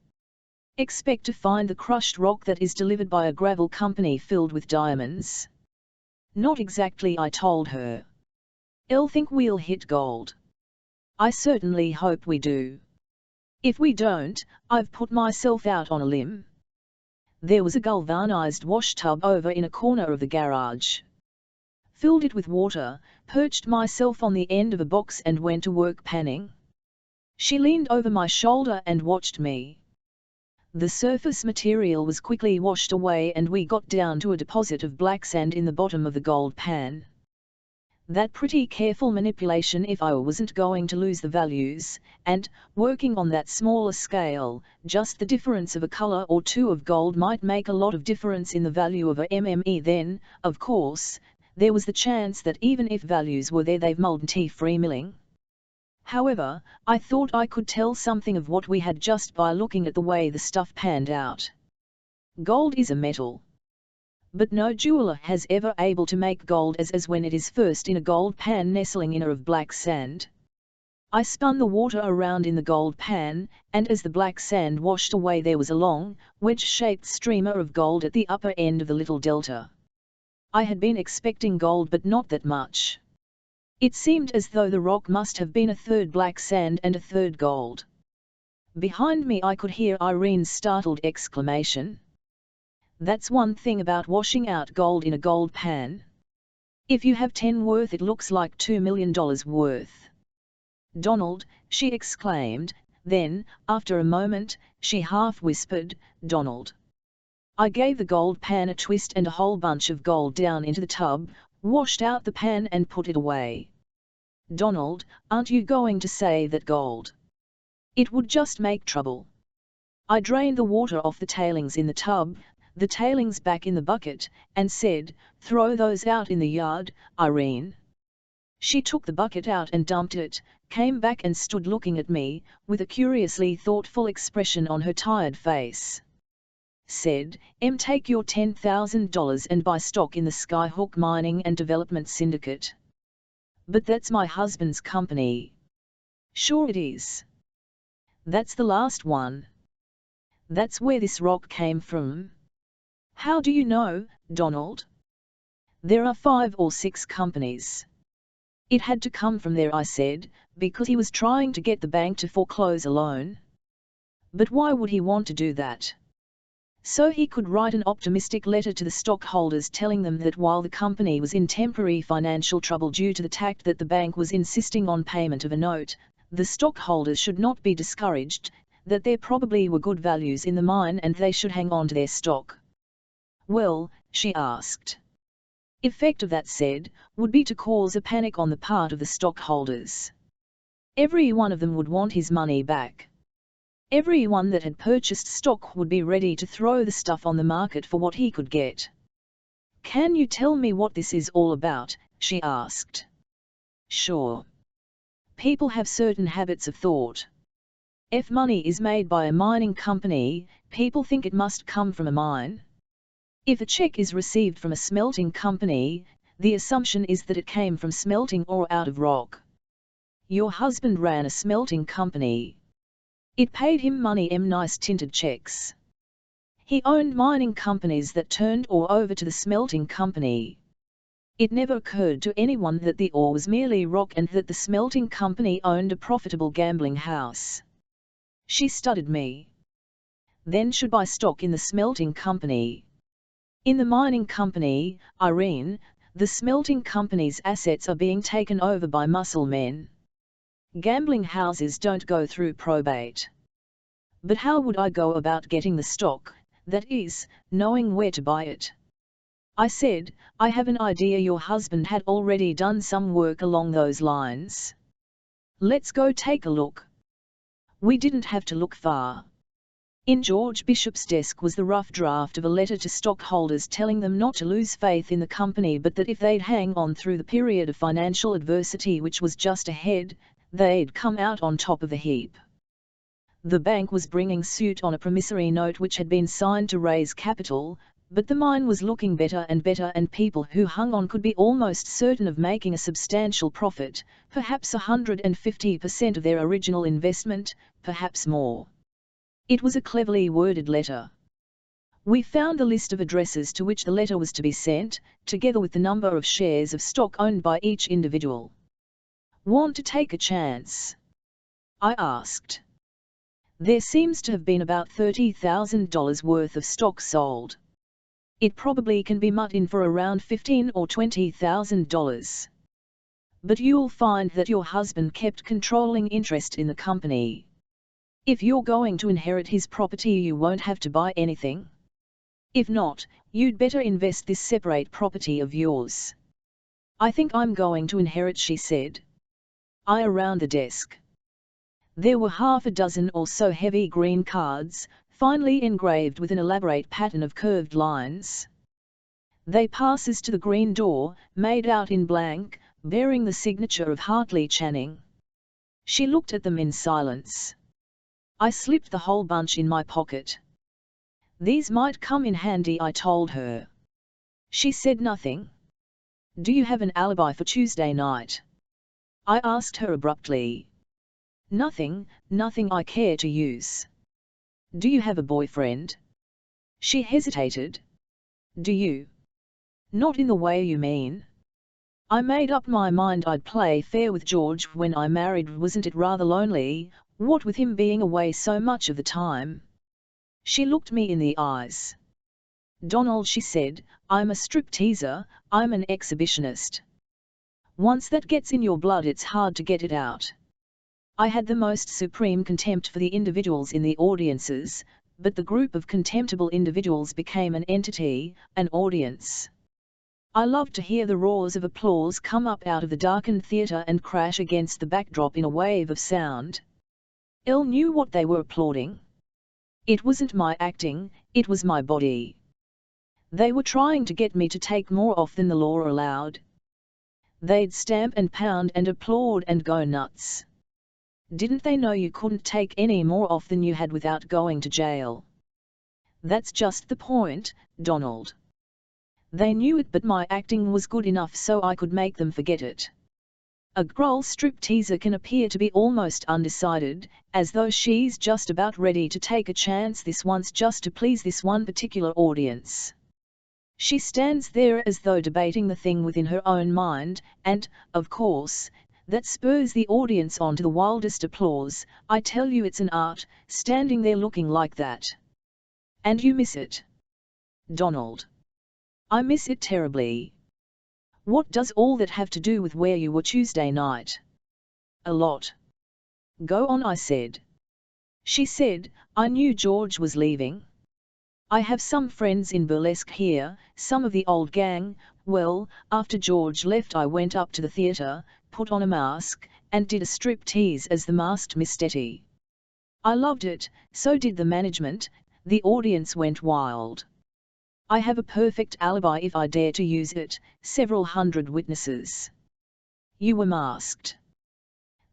"Expect to find the crushed rock that is delivered by a gravel company filled with diamonds?" "Not exactly," I told her. "I'll think we'll hit gold." "I certainly hope we do. If we don't, I've put myself out on a limb." There was a galvanized washtub over in a corner of the garage. Filled it with water, perched myself on the end of a box and went to work panning. She leaned over my shoulder and watched me. The surface material was quickly washed away and we got down to a deposit of black sand in the bottom of the gold pan. That pretty careful manipulation if I wasn't going to lose the values, and, working on that smaller scale, just the difference of a color or two of gold might make a lot of difference in the value of a MME. Then, of course, there was the chance that even if values were there, they've multi-free milling. However, I thought I could tell something of what we had just by looking at the way the stuff panned out. Gold is a metal. But no jeweler has ever able to make gold as when it is first in a gold pan nestling in of black sand. I spun the water around in the gold pan, and as the black sand washed away there was a long, wedge-shaped streamer of gold at the upper end of the little delta. I had been expecting gold, but not that much. It seemed as though the rock must have been a third black sand and a third gold. Behind me I could hear Irene's startled exclamation. "That's one thing about washing out gold in a gold pan. If you have 10 worth, it looks like $2 million worth." "Donald," she exclaimed, then, after a moment, she half whispered, "Donald." I gave the gold pan a twist and a whole bunch of gold down into the tub, washed out the pan and put it away. "Donald, aren't you going to save that gold? It would just make trouble." I drained the water off the tailings in the tub, the tailings back in the bucket, and said, "Throw those out in the yard, Irene." She took the bucket out and dumped it, came back and stood looking at me, with a curiously thoughtful expression on her tired face. Said, Take your $10,000 and buy stock in the Skyhook Mining and Development Syndicate." "But that's my husband's company." "Sure it is. That's the last one. That's where this rock came from." "How do you know, Donald?" "There are 5 or 6 companies. It had to come from there," I said, "because he was trying to get the bank to foreclose a loan." "But why would he want to do that?" "So he could write an optimistic letter to the stockholders telling them that while the company was in temporary financial trouble due to the tact that the bank was insisting on payment of a note, the stockholders should not be discouraged, that there probably were good values in the mine and they should hang on to their stock." "Well," she asked. "Effect of that said, would be to cause a panic on the part of the stockholders. Every one of them would want his money back. Everyone that had purchased stock would be ready to throw the stuff on the market for what he could get." "Can you tell me what this is all about?" she asked. "Sure. People have certain habits of thought. If money is made by a mining company, people think it must come from a mine. If a check is received from a smelting company, the assumption is that it came from smelting or out of rock. Your husband ran a smelting company. It paid him money in nice tinted checks. He owned mining companies that turned ore over to the smelting company. It never occurred to anyone that the ore was merely rock and that the smelting company owned a profitable gambling house. She studied me. Then should buy stock in the smelting company. In the mining company, Irene, the smelting company's assets are being taken over by muscle men. Gambling houses don't go through probate. But how would I go about getting the stock, that is, knowing where to buy it? I said, I have an idea your husband had already done some work along those lines. Let's go take a look. We didn't have to look far. In George Bishop's desk was the rough draft of a letter to stockholders telling them not to lose faith in the company but that if they'd hang on through the period of financial adversity which was just ahead, they'd come out on top of the heap. The bank was bringing suit on a promissory note which had been signed to raise capital, but the mine was looking better and people who hung on could be almost certain of making a substantial profit, perhaps 150% of their original investment, perhaps more. It was a cleverly worded letter. We found the list of addresses to which the letter was to be sent, together with the number of shares of stock owned by each individual. Want to take a chance? I asked. There seems to have been about $30,000 worth of stock sold. It probably can be mucked in for around $15,000 or $20,000. But you'll find that your husband kept controlling interest in the company. If you're going to inherit his property you won't have to buy anything. If not, you'd better invest this separate property of yours. I think I'm going to inherit, she said. I around the desk. There were half a dozen or so heavy green cards, finely engraved with an elaborate pattern of curved lines. They passes to the green door, made out in blank, bearing the signature of Hartley Channing. She looked at them in silence. I slipped the whole bunch in my pocket. These might come in handy, I told her. She said nothing. Do you have an alibi for Tuesday night? I asked her abruptly. Nothing I care to use. Do you have a boyfriend? She hesitated. Do you? Not in the way you mean. I made up my mind I'd play fair with George when I married. Wasn't it rather lonely, what with him being away so much of the time? She looked me in the eyes. Donald, she said, I'm a stripteaser, I'm an exhibitionist. Once that gets in your blood it's hard to get it out. I had the most supreme contempt for the individuals in the audiences, but the group of contemptible individuals became an entity, an audience. I loved to hear the roars of applause come up out of the darkened theatre and crash against the backdrop in a wave of sound. Elle knew what they were applauding. It wasn't my acting, it was my body. They were trying to get me to take more off than the law allowed. They'd stamp and pound and applaud and go nuts. Didn't they know you couldn't take any more off than you had without going to jail? That's just the point, Donald. They knew it, but my acting was good enough so I could make them forget it. A girl stripteaser can appear to be almost undecided, as though she's just about ready to take a chance this once just to please this one particular audience. She stands there as though debating the thing within her own mind, and, of course, that spurs the audience on to the wildest applause. I tell you it's an art, standing there looking like that. And you miss it. Donald. I miss it terribly. What does all that have to do with where you were Tuesday night? A lot. Go on, I said. She said, I knew George was leaving. I have some friends in burlesque here, some of the old gang. Well, after George left I went up to the theatre, put on a mask, and did a striptease as the masked Miss Tetty. I loved it, so did the management. The audience went wild. I have a perfect alibi if I dare to use it, several hundred witnesses. You were masked.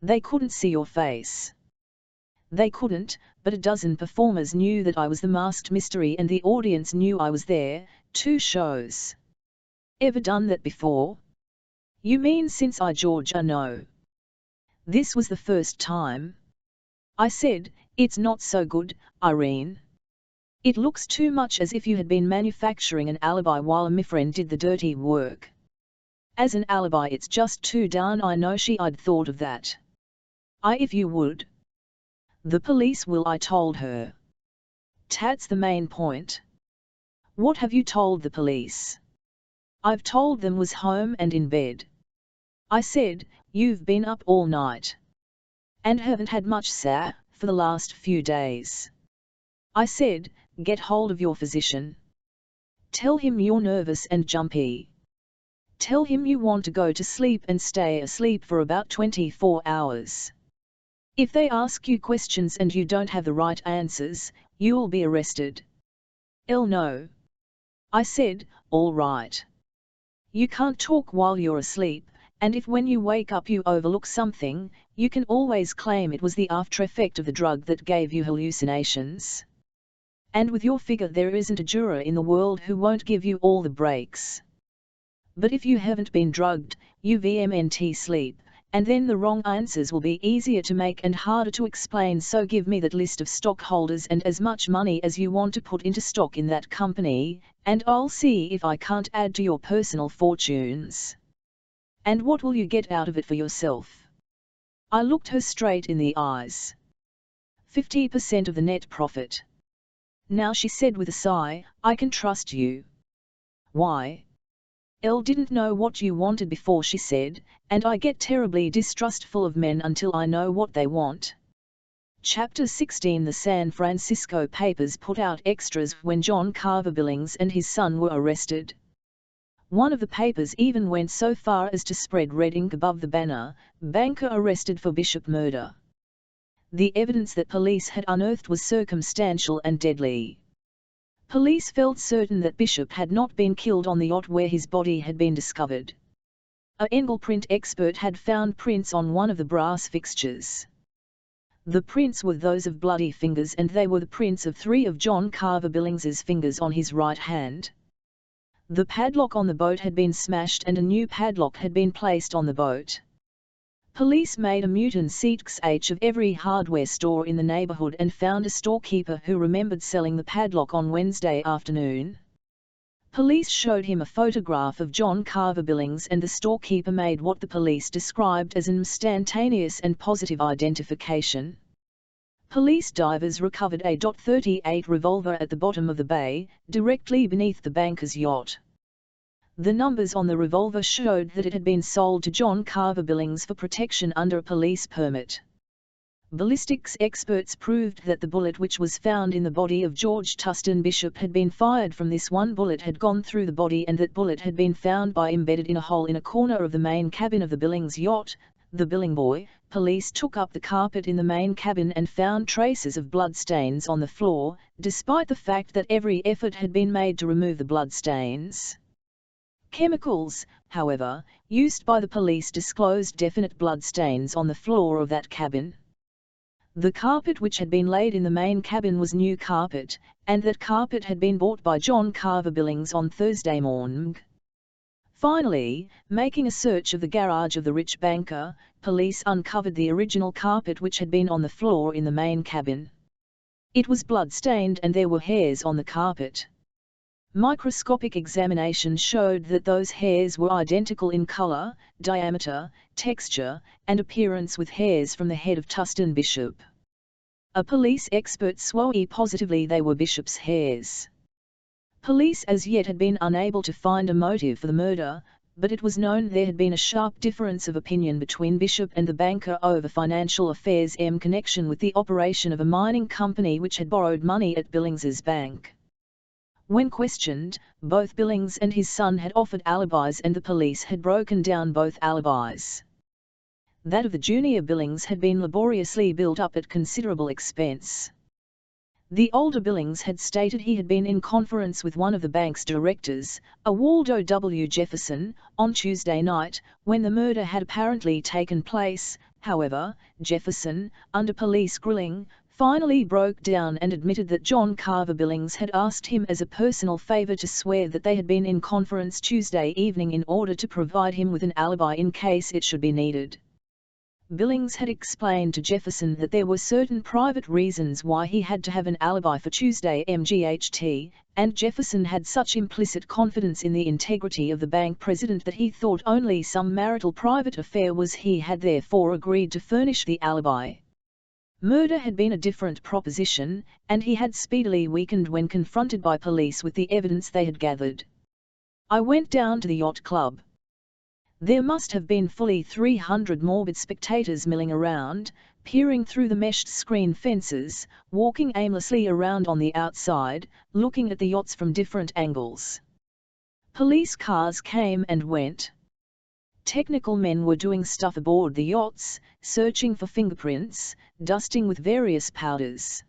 They couldn't see your face. They couldn't, but a dozen performers knew that I was the masked mystery and the audience knew I was there, 2 shows. Ever done that before? You mean since I Georgia? No. This was the first time. I said, it's not so good, Irene. It looks too much as if you had been manufacturing an alibi while my friend did the dirty work. As an alibi it's just too darn I know I'd thought of that. If you would. The police will, I told her. That's the main point. What have you told the police? I've told them was home and in bed. I said, you've been up all night. And haven't had much, sir, for the last few days. I said, get hold of your physician. Tell him you're nervous and jumpy. Tell him you want to go to sleep and stay asleep for about 24 hours. If they ask you questions and you don't have the right answers, you'll be arrested. No. I said, all right. You can't talk while you're asleep, and if when you wake up you overlook something, you can always claim it was the after effect of the drug that gave you hallucinations. And with your figure there isn't a juror in the world who won't give you all the breaks. But if you haven't been drugged, you VMNT sleep, and then the wrong answers will be easier to make and harder to explain, so give me that list of stockholders and as much money as you want to put into stock in that company, and I'll see if I can't add to your personal fortunes. And what will you get out of it for yourself? I looked her straight in the eyes. 50% of the net profit. Now, she said with a sigh, I can trust you. Why? Didn't know what you wanted before, she said, and I get terribly distrustful of men until I know what they want. Chapter 16. The San Francisco papers put out extras when John Carver Billings and his son were arrested. One of the papers even went so far as to spread red ink above the banner, "Banker arrested for Bishop murder." The evidence that police had unearthed was circumstantial and deadly. Police felt certain that Bishop had not been killed on the yacht where his body had been discovered. A fingerprint expert had found prints on one of the brass fixtures. The prints were those of bloody fingers, and they were the prints of 3 of John Carver Billings's fingers on his right hand. The padlock on the boat had been smashed and a new padlock had been placed on the boat. Police made a mutant search of every hardware store in the neighborhood and found a storekeeper who remembered selling the padlock on Wednesday afternoon. Police showed him a photograph of John Carver Billings, and the storekeeper made what the police described as an instantaneous and positive identification. Police divers recovered a .38 revolver at the bottom of the bay, directly beneath the banker's yacht. The numbers on the revolver showed that it had been sold to John Carver Billings for protection under a police permit. Ballistics experts proved that the bullet which was found in the body of George Tustin Bishop had been fired from this one bullet had gone through the body, and that bullet had been found by embedded in a hole in a corner of the main cabin of the Billings yacht, the Billing Boy. Police took up the carpet in the main cabin and found traces of bloodstains on the floor, despite the fact that every effort had been made to remove the bloodstains. Chemicals, however, used by the police disclosed definite bloodstains on the floor of that cabin. The carpet which had been laid in the main cabin was new carpet, and that carpet had been bought by John Carver Billings on Thursday morning. Finally, making a search of the garage of the rich banker, police uncovered the original carpet which had been on the floor in the main cabin. It was blood-stained and there were hairs on the carpet. Microscopic examination showed that those hairs were identical in color, diameter, texture, and appearance with hairs from the head of Tustin Bishop. A police expert swore positively they were Bishop's hairs. Police as yet had been unable to find a motive for the murder, but it was known there had been a sharp difference of opinion between Bishop and the banker over financial affairs in connection with the operation of a mining company which had borrowed money at Billings's bank. When questioned, both Billings and his son had offered alibis, and the police had broken down both alibis. That of the junior Billings had been laboriously built up at considerable expense. The older Billings had stated he had been in conference with one of the bank's directors, a Waldo W. Jefferson, on Tuesday night, when the murder had apparently taken place. However, Jefferson, under police grilling, finally broke down and admitted that John Carver Billings had asked him as a personal favor to swear that they had been in conference Tuesday evening in order to provide him with an alibi in case it should be needed. Billings had explained to Jefferson that there were certain private reasons why he had to have an alibi for Tuesday MGHT, and Jefferson had such implicit confidence in the integrity of the bank president that he thought only some marital private affair was. He had therefore agreed to furnish the alibi. Murder had been a different proposition, and he had speedily weakened when confronted by police with the evidence they had gathered. I went down to the yacht club. There must have been fully 300 morbid spectators milling around, peering through the meshed screen fences, walking aimlessly around on the outside, looking at the yachts from different angles. Police cars came and went. Technical men were doing stuff aboard the yachts, searching for fingerprints, dusting with various powders.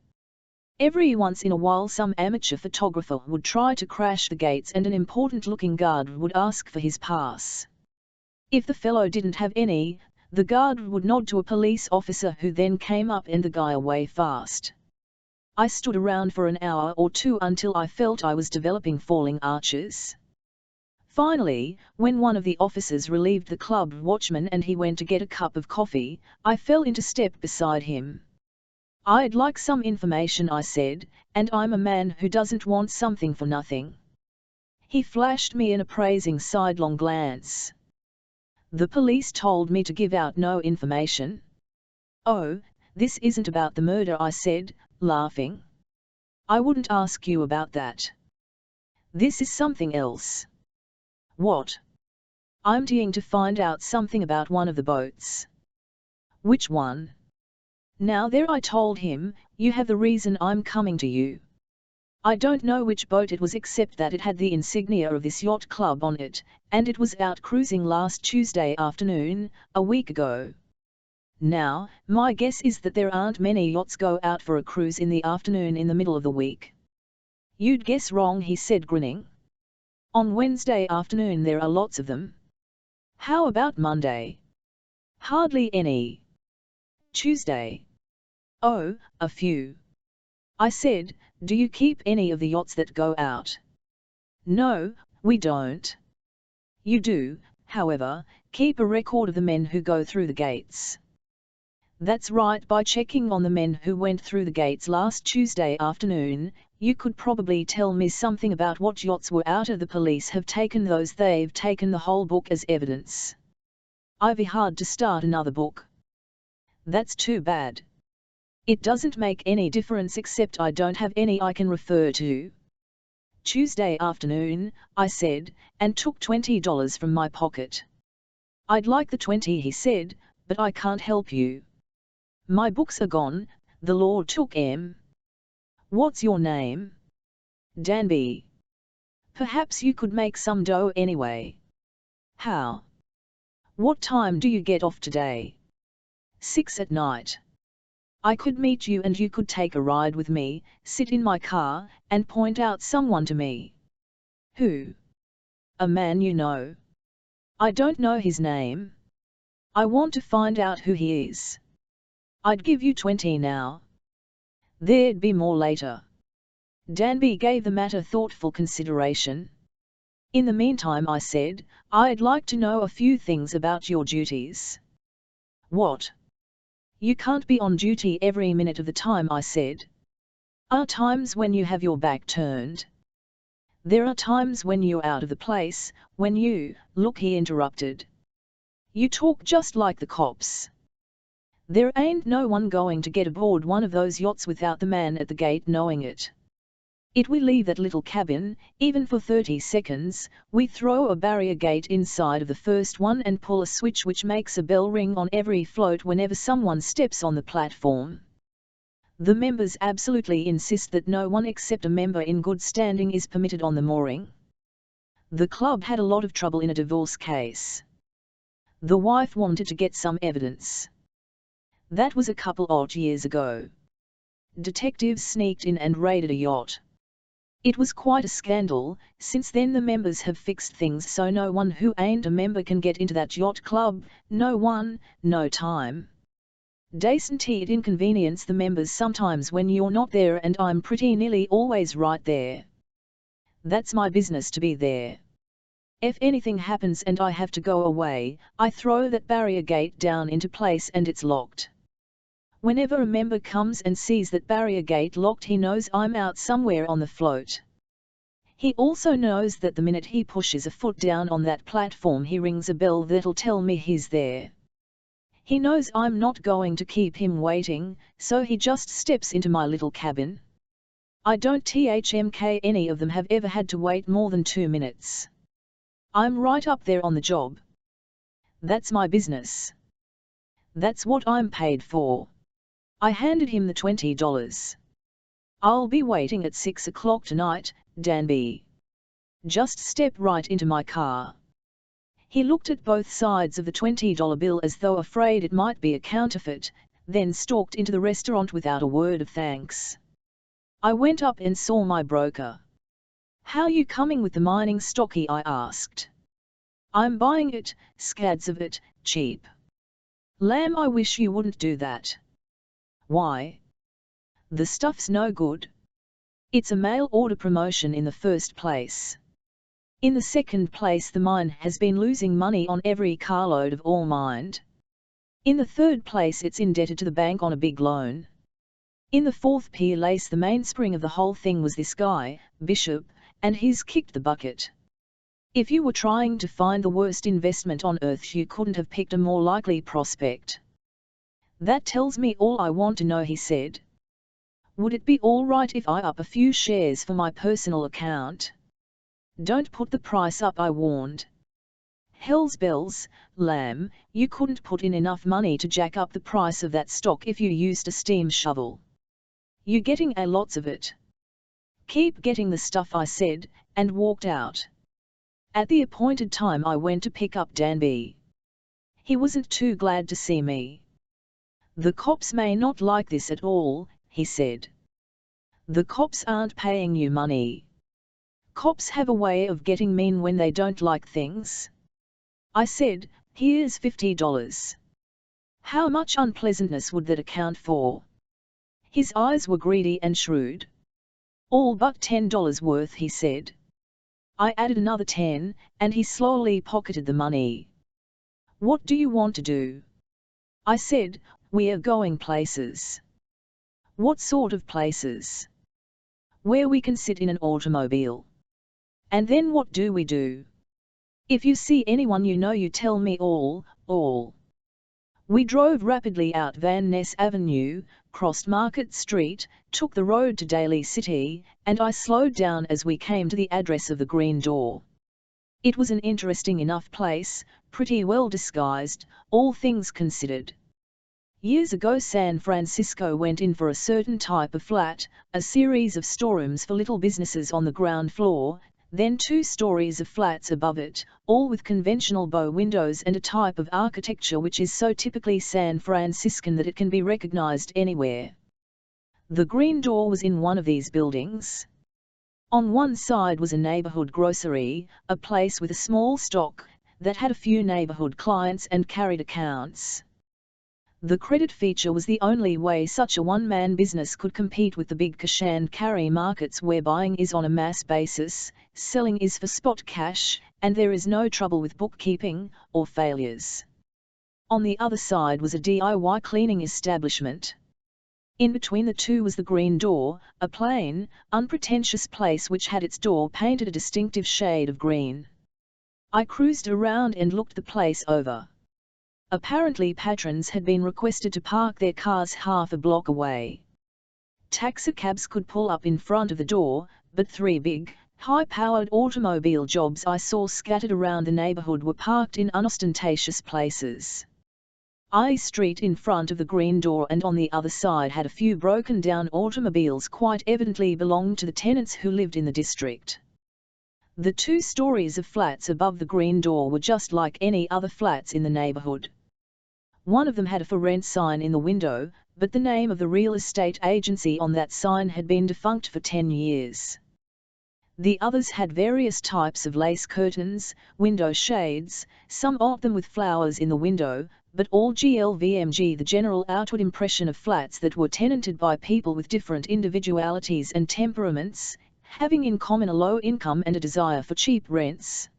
Every once in a while some amateur photographer would try to crash the gates and an important-looking guard would ask for his pass. If the fellow didn't have any, the guard would nod to a police officer who then came up and the guy away fast. I stood around for an hour or two until I felt I was developing falling arches. Finally, when one of the officers relieved the club watchman and he went to get a cup of coffee, I fell into step beside him. "I'd like some information," I said, "and I'm a man who doesn't want something for nothing." He flashed me an appraising sidelong glance. "The police told me to give out no information." "Oh, this isn't about the murder," I said, laughing. "I wouldn't ask you about that. This is something else." "What?" "I'm trying to find out something about one of the boats." "Which one?" "Now there," I told him, "you have the reason I'm coming to you. I don't know which boat it was except that it had the insignia of this yacht club on it, and it was out cruising last Tuesday afternoon, a week ago. Now, my guess is that there aren't many yachts go out for a cruise in the afternoon in the middle of the week." "You'd guess wrong," he said, grinning. "On Wednesday afternoon there are lots of them." "How about Monday?" "Hardly any." "Tuesday?" "Oh, a few." I said, "Do you keep any of the yachts that go out?" "No, we don't." "You do, however, keep a record of the men who go through the gates." "That's right. By checking on the men who went through the gates last Tuesday afternoon, you could probably tell me something about what yachts were out of the police have taken those. They've taken the whole book as evidence." "I'd be hard to start another book." "That's too bad." "It doesn't make any difference except I don't have any I can refer to." "Tuesday afternoon," I said, and took $20 from my pocket. "I'd like the 20, he said, "but I can't help you. My books are gone, the law took 'em." "What's your name?" "Danby." "Perhaps you could make some dough anyway." "How?" "What time do you get off today?" 6 at night. "I could meet you and you could take a ride with me, sit in my car, and point out someone to me." "Who?" "A man you know." "I don't know his name." "I want to find out who he is." "I'd give you 20 now." "There'd be more later." Danby gave the matter thoughtful consideration. "In the meantime," I said, "I'd like to know a few things about your duties." "What?" "You can't be on duty every minute of the time," I said. "Are times when you have your back turned?" "There are times when you're out of the place, when you..." "Look," he interrupted. "You talk just like the cops. There ain't no one going to get aboard one of those yachts without the man at the gate knowing it. If we leave that little cabin, even for 30 seconds, we throw a barrier gate inside of the first one and pull a switch which makes a bell ring on every float whenever someone steps on the platform. The members absolutely insist that no one except a member in good standing is permitted on the mooring." The club had a lot of trouble in a divorce case. The wife wanted to get some evidence. That was a couple odd years ago. Detectives sneaked in and raided a yacht. It was quite a scandal. Since then the members have fixed things so no one who ain't a member can get into that yacht club, no one, no time. Doesn't it inconvenience the members sometimes when you're not there, and I'm pretty nearly always right there. That's my business to be there. If anything happens and I have to go away, I throw that barrier gate down into place and it's locked. Whenever a member comes and sees that barrier gate locked, he knows I'm out somewhere on the float. He also knows that the minute he pushes a foot down on that platform, he rings a bell that'll tell me he's there. He knows I'm not going to keep him waiting, so he just steps into my little cabin. I don't think any of them have ever had to wait more than 2 minutes. I'm right up there on the job. That's my business. That's what I'm paid for. I handed him the $20. I'll be waiting at 6 o'clock tonight, Danby. Just step right into my car. He looked at both sides of the $20 bill as though afraid it might be a counterfeit, then stalked into the restaurant without a word of thanks. I went up and saw my broker. "How you coming with the mining stocky?" I asked. "I'm buying it, scads of it, cheap." "Lamb, I wish you wouldn't do that." "Why?" "The stuff's no good. It's a mail order promotion in the first place. In the second place, the mine has been losing money on every carload of ore mined. In the third place, it's indebted to the bank on a big loan. In the fourth place, the mainspring of the whole thing was this guy, Bishop, and he's kicked the bucket. If you were trying to find the worst investment on earth, you couldn't have picked a more likely prospect." "That tells me all I want to know," he said. "Would it be all right if I up a few shares for my personal account?" "Don't put the price up," I warned. "Hell's bells, Lamb, you couldn't put in enough money to jack up the price of that stock if you used a steam shovel. You're getting a lots of it." "Keep getting the stuff," I said, and walked out. At the appointed time, I went to pick up Danby. He wasn't too glad to see me. "The cops may not like this at all," he said. "The cops aren't paying you money. Cops have a way of getting mean when they don't like things." I said, "Here's $50. How much unpleasantness would that account for?" His eyes were greedy and shrewd. "All but $10 worth," he said. I added another 10, and he slowly pocketed the money. "What do you want to do?" I said, "We're going places." "What sort of places?" "Where we can sit in an automobile." "And then what do we do?" "If you see anyone you know, you tell me all." We drove rapidly out Van Ness Avenue, crossed Market Street, took the road to Daly City, and I slowed down as we came to the address of the Green Door. It was an interesting enough place, pretty well disguised, all things considered. Years ago, San Francisco went in for a certain type of flat, a series of storerooms for little businesses on the ground floor, then 2 stories of flats above it, all with conventional bow windows and a type of architecture which is so typically San Franciscan that it can be recognized anywhere. The Green Door was in one of these buildings. On one side was a neighborhood grocery, a place with a small stock, that had a few neighborhood clients and carried accounts. The credit feature was the only way such a one-man business could compete with the big cash and carry markets where buying is on a mass basis, selling is for spot cash, and there is no trouble with bookkeeping or failures. On the other side was a DIY cleaning establishment. In between the two was the Green Door, a plain, unpretentious place which had its door painted a distinctive shade of green. I cruised around and looked the place over. Apparently patrons had been requested to park their cars half a block away. Taxicabs could pull up in front of the door, but 3 big, high-powered automobile jobs I saw scattered around the neighborhood were parked in unostentatious places. I Street in front of the Green Door and on the other side had a few broken-down automobiles quite evidently belonged to the tenants who lived in the district. The 2 stories of flats above the Green Door were just like any other flats in the neighborhood. One of them had a for rent sign in the window, but the name of the real estate agency on that sign had been defunct for 10 years. The others had various types of lace curtains, window shades, some of them with flowers in the window, but all GLVMG, the general outward impression of flats that were tenanted by people with different individualities and temperaments, having in common a low income and a desire for cheap rents.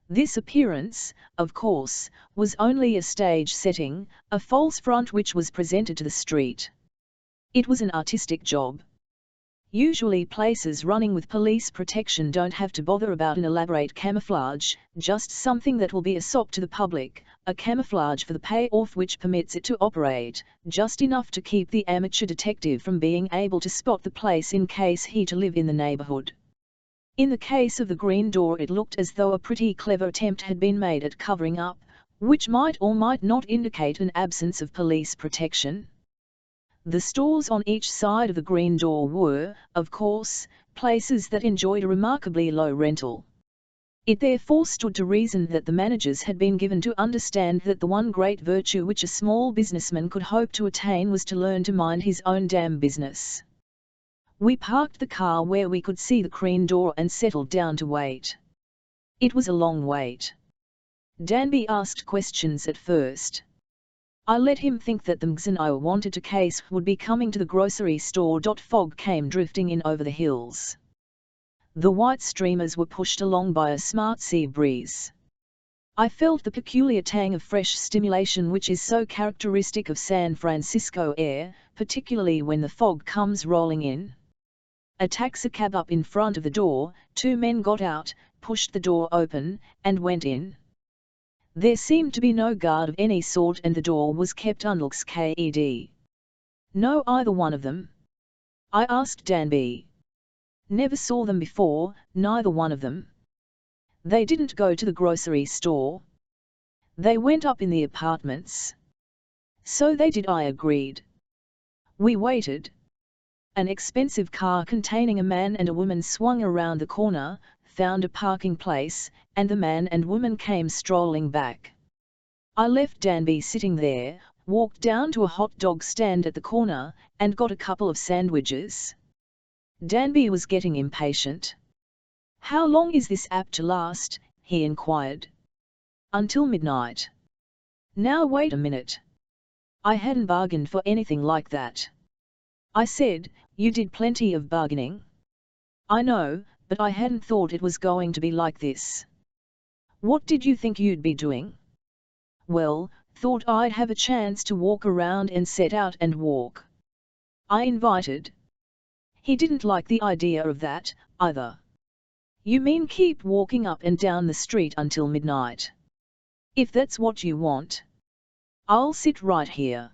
This appearance, of course, was only a stage setting, a false front which was presented to the street. It was an artistic job. Usually places running with police protection don't have to bother about an elaborate camouflage, just something that will be a sop to the public, a camouflage for the payoff which permits it to operate, just enough to keep the amateur detective from being able to spot the place in case he to live in the neighborhood. In the case of the Green Door, it looked as though a pretty clever attempt had been made at covering up, which might or might not indicate an absence of police protection. The stores on each side of the Green Door were, of course, places that enjoyed a remarkably low rental. It therefore stood to reason that the managers had been given to understand that the one great virtue which a small businessman could hope to attain was to learn to mind his own damn business. We parked the car where we could see the Green Door and settled down to wait. It was a long wait. Danby asked questions at first. I let him think that the Mgs and I wanted to case would be coming to the grocery store. Fog came drifting in over the hills. The white streamers were pushed along by a smart sea breeze. I felt the peculiar tang of fresh stimulation which is so characteristic of San Francisco air, particularly when the fog comes rolling in. A taxicab up in front of the door, 2 men got out, pushed the door open, and went in. There seemed to be no guard of any sort and the door was kept unlocked. Know either one of them? I asked Danby. Never saw them before, neither one of them. They didn't go to the grocery store. They went up in the apartments. So they did, I agreed. We waited. An expensive car containing a man and a woman swung around the corner, found a parking place, and the man and woman came strolling back. I left Danby sitting there, walked down to a hot dog stand at the corner, and got a couple of sandwiches. Danby was getting impatient. How long is this apt to last? He inquired. Until midnight. Now wait a minute. I hadn't bargained for anything like that. I said, you did plenty of bargaining. I know, but I hadn't thought it was going to be like this. What did you think you'd be doing? Well, thought I'd have a chance to walk around and set out and walk. I invited. He didn't like the idea of that, either. You mean keep walking up and down the street until midnight? If that's what you want. I'll sit right here.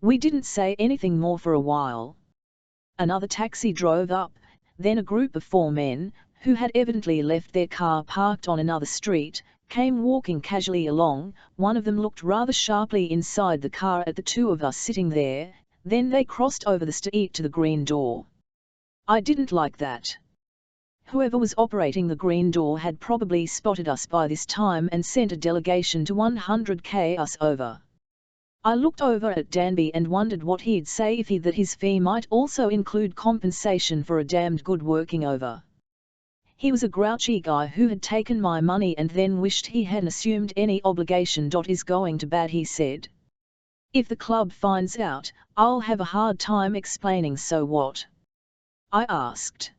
We didn't say anything more for a while. Another taxi drove up, then a group of 4 men, who had evidently left their car parked on another street, came walking casually along. One of them looked rather sharply inside the car at the 2 of us sitting there, then they crossed over the street to the Green Door. I didn't like that. Whoever was operating the Green Door had probably spotted us by this time and sent a delegation to 100k us over. I looked over at Danby and wondered what he'd say if that his fee might also include compensation for a damned good working over. He was a grouchy guy who had taken my money and then wished he hadn't assumed any obligation. Is going to bad, he said. If the club finds out, I'll have a hard time explaining. So what? I asked.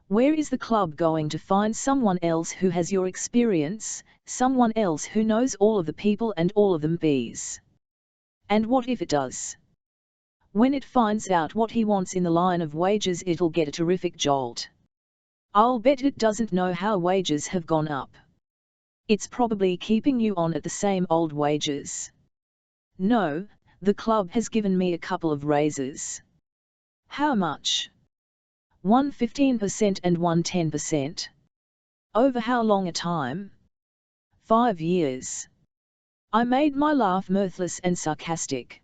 Where is the club going to find someone else who has your experience, someone else who knows all of the people and all of them bees? And what if it does? When it finds out what he wants in the line of wages, it'll get a terrific jolt. I'll bet it doesn't know how wages have gone up. It's probably keeping you on at the same old wages. No, the club has given me a couple of raises. How much? One 15% and one 10%. Over how long a time? 5 years. I made my laugh mirthless and sarcastic.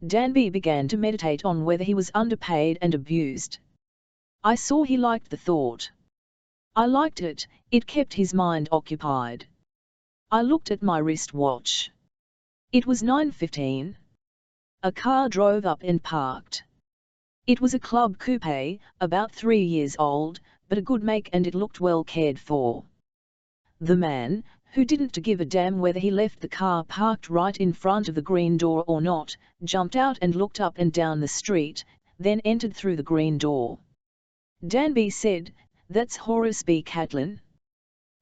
Danby began to meditate on whether he was underpaid and abused. I saw he liked the thought. I liked it, it kept his mind occupied. I looked at my wristwatch. It was 9:15. A car drove up and parked. It was a club coupe, about 3 years old, but a good make and it looked well cared for. The man, who didn't give a damn whether he left the car parked right in front of the green door or not, jumped out and looked up and down the street, then entered through the green door. Danby said, "That's Horace B. Catlin.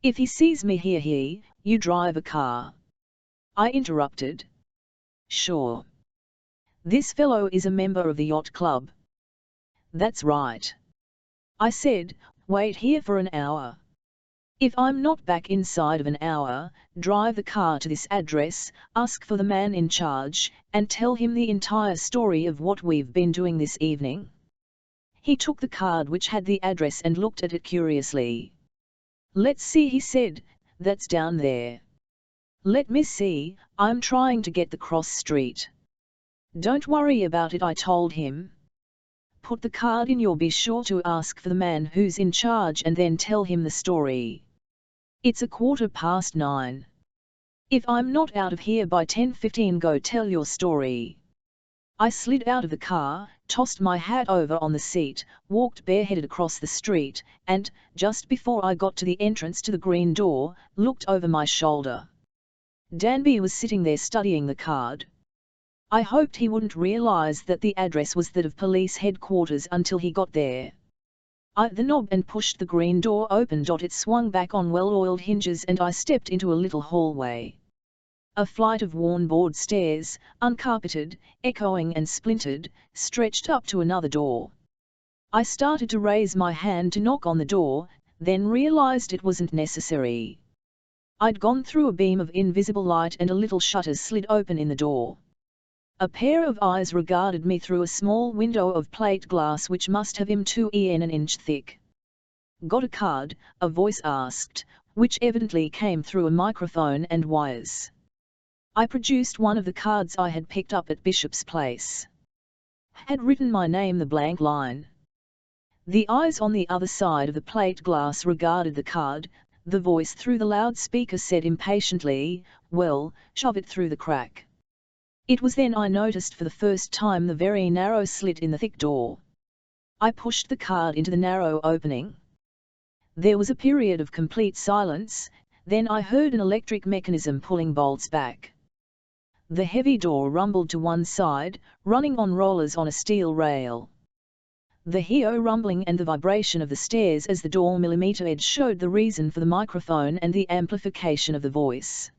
If he sees me here, you drive a car." I interrupted. "Sure. This fellow is a member of the yacht club." "That's right." I said, "Wait here for an hour. If I'm not back inside of an hour, drive the car to this address, ask for the man in charge, and tell him the entire story of what we've been doing this evening." He took the card which had the address and looked at it curiously. "Let's see," he said, "that's down there." "Let me see, I'm trying to get the cross street." "Don't worry about it," I told him. "Put the card in, you'll be sure to ask for the man who's in charge and then tell him the story. It's 9:15. If I'm not out of here by 10:15, go tell your story." I slid out of the car, tossed my hat over on the seat, walked bareheaded across the street, and, just before I got to the entrance to the green door, looked over my shoulder. Danby was sitting there studying the card. I hoped he wouldn't realize that the address was that of police headquarters until he got there. I hit the knob and pushed the green door open. It swung back on well-oiled hinges and I stepped into a little hallway. A flight of worn board stairs, uncarpeted, echoing and splintered, stretched up to another door. I started to raise my hand to knock on the door, then realized it wasn't necessary. I'd gone through a beam of invisible light and a little shutter slid open in the door. A pair of eyes regarded me through a small window of plate glass which must have been 2 an inch thick. "Got a card?" a voice asked, which evidently came through a microphone and wires. I produced one of the cards I had picked up at Bishop's Place. Had written my name the blank line. The eyes on the other side of the plate glass regarded the card. The voice through the loudspeaker said impatiently, "Well, shove it through the crack." It was then I noticed for the first time the very narrow slit in the thick door. I pushed the card into the narrow opening. There was a period of complete silence, then I heard an electric mechanism pulling bolts back. The heavy door rumbled to one side, running on rollers on a steel rail. The heo rumbling and the vibration of the stairs as the door millimeter edge showed the reason for the microphone and the amplification of the voice.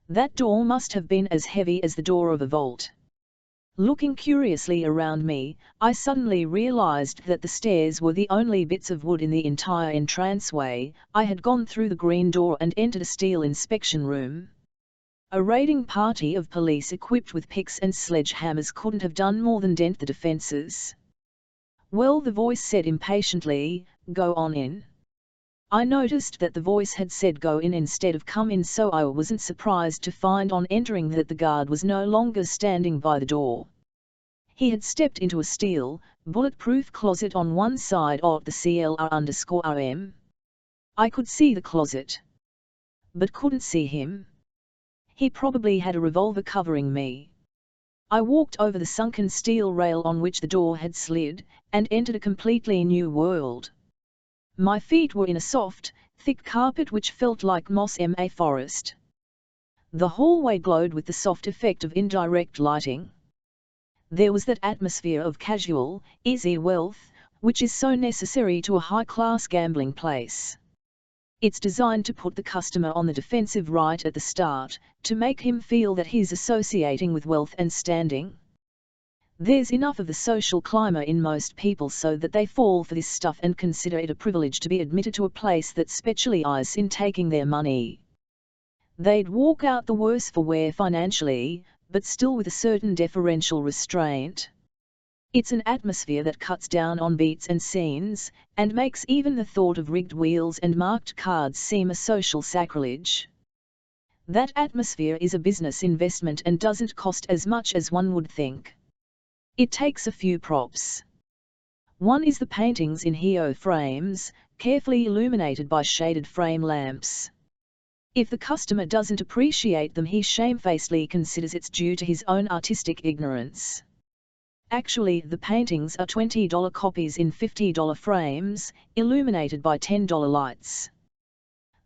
That door must have been as heavy as the door of a vault. Looking curiously around me, I suddenly realized that the stairs were the only bits of wood in the entire entranceway. I had gone through the green door and entered a steel inspection room. A raiding party of police equipped with picks and sledgehammers couldn't have done more than dent the defenses. "Well," the voice said impatiently, "go on in." I noticed that the voice had said go in instead of come in, so I wasn't surprised to find on entering that the guard was no longer standing by the door. He had stepped into a steel, bulletproof closet on one side of the CLR_RM. I could see the closet, but couldn't see him. He probably had a revolver covering me. I walked over the sunken steel rail on which the door had slid, and entered a completely new world. My feet were in a soft, thick carpet which felt like moss in a forest. The hallway glowed with the soft effect of indirect lighting. There was that atmosphere of casual, easy wealth, which is so necessary to a high-class gambling place. It's designed to put the customer on the defensive right at the start, to make him feel that he's associating with wealth and standing. There's enough of the social climber in most people so that they fall for this stuff and consider it a privilege to be admitted to a place that specializes in taking their money. They'd walk out the worse for wear financially, but still with a certain deferential restraint. It's an atmosphere that cuts down on beats and scenes, and makes even the thought of rigged wheels and marked cards seem a social sacrilege. That atmosphere is a business investment and doesn't cost as much as one would think. It takes a few props. One is the paintings in heo frames, carefully illuminated by shaded frame lamps. If the customer doesn't appreciate them, he shamefacedly considers it's due to his own artistic ignorance. Actually, the paintings are $20 copies in $50 frames, illuminated by $10 lights.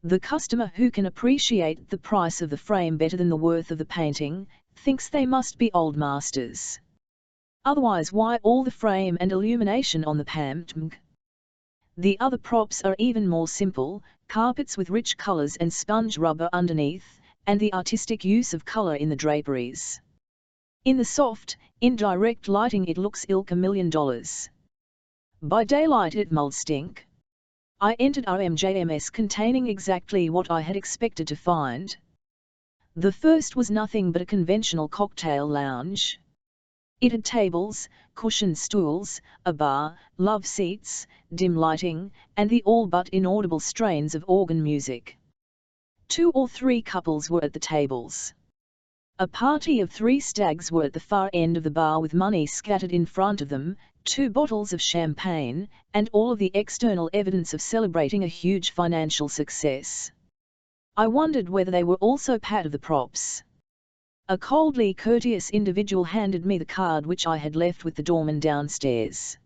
The customer who can appreciate the price of the frame better than the worth of the painting, thinks they must be old masters. Otherwise why all the frame and illumination on the painting? The other props are even more simple, carpets with rich colors and sponge rubber underneath, and the artistic use of color in the draperies. In the soft, indirect lighting it looks ilk $1 million. By daylight it mulled stink. I entered RMJMS containing exactly what I had expected to find. The first was nothing but a conventional cocktail lounge. It had tables, cushioned stools, a bar, love seats, dim lighting, and the all but inaudible strains of organ music. 2 or 3 couples were at the tables. A party of 3 stags were at the far end of the bar with money scattered in front of them, 2 bottles of champagne, and all of the external evidence of celebrating a huge financial success. I wondered whether they were also part of the props. A coldly courteous individual handed me the card which I had left with the doorman downstairs.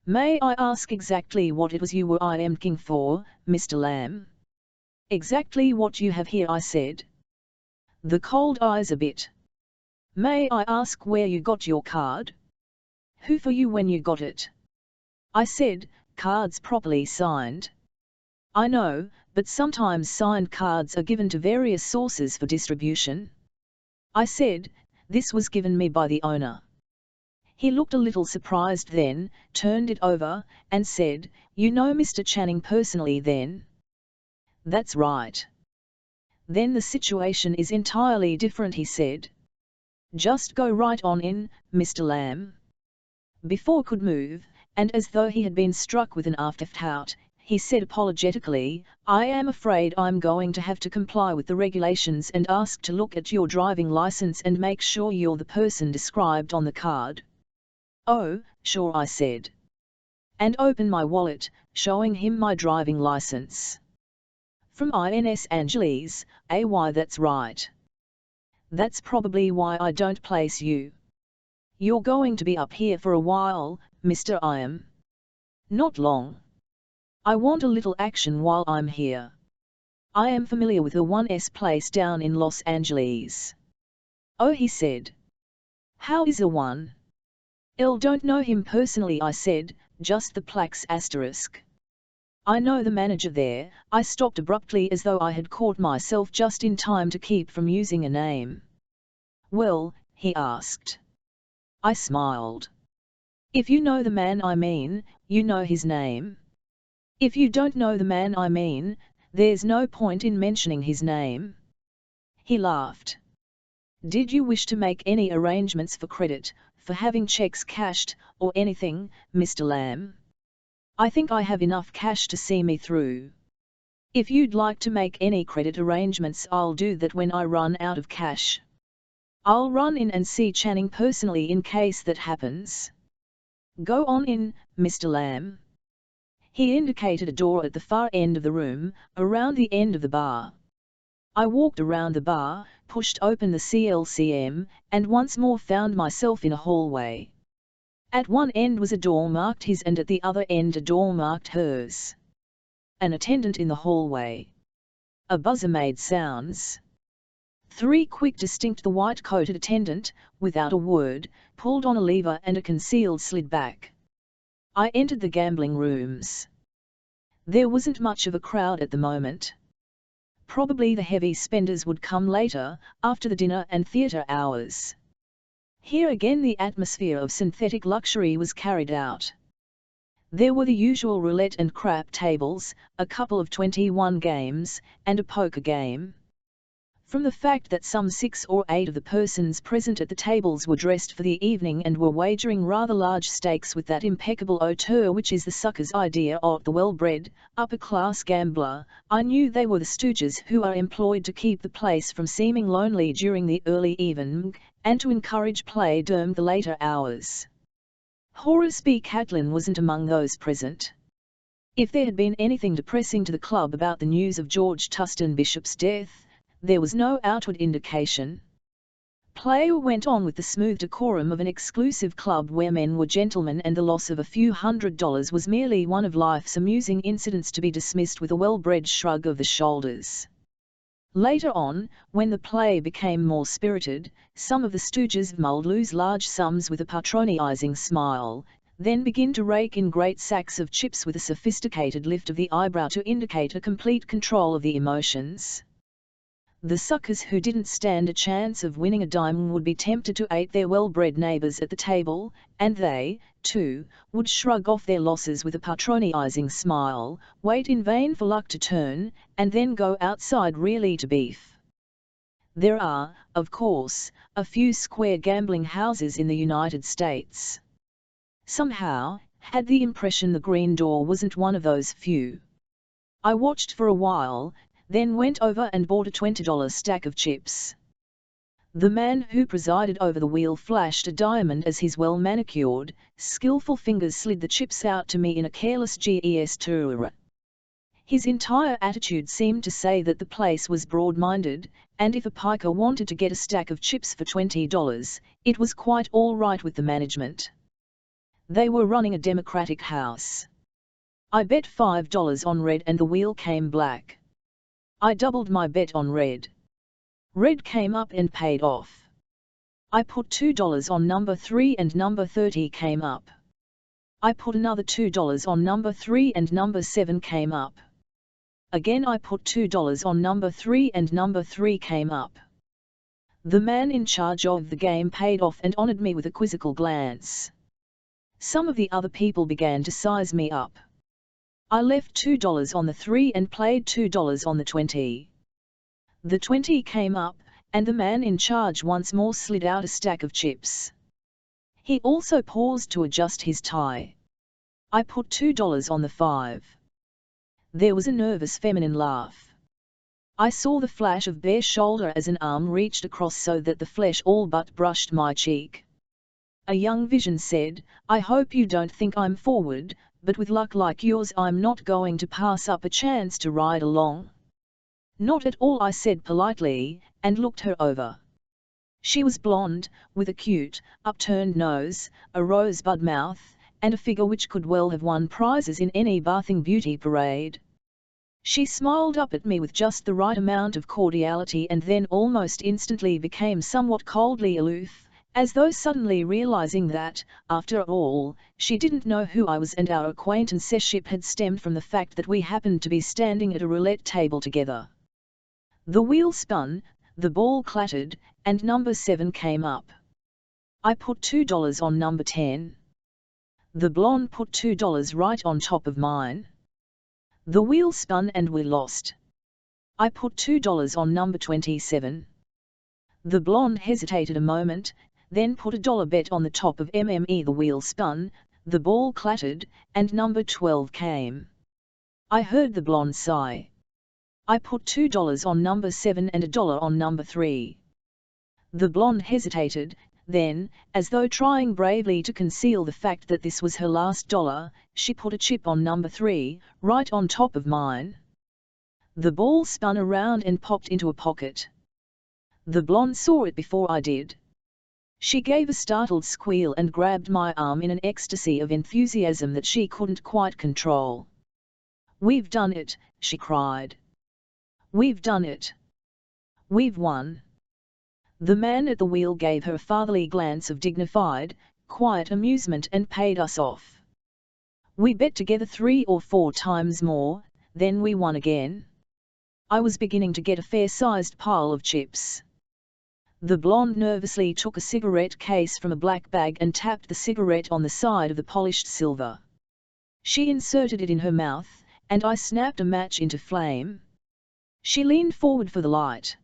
"May I ask exactly what it was you were looking for, Mr. Lamb?" "Exactly what you have here," I said. The cold eyes a bit. "May I ask where you got your card?" "Who for you when you got it?" I said, "Cards properly signed." "I know, but sometimes signed cards are given to various sources for distribution." I said, "This was given me by the owner." He looked a little surprised then, turned it over, and said, "You know Mr. Channing personally then?" "That's right." "Then the situation is entirely different," he said. "Just go right on in, Mr. Lamb." Before could move, and as though he had been struck with an afterthought, he said apologetically, "I am afraid I'm going to have to comply with the regulations and ask to look at your driving license and make sure you're the person described on the card." "Oh, sure," I said. And opened my wallet, showing him my driving license. "From INS Angeles, why that's right. That's probably why I don't place you. You're going to be up here for a while, Mr. I am." "Not long. I want a little action while I'm here. I am familiar with the 1S place down in Los Angeles." "Oh," he said. "How is a 1? Don't know him personally," I said, "just the plaques asterisk." "I know the manager there." I stopped abruptly as though I had caught myself just in time to keep from using a name. "Well," he asked. I smiled. "If you know the man I mean, you know his name. If you don't know the man I mean, there's no point in mentioning his name." He laughed. "Did you wish to make any arrangements for credit, for having checks cashed, or anything, Mr. Lamb?" "I think I have enough cash to see me through. If you'd like to make any credit arrangements, I'll do that when I run out of cash. I'll run in and see Channing personally in case that happens." "Go on in, Mr. Lamb." He indicated a door at the far end of the room, around the end of the bar. I walked around the bar, pushed open the CLCM, and once more found myself in a hallway. At one end was a door marked his and at the other end a door marked hers. An attendant in the hallway. A buzzer made sounds. 3 quick distinct. The white-coated attendant, without a word, pulled on a lever and a concealed slid back. I entered the gambling rooms. There wasn't much of a crowd at the moment. Probably the heavy spenders would come later, after the dinner and theatre hours. Here again the atmosphere of synthetic luxury was carried out. There were the usual roulette and crap tables, a couple of 21 games, and a poker game. From the fact that some 6 or 8 of the persons present at the tables were dressed for the evening and were wagering rather large stakes with that impeccable hauteur which is the sucker's idea of the well-bred, upper-class gambler, I knew they were the stooges who are employed to keep the place from seeming lonely during the early evening, and to encourage play during the later hours. Horace B. Catlin wasn't among those present. If there had been anything depressing to the club about the news of George Tuston Bishop's death, there was no outward indication. Play went on with the smooth decorum of an exclusive club where men were gentlemen, and the loss of a few $100s was merely one of life's amusing incidents to be dismissed with a well-bred shrug of the shoulders. Later on, when the play became more spirited, some of the stooges mulled lose large sums with a patronizing smile, then begin to rake in great sacks of chips with a sophisticated lift of the eyebrow to indicate a complete control of the emotions. The suckers who didn't stand a chance of winning a dime would be tempted to ape their well-bred neighbors at the table, and they, too, would shrug off their losses with a patronizing smile, wait in vain for luck to turn, and then go outside really to beef. There are, of course, a few square gambling houses in the United States. Somehow, had the impression the Green Door wasn't one of those few. I watched for a while, then went over and bought a $20 stack of chips. The man who presided over the wheel flashed a diamond as his well-manicured, skillful fingers slid the chips out to me in a careless gesture. His entire attitude seemed to say that the place was broad-minded, and if a piker wanted to get a stack of chips for $20, it was quite all right with the management. They were running a democratic house. I bet $5 on red and the wheel came black. I doubled my bet on red. Red came up and paid off. I put $2 on number 3 and number 30 came up. I put another $2 on number 3 and number 7 came up. Again I put $2 on number 3 and number 3 came up. The man in charge of the game paid off and honored me with a quizzical glance. Some of the other people began to size me up. I left $2 on the 3 and played $2 on the 20. The 20 came up, and the man in charge once more slid out a stack of chips. He also paused to adjust his tie. I put $2 on the 5. There was a nervous feminine laugh. I saw the flash of bare shoulder as an arm reached across so that the flesh all but brushed my cheek. A young vision said, "I hope you don't think I'm forward, but with luck like yours I'm not going to pass up a chance to ride along." "Not at all," I said politely, and looked her over. She was blonde, with a cute, upturned nose, a rosebud mouth, and a figure which could well have won prizes in any bathing beauty parade. She smiled up at me with just the right amount of cordiality and then almost instantly became somewhat coldly aloof, as though suddenly realizing that, after all, she didn't know who I was and our acquaintanceship had stemmed from the fact that we happened to be standing at a roulette table together. The wheel spun, the ball clattered, and number 7 came up. I put $2 on number 10. The blonde put $2 right on top of mine. The wheel spun and we lost. I put $2 on number 27. The blonde hesitated a moment, then put a dollar bet on the top of MME. The wheel spun, the ball clattered, and number 12 came. I heard the blonde sigh. I put $2 on number 7 and a dollar on number 3. The blonde hesitated, then, as though trying bravely to conceal the fact that this was her last dollar, she put a chip on number 3, right on top of mine. The ball spun around and popped into a pocket. The blonde saw it before I did. She gave a startled squeal and grabbed my arm in an ecstasy of enthusiasm that she couldn't quite control. "We've done it," she cried. "We've done it. We've won." The man at the wheel gave her a fatherly glance of dignified, quiet amusement and paid us off. We bet together 3 or 4 times more, then we won again. I was beginning to get a fair-sized pile of chips. The blonde nervously took a cigarette case from a black bag and tapped the cigarette on the side of the polished silver. She inserted it in her mouth, and I snapped a match into flame. She leaned forward for the light.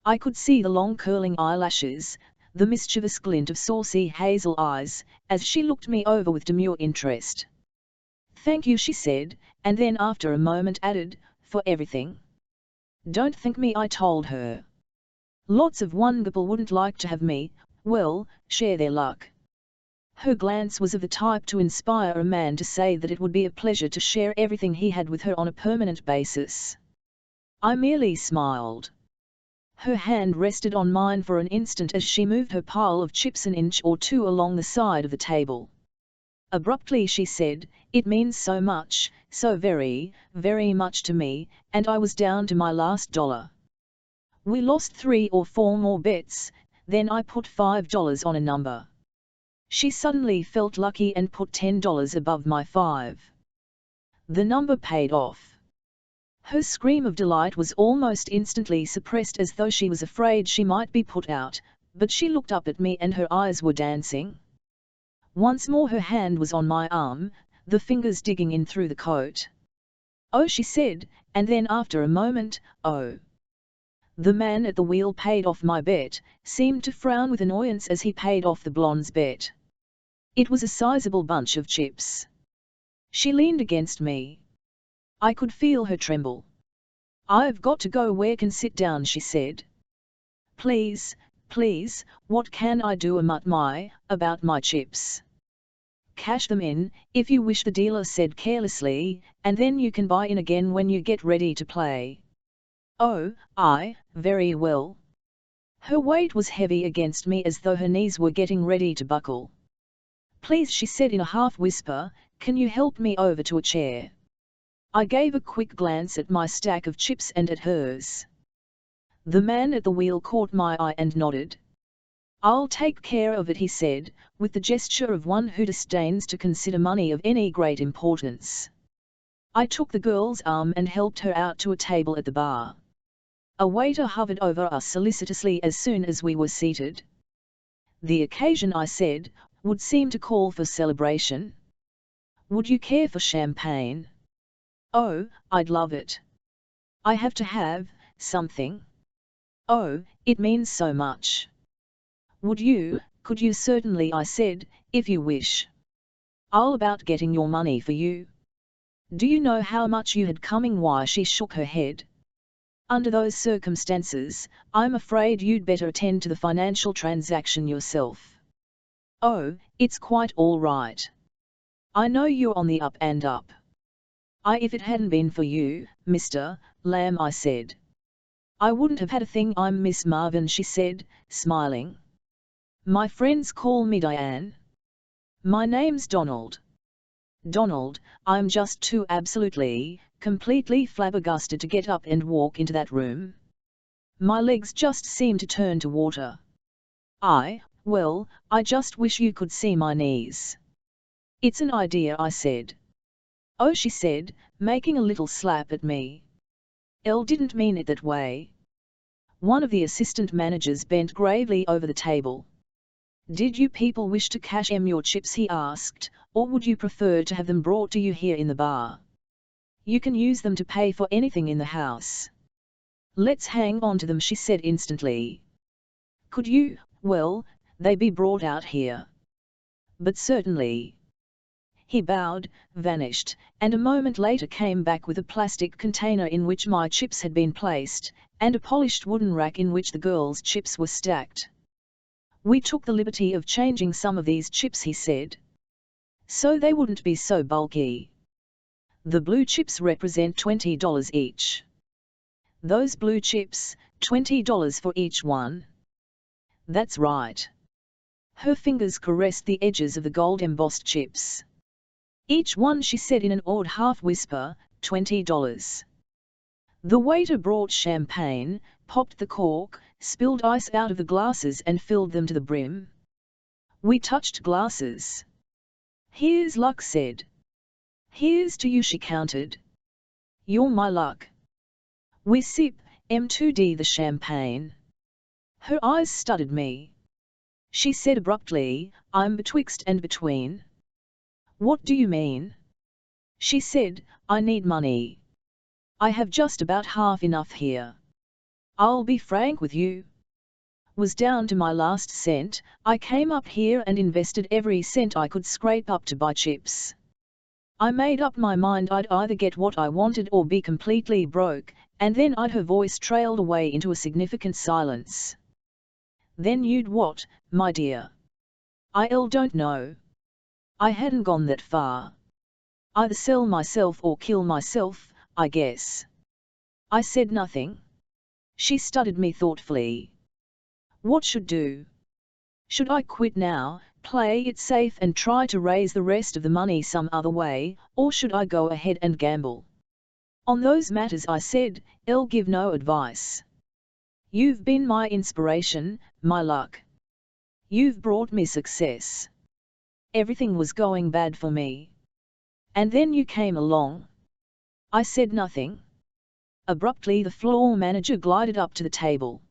I could see the long curling eyelashes, the mischievous glint of saucy hazel eyes, as she looked me over with demure interest. "Thank you," she said, and then after a moment added, "for everything." "Don't thank me," I told her. "Lots of people wouldn't like to have me, well, share their luck." Her glance was of the type to inspire a man to say that it would be a pleasure to share everything he had with her on a permanent basis. I merely smiled. Her hand rested on mine for an instant as she moved her pile of chips an inch or two along the side of the table. Abruptly she said, "It means so much, so very, very much to me, and I was down to my last dollar. We lost 3 or 4 more bets, then I put $5 on a number." She suddenly felt lucky and put $10 above my 5. The number paid off. Her scream of delight was almost instantly suppressed as though she was afraid she might be put out, but she looked up at me and her eyes were dancing. Once more her hand was on my arm, the fingers digging in through the coat. "Oh," she said, and then after a moment, "Oh." The man at the wheel paid off my bet, seemed to frown with annoyance as he paid off the blonde's bet. It was a sizable bunch of chips. She leaned against me. I could feel her tremble. "I've got to go where can sit down," she said. Please, what can I do about my chips?" "Cash them in, if you wish," the dealer said carelessly, "and then you can buy in again when you get ready to play." "Oh, very well." Her weight was heavy against me as though her knees were getting ready to buckle. "Please," she said in a half-whisper, "can you help me over to a chair?" I gave a quick glance at my stack of chips and at hers. The man at the wheel caught my eye and nodded. "I'll take care of it," he said, with the gesture of one who disdains to consider money of any great importance. I took the girl's arm and helped her out to a table at the bar. A waiter hovered over us solicitously as soon as we were seated. "The occasion," I said, "would seem to call for celebration. Would you care for champagne?" "Oh, I'd love it. I have to have something." "Oh, it means so much." Could you?" "Certainly," I said, "if you wish. I'll about getting your money for you." "Do you know how much you had coming?" Why, she shook her head. "Under those circumstances, I'm afraid you'd better attend to the financial transaction yourself." "Oh, it's quite all right. I know you're on the up and up." If it hadn't been for you, Mr. Lamb," I said. "I wouldn't have had a thing." "I'm Miss Marvin," she said, smiling. "My friends call me Diane." "My name's Donald." "Donald." I'm just too absolutely, completely flabbergasted to get up and walk into that room. My legs just seemed to turn to water. I just wish you could see my knees." "It's an idea," I said. "Oh," she said, making a little slap at me. "Elle didn't mean it that way." One of the assistant managers bent gravely over the table. "Did you people wish to cash in your chips?" he asked, "or would you prefer to have them brought to you here in the bar? You can use them to pay for anything in the house." "Let's hang on to them," she said instantly. "Could you, they be brought out here?" "But certainly." He bowed, vanished, and a moment later came back with a plastic container in which my chips had been placed, and a polished wooden rack in which the girls' chips were stacked. "We took the liberty of changing some of these chips," he said, "so they wouldn't be so bulky. The blue chips represent $20 each." "Those blue chips, $20 for each one?" "That's right." Her fingers caressed the edges of the gold-embossed chips. "Each one," she said in an awed half-whisper, $20. The waiter brought champagne, popped the cork, spilled ice out of the glasses and filled them to the brim. We touched glasses. "Here's luck," said. "Here's to you," she countered. "You're my luck." "We sip, M2D the champagne." Her eyes studied me. She said abruptly, "I'm betwixt and between." "What do you mean?" She said, "I need money. I have just about half enough here. I'll be frank with you. Was down to my last cent. I came up here and invested every cent I could scrape up to buy chips. I made up my mind I'd either get what I wanted or be completely broke," and then her voice trailed away into a significant silence. "Then you'd what, my dear?" "I don't know. I hadn't gone that far. Either sell myself or kill myself, I guess." I said nothing. She studied me thoughtfully. What should do? Should I quit now, play it safe and try to raise the rest of the money some other way, or should I go ahead and gamble? On those matters I said, I'll give no advice. You've been my inspiration, my luck. You've brought me success. Everything was going bad for me. And then you came along. I said nothing. Abruptly the floor manager glided up to the table.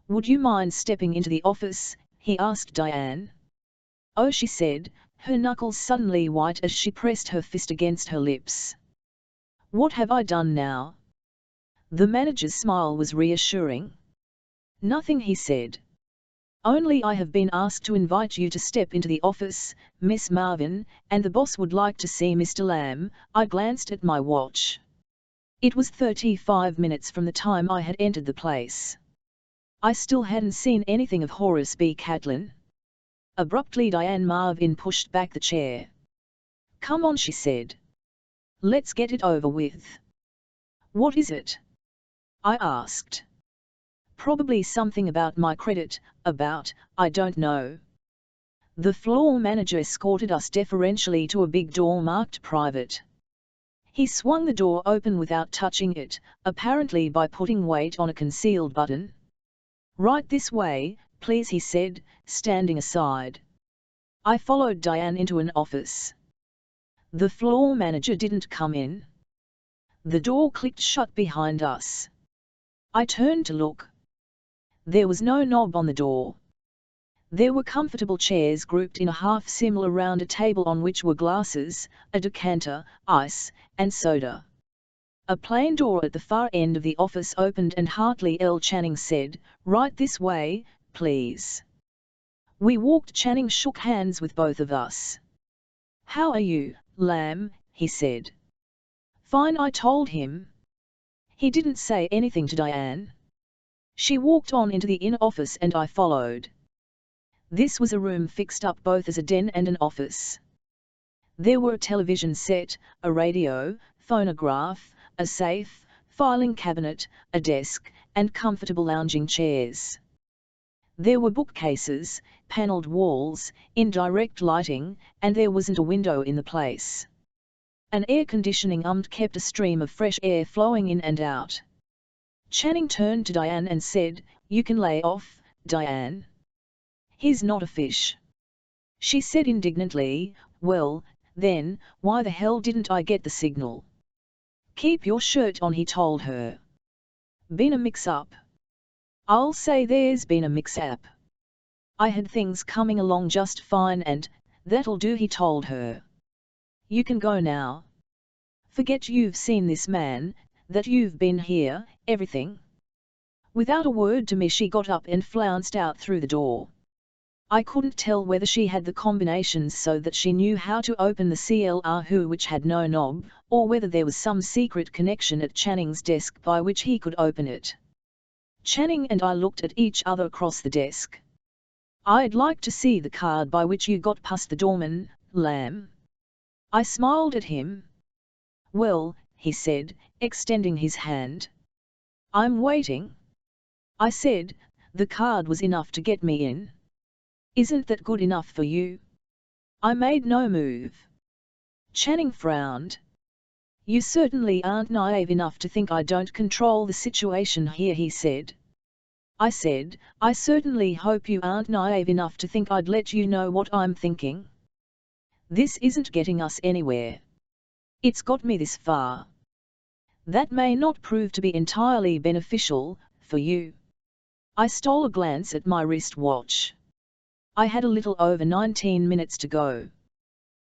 Would you mind stepping into the office? He asked Diane. Oh, she said, her knuckles suddenly white as she pressed her fist against her lips. What have I done now? The manager's smile was reassuring. Nothing, he said. Only I have been asked to invite you to step into the office, Miss Marvin, and the boss would like to see Mr. Lamb. I glanced at my watch. It was 35 minutes from the time I had entered the place. I still hadn't seen anything of Horace B. Catlin. Abruptly Diane Marvin pushed back the chair. Come on, she said. Let's get it over with. What is it? I asked. Probably something about my credit, I don't know. The floor manager escorted us deferentially to a big door marked private. He swung the door open without touching it, apparently by putting weight on a concealed button. Right this way, please, he said, standing aside. I followed Diane into an office. The floor manager didn't come in. The door clicked shut behind us. I turned to look. There was no knob on the door. There were comfortable chairs grouped in a half-circle around a table on which were glasses, a decanter, ice, and soda. A plain door at the far end of the office opened and Hartley L. Channing said, Right this way, please. We walked. Channing shook hands with both of us. How are you, Lamb? He said. Fine, I told him. He didn't say anything to Diane. She walked on into the inner office and I followed. This was a room fixed up both as a den and an office. There were a television set, a radio, phonograph, a safe, filing cabinet, a desk, and comfortable lounging chairs. There were bookcases, panelled walls, indirect lighting, and there wasn't a window in the place. An air conditioning unit kept a stream of fresh air flowing in and out. Channing turned to Diane and said, You can lay off, Diane. He's not a fish. She said indignantly, Well, then, why the hell didn't I get the signal? Keep your shirt on, he told her. Been a mix-up? I'll say there's been a mix-up. I had things coming along just fine and, that'll do, he told her. You can go now. Forget you've seen this man, that you've been here, everything. Without a word to me she got up and flounced out through the door. I couldn't tell whether she had the combinations so that she knew how to open the CLR which had no knob, or whether there was some secret connection at Channing's desk by which he could open it. Channing and I looked at each other across the desk. I'd like to see the card by which you got past the doorman, Lamb. I smiled at him. Well, he said, extending his hand. I'm waiting. I said, the card was enough to get me in. Isn't that good enough for you? I made no move. Channing frowned. You certainly aren't naive enough to think I don't control the situation here, he said. I said, I certainly hope you aren't naive enough to think I'd let you know what I'm thinking. This isn't getting us anywhere. It's got me this far. That may not prove to be entirely beneficial, for you. I stole a glance at my wristwatch. I had a little over 19 minutes to go.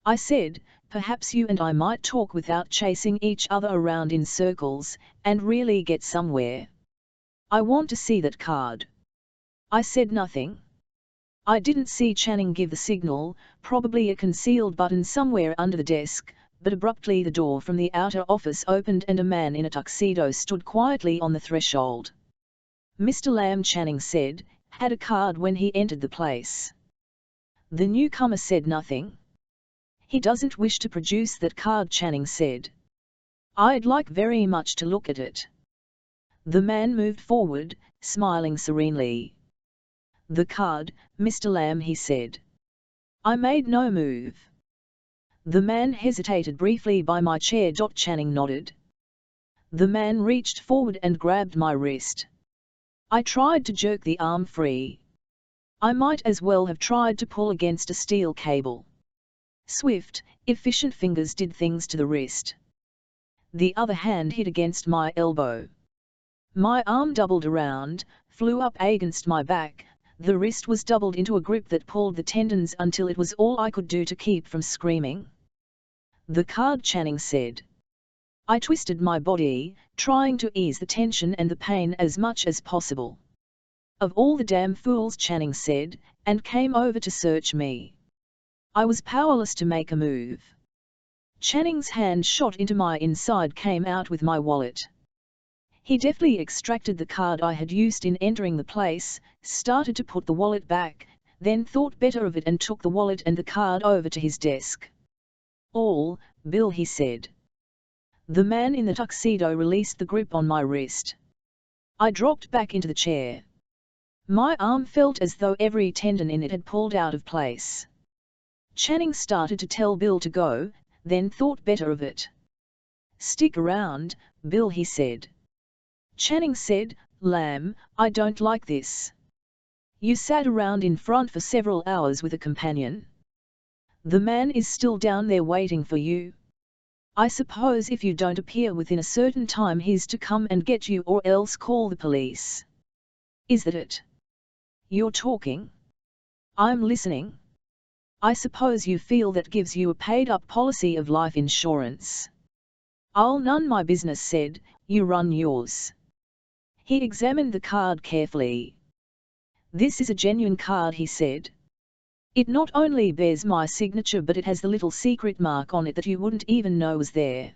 I said, perhaps you and I might talk without chasing each other around in circles, and really get somewhere. I want to see that card. I said nothing. I didn't see Channing give the signal, probably a concealed button somewhere under the desk, but abruptly the door from the outer office opened and a man in a tuxedo stood quietly on the threshold. Mr. Lamb, Channing said, had a card when he entered the place. The newcomer said nothing. He doesn't wish to produce that card, Channing said. I'd like very much to look at it. The man moved forward, smiling serenely. "The card, Mr. Lamb," he said. I made no move. The man hesitated briefly by my chair. Channing nodded. The man reached forward and grabbed my wrist. I tried to jerk the arm free. I might as well have tried to pull against a steel cable. Swift, efficient fingers did things to the wrist. The other hand hit against my elbow. My arm doubled around, flew up against my back. The wrist was doubled into a grip that pulled the tendons until it was all I could do to keep from screaming. "The card," Channing said. I twisted my body, trying to ease the tension and the pain as much as possible. "Of all the damn fools," Channing said, and came over to search me. I was powerless to make a move. Channing's hand shot into my inside, came out with my wallet. He deftly extracted the card I had used in entering the place, started to put the wallet back, then thought better of it and took the wallet and the card over to his desk. "All, Bill," he said. The man in the tuxedo released the grip on my wrist. I dropped back into the chair. My arm felt as though every tendon in it had pulled out of place. Channing started to tell Bill to go, then thought better of it. "Stick around, Bill," he said. Channing said, "Lamb, I don't like this. You sat around in front for several hours with a companion. The man is still down there waiting for you. I suppose if you don't appear within a certain time he's to come and get you or else call the police. Is that it? You're talking. I'm listening. I suppose you feel that gives you a paid-up policy of life insurance. I'll none my business," said, "you run yours." He examined the card carefully. "This is a genuine card," he said. "It not only bears my signature but it has the little secret mark on it that you wouldn't even know was there.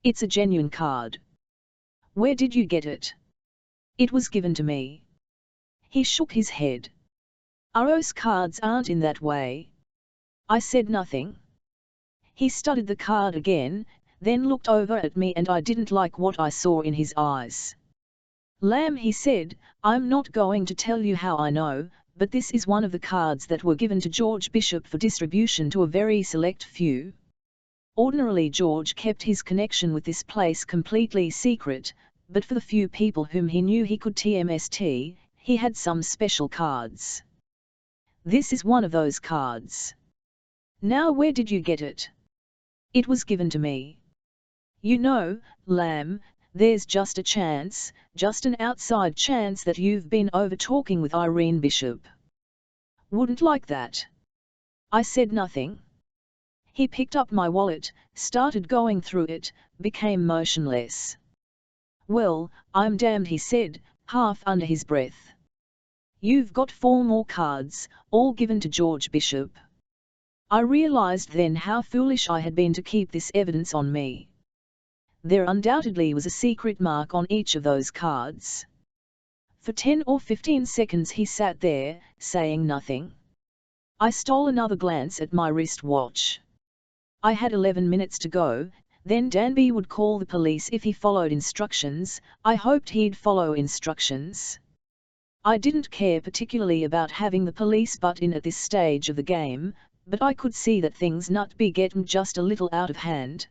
It's a genuine card." "Where did you get it?" "It was given to me." He shook his head. "Ours cards aren't in that way." I said nothing. He studied the card again, then looked over at me and I didn't like what I saw in his eyes. "Lamb," he said, "I'm not going to tell you how I know, but this is one of the cards that were given to George Bishop for distribution to a very select few. Ordinarily George kept his connection with this place completely secret, but for the few people whom he knew he could TMST, he had some special cards. This is one of those cards. Now where did you get it?" "It was given to me. You know, Lamb, there's just a chance, just an outside chance that you've been over-talking with Irene Bishop." "Wouldn't like that." I said nothing. He picked up my wallet, started going through it, became motionless. "Well, I'm damned," he said, half under his breath. "You've got 4 more cards, all given to George Bishop." I realized then how foolish I had been to keep this evidence on me. There undoubtedly was a secret mark on each of those cards. For 10 or 15 seconds he sat there, saying nothing. I stole another glance at my wristwatch. I had 11 minutes to go, then Danby would call the police if he followed instructions. I hoped he'd follow instructions. I didn't care particularly about having the police butt in at this stage of the game, but I could see that things might be getting just a little out of hand.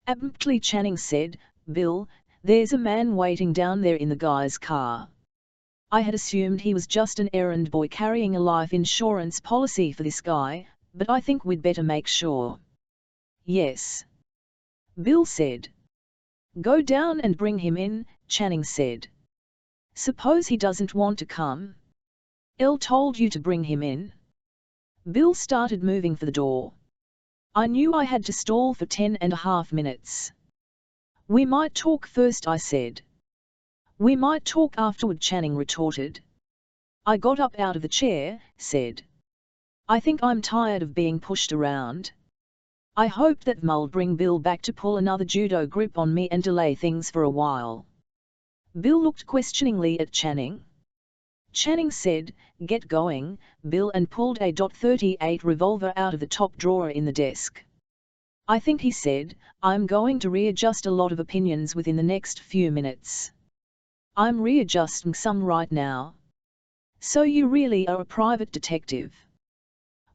Abruptly Channing said, "Bill, there's a man waiting down there in the guy's car." I had assumed he was just an errand boy carrying a life insurance policy for this guy, but I think we'd better make sure. "Yes," Bill said. "Go down and bring him in," Channing said. "Suppose he doesn't want to come?" "Elle told you to bring him in." Bill started moving for the door. I knew I had to stall for 10.5 minutes. "We might talk first," I said. "We might talk afterward," Channing retorted. I got up out of the chair, said, "I think I'm tired of being pushed around. I hope that Mull'll bring Bill back to pull another judo grip on me and delay things for a while." Bill looked questioningly at Channing. Channing said, "Get going, Bill," and pulled a .38 revolver out of the top drawer in the desk. "I think," he said, "I'm going to readjust a lot of opinions within the next few minutes. I'm readjusting some right now. So you really are a private detective.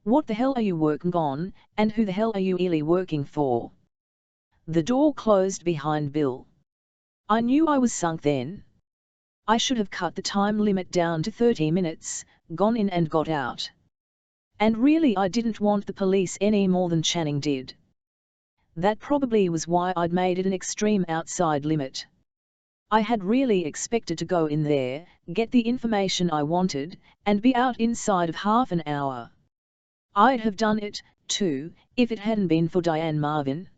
What the hell are you working on, and who the hell are you really working for? The door closed behind Bill. I knew I was sunk then. I should have cut the time limit down to 30 minutes, gone in and got out. And really I didn't want the police any more than Channing did. That probably was why I'd made it an extreme outside limit. I had really expected to go in there, get the information I wanted, and be out inside of half an hour. I'd have done it, too, if it hadn't been for Diane Marvin.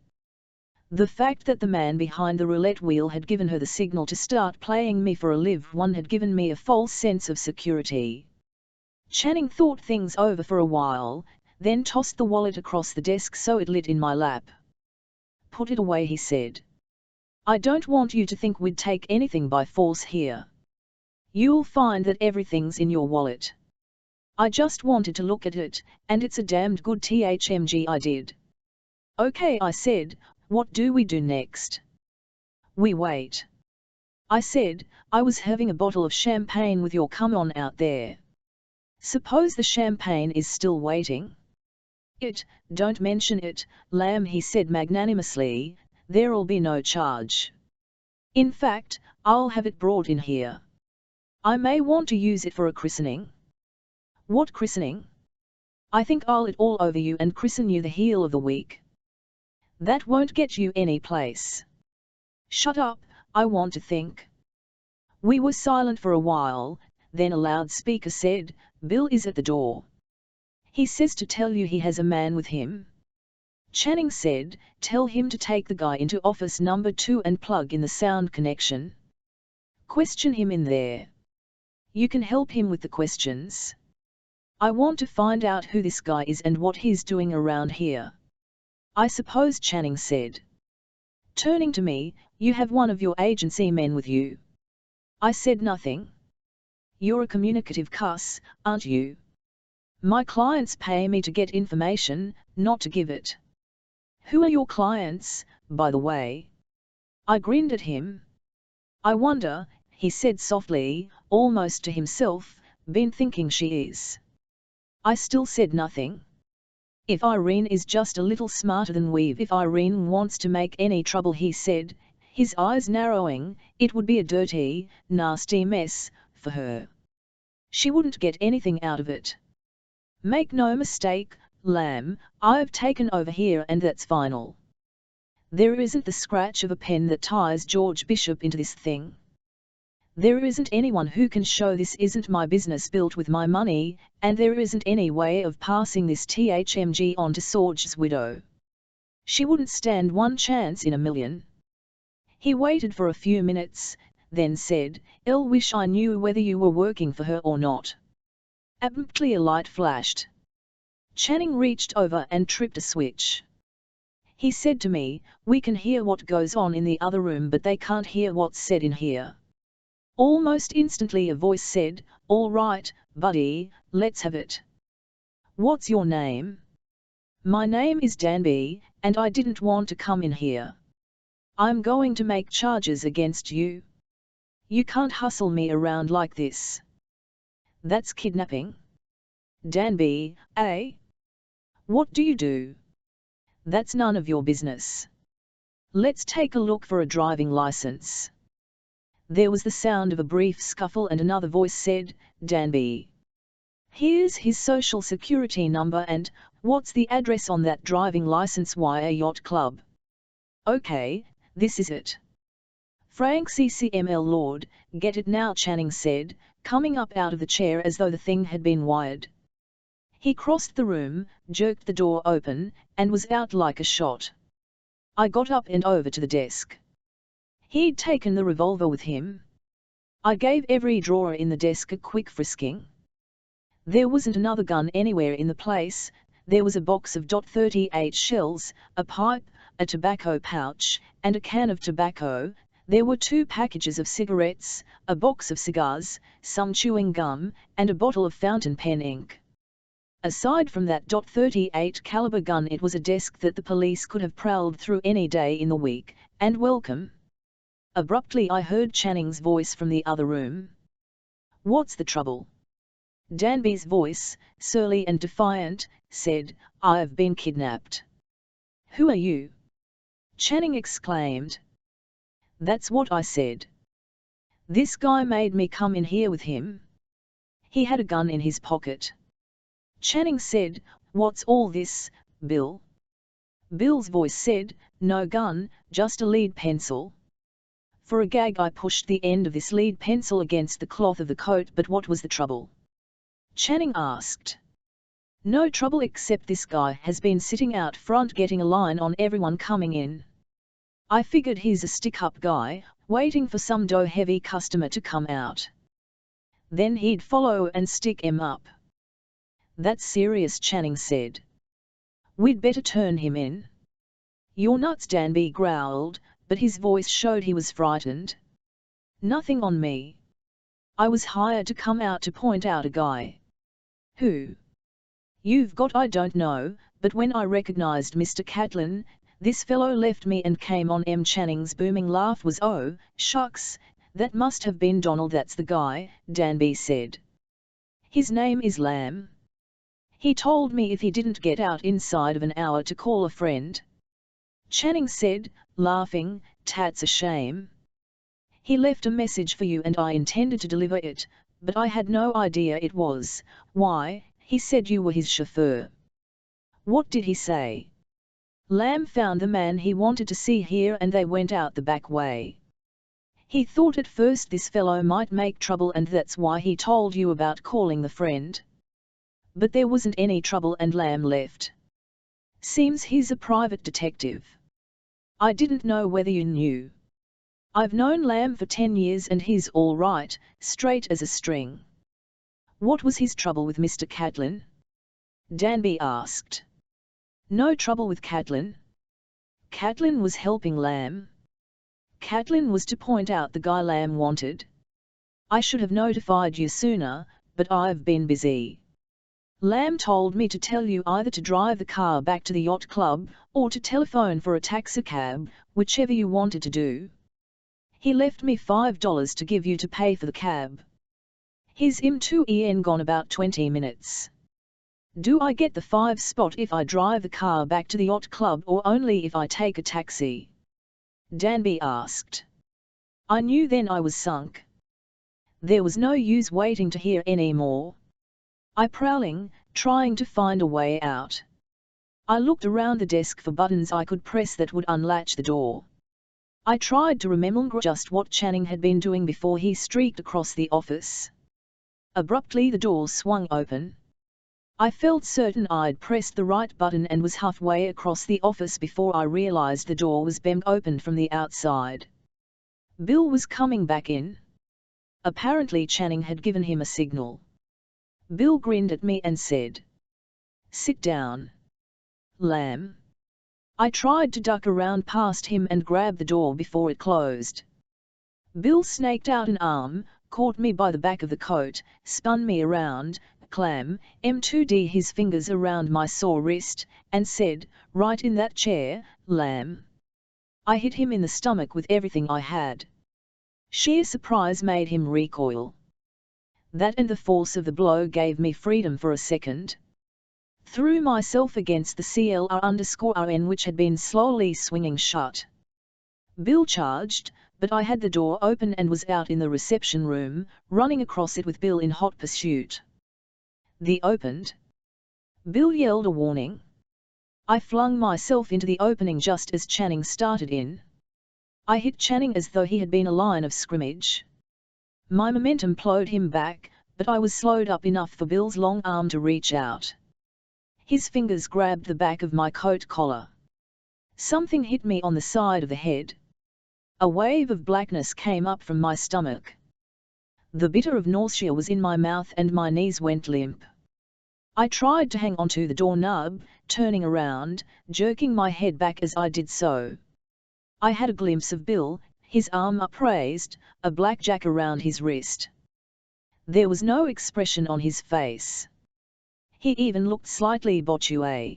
The fact that the man behind the roulette wheel had given her the signal to start playing me for a live one had given me a false sense of security. Channing thought things over for a while, then tossed the wallet across the desk so it lit in my lap. Put it away, he said. I don't want you to think we'd take anything by force here. You'll find that everything's in your wallet. I just wanted to look at it, and it's a damned good THMG I did. Okay, I said, what do we do next? We wait. I said, I was having a bottle of champagne with your come on out there. Suppose the champagne is still waiting? Don't mention it, Lamb, he said magnanimously, there'll be no charge. In fact, I'll have it brought in here. I may want to use it for a christening. What christening? I think I'll it all over you and christen you the heel of the week. That won't get you any place. Shut up, I want to think. We were silent for a while, then a loudspeaker said, Bill is at the door. He says to tell you he has a man with him. Channing said, tell him to take the guy into office number 2 and plug in the sound connection. Question him in there. You can help him with the questions. I want to find out who this guy is and what he's doing around here. I suppose, Channing said. Turning to me, you have one of your agency men with you. I said nothing. You're a communicative cuss, aren't you? My clients pay me to get information, not to give it. Who are your clients, by the way? I grinned at him. I wonder, he said softly, almost to himself, been thinking she is. I still said nothing. If Irene is just a little smarter than Weave, if Irene wants to make any trouble, he said, his eyes narrowing, it would be a dirty, nasty mess, for her. She wouldn't get anything out of it. Make no mistake, Lamb, I've taken over here and that's final. There isn't the scratch of a pen that ties George Bishop into this thing. There isn't anyone who can show this isn't my business built with my money, and there isn't any way of passing this THMG on to Sorge's widow. She wouldn't stand one chance in a million. He waited for a few minutes, then said, "I'll wish I knew whether you were working for her or not." Abruptly a light flashed. Channing reached over and tripped a switch. He said to me, "We can hear what goes on in the other room, but they can't hear what's said in here." Almost instantly a voice said, "All right, buddy, let's have it. What's your name?" "My name is Danby, and I didn't want to come in here. I'm going to make charges against you. You can't hustle me around like this." "That's kidnapping." "Danby, eh? What do you do?" "That's none of your business. Let's take a look for a driving license." There was the sound of a brief scuffle and another voice said, "Danby. Here's his social security number and, what's the address on that driving license? Wire Yacht Club." "Okay, this is it." "Frank CCML Lord, get it now," Channing said, coming up out of the chair as though the thing had been wired. He crossed the room, jerked the door open, and was out like a shot. I got up and over to the desk. He'd taken the revolver with him. I gave every drawer in the desk a quick frisking. There wasn't another gun anywhere in the place. There was a box of .38 shells, a pipe, a tobacco pouch, and a can of tobacco. There were 2 packages of cigarettes, a box of cigars, some chewing gum, and a bottle of fountain pen ink. Aside from that .38 caliber gun, it was a desk that the police could have prowled through any day in the week, and welcome. Abruptly I heard Channing's voice from the other room. "What's the trouble?" Danby's voice, surly and defiant, said, "I've been kidnapped." "Who are you?" Channing exclaimed. "That's what I said. This guy made me come in here with him. He had a gun in his pocket." Channing said, "What's all this, Bill?" Bill's voice said, "No gun, just a lead pencil." For a gag I pushed the end of this lead pencil against the cloth of the coat. "But what was the trouble?" Channing asked. "No trouble, except this guy has been sitting out front getting a line on everyone coming in. I figured he's a stick-up guy, waiting for some dough-heavy customer to come out. Then he'd follow and stick 'em up." "That's serious," Channing said. "We'd better turn him in." "You're nuts," Danby growled, but his voice showed he was frightened. "Nothing on me. I was hired to come out to point out a guy." "Who?" "You've got I don't know, but when I recognized Mr. Catlin, this fellow left me and came on." Channing's booming laugh was, "Oh, shucks, that must have been Donald." "That's the guy," Danby said. "His name is Lamb. He told me if he didn't get out inside of an hour to call a friend." Channing said, laughing, "That's a shame. He left a message for you and I intended to deliver it, but I had no idea it was. Why, he said you were his chauffeur." "What did he say?" "Lamb found the man he wanted to see here and they went out the back way. He thought at first this fellow might make trouble and that's why he told you about calling the friend. But there wasn't any trouble and Lamb left. Seems he's a private detective. I didn't know whether you knew. I've known Lamb for 10 years and he's all right, straight as a string." "What was his trouble with Mr. Catlin?" Danby asked. "No trouble with Catlin. Catlin was helping Lamb. Catlin was to point out the guy Lamb wanted. I should have notified you sooner, but I've been busy. Lamb told me to tell you either to drive the car back to the yacht club, or to telephone for a taxicab, whichever you wanted to do. He left me $5 to give you to pay for the cab. He's in gone about 20 minutes. Do I get the 5 spot if I drive the car back to the yacht club or only if I take a taxi?" Danby asked. I knew then I was sunk. There was no use waiting to hear any more. I prowling, trying to find a way out. I looked around the desk for buttons I could press that would unlatch the door. I tried to remember just what Channing had been doing before he streaked across the office. Abruptly the door swung open. I felt certain I'd pressed the right button and was halfway across the office before I realized the door was being opened from the outside. Bill was coming back in. Apparently Channing had given him a signal. Bill grinned at me and said, "Sit down, Lamb." I tried to duck around past him and grab the door before it closed. Bill snaked out an arm, caught me by the back of the coat, spun me around, clam, M2D his fingers around my sore wrist, and said, "Right in that chair, Lamb." I hit him in the stomach with everything I had. Sheer surprise made him recoil. That and the force of the blow gave me freedom for a second. Threw myself against the CLR_RN which had been slowly swinging shut. Bill charged, but I had the door open and was out in the reception room, running across it with Bill in hot pursuit. The opened. Bill yelled a warning. I flung myself into the opening just as Channing started in. I hit Channing as though he had been a line of scrimmage. My momentum plowed him back, but I was slowed up enough for Bill's long arm to reach out. His fingers grabbed the back of my coat collar. Something hit me on the side of the head. A wave of blackness came up from my stomach. The bitter of nausea was in my mouth and my knees went limp. I tried to hang onto the doorknob, turning around, jerking my head back as I did so. I had a glimpse of Bill, his arm upraised, a blackjack around his wrist. There was no expression on his face. He even looked slightly bourgeois.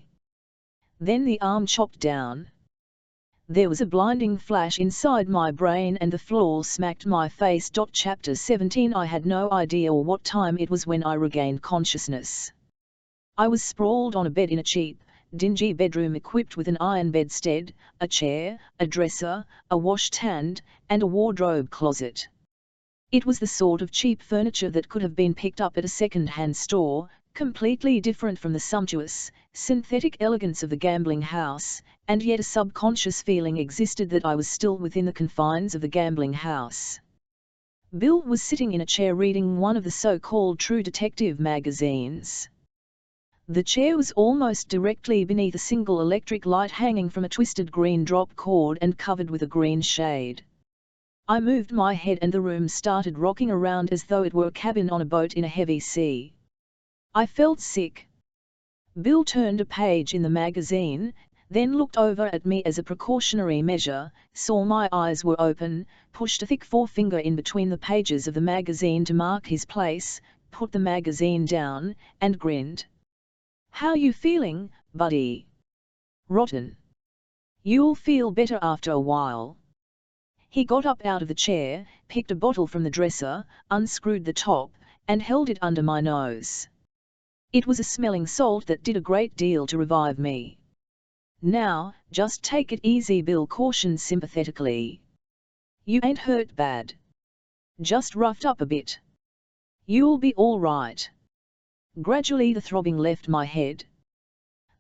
Then the arm chopped down. There was a blinding flash inside my brain and the floor smacked my face. Chapter 17. I had no idea what time it was when I regained consciousness. I was sprawled on a bed in a cheap, dingy bedroom equipped with an iron bedstead, a chair, a dresser, a washstand, and a wardrobe closet. It was the sort of cheap furniture that could have been picked up at a second-hand store, completely different from the sumptuous, synthetic elegance of the gambling house, and yet a subconscious feeling existed that I was still within the confines of the gambling house. Bill was sitting in a chair reading one of the so-called True Detective magazines. The chair was almost directly beneath a single electric light hanging from a twisted green drop cord and covered with a green shade. I moved my head and the room started rocking around as though it were a cabin on a boat in a heavy sea. I felt sick. Bill turned a page in the magazine, then looked over at me as a precautionary measure, saw my eyes were open, pushed a thick forefinger in between the pages of the magazine to mark his place, put the magazine down, and grinned. "How you feeling, buddy?" "Rotten. You'll feel better after a while." He got up out of the chair, picked a bottle from the dresser, unscrewed the top, and held it under my nose. It was a smelling salt that did a great deal to revive me. "Now, just take it easy," Bill cautioned sympathetically. "You ain't hurt bad. Just roughed up a bit. You'll be all right." Gradually the throbbing left my head.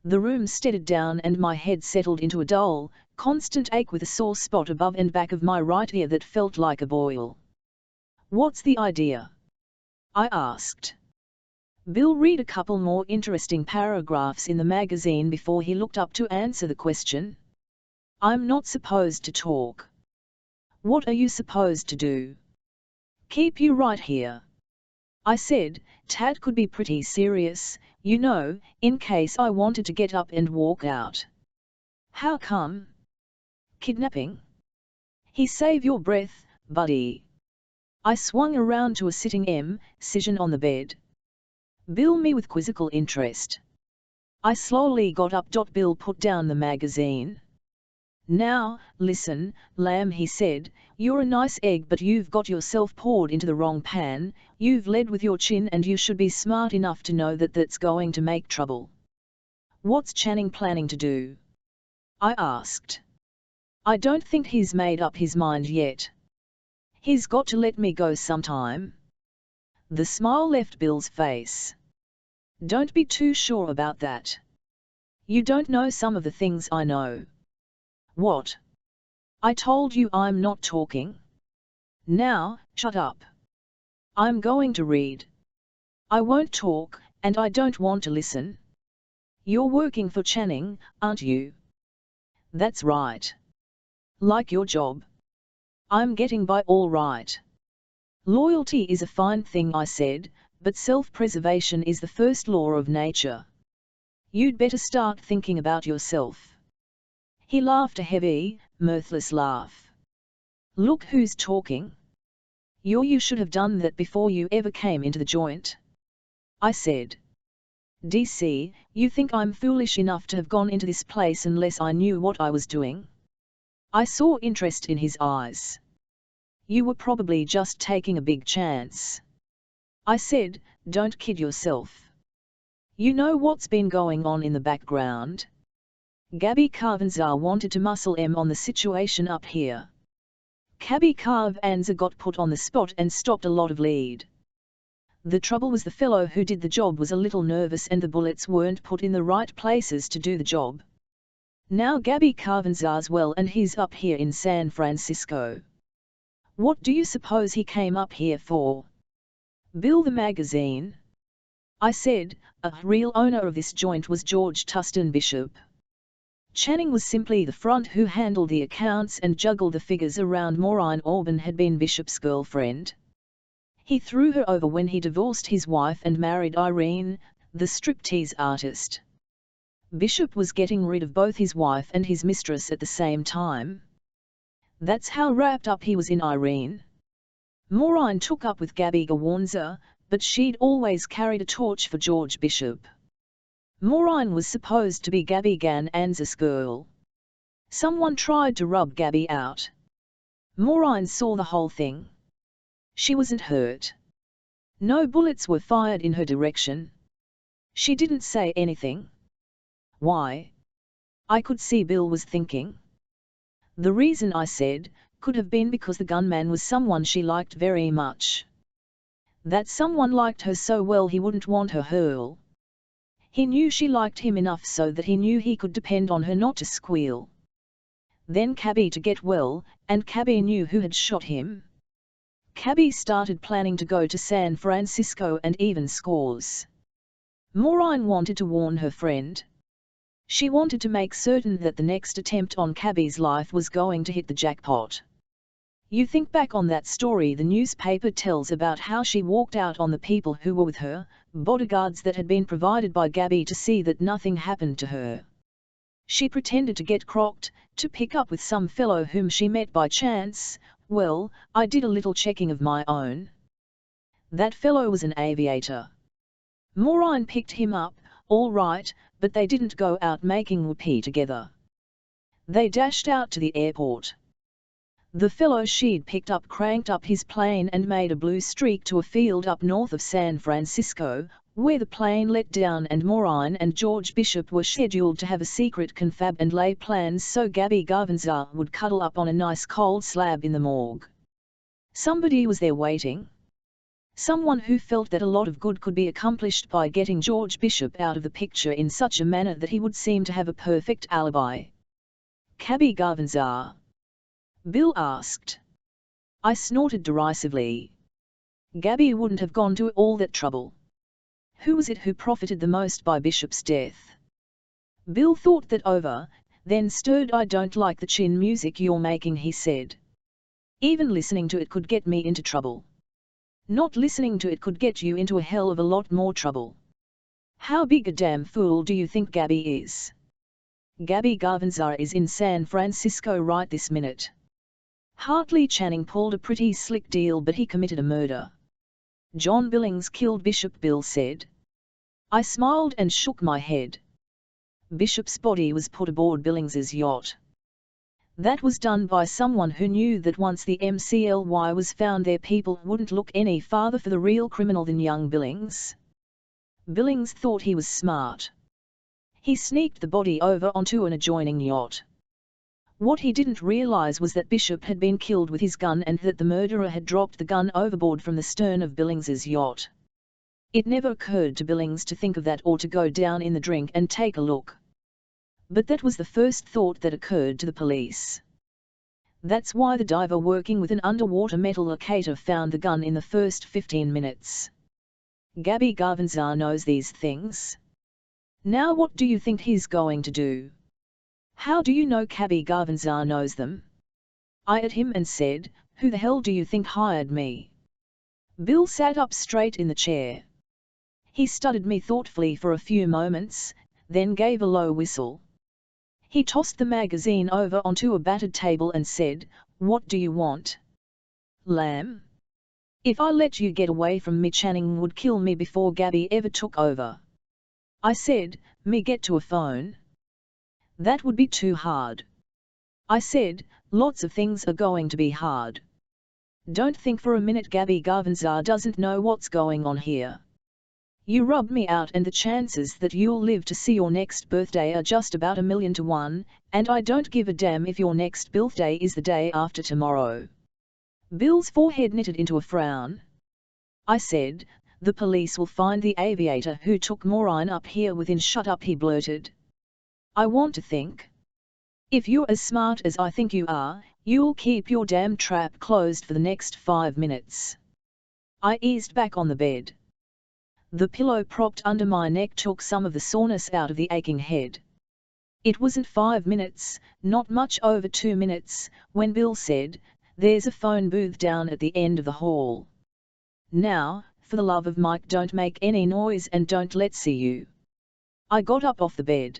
The room steadied down and my head settled into a dull, constant ache with a sore spot above and back of my right ear that felt like a boil. "What's the idea?" I asked. Bill read a couple more interesting paragraphs in the magazine before he looked up to answer the question. "I'm not supposed to talk." "What are you supposed to do?" "Keep you right here," I said. "Tad could be pretty serious, you know, in case I wanted to get up and walk out." "How come?" "Kidnapping." "He save your breath, buddy." I swung around to a sitting position on the bed. "Bill," me with quizzical interest. I slowly got up. Bill put down the magazine. "Now, listen, lamb," he said, "you're a nice egg but you've got yourself poured into the wrong pan, you've led with your chin and you should be smart enough to know that that's going to make trouble." "What's Channing planning to do?" I asked. "I don't think he's made up his mind yet. He's got to let me go sometime." The smile left Bill's face. "Don't be too sure about that. You don't know some of the things I know." "What?" "I told you I'm not talking. Now, shut up. I'm going to read." "I won't talk, and I don't want to listen." "You're working for Channing, aren't you?" "That's right." "Like your job?" "I'm getting by all right." "Loyalty is a fine thing," I said, "but self-preservation is the first law of nature. You'd better start thinking about yourself." He laughed a heavy, mirthless laugh. "Look who's talking." You should have done that before you ever came into the joint," I said. "DC, you think I'm foolish enough to have gone into this place unless I knew what I was doing?" I saw interest in his eyes. "You were probably just taking a big chance," I said. "Don't kid yourself. You know what's been going on in the background? Gabby Carvanza wanted to muscle on the situation up here. Gabby Carvanza got put on the spot and stopped a lot of lead. The trouble was the fellow who did the job was a little nervous and the bullets weren't put in the right places to do the job. Now Gabby Carvanza's well and he's up here in San Francisco. What do you suppose he came up here for?" "Bill the magazine," I said. "A real owner of this joint was George Tustin Bishop. Channing was simply the front who handled the accounts and juggled the figures around. Maureen Auburn had been Bishop's girlfriend. He threw her over when he divorced his wife and married Irene, the striptease artist. Bishop was getting rid of both his wife and his mistress at the same time. That's how wrapped up he was in Irene. Maureen took up with Gabby Carvanza, but she'd always carried a torch for George Bishop. Maureen was supposed to be Gabby Carvanza's girl. Someone tried to rub Gabby out. Maureen saw the whole thing. She wasn't hurt. No bullets were fired in her direction. She didn't say anything. Why? I could see Bill was thinking. The reason I said could have been because the gunman was someone she liked very much. That someone liked her so well he wouldn't want her hurl. He knew she liked him enough so that he knew he could depend on her not to squeal. Then Cabby to get well, and Cabby knew who had shot him. Cabby started planning to go to San Francisco and even scores. Maureen wanted to warn her friend. She wanted to make certain that the next attempt on Cabby's life was going to hit the jackpot. You think back on that story the newspaper tells about how she walked out on the people who were with her, bodyguards that had been provided by Gabby to see that nothing happened to her. She pretended to get crocked, to pick up with some fellow whom she met by chance. Well, I did a little checking of my own. That fellow was an aviator. Maureen picked him up, all right, but they didn't go out making whoopee together. They dashed out to the airport. The fellow she'd picked up cranked up his plane and made a blue streak to a field up north of San Francisco, where the plane let down, and Maureen and George Bishop were scheduled to have a secret confab and lay plans so Gabby Garvanzar would cuddle up on a nice cold slab in the morgue. Somebody was there waiting. Someone who felt that a lot of good could be accomplished by getting George Bishop out of the picture in such a manner that he would seem to have a perfect alibi. Gabby Garvanzar? Bill asked. I snorted derisively. Gabby wouldn't have gone to all that trouble. Who was it who profited the most by Bishop's death? Bill thought that over, then stirred. I don't like the chin music you're making, he said. Even listening to it could get me into trouble. Not listening to it could get you into a hell of a lot more trouble. How big a damn fool do you think Gabby is? Gabby Garvanzar is in San Francisco right this minute. Hartley Channing pulled a pretty slick deal, but he committed a murder. John Billings killed Bishop, Bill said. I smiled and shook my head. Bishop's body was put aboard Billings's yacht. That was done by someone who knew that once the MCLY was found there, people wouldn't look any farther for the real criminal than young Billings. Billings thought he was smart. He sneaked the body over onto an adjoining yacht. What he didn't realize was that Bishop had been killed with his gun and that the murderer had dropped the gun overboard from the stern of Billings's yacht. It never occurred to Billings to think of that or to go down in the drink and take a look. But that was the first thought that occurred to the police. That's why the diver working with an underwater metal locator found the gun in the first 15 minutes. Gabby Garvanzar knows these things. Now what do you think he's going to do? How do you know Gabby Garvanzar knows them? I at him and said, who the hell do you think hired me? Bill sat up straight in the chair. He studied me thoughtfully for a few moments, then gave a low whistle. He tossed the magazine over onto a battered table and said, what do you want? Lamb? If I let you get away from me, Channing would kill me before Gabby ever took over. I said, me get to a phone? That would be too hard. I said, lots of things are going to be hard. Don't think for a minute Gabby Garvanzar doesn't know what's going on here. You rub me out and the chances that you'll live to see your next birthday are just about 1,000,000 to 1, and I don't give a damn if your next birthday is the day after tomorrow. Bill's forehead knitted into a frown. I said, the police will find the aviator who took Maureen up here within. Shut up, he blurted. I want to think. If you're as smart as I think you are, you'll keep your damn trap closed for the next 5 minutes. I eased back on the bed. The pillow propped under my neck took some of the soreness out of the aching head. It wasn't 5 minutes, not much over 2 minutes, when Bill said, there's a phone booth down at the end of the hall. Now, for the love of Mike, don't make any noise and don't let's see you. I got up off the bed.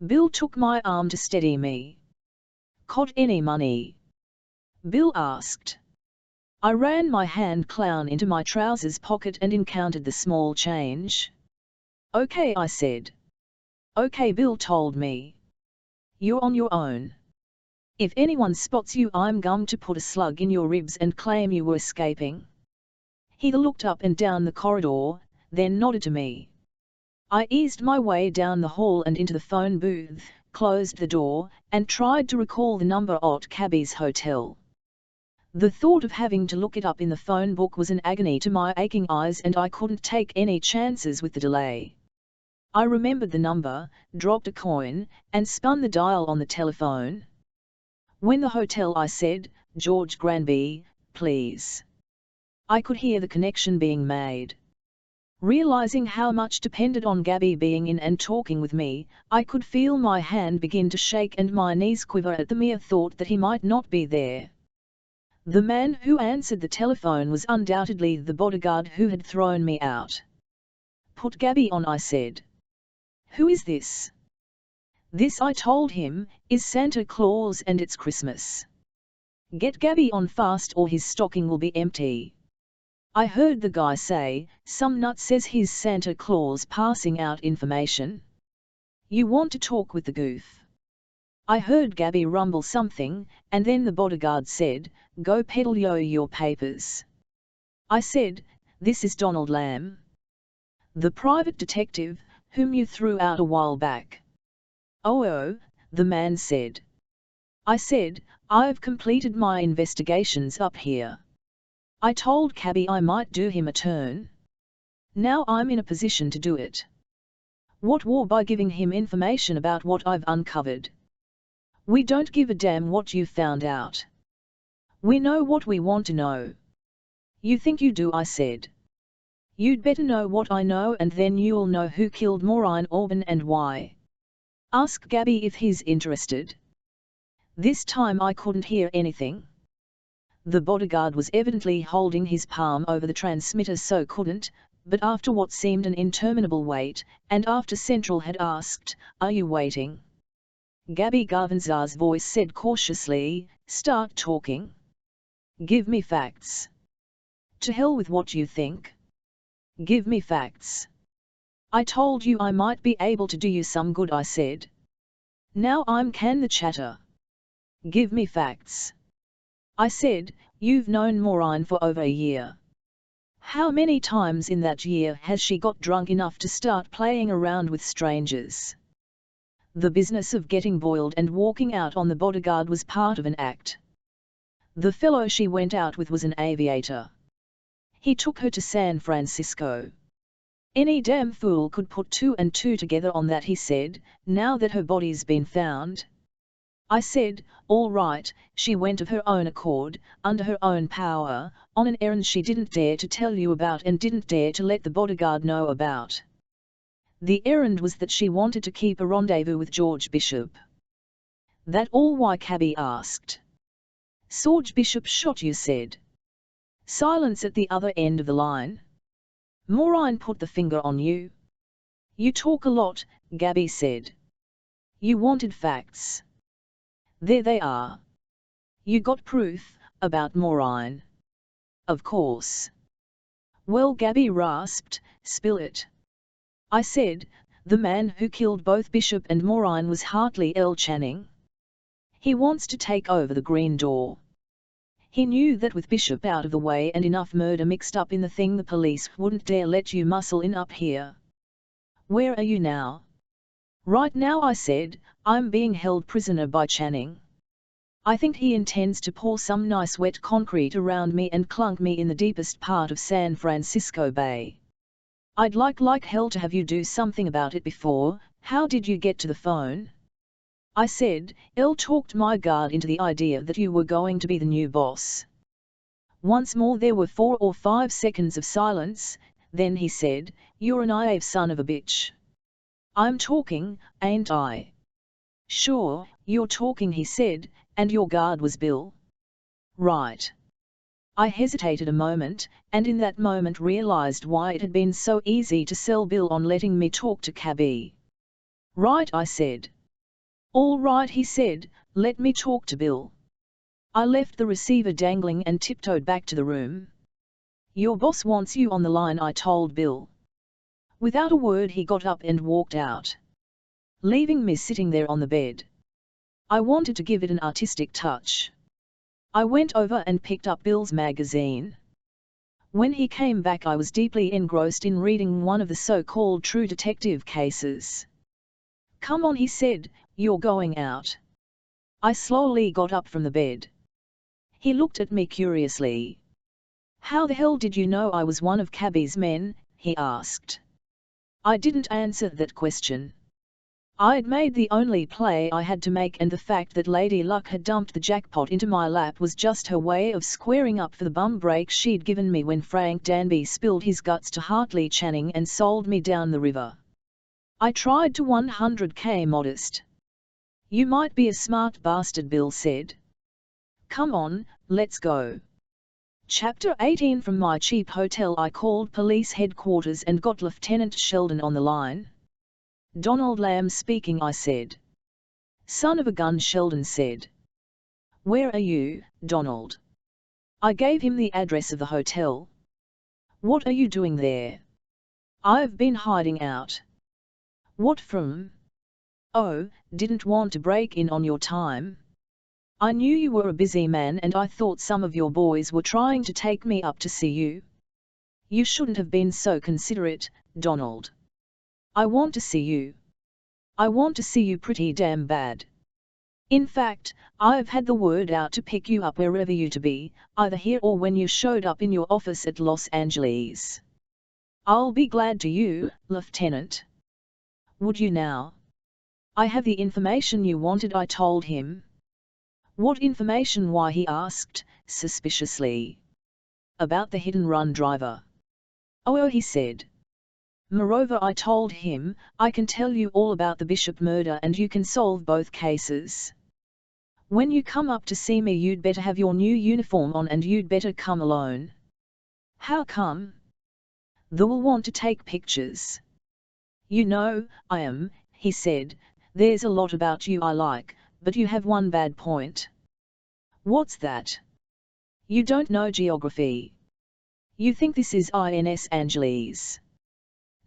Bill took my arm to steady me. Got any money? Bill asked. I ran my hand clown into my trousers pocket and encountered the small change. Okay, I said. Okay, Bill told me. You're on your own. If anyone spots you, I'm going to put a slug in your ribs and claim you were escaping. He looked up and down the corridor, then nodded to me. I eased my way down the hall and into the phone booth, closed the door, and tried to recall the number at Cabby's hotel. The thought of having to look it up in the phone book was an agony to my aching eyes, and I couldn't take any chances with the delay. I remembered the number, dropped a coin, and spun the dial on the telephone. When the hotel, I said, "George Granby, please." I could hear the connection being made. Realizing how much depended on Gabby being in and talking with me, I could feel my hand begin to shake and my knees quiver at the mere thought that he might not be there. The man who answered the telephone was undoubtedly the bodyguard who had thrown me out. "Put Gabby on," I said. "Who is this?" "This," I told him, "is Santa Claus and it's Christmas. Get Gabby on fast or his stocking will be empty." I heard the guy say, "Some nut says he's Santa Claus passing out information. You want to talk with the goof?" I heard Gabby rumble something, and then the bodyguard said, "Go peddle your papers." I said, "This is Donald Lamb, the private detective, whom you threw out a while back." "Oh," the man said. I said, "I've completed my investigations up here. I told Cabby I might do him a turn. Now I'm in a position to do it. What war by giving him information about what I've uncovered? We don't give a damn what you found out. We know what we want to know." "You think you do," I said. "You'd better know what I know, and then you'll know who killed Maureen Auburn and why. Ask Gabby if he's interested." This time I couldn't hear anything. The bodyguard was evidently holding his palm over the transmitter, so couldn't, but after what seemed an interminable wait, and after Central had asked, "Are you waiting?" Gabby Garvinzar's voice said cautiously, "Start talking. Give me facts." "To hell with what you think. Give me facts." "I told you I might be able to do you some good," I said. "Now I'm can the chatter. Give me facts." I said, "You've known Maureen for over a year. How many times in that year has she got drunk enough to start playing around with strangers?" The business of getting boiled and walking out on the bodyguard was part of an act. The fellow she went out with was an aviator. He took her to San Francisco. Any damn fool could put two and two together on that, he said, now that her body's been found. I said, "All right, she went of her own accord, under her own power, on an errand she didn't dare to tell you about and didn't dare to let the bodyguard know about." "The errand was that she wanted to keep a rendezvous with George Bishop." "That all?" why Cabby asked. "Sorge Bishop shot you," said. Silence at the other end of the line. "Maureen put the finger on you?" "You talk a lot," Gabby said. "You wanted facts. There they are. You got proof, about Maureen?" "Of course." "Well," Gabby rasped, "spill it." I said, "The man who killed both Bishop and Maureen was Hartley L. Channing. He wants to take over the Green Door. He knew that with Bishop out of the way and enough murder mixed up in the thing, the police wouldn't dare let you muscle in up here." "Where are you now?" "Right now," I said, "I'm being held prisoner by Channing. I think he intends to pour some nice wet concrete around me and clunk me in the deepest part of San Francisco Bay. I'd like hell to have you do something about it before." "How did you get to the phone?" I said, "Elle talked my guard into the idea that you were going to be the new boss." Once more there were 4 or 5 seconds of silence, then he said, "You're a naive son of a bitch." "I'm talking, ain't I?" "Sure, you're talking," he said, "and your guard was Bill." "Right." I hesitated a moment, and in that moment realized why it had been so easy to sell Bill on letting me talk to Cabby. "Right," I said. "All right," he said, "let me talk to Bill." I left the receiver dangling and tiptoed back to the room. "Your boss wants you on the line," I told Bill. Without a word he got up and walked out, leaving me sitting there on the bed. I wanted to give it an artistic touch. I went over and picked up Bill's magazine. When he came back, I was deeply engrossed in reading one of the so-called true detective cases. "Come on," he said, "you're going out." I slowly got up from the bed. He looked at me curiously. "How the hell did you know I was one of Cabby's men?" he asked. I didn't answer that question. I'd made the only play I had to make, and the fact that Lady Luck had dumped the jackpot into my lap was just her way of squaring up for the bum break she'd given me when Frank Danby spilled his guts to Hartley Channing and sold me down the river. I tried to 100k modest. "You might be a smart bastard," Bill said. "Come on, let's go." Chapter 18. From my cheap hotel I called police headquarters and got Lieutenant Sheldon on the line. "Donald Lamb speaking," I said. "Son of a gun," Sheldon said. "Where are you, Donald?" I gave him the address of the hotel. "What are you doing there?" "I've been hiding out." "What from?" "Oh, didn't want to break in on your time. I knew you were a busy man and I thought some of your boys were trying to take me up to see you." "You shouldn't have been so considerate, Donald. I want to see you. I want to see you pretty damn bad. In fact, I've had the word out to pick you up wherever you to be, either here or when you showed up in your office at Los Angeles." "I'll be glad to you, Lieutenant." "Would you now?" "I have the information you wanted," I told him. "What information?" Why, he asked, suspiciously. "About the hit-and-run driver." "Oh," he said. "Moreover," I told him, "I can tell you all about the Bishop murder and you can solve both cases. When you come up to see me you'd better have your new uniform on and you'd better come alone." "How come?" "They'll want to take pictures." "You know, I am," he said. "There's a lot about you I like, but you have one bad point." "What's that?" "You don't know geography. You think this is Los Angeles."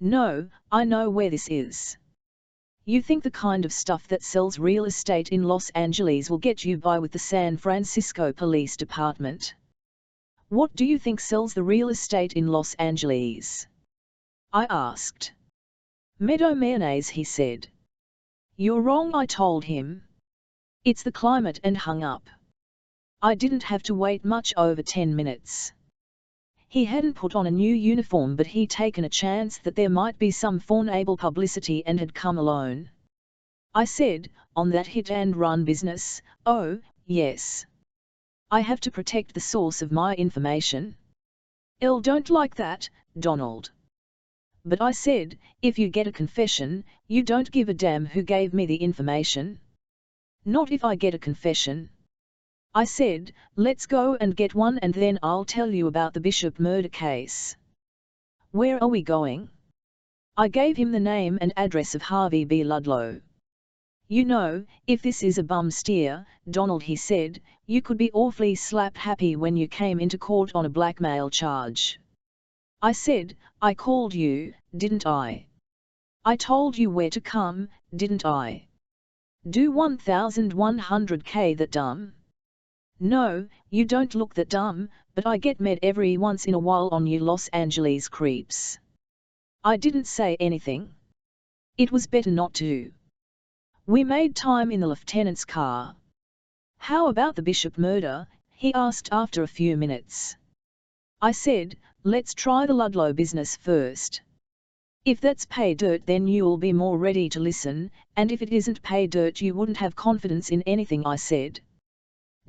"No, I know where this is." "You think the kind of stuff that sells real estate in Los Angeles will get you by with the San Francisco Police Department." "What do you think sells the real estate in Los Angeles?" I asked. "Meadow mayonnaise," he said. "You're wrong," I told him. "It's the climate," and hung up. I didn't have to wait much over 10 minutes. He hadn't put on a new uniform, but he'd taken a chance that there might be some fawnable publicity and had come alone. I said, "On that hit-and-run business?" "Oh, yes. I have to protect the source of my information." "I don't like that, Donald." "But," I said, "if you get a confession, you don't give a damn who gave me the information." "Not if I get a confession." I said, "Let's go and get one and then I'll tell you about the Bishop murder case." "Where are we going?" I gave him the name and address of Harvey B. Ludlow. "You know, if this is a bum steer, Donald," he said, "you could be awfully slap-happy when you came into court on a blackmail charge." I said, "I called you, didn't I? I told you where to come, didn't I? Do 1,100k that dumb?" "No, you don't look that dumb, but I get med every once in a while on you Los Angeles creeps." I didn't say anything. It was better not to. We made time in the lieutenant's car. "How about the Bishop murder?" he asked after a few minutes. I said, "Let's try the Ludlow business first. If that's pay dirt then you'll be more ready to listen, and if it isn't pay dirt you wouldn't have confidence in anything I said."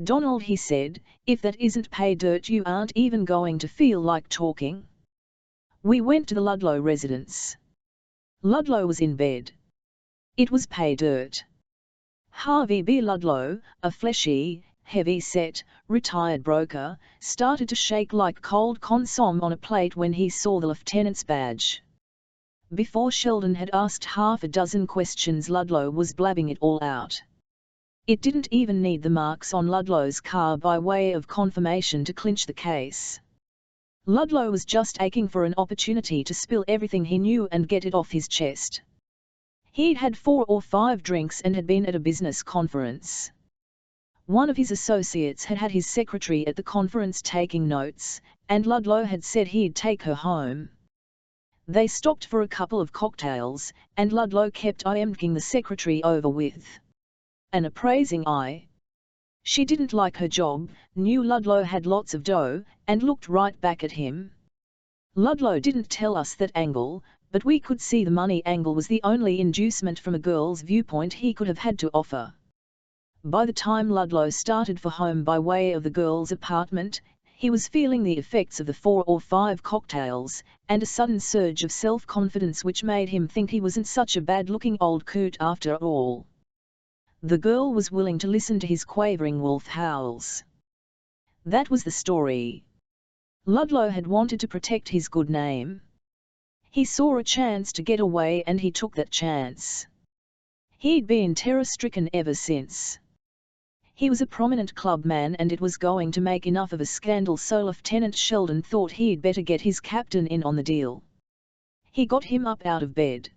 "Donald," he said, "if that isn't pay dirt you aren't even going to feel like talking." We went to the Ludlow residence. Ludlow was in bed. It was pay dirt. Harvey B. Ludlow, a fleshy, heavy-set, retired broker, started to shake like cold consomme on a plate when he saw the lieutenant's badge. Before Sheldon had asked half a dozen questions, Ludlow was blabbing it all out. It didn't even need the marks on Ludlow's car by way of confirmation to clinch the case. Ludlow was just aching for an opportunity to spill everything he knew and get it off his chest. He'd had 4 or 5 drinks and had been at a business conference. One of his associates had had his secretary at the conference taking notes, and Ludlow had said he'd take her home. They stopped for a couple of cocktails, and Ludlow kept eyeing the secretary over with an appraising eye. She didn't like her job, knew Ludlow had lots of dough, and looked right back at him. Ludlow didn't tell us that angle, but we could see the money angle was the only inducement from a girl's viewpoint he could have had to offer. By the time Ludlow started for home by way of the girl's apartment, he was feeling the effects of the 4 or 5 cocktails, and a sudden surge of self-confidence which made him think he wasn't such a bad-looking old coot after all. The girl was willing to listen to his quavering wolf howls. That was the story. Ludlow had wanted to protect his good name. He saw a chance to get away and he took that chance. He'd been terror-stricken ever since. He was a prominent clubman and it was going to make enough of a scandal, so Lieutenant Sheldon thought he'd better get his captain in on the deal. He got him up out of bed.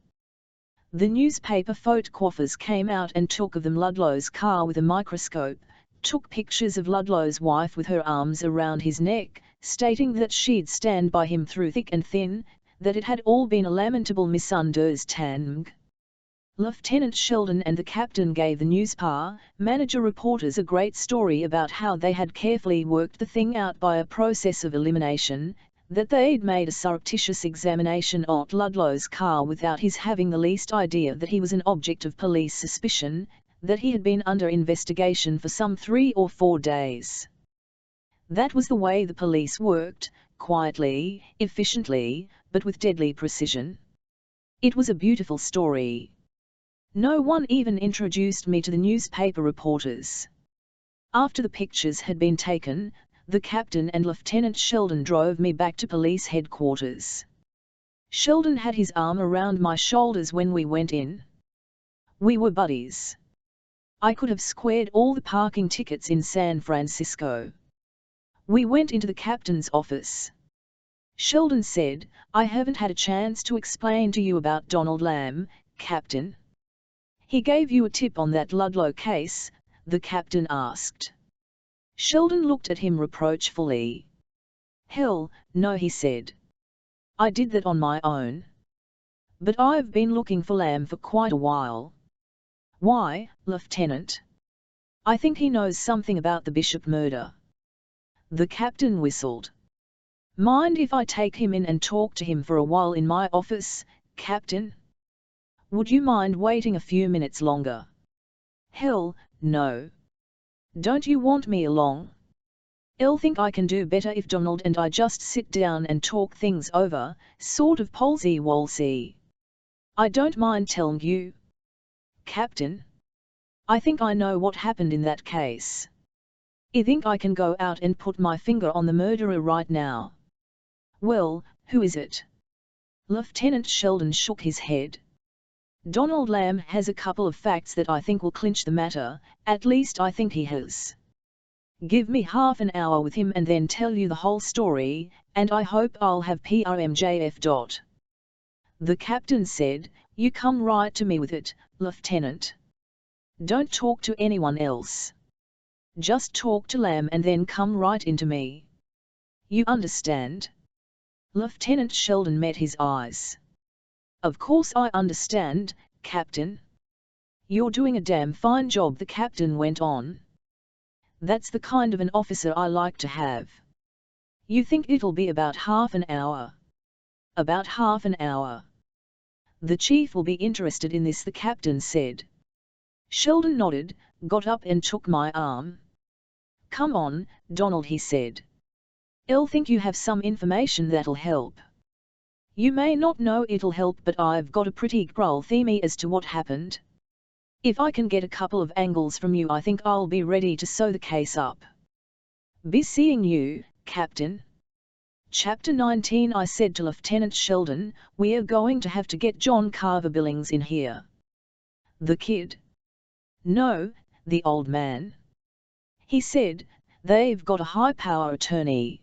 The newspaper photographers came out and took of them Ludlow's car with a microscope, took pictures of Ludlow's wife with her arms around his neck, stating that she'd stand by him through thick and thin, that it had all been a lamentable misunderstanding. Lieutenant Sheldon and the captain gave the newspaper manager reporters a great story about how they had carefully worked the thing out by a process of elimination, that they'd made a surreptitious examination of Ludlow's car without his having the least idea that he was an object of police suspicion, that he had been under investigation for some 3 or 4 days. That was the way the police worked, quietly, efficiently, but with deadly precision. It was a beautiful story. No one even introduced me to the newspaper reporters. After the pictures had been taken, the captain and Lieutenant Sheldon drove me back to police headquarters. Sheldon had his arm around my shoulders when we went in. We were buddies. I could have squared all the parking tickets in San Francisco. We went into the captain's office. Sheldon said, "I haven't had a chance to explain to you about Donald Lamb, Captain." "He gave you a tip on that Ludlow case?" the captain asked. Sheldon looked at him reproachfully. "Hell, no," he said. "I did that on my own. But I've been looking for Lamb for quite a while." "Why, Lieutenant?" "I think he knows something about the Bishop murder." The captain whistled. "Mind if I take him in and talk to him for a while in my office, Captain? Would you mind waiting a few minutes longer?" "Hell, no. Don't you want me along? I'll think I can do better if Donald and I just sit down and talk things over, sort of palsy-walsy. I don't mind telling you, Captain. I think I know what happened in that case. I think I can go out and put my finger on the murderer right now." "Well, who is it?" Lieutenant Sheldon shook his head. "Donald Lamb has a couple of facts that I think will clinch the matter, at least I think he has. Give me half an hour with him and then tell you the whole story, and I hope I'll have PRMJF. The captain said, "You come right to me with it, Lieutenant. Don't talk to anyone else. Just talk to Lamb and then come right into me. You understand?" Lieutenant Sheldon met his eyes. "Of course I understand, Captain. You're doing a damn fine job," the captain went on. "That's the kind of an officer I like to have. You think it'll be about half an hour?" "About half an hour. The chief will be interested in this," the captain said. Sheldon nodded, got up and took my arm. "Come on, Donald," he said. "I'll think you have some information that'll help. You may not know it'll help, but I've got a pretty grull theory as to what happened. If I can get a couple of angles from you, I think I'll be ready to sew the case up." "Be seeing you, Captain." Chapter 19. I said to Lieutenant Sheldon, "We're going to have to get John Carver Billings in here." "The kid?" "No, the old man. He said, they've got a high-power attorney.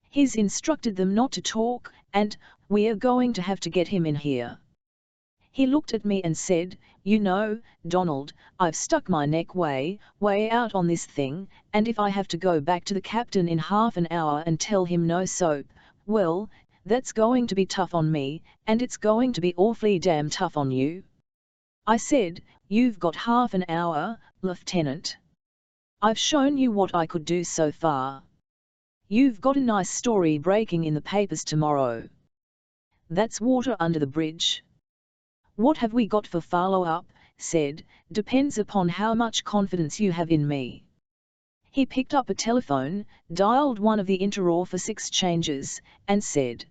He's instructed them not to talk, and we're going to have to get him in here. He looked at me and said, "You know, Donald, I've stuck my neck way out on this thing, and if I have to go back to the captain in half an hour and tell him no soap, well, that's going to be tough on me, and it's going to be awfully damn tough on you." I said, "You've got half an hour, Lieutenant. I've shown you what I could do so far. You've got a nice story breaking in the papers tomorrow. That's water under the bridge. What have we got for follow-up?" said, "depends upon how much confidence you have in me." He picked up a telephone, dialed one of the inter-office exchanges, and said,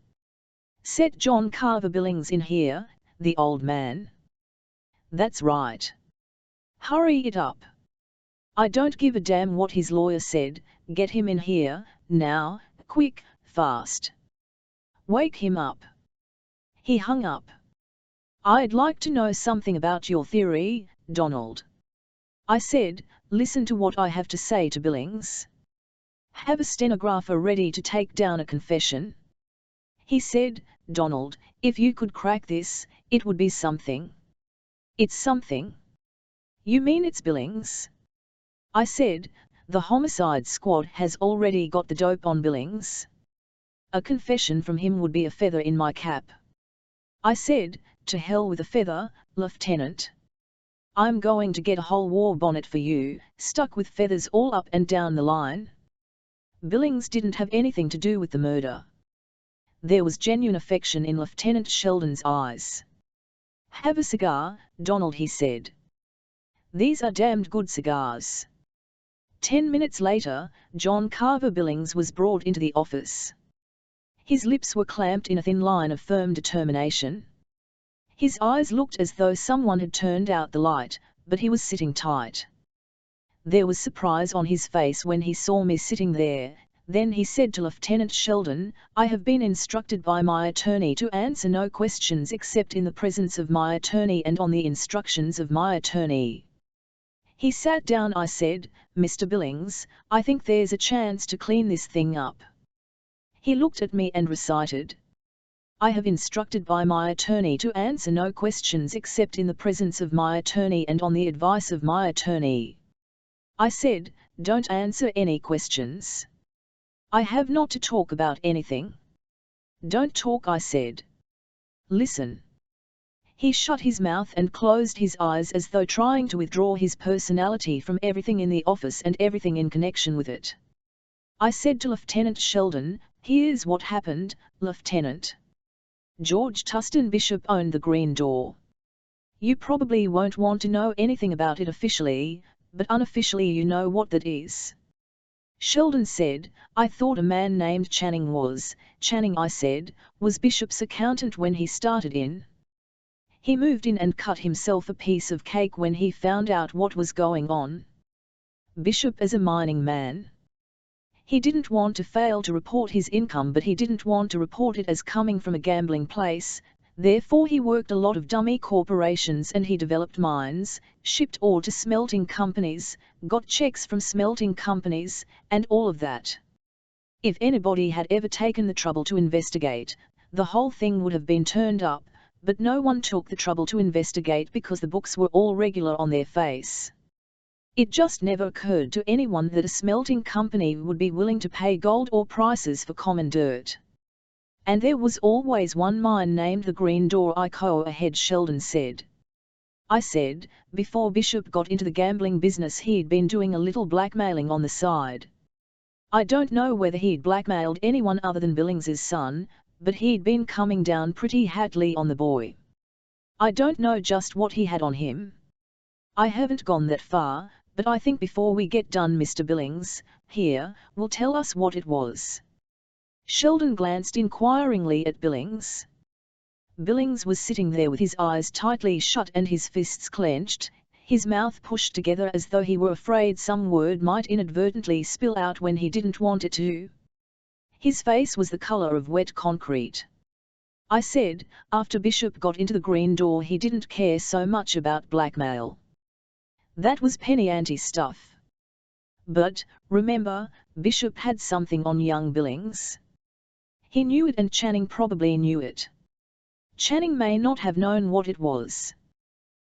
"Set John Carver Billings in here, the old man." "That's right. Hurry it up. I don't give a damn what his lawyer said, get him in here, now, quick, fast. Wake him up." He hung up. "I'd like to know something about your theory, Donald." I said, "Listen to what I have to say to Billings. Have a stenographer ready to take down a confession." He said, "Donald, if you could crack this, it would be something." "It's something? You mean it's Billings?" I said, "The homicide squad has already got the dope on Billings. A confession from him would be a feather in my cap." I said, "To hell with a feather, Lieutenant. I'm going to get a whole war bonnet for you, stuck with feathers all up and down the line." Billings didn't have anything to do with the murder. There was genuine affection in Lieutenant Sheldon's eyes. "Have a cigar, Donald," he said. "These are damned good cigars." 10 minutes later, John Carver Billings was brought into the office. His lips were clamped in a thin line of firm determination. His eyes looked as though someone had turned out the light, but he was sitting tight. There was surprise on his face when he saw me sitting there. Then he said to Lieutenant Sheldon, "I have been instructed by my attorney to answer no questions except in the presence of my attorney and on the instructions of my attorney." He sat down. I said, "Mr. Billings, I think there's a chance to clean this thing up." He looked at me and recited, "I have instructed by my attorney to answer no questions except in the presence of my attorney and on the advice of my attorney." I said, "Don't answer any questions. I have not to talk about anything." "Don't talk," I said. "Listen." He shut his mouth and closed his eyes as though trying to withdraw his personality from everything in the office and everything in connection with it. I said to Lieutenant Sheldon, "Here's what happened, Lieutenant. George Tustin Bishop owned the Green Door. You probably won't want to know anything about it officially, but unofficially you know what that is." Sheldon said, "I thought a man named Channing was." "Channing," I said, "was Bishop's accountant when he started in. He moved in and cut himself a piece of cake when he found out what was going on. Bishop as a mining man. He didn't want to fail to report his income, but he didn't want to report it as coming from a gambling place, therefore he worked a lot of dummy corporations and he developed mines, shipped ore to smelting companies, got checks from smelting companies, and all of that. If anybody had ever taken the trouble to investigate, the whole thing would have been turned up, but no one took the trouble to investigate because the books were all regular on their face. It just never occurred to anyone that a smelting company would be willing to pay gold ore prices for common dirt. And there was always one mine named the Green Door." "I go ahead," Sheldon said. I said, "Before Bishop got into the gambling business he'd been doing a little blackmailing on the side. I don't know whether he'd blackmailed anyone other than Billings's son, but he'd been coming down pretty hardly on the boy. I don't know just what he had on him. I haven't gone that far, but I think before we get done Mr. Billings, here, will tell us what it was." Sheldon glanced inquiringly at Billings. Billings was sitting there with his eyes tightly shut and his fists clenched, his mouth pushed together as though he were afraid some word might inadvertently spill out when he didn't want it to. His face was the color of wet concrete. I said, "After Bishop got into the Green Door he didn't care so much about blackmail. That was penny ante stuff. But, remember, Bishop had something on young Billings. He knew it and Channing probably knew it. Channing may not have known what it was.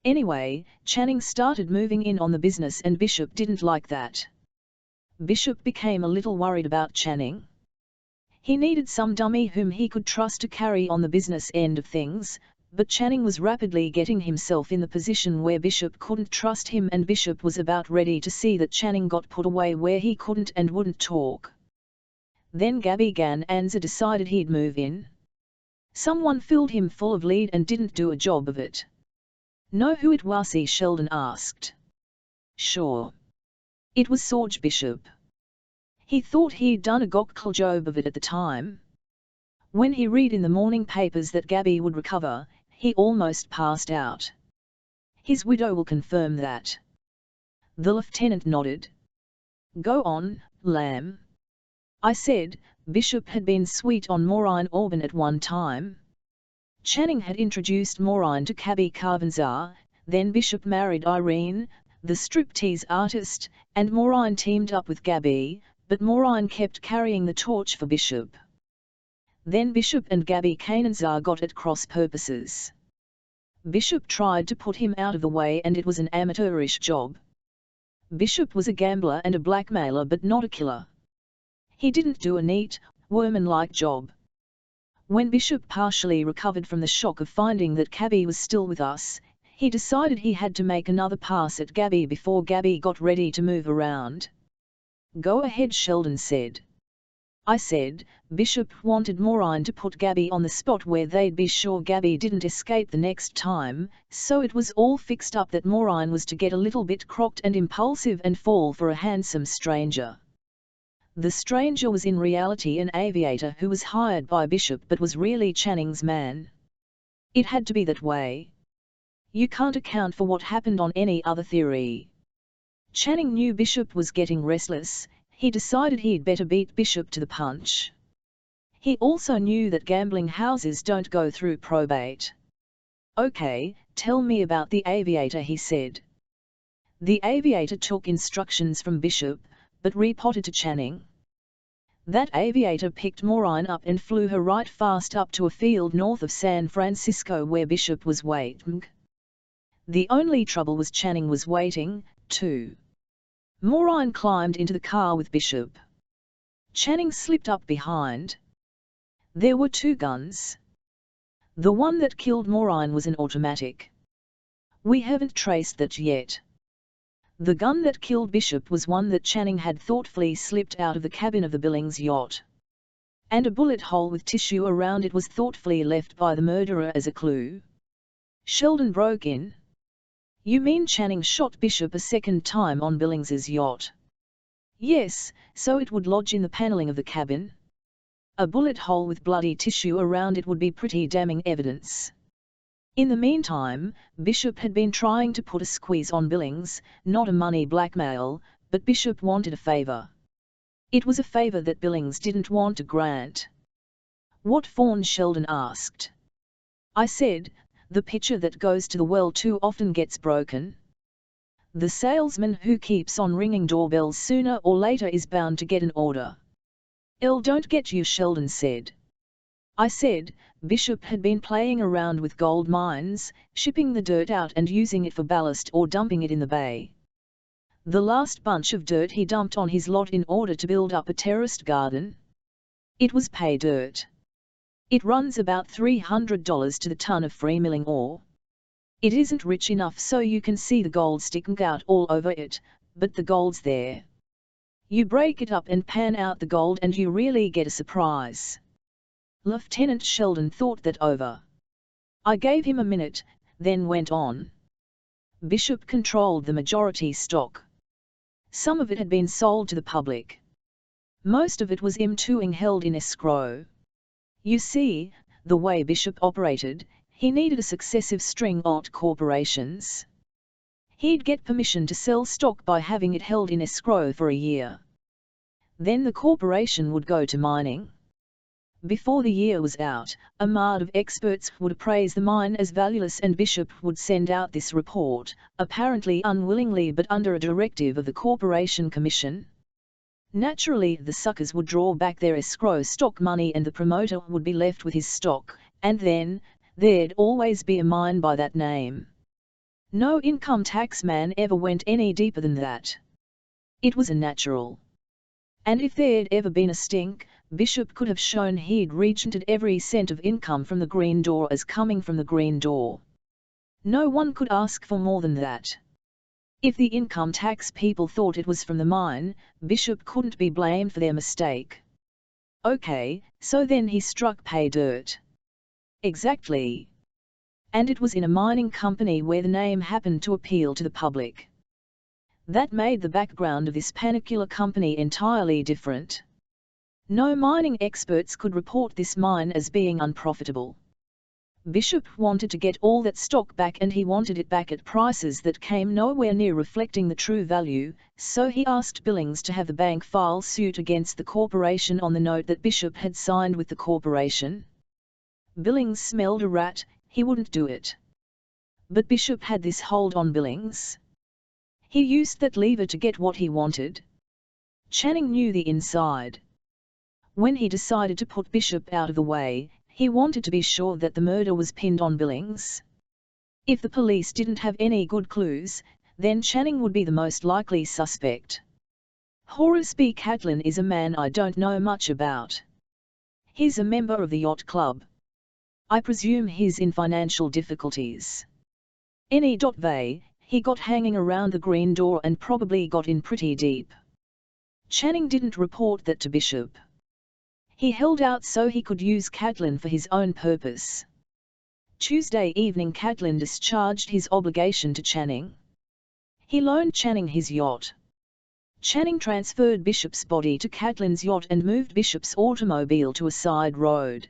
Anyway, Channing started moving in on the business and Bishop didn't like that. Bishop became a little worried about Channing. He needed some dummy whom he could trust to carry on the business end of things, but Channing was rapidly getting himself in the position where Bishop couldn't trust him and Bishop was about ready to see that Channing got put away where he couldn't and wouldn't talk. Then Gabby Gananza decided he'd move in. Someone filled him full of lead and didn't do a job of it. Know who it was? Sheldon asked. Sure. It was Sorge Bishop. He thought he'd done a gokkel job of it at the time. When he read in the morning papers that Gabby would recover, he almost passed out. His widow will confirm that. The lieutenant nodded. Go on, Lamb. I said, Bishop had been sweet on Maureen Orban at one time. Channing had introduced Maureen to Gabby Carvanza, then Bishop married Irene, the striptease artist, and Maureen teamed up with Gabby, but Maureen kept carrying the torch for Bishop. Then Bishop and Gabby Carvanza got at cross purposes. Bishop tried to put him out of the way and it was an amateurish job. Bishop was a gambler and a blackmailer but not a killer. He didn't do a neat, workman-like job. When Bishop partially recovered from the shock of finding that Gabby was still with us, he decided he had to make another pass at Gabby before Gabby got ready to move around. Go ahead, Sheldon said. I said, Bishop wanted Maureen to put Gabby on the spot where they'd be sure Gabby didn't escape the next time, so it was all fixed up that Maureen was to get a little bit crocked and impulsive and fall for a handsome stranger. The stranger was in reality an aviator who was hired by Bishop but was really Channing's man. It had to be that way. You can't account for what happened on any other theory. Channing knew Bishop was getting restless. He decided he'd better beat Bishop to the punch. He also knew that gambling houses don't go through probate. Okay, tell me about the aviator, he said. The aviator took instructions from Bishop, but reported to Channing. That aviator picked Maureen up and flew her right fast up to a field north of San Francisco where Bishop was waiting. The only trouble was Channing was waiting, too. Maureen climbed into the car with Bishop. Channing slipped up behind. There were two guns. The one that killed Maureen was an automatic. We haven't traced that yet. The gun that killed Bishop was one that Channing had thoughtfully slipped out of the cabin of the Billings yacht. And a bullet hole with tissue around it was thoughtfully left by the murderer as a clue. Sheldon broke in. You mean Channing shot Bishop a second time on Billings's yacht? Yes, so it would lodge in the paneling of the cabin. A bullet hole with bloody tissue around it would be pretty damning evidence. In the meantime, Bishop had been trying to put a squeeze on Billings, not a money blackmail, but Bishop wanted a favor. It was a favor that Billings didn't want to grant. What fawn? Sheldon asked. I said, the pitcher that goes to the well too often gets broken. The salesman who keeps on ringing doorbells sooner or later is bound to get an order. Don't get you, Sheldon said. I said, Bishop had been playing around with gold mines, shipping the dirt out and using it for ballast or dumping it in the bay. The last bunch of dirt he dumped on his lot in order to build up a terraced garden. It was pay dirt. It runs about $300 to the ton of free milling ore. It isn't rich enough so you can see the gold sticking out all over it, but the gold's there. You break it up and pan out the gold and you really get a surprise. Lieutenant Sheldon thought that over. I gave him a minute, then went on. Bishop controlled the majority stock. Some of it had been sold to the public. Most of it was M2ing held in escrow. You see, the way Bishop operated, he needed a successive string of corporations. He'd get permission to sell stock by having it held in escrow for a year. Then the corporation would go to mining. Before the year was out, a mart of experts would appraise the mine as valueless and Bishop would send out this report, apparently unwillingly but under a directive of the Corporation Commission. Naturally, the suckers would draw back their escrow stock money and the promoter would be left with his stock, and then, There'd always be a mine by that name. No income tax man ever went any deeper than that. It was a natural. And if there'd ever been a stink, Bishop could have shown he'd regented every cent of income from the green door as coming from the green door. No one could ask for more than that. If the income tax people thought it was from the mine, Bishop couldn't be blamed for their mistake. Okay, so then he struck pay dirt. Exactly. And it was in a mining company where the name happened to appeal to the public. That made the background of this panicular company entirely different. No mining experts could report this mine as being unprofitable. Bishop wanted to get all that stock back, and he wanted it back at prices that came nowhere near reflecting the true value, so he asked Billings to have the bank file suit against the corporation on the note that Bishop had signed with the corporation. Billings smelled a rat, he wouldn't do it. But Bishop had this hold on Billings. He used that lever to get what he wanted. Channing knew the inside. When he decided to put Bishop out of the way, he wanted to be sure that the murder was pinned on Billings. If the police didn't have any good clues, then Channing would be the most likely suspect. Horace B. Catlin is a man I don't know much about. He's a member of the yacht club. I presume he's in financial difficulties. He got hanging around the green door and probably got in pretty deep. Channing didn't report that to Bishop. He held out so he could use Catlin for his own purpose. Tuesday evening Catlin discharged his obligation to Channing. He loaned Channing his yacht. Channing transferred Bishop's body to Catlin's yacht and moved Bishop's automobile to a side road.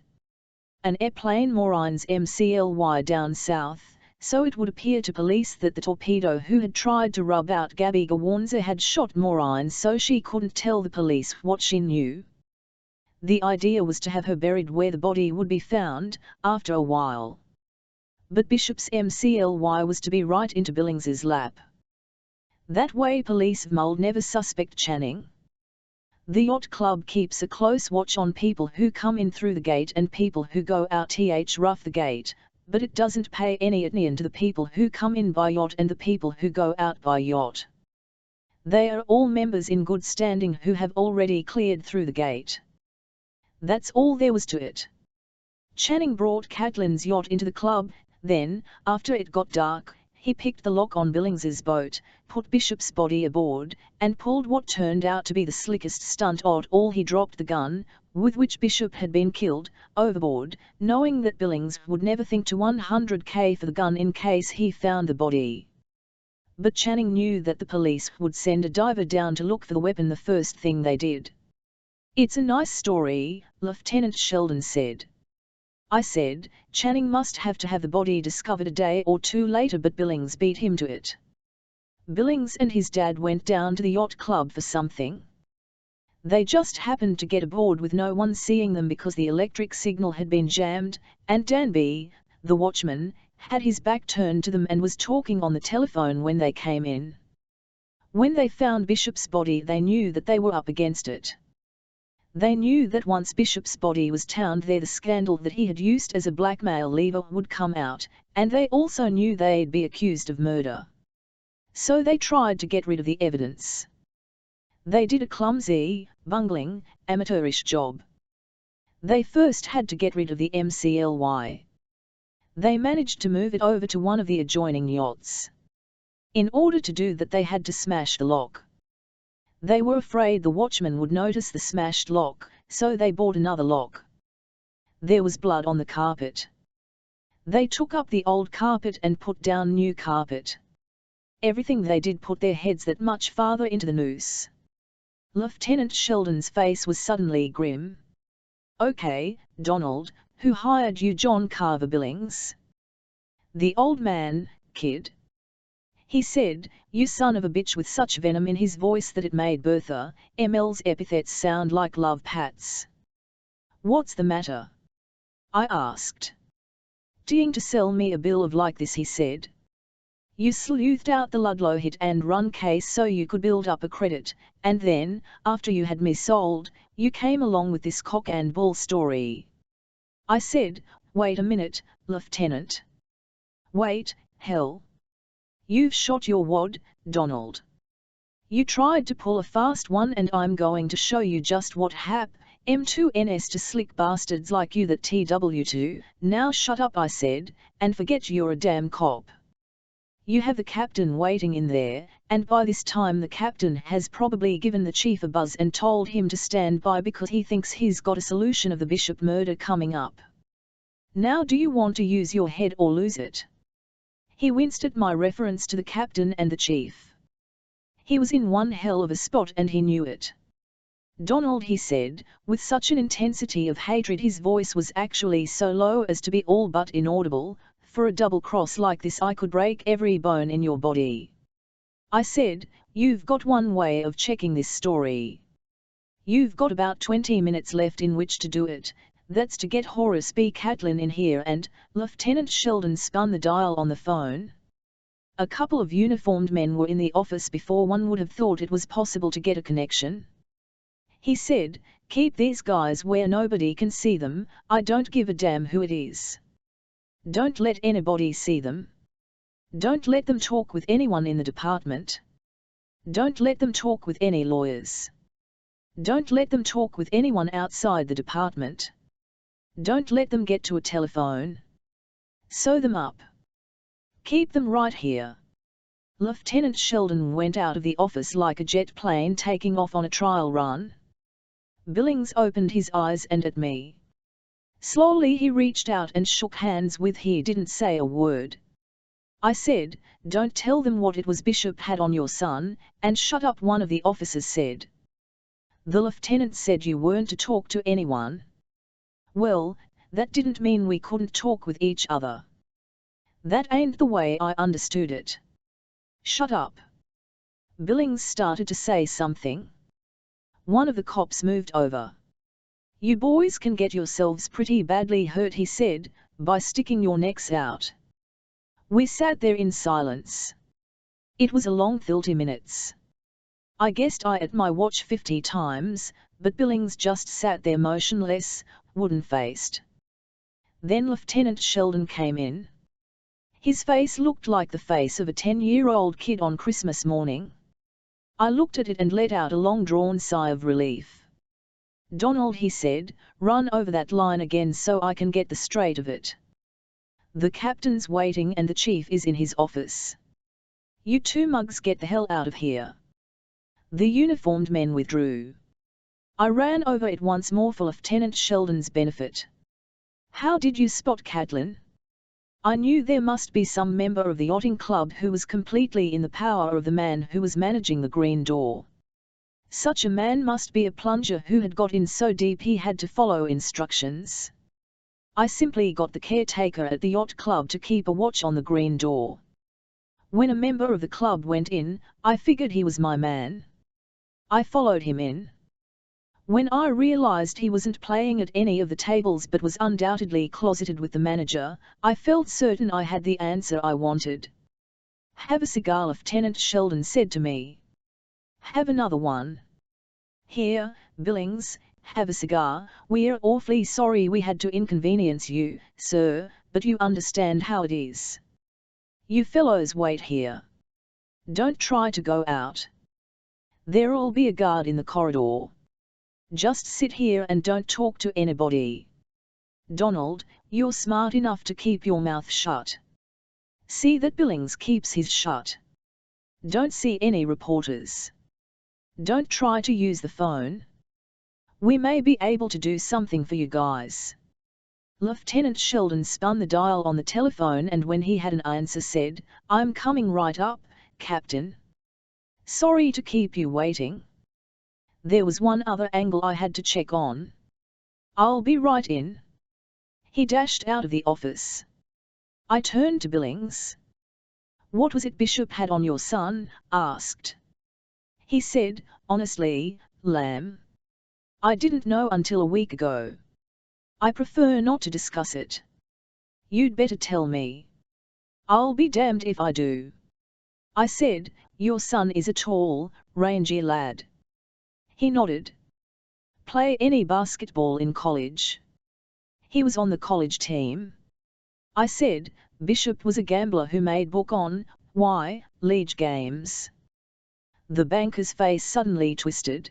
An airplane Morines MCLY down south, so it would appear to police that the torpedo who had tried to rub out Gabby Gawanza had shot Morines so she couldn't tell the police what she knew. The idea was to have her buried where the body would be found, after a while. But Bishop's MCLY was to be right into Billings's lap. That way police would never suspect Channing. The yacht club keeps a close watch on people who come in through the gate and people who go out rough the gate, but it doesn't pay any attention to the people who come in by yacht and the people who go out by yacht. They are all members in good standing who have already cleared through the gate. That's all there was to it. Channing brought Catlin's yacht into the club, then, after it got dark, he picked the lock on Billings's boat, put Bishop's body aboard, and pulled what turned out to be the slickest stunt of all. He dropped the gun, with which Bishop had been killed, overboard, knowing that Billings would never think to 100k for the gun in case he found the body. But Channing knew that the police would send a diver down to look for the weapon the first thing they did. "It's a nice story," Lieutenant Sheldon said. I said, Channing must have to have the body discovered a day or two later, but Billings beat him to it. Billings and his dad went down to the yacht club for something. They just happened to get aboard with no one seeing them because the electric signal had been jammed, and Danby, the watchman, had his back turned to them and was talking on the telephone when they came in. When they found Bishop's body they knew that they were up against it. They knew that once Bishop's body was found there the scandal that he had used as a blackmail lever would come out, and they also knew they'd be accused of murder. So they tried to get rid of the evidence. They did a clumsy, bungling, amateurish job. They first had to get rid of the MCLY. They managed to move it over to one of the adjoining yachts. In order to do that they had to smash the lock. They were afraid the watchman would notice the smashed lock, so they bought another lock. There was blood on the carpet. They took up the old carpet and put down new carpet. Everything they did put their heads that much farther into the noose. Lieutenant Sheldon's face was suddenly grim. "Okay, Donald, who hired you?" "John Carver Billings." "The old man, kid," he said, "you son of a bitch," with such venom in his voice that it made Bertha ML's epithets sound like love pats. "What's the matter?" I asked. "Dying to sell me a bill of like this," he said. "You sleuthed out the Ludlow hit and run case so you could build up a credit, and then, after you had me sold, you came along with this cock and bull story." I said, Wait a minute, Lieutenant. Wait, hell. You've shot your wad, Donald. You tried to pull a fast one and I'm going to show you just what M2NS to slick bastards like you that TW2, now shut up I said, and forget you're a damn cop. You have the captain waiting in there, and by this time the captain has probably given the chief a buzz and told him to stand by because he thinks he's got a solution of the Bishop murder coming up. Now do you want to use your head or lose it? He winced at my reference to the captain and the chief. He was in one hell of a spot and he knew it. Donald, he said, with such an intensity of hatred his voice was actually so low as to be all but inaudible, for a double cross like this I could break every bone in your body. I said, you've got one way of checking this story. You've got about 20 minutes left in which to do it, that's to get Horace B. Catlin in here and, Lieutenant Sheldon spun the dial on the phone. A couple of uniformed men were in the office before one would have thought it was possible to get a connection. He said, keep these guys where nobody can see them, I don't give a damn who it is. Don't let anybody see them. Don't let them talk with anyone in the department. Don't let them talk with any lawyers. Don't let them talk with anyone outside the department. Don't let them get to a telephone. Sew them up. Keep them right here. Lieutenant Sheldon went out of the office like a jet plane taking off on a trial run. Billings opened his eyes and at me. Slowly he reached out and shook hands with he didn't say a word. I said, don't tell them what it was Bishop had on your son, and shut up, one of the officers said. The lieutenant said you weren't to talk to anyone. Well, that didn't mean we couldn't talk with each other. That ain't the way I understood it. Shut up. Billings started to say something. One of the cops moved over. You boys can get yourselves pretty badly hurt, he said, by sticking your necks out. We sat there in silence. It was a long 30 minutes. I guessed I at my watch 50 times, but Billings just sat there motionless, wooden-faced. Then Lieutenant Sheldon came in. His face looked like the face of a 10-year-old kid on Christmas morning. I looked at it and let out a long-drawn sigh of relief. Donald, he said, run over that line again so I can get the straight of it. The captain's waiting and the chief is in his office. You two mugs get the hell out of here. The uniformed men withdrew. I ran over it once more for Lieutenant Sheldon's benefit. How did you spot Catlin? I knew there must be some member of the yachting club who was completely in the power of the man who was managing the Green Door. Such a man must be a plunger who had got in so deep he had to follow instructions. I simply got the caretaker at the yacht club to keep a watch on the Green Door. When a member of the club went in, I figured he was my man. I followed him in. When I realized he wasn't playing at any of the tables but was undoubtedly closeted with the manager, I felt certain I had the answer I wanted. Have a cigar, Lieutenant Sheldon said to me. Have another one. Here, Billings, have a cigar. We're awfully sorry we had to inconvenience you, sir, but you understand how it is. You fellows wait here. Don't try to go out. There'll be a guard in the corridor. Just sit here and don't talk to anybody. Donald, you're smart enough to keep your mouth shut. See that Billings keeps his shut. Don't see any reporters. Don't try to use the phone. We may be able to do something for you guys. Lieutenant Sheldon spun the dial on the telephone and when he had an answer said, I'm coming right up, Captain. Sorry to keep you waiting. There was one other angle I had to check on. I'll be right in. He dashed out of the office. I turned to Billings. What was it Bishop had on your son? Asked. He said, honestly, Lamb. I didn't know until a week ago. I prefer not to discuss it. You'd better tell me. I'll be damned if I do. I said, your son is a tall, rangy lad. He nodded. Play any basketball in college? He was on the college team. I said, Bishop was a gambler who made book on, league games. The banker's face suddenly twisted.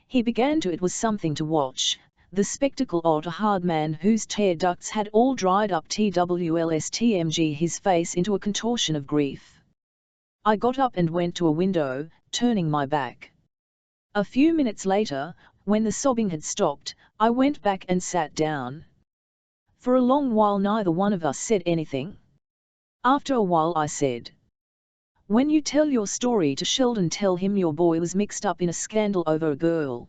He began to. It was something to watch, the spectacle of a hard man whose tear ducts had all dried up. TWLSTMG, his face into a contortion of grief. I got up and went to a window, turning my back. A few minutes later, when the sobbing had stopped, I went back and sat down. For a long while neither one of us said anything. After a while I said, "When you tell your story to Sheldon, tell him your boy was mixed up in a scandal over a girl."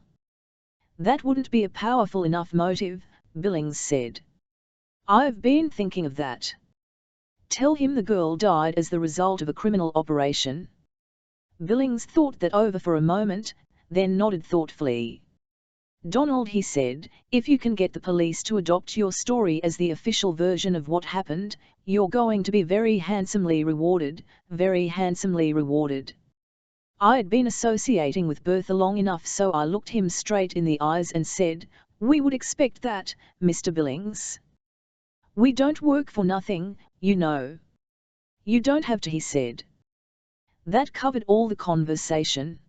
"That wouldn't be a powerful enough motive," Billings said. "I've been thinking of that. Tell him the girl died as the result of a criminal operation." Billings thought that over for a moment, then nodded thoughtfully. "Donald," he said, "if you can get the police to adopt your story as the official version of what happened, you're going to be very handsomely rewarded, very handsomely rewarded." I'd been associating with Bertha long enough, so I looked him straight in the eyes and said, "We would expect that, Mr. Billings. We don't work for nothing, you know." "You don't have to," he said. That covered all the conversation.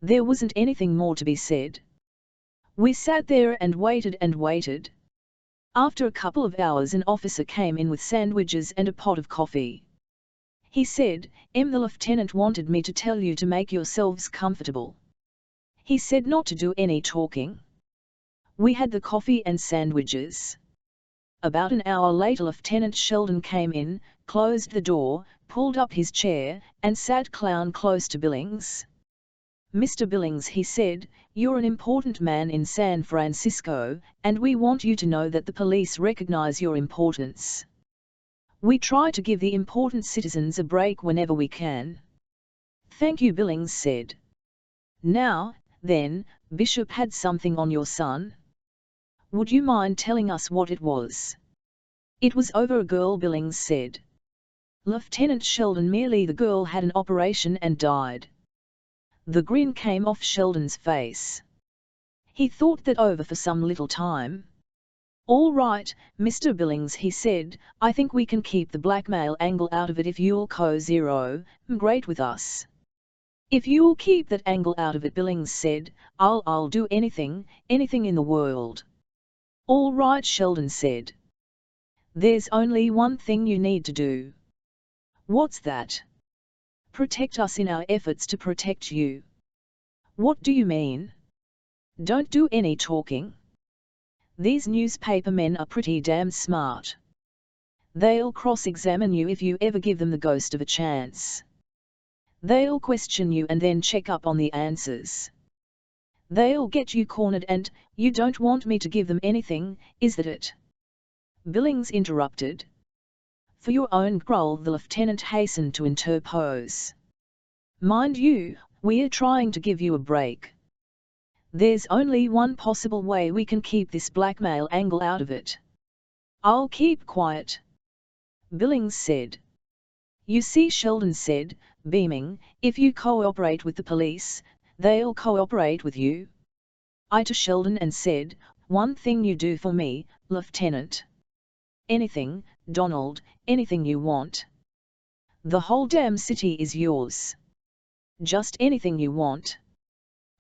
There wasn't anything more to be said. We sat there and waited and waited. After a couple of hours an officer came in with sandwiches and a pot of coffee. He said, "The lieutenant wanted me to tell you to make yourselves comfortable. He said not to do any talking." We had the coffee and sandwiches. About an hour later Lieutenant Sheldon came in, closed the door, pulled up his chair, and sat down close to Billings. "Mr. Billings," he said, "you're an important man in San Francisco, and we want you to know that the police recognize your importance. We try to give the important citizens a break whenever we can." "Thank you," Billings said. "Now, then, Bishop had something on your son. Would you mind telling us what it was?" "It was over a girl," Billings said. "Lieutenant Sheldon, merely the girl had an operation and died." The grin came off Sheldon's face. He thought that over for some little time. "All right, Mr. Billings," he said, "I think we can keep the blackmail angle out of it if you'll cooperate with us." "If you'll keep that angle out of it," Billings said, I'll do anything in the world." "All right," Sheldon said. "There's only one thing you need to do." "What's that?" "Protect us in our efforts to protect you." "What do you mean?" "Don't do any talking. These newspaper men are pretty damn smart. They'll cross-examine you if you ever give them the ghost of a chance. They'll question you and then check up on the answers. They'll get you cornered, and you don't want me to give them anything, is that it?" Billings interrupted. "For your own growl," the lieutenant hastened to interpose. "Mind you, we're trying to give you a break. There's only one possible way we can keep this blackmail angle out of it." "I'll keep quiet," Billings said. "You see," Sheldon said, beaming, "if you cooperate with the police, they'll cooperate with you." I to Sheldon and said, "One thing you do for me, Lieutenant." "Anything, Donald, anything you want. The whole damn city is yours. Just anything you want."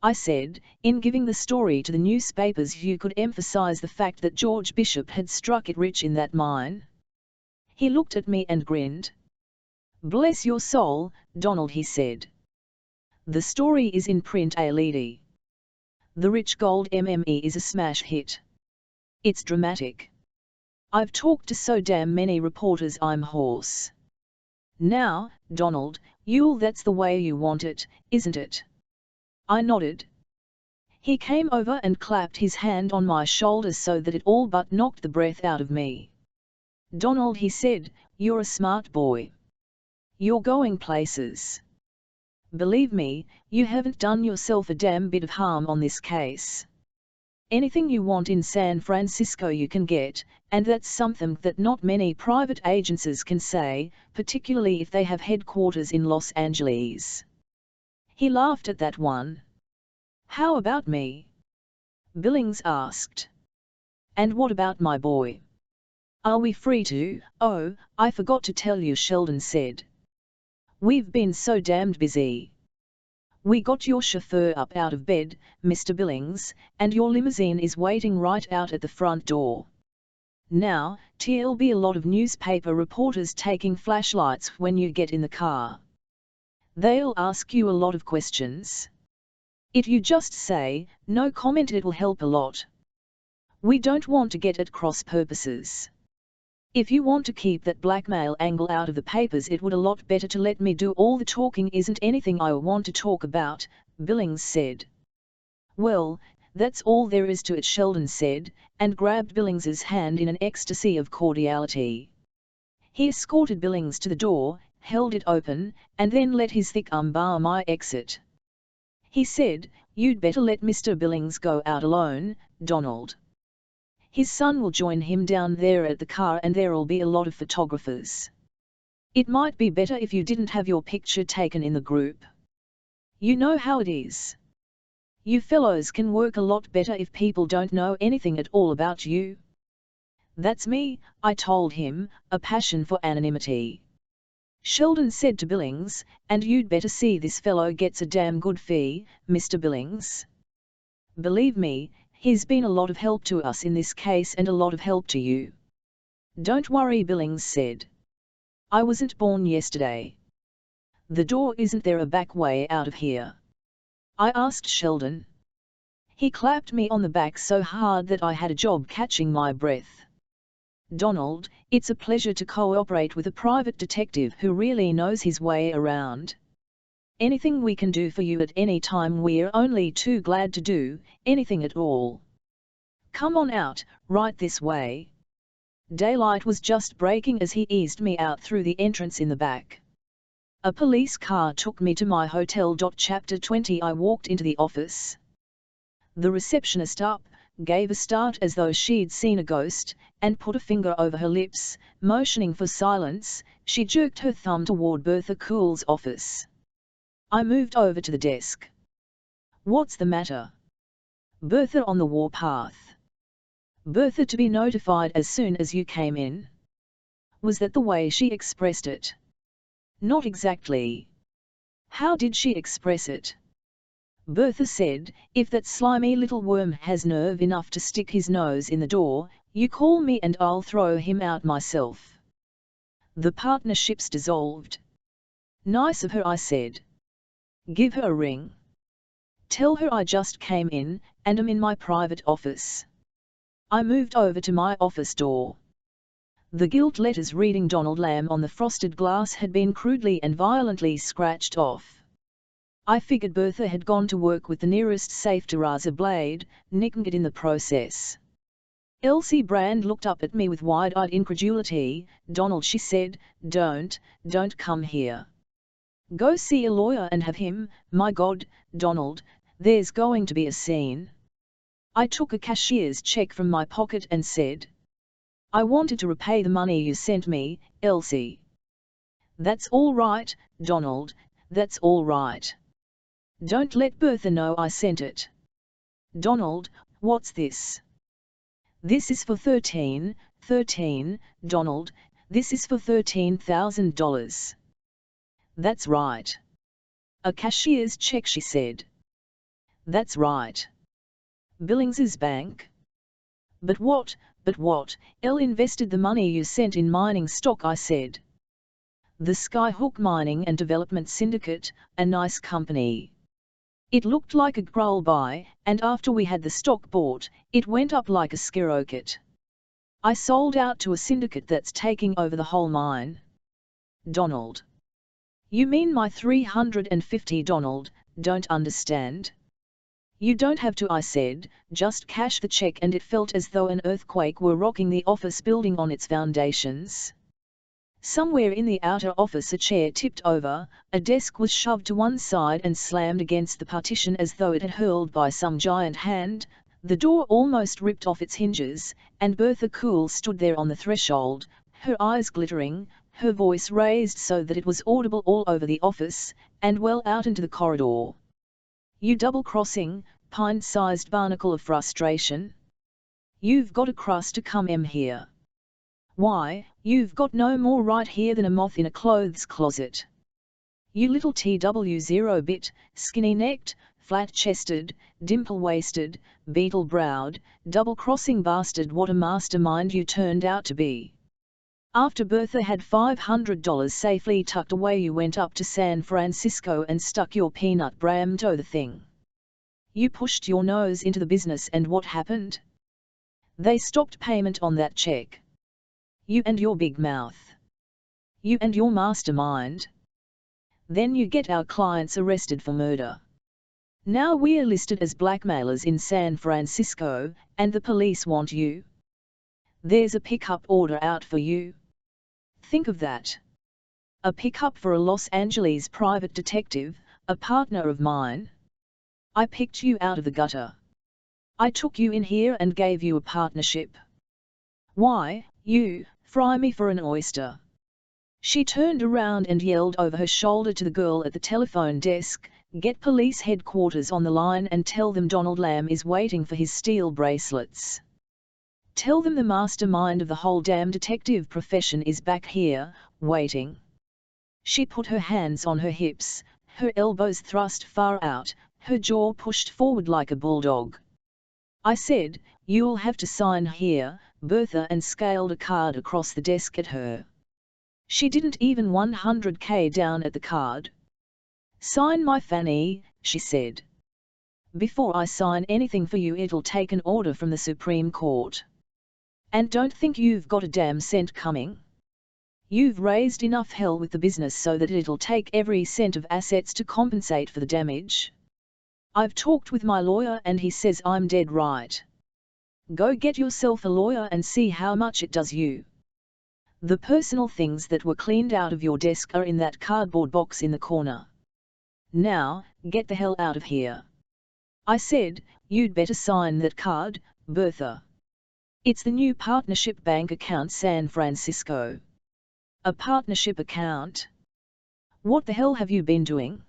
I said, "In giving the story to the newspapers you could emphasize the fact that George Bishop had struck it rich in that mine." He looked at me and grinned. "Bless your soul, Donald," he said. "The story is in print, lady. The Rich Gold MME is a smash hit. It's dramatic. I've talked to so damn many reporters I'm hoarse. Now, Donald, that's the way you want it, isn't it?" I nodded. He came over and clapped his hand on my shoulder so that it all but knocked the breath out of me. "Donald," he said, "you're a smart boy. You're going places. Believe me, you haven't done yourself a damn bit of harm on this case. Anything you want in San Francisco you can get, and that's something that not many private agencies can say, particularly if they have headquarters in Los Angeles." He laughed at that one. "How about me?" Billings asked. And what about my boy? Are we free to? Oh, I forgot to tell you, Sheldon said. We've been so damned busy. We got your chauffeur up out of bed, Mr. Billings, and your limousine is waiting right out at the front door. Now, there'll be a lot of newspaper reporters taking flashlights when you get in the car. They'll ask you a lot of questions. If you just say, no comment, it'll help a lot. We don't want to get at cross purposes. If you want to keep that blackmail angle out of the papers, it would a lot better to let me do all the talking. Isn't anything I want to talk about, Billings said. Well, that's all there is to it, Sheldon said, and grabbed Billings's hand in an ecstasy of cordiality. He escorted Billings to the door, held it open, and then let his thick arm bar my exit. He said, "You'd better let Mr. Billings go out alone, Donald. His son will join him down there at the car and there'll be a lot of photographers. It might be better if you didn't have your picture taken in the group. You know how it is. You fellows can work a lot better if people don't know anything at all about you." "That's me," I told him, a passion for anonymity. Sheldon said to Billings, "And you'd better see this fellow gets a damn good fee, Mr. Billings. Believe me, he's been a lot of help to us in this case and a lot of help to you." "Don't worry," Billings said. "I wasn't born yesterday. The door isn't there a back way out of here?" I asked Sheldon. He clapped me on the back so hard that I had a job catching my breath. "Donald, it's a pleasure to cooperate with a private detective who really knows his way around. Anything we can do for you at any time, we're only too glad to do, anything at all. Come on out, right this way." Daylight was just breaking as he eased me out through the entrance in the back. A police car took me to my hotel. Chapter 20. I walked into the office. The receptionist gave a start as though she'd seen a ghost, and put a finger over her lips, motioning for silence. She jerked her thumb toward Bertha Cool's office. I moved over to the desk. "What's the matter?" "Bertha on the warpath." "Bertha to be notified as soon as you came in?" Was that the way she expressed it? Not exactly. How did she express it? Bertha said, "If that slimy little worm has nerve enough to stick his nose in the door, you call me and I'll throw him out myself." The partnership's dissolved. "Nice of her," I said. "Give her a ring. Tell her I just came in, and am in my private office." I moved over to my office door. The gilt letters reading Donald Lamb on the frosted glass had been crudely and violently scratched off. I figured Bertha had gone to work with the nearest safe to razor blade, nicking it in the process. Elsie Brand looked up at me with wide-eyed incredulity. "Donald," she said, don't come here. Go see a lawyer and have him." "My God, Donald, there's going to be a scene." I took a cashier's check from my pocket and said, "I wanted to repay the money you sent me, Elsie." "That's all right, Donald, that's all right. Don't let Bertha know I sent it." "Donald, what's this?" "This is for 13, Donald, this is for $13,000. "That's right. A cashier's check," she said. "That's right. Billings's bank?" But what, Elle invested the money you sent in mining stock," I said. "The Skyhook Mining and Development Syndicate, a nice company. It looked like a growl buy, and after we had the stock bought, it went up like a skyrocket. I sold out to a syndicate that's taking over the whole mine." "Donald. You mean my 350? Donald, don't understand." "You don't have to," I said, "just cash the check." And it felt as though an earthquake were rocking the office building on its foundations. Somewhere in the outer office a chair tipped over, a desk was shoved to one side and slammed against the partition as though it had hurled by some giant hand, the door almost ripped off its hinges, and Bertha Cool stood there on the threshold, her eyes glittering, her voice raised so that it was audible all over the office, and well out into the corridor. "You double-crossing, pint-sized barnacle of frustration. You've got a crust to come here. Why, you've got no more right here than a moth in a clothes closet. You little TW0-bit, skinny-necked, flat-chested, dimple-waisted, beetle-browed, double-crossing bastard, what a mastermind you turned out to be. After Bertha had $500 safely tucked away, you went up to San Francisco and stuck your peanut bram toe the thing. You pushed your nose into the business, and what happened? They stopped payment on that check. You and your big mouth. You and your mastermind. Then you get our clients arrested for murder. Now we're listed as blackmailers in San Francisco, and the police want you. There's a pickup order out for you. Think of that. A pickup for a Los Angeles private detective, a partner of mine. I picked you out of the gutter. I took you in here and gave you a partnership. Why, you fry me for an oyster. She turned around and yelled over her shoulder to the girl at the telephone desk, "Get police headquarters on the line and tell them Donald Lamb is waiting for his steel bracelets. Tell them the mastermind of the whole damn detective profession is back here, waiting." She put her hands on her hips, her elbows thrust far out, her jaw pushed forward like a bulldog. I said, "You'll have to sign here, Bertha," and scaled a card across the desk at her. She didn't even $100K down at the card. "Sign my fanny," she said. "Before I sign anything for you, it'll take an order from the Supreme Court. And don't think you've got a damn cent coming. You've raised enough hell with the business so that it'll take every cent of assets to compensate for the damage. I've talked with my lawyer and he says I'm dead right. Go get yourself a lawyer and see how much it does you. The personal things that were cleaned out of your desk are in that cardboard box in the corner. Now, get the hell out of here." I said, "You'd better sign that card, Bertha. It's the new partnership bank account, San Francisco." "A partnership account? What the hell have you been doing?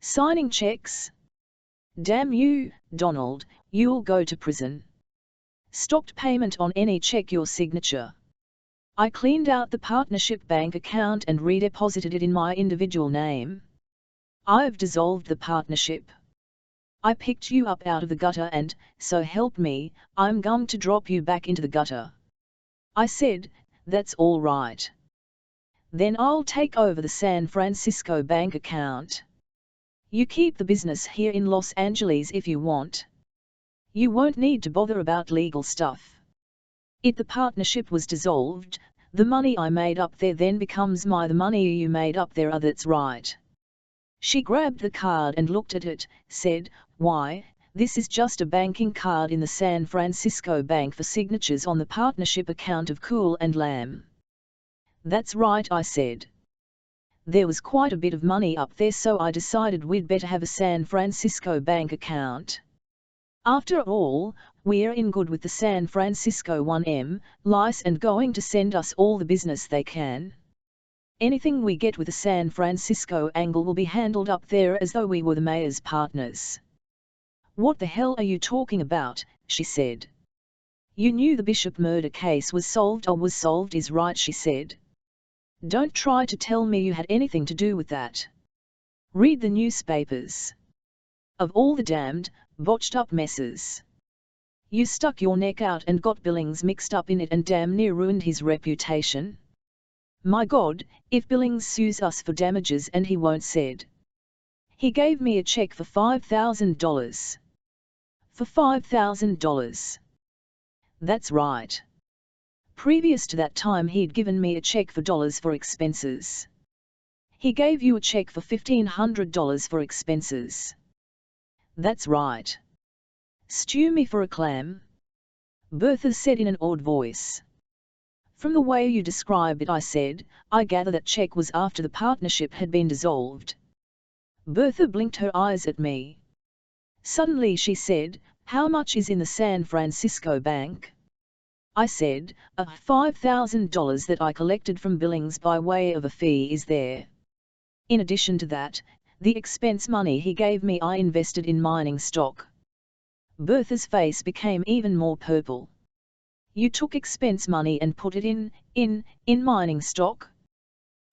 Signing checks? Damn you, Donald, you'll go to prison. Stopped payment on any check your signature." I cleaned out the partnership bank account and redeposited it in my individual name. "I've dissolved the partnership. I picked you up out of the gutter and, so help me, I'm going to drop you back into the gutter." I said, "That's all right. Then I'll take over the San Francisco bank account. You keep the business here in Los Angeles if you want. You won't need to bother about legal stuff. The partnership was dissolved, the money I made up there then becomes the money you made up there. That's right." She grabbed the card and looked at it, said, "Why, this is just a banking card in the San Francisco Bank for signatures on the partnership account of Cool and Lamb." "That's right," I said. "There was quite a bit of money up there, so I decided we'd better have a San Francisco bank account. After all, we're in good with the San Francisco 1M lice and going to send us all the business they can. Anything we get with the San Francisco angle will be handled up there as though we were the mayor's partners." "What the hell are you talking about?" she said. "You knew the Bishop murder case was solved is right," she said. "Don't try to tell me you had anything to do with that. Read the newspapers. Of all the damned, botched up messes. You stuck your neck out and got Billings mixed up in it and damn near ruined his reputation. My God, if Billings sues us for damages, and he won't, said. He gave me a check for $5,000. For $5,000. That's right. Previous to that time he'd given me a check for dollars for expenses. He gave you a check for $1,500 for expenses. That's right. Stew me for a clam?" Bertha said in an awed voice. "From the way you describe it," I said, "I gather that check was after the partnership had been dissolved." Bertha blinked her eyes at me. Suddenly she said, "How much is in the San Francisco bank?" I said, $5,000 that I collected from Billings by way of a fee is there. In addition to that, the expense money he gave me I invested in mining stock." Bertha's face became even more purple. You took expense money and put it in mining stock?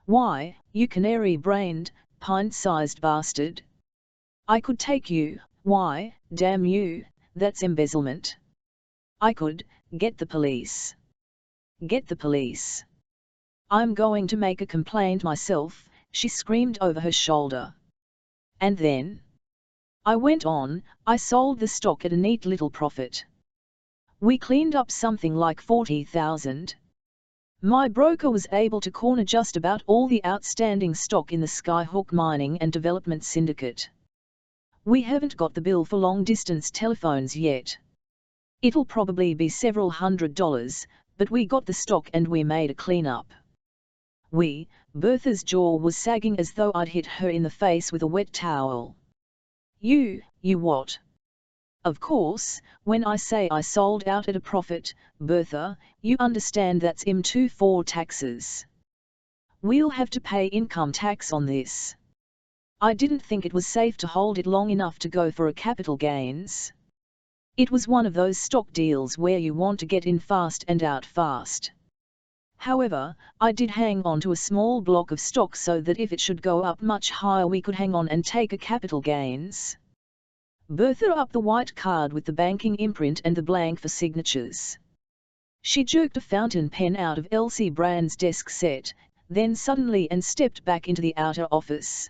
Why, you canary-brained, pint-sized bastard. I could take you, why, damn you, that's embezzlement. I could, get the police. Get the police. I'm going to make a complaint myself, she screamed over her shoulder. And then? I went on, I sold the stock at a neat little profit. We cleaned up something like 40,000. My broker was able to corner just about all the outstanding stock in the Skyhook Mining and Development Syndicate. We haven't got the bill for long-distance telephones yet. It'll probably be several $100s, but we got the stock and we made a clean-up. Bertha's jaw was sagging as though I'd hit her in the face with a wet towel. You what? Of course, when I say I sold out at a profit, Bertha, you understand that's im2 taxes. We'll have to pay income tax on this. I didn't think it was safe to hold it long enough to go for a capital gains. It was one of those stock deals where you want to get in fast and out fast. However, I did hang on to a small block of stock so that if it should go up much higher we could hang on and take a capital gains. Bertha upped the white card with the banking imprint and the blank for signatures. She jerked a fountain pen out of Elsie Brand's desk set, then suddenly and stepped back into the outer office.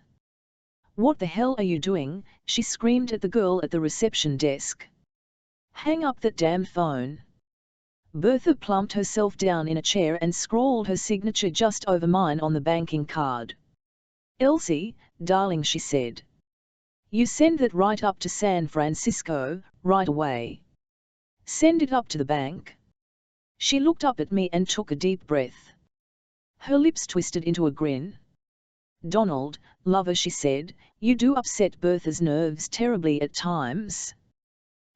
What the hell are you doing? She screamed at the girl at the reception desk. Hang up that damn phone. Bertha plumped herself down in a chair and scrawled her signature just over mine on the banking card. Elsie, darling, she said. You send that right up to San Francisco, right away. Send it up to the bank. She looked up at me and took a deep breath. Her lips twisted into a grin. Donald, lover, she said, you do upset Bertha's nerves terribly at times.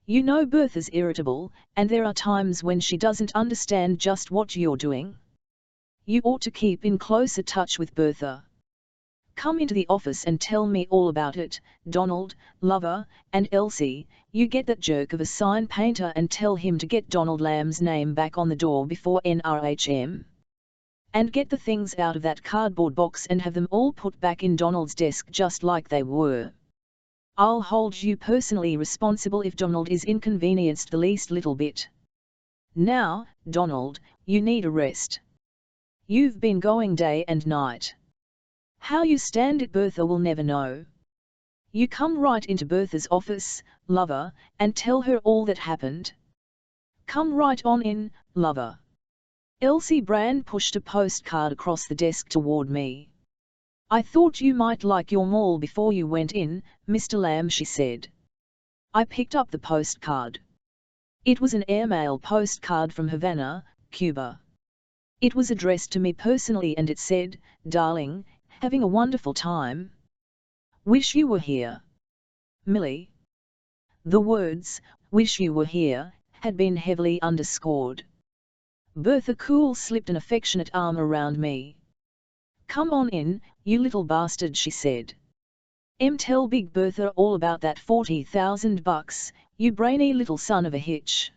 You know Bertha's irritable, and there are times when she doesn't understand just what you're doing. You ought to keep in closer touch with Bertha. Come into the office and tell me all about it, Donald, lover, and Elsie, you get that jerk of a sign painter and tell him to get Donald Lamb's name back on the door before NRHM. And get the things out of that cardboard box and have them all put back in Donald's desk just like they were. I'll hold you personally responsible if Donald is inconvenienced the least little bit. Now, Donald, you need a rest. You've been going day and night. How you stand it Bertha will never know. You come right into Bertha's office, lover, and tell her all that happened. Come right on in, lover. Elsie Brand pushed a postcard across the desk toward me. I thought you might like your maul before you went in, Mr. Lamb, she said. I picked up the postcard. It was an airmail postcard from Havana, Cuba. It was addressed to me personally and it said, Darling, having a wonderful time. Wish you were here. Millie. The words, wish you were here, had been heavily underscored. Bertha Cool slipped an affectionate arm around me. Come on in, you little bastard, she said. Tell Big Bertha all about that $40,000, you brainy little son of a hitch.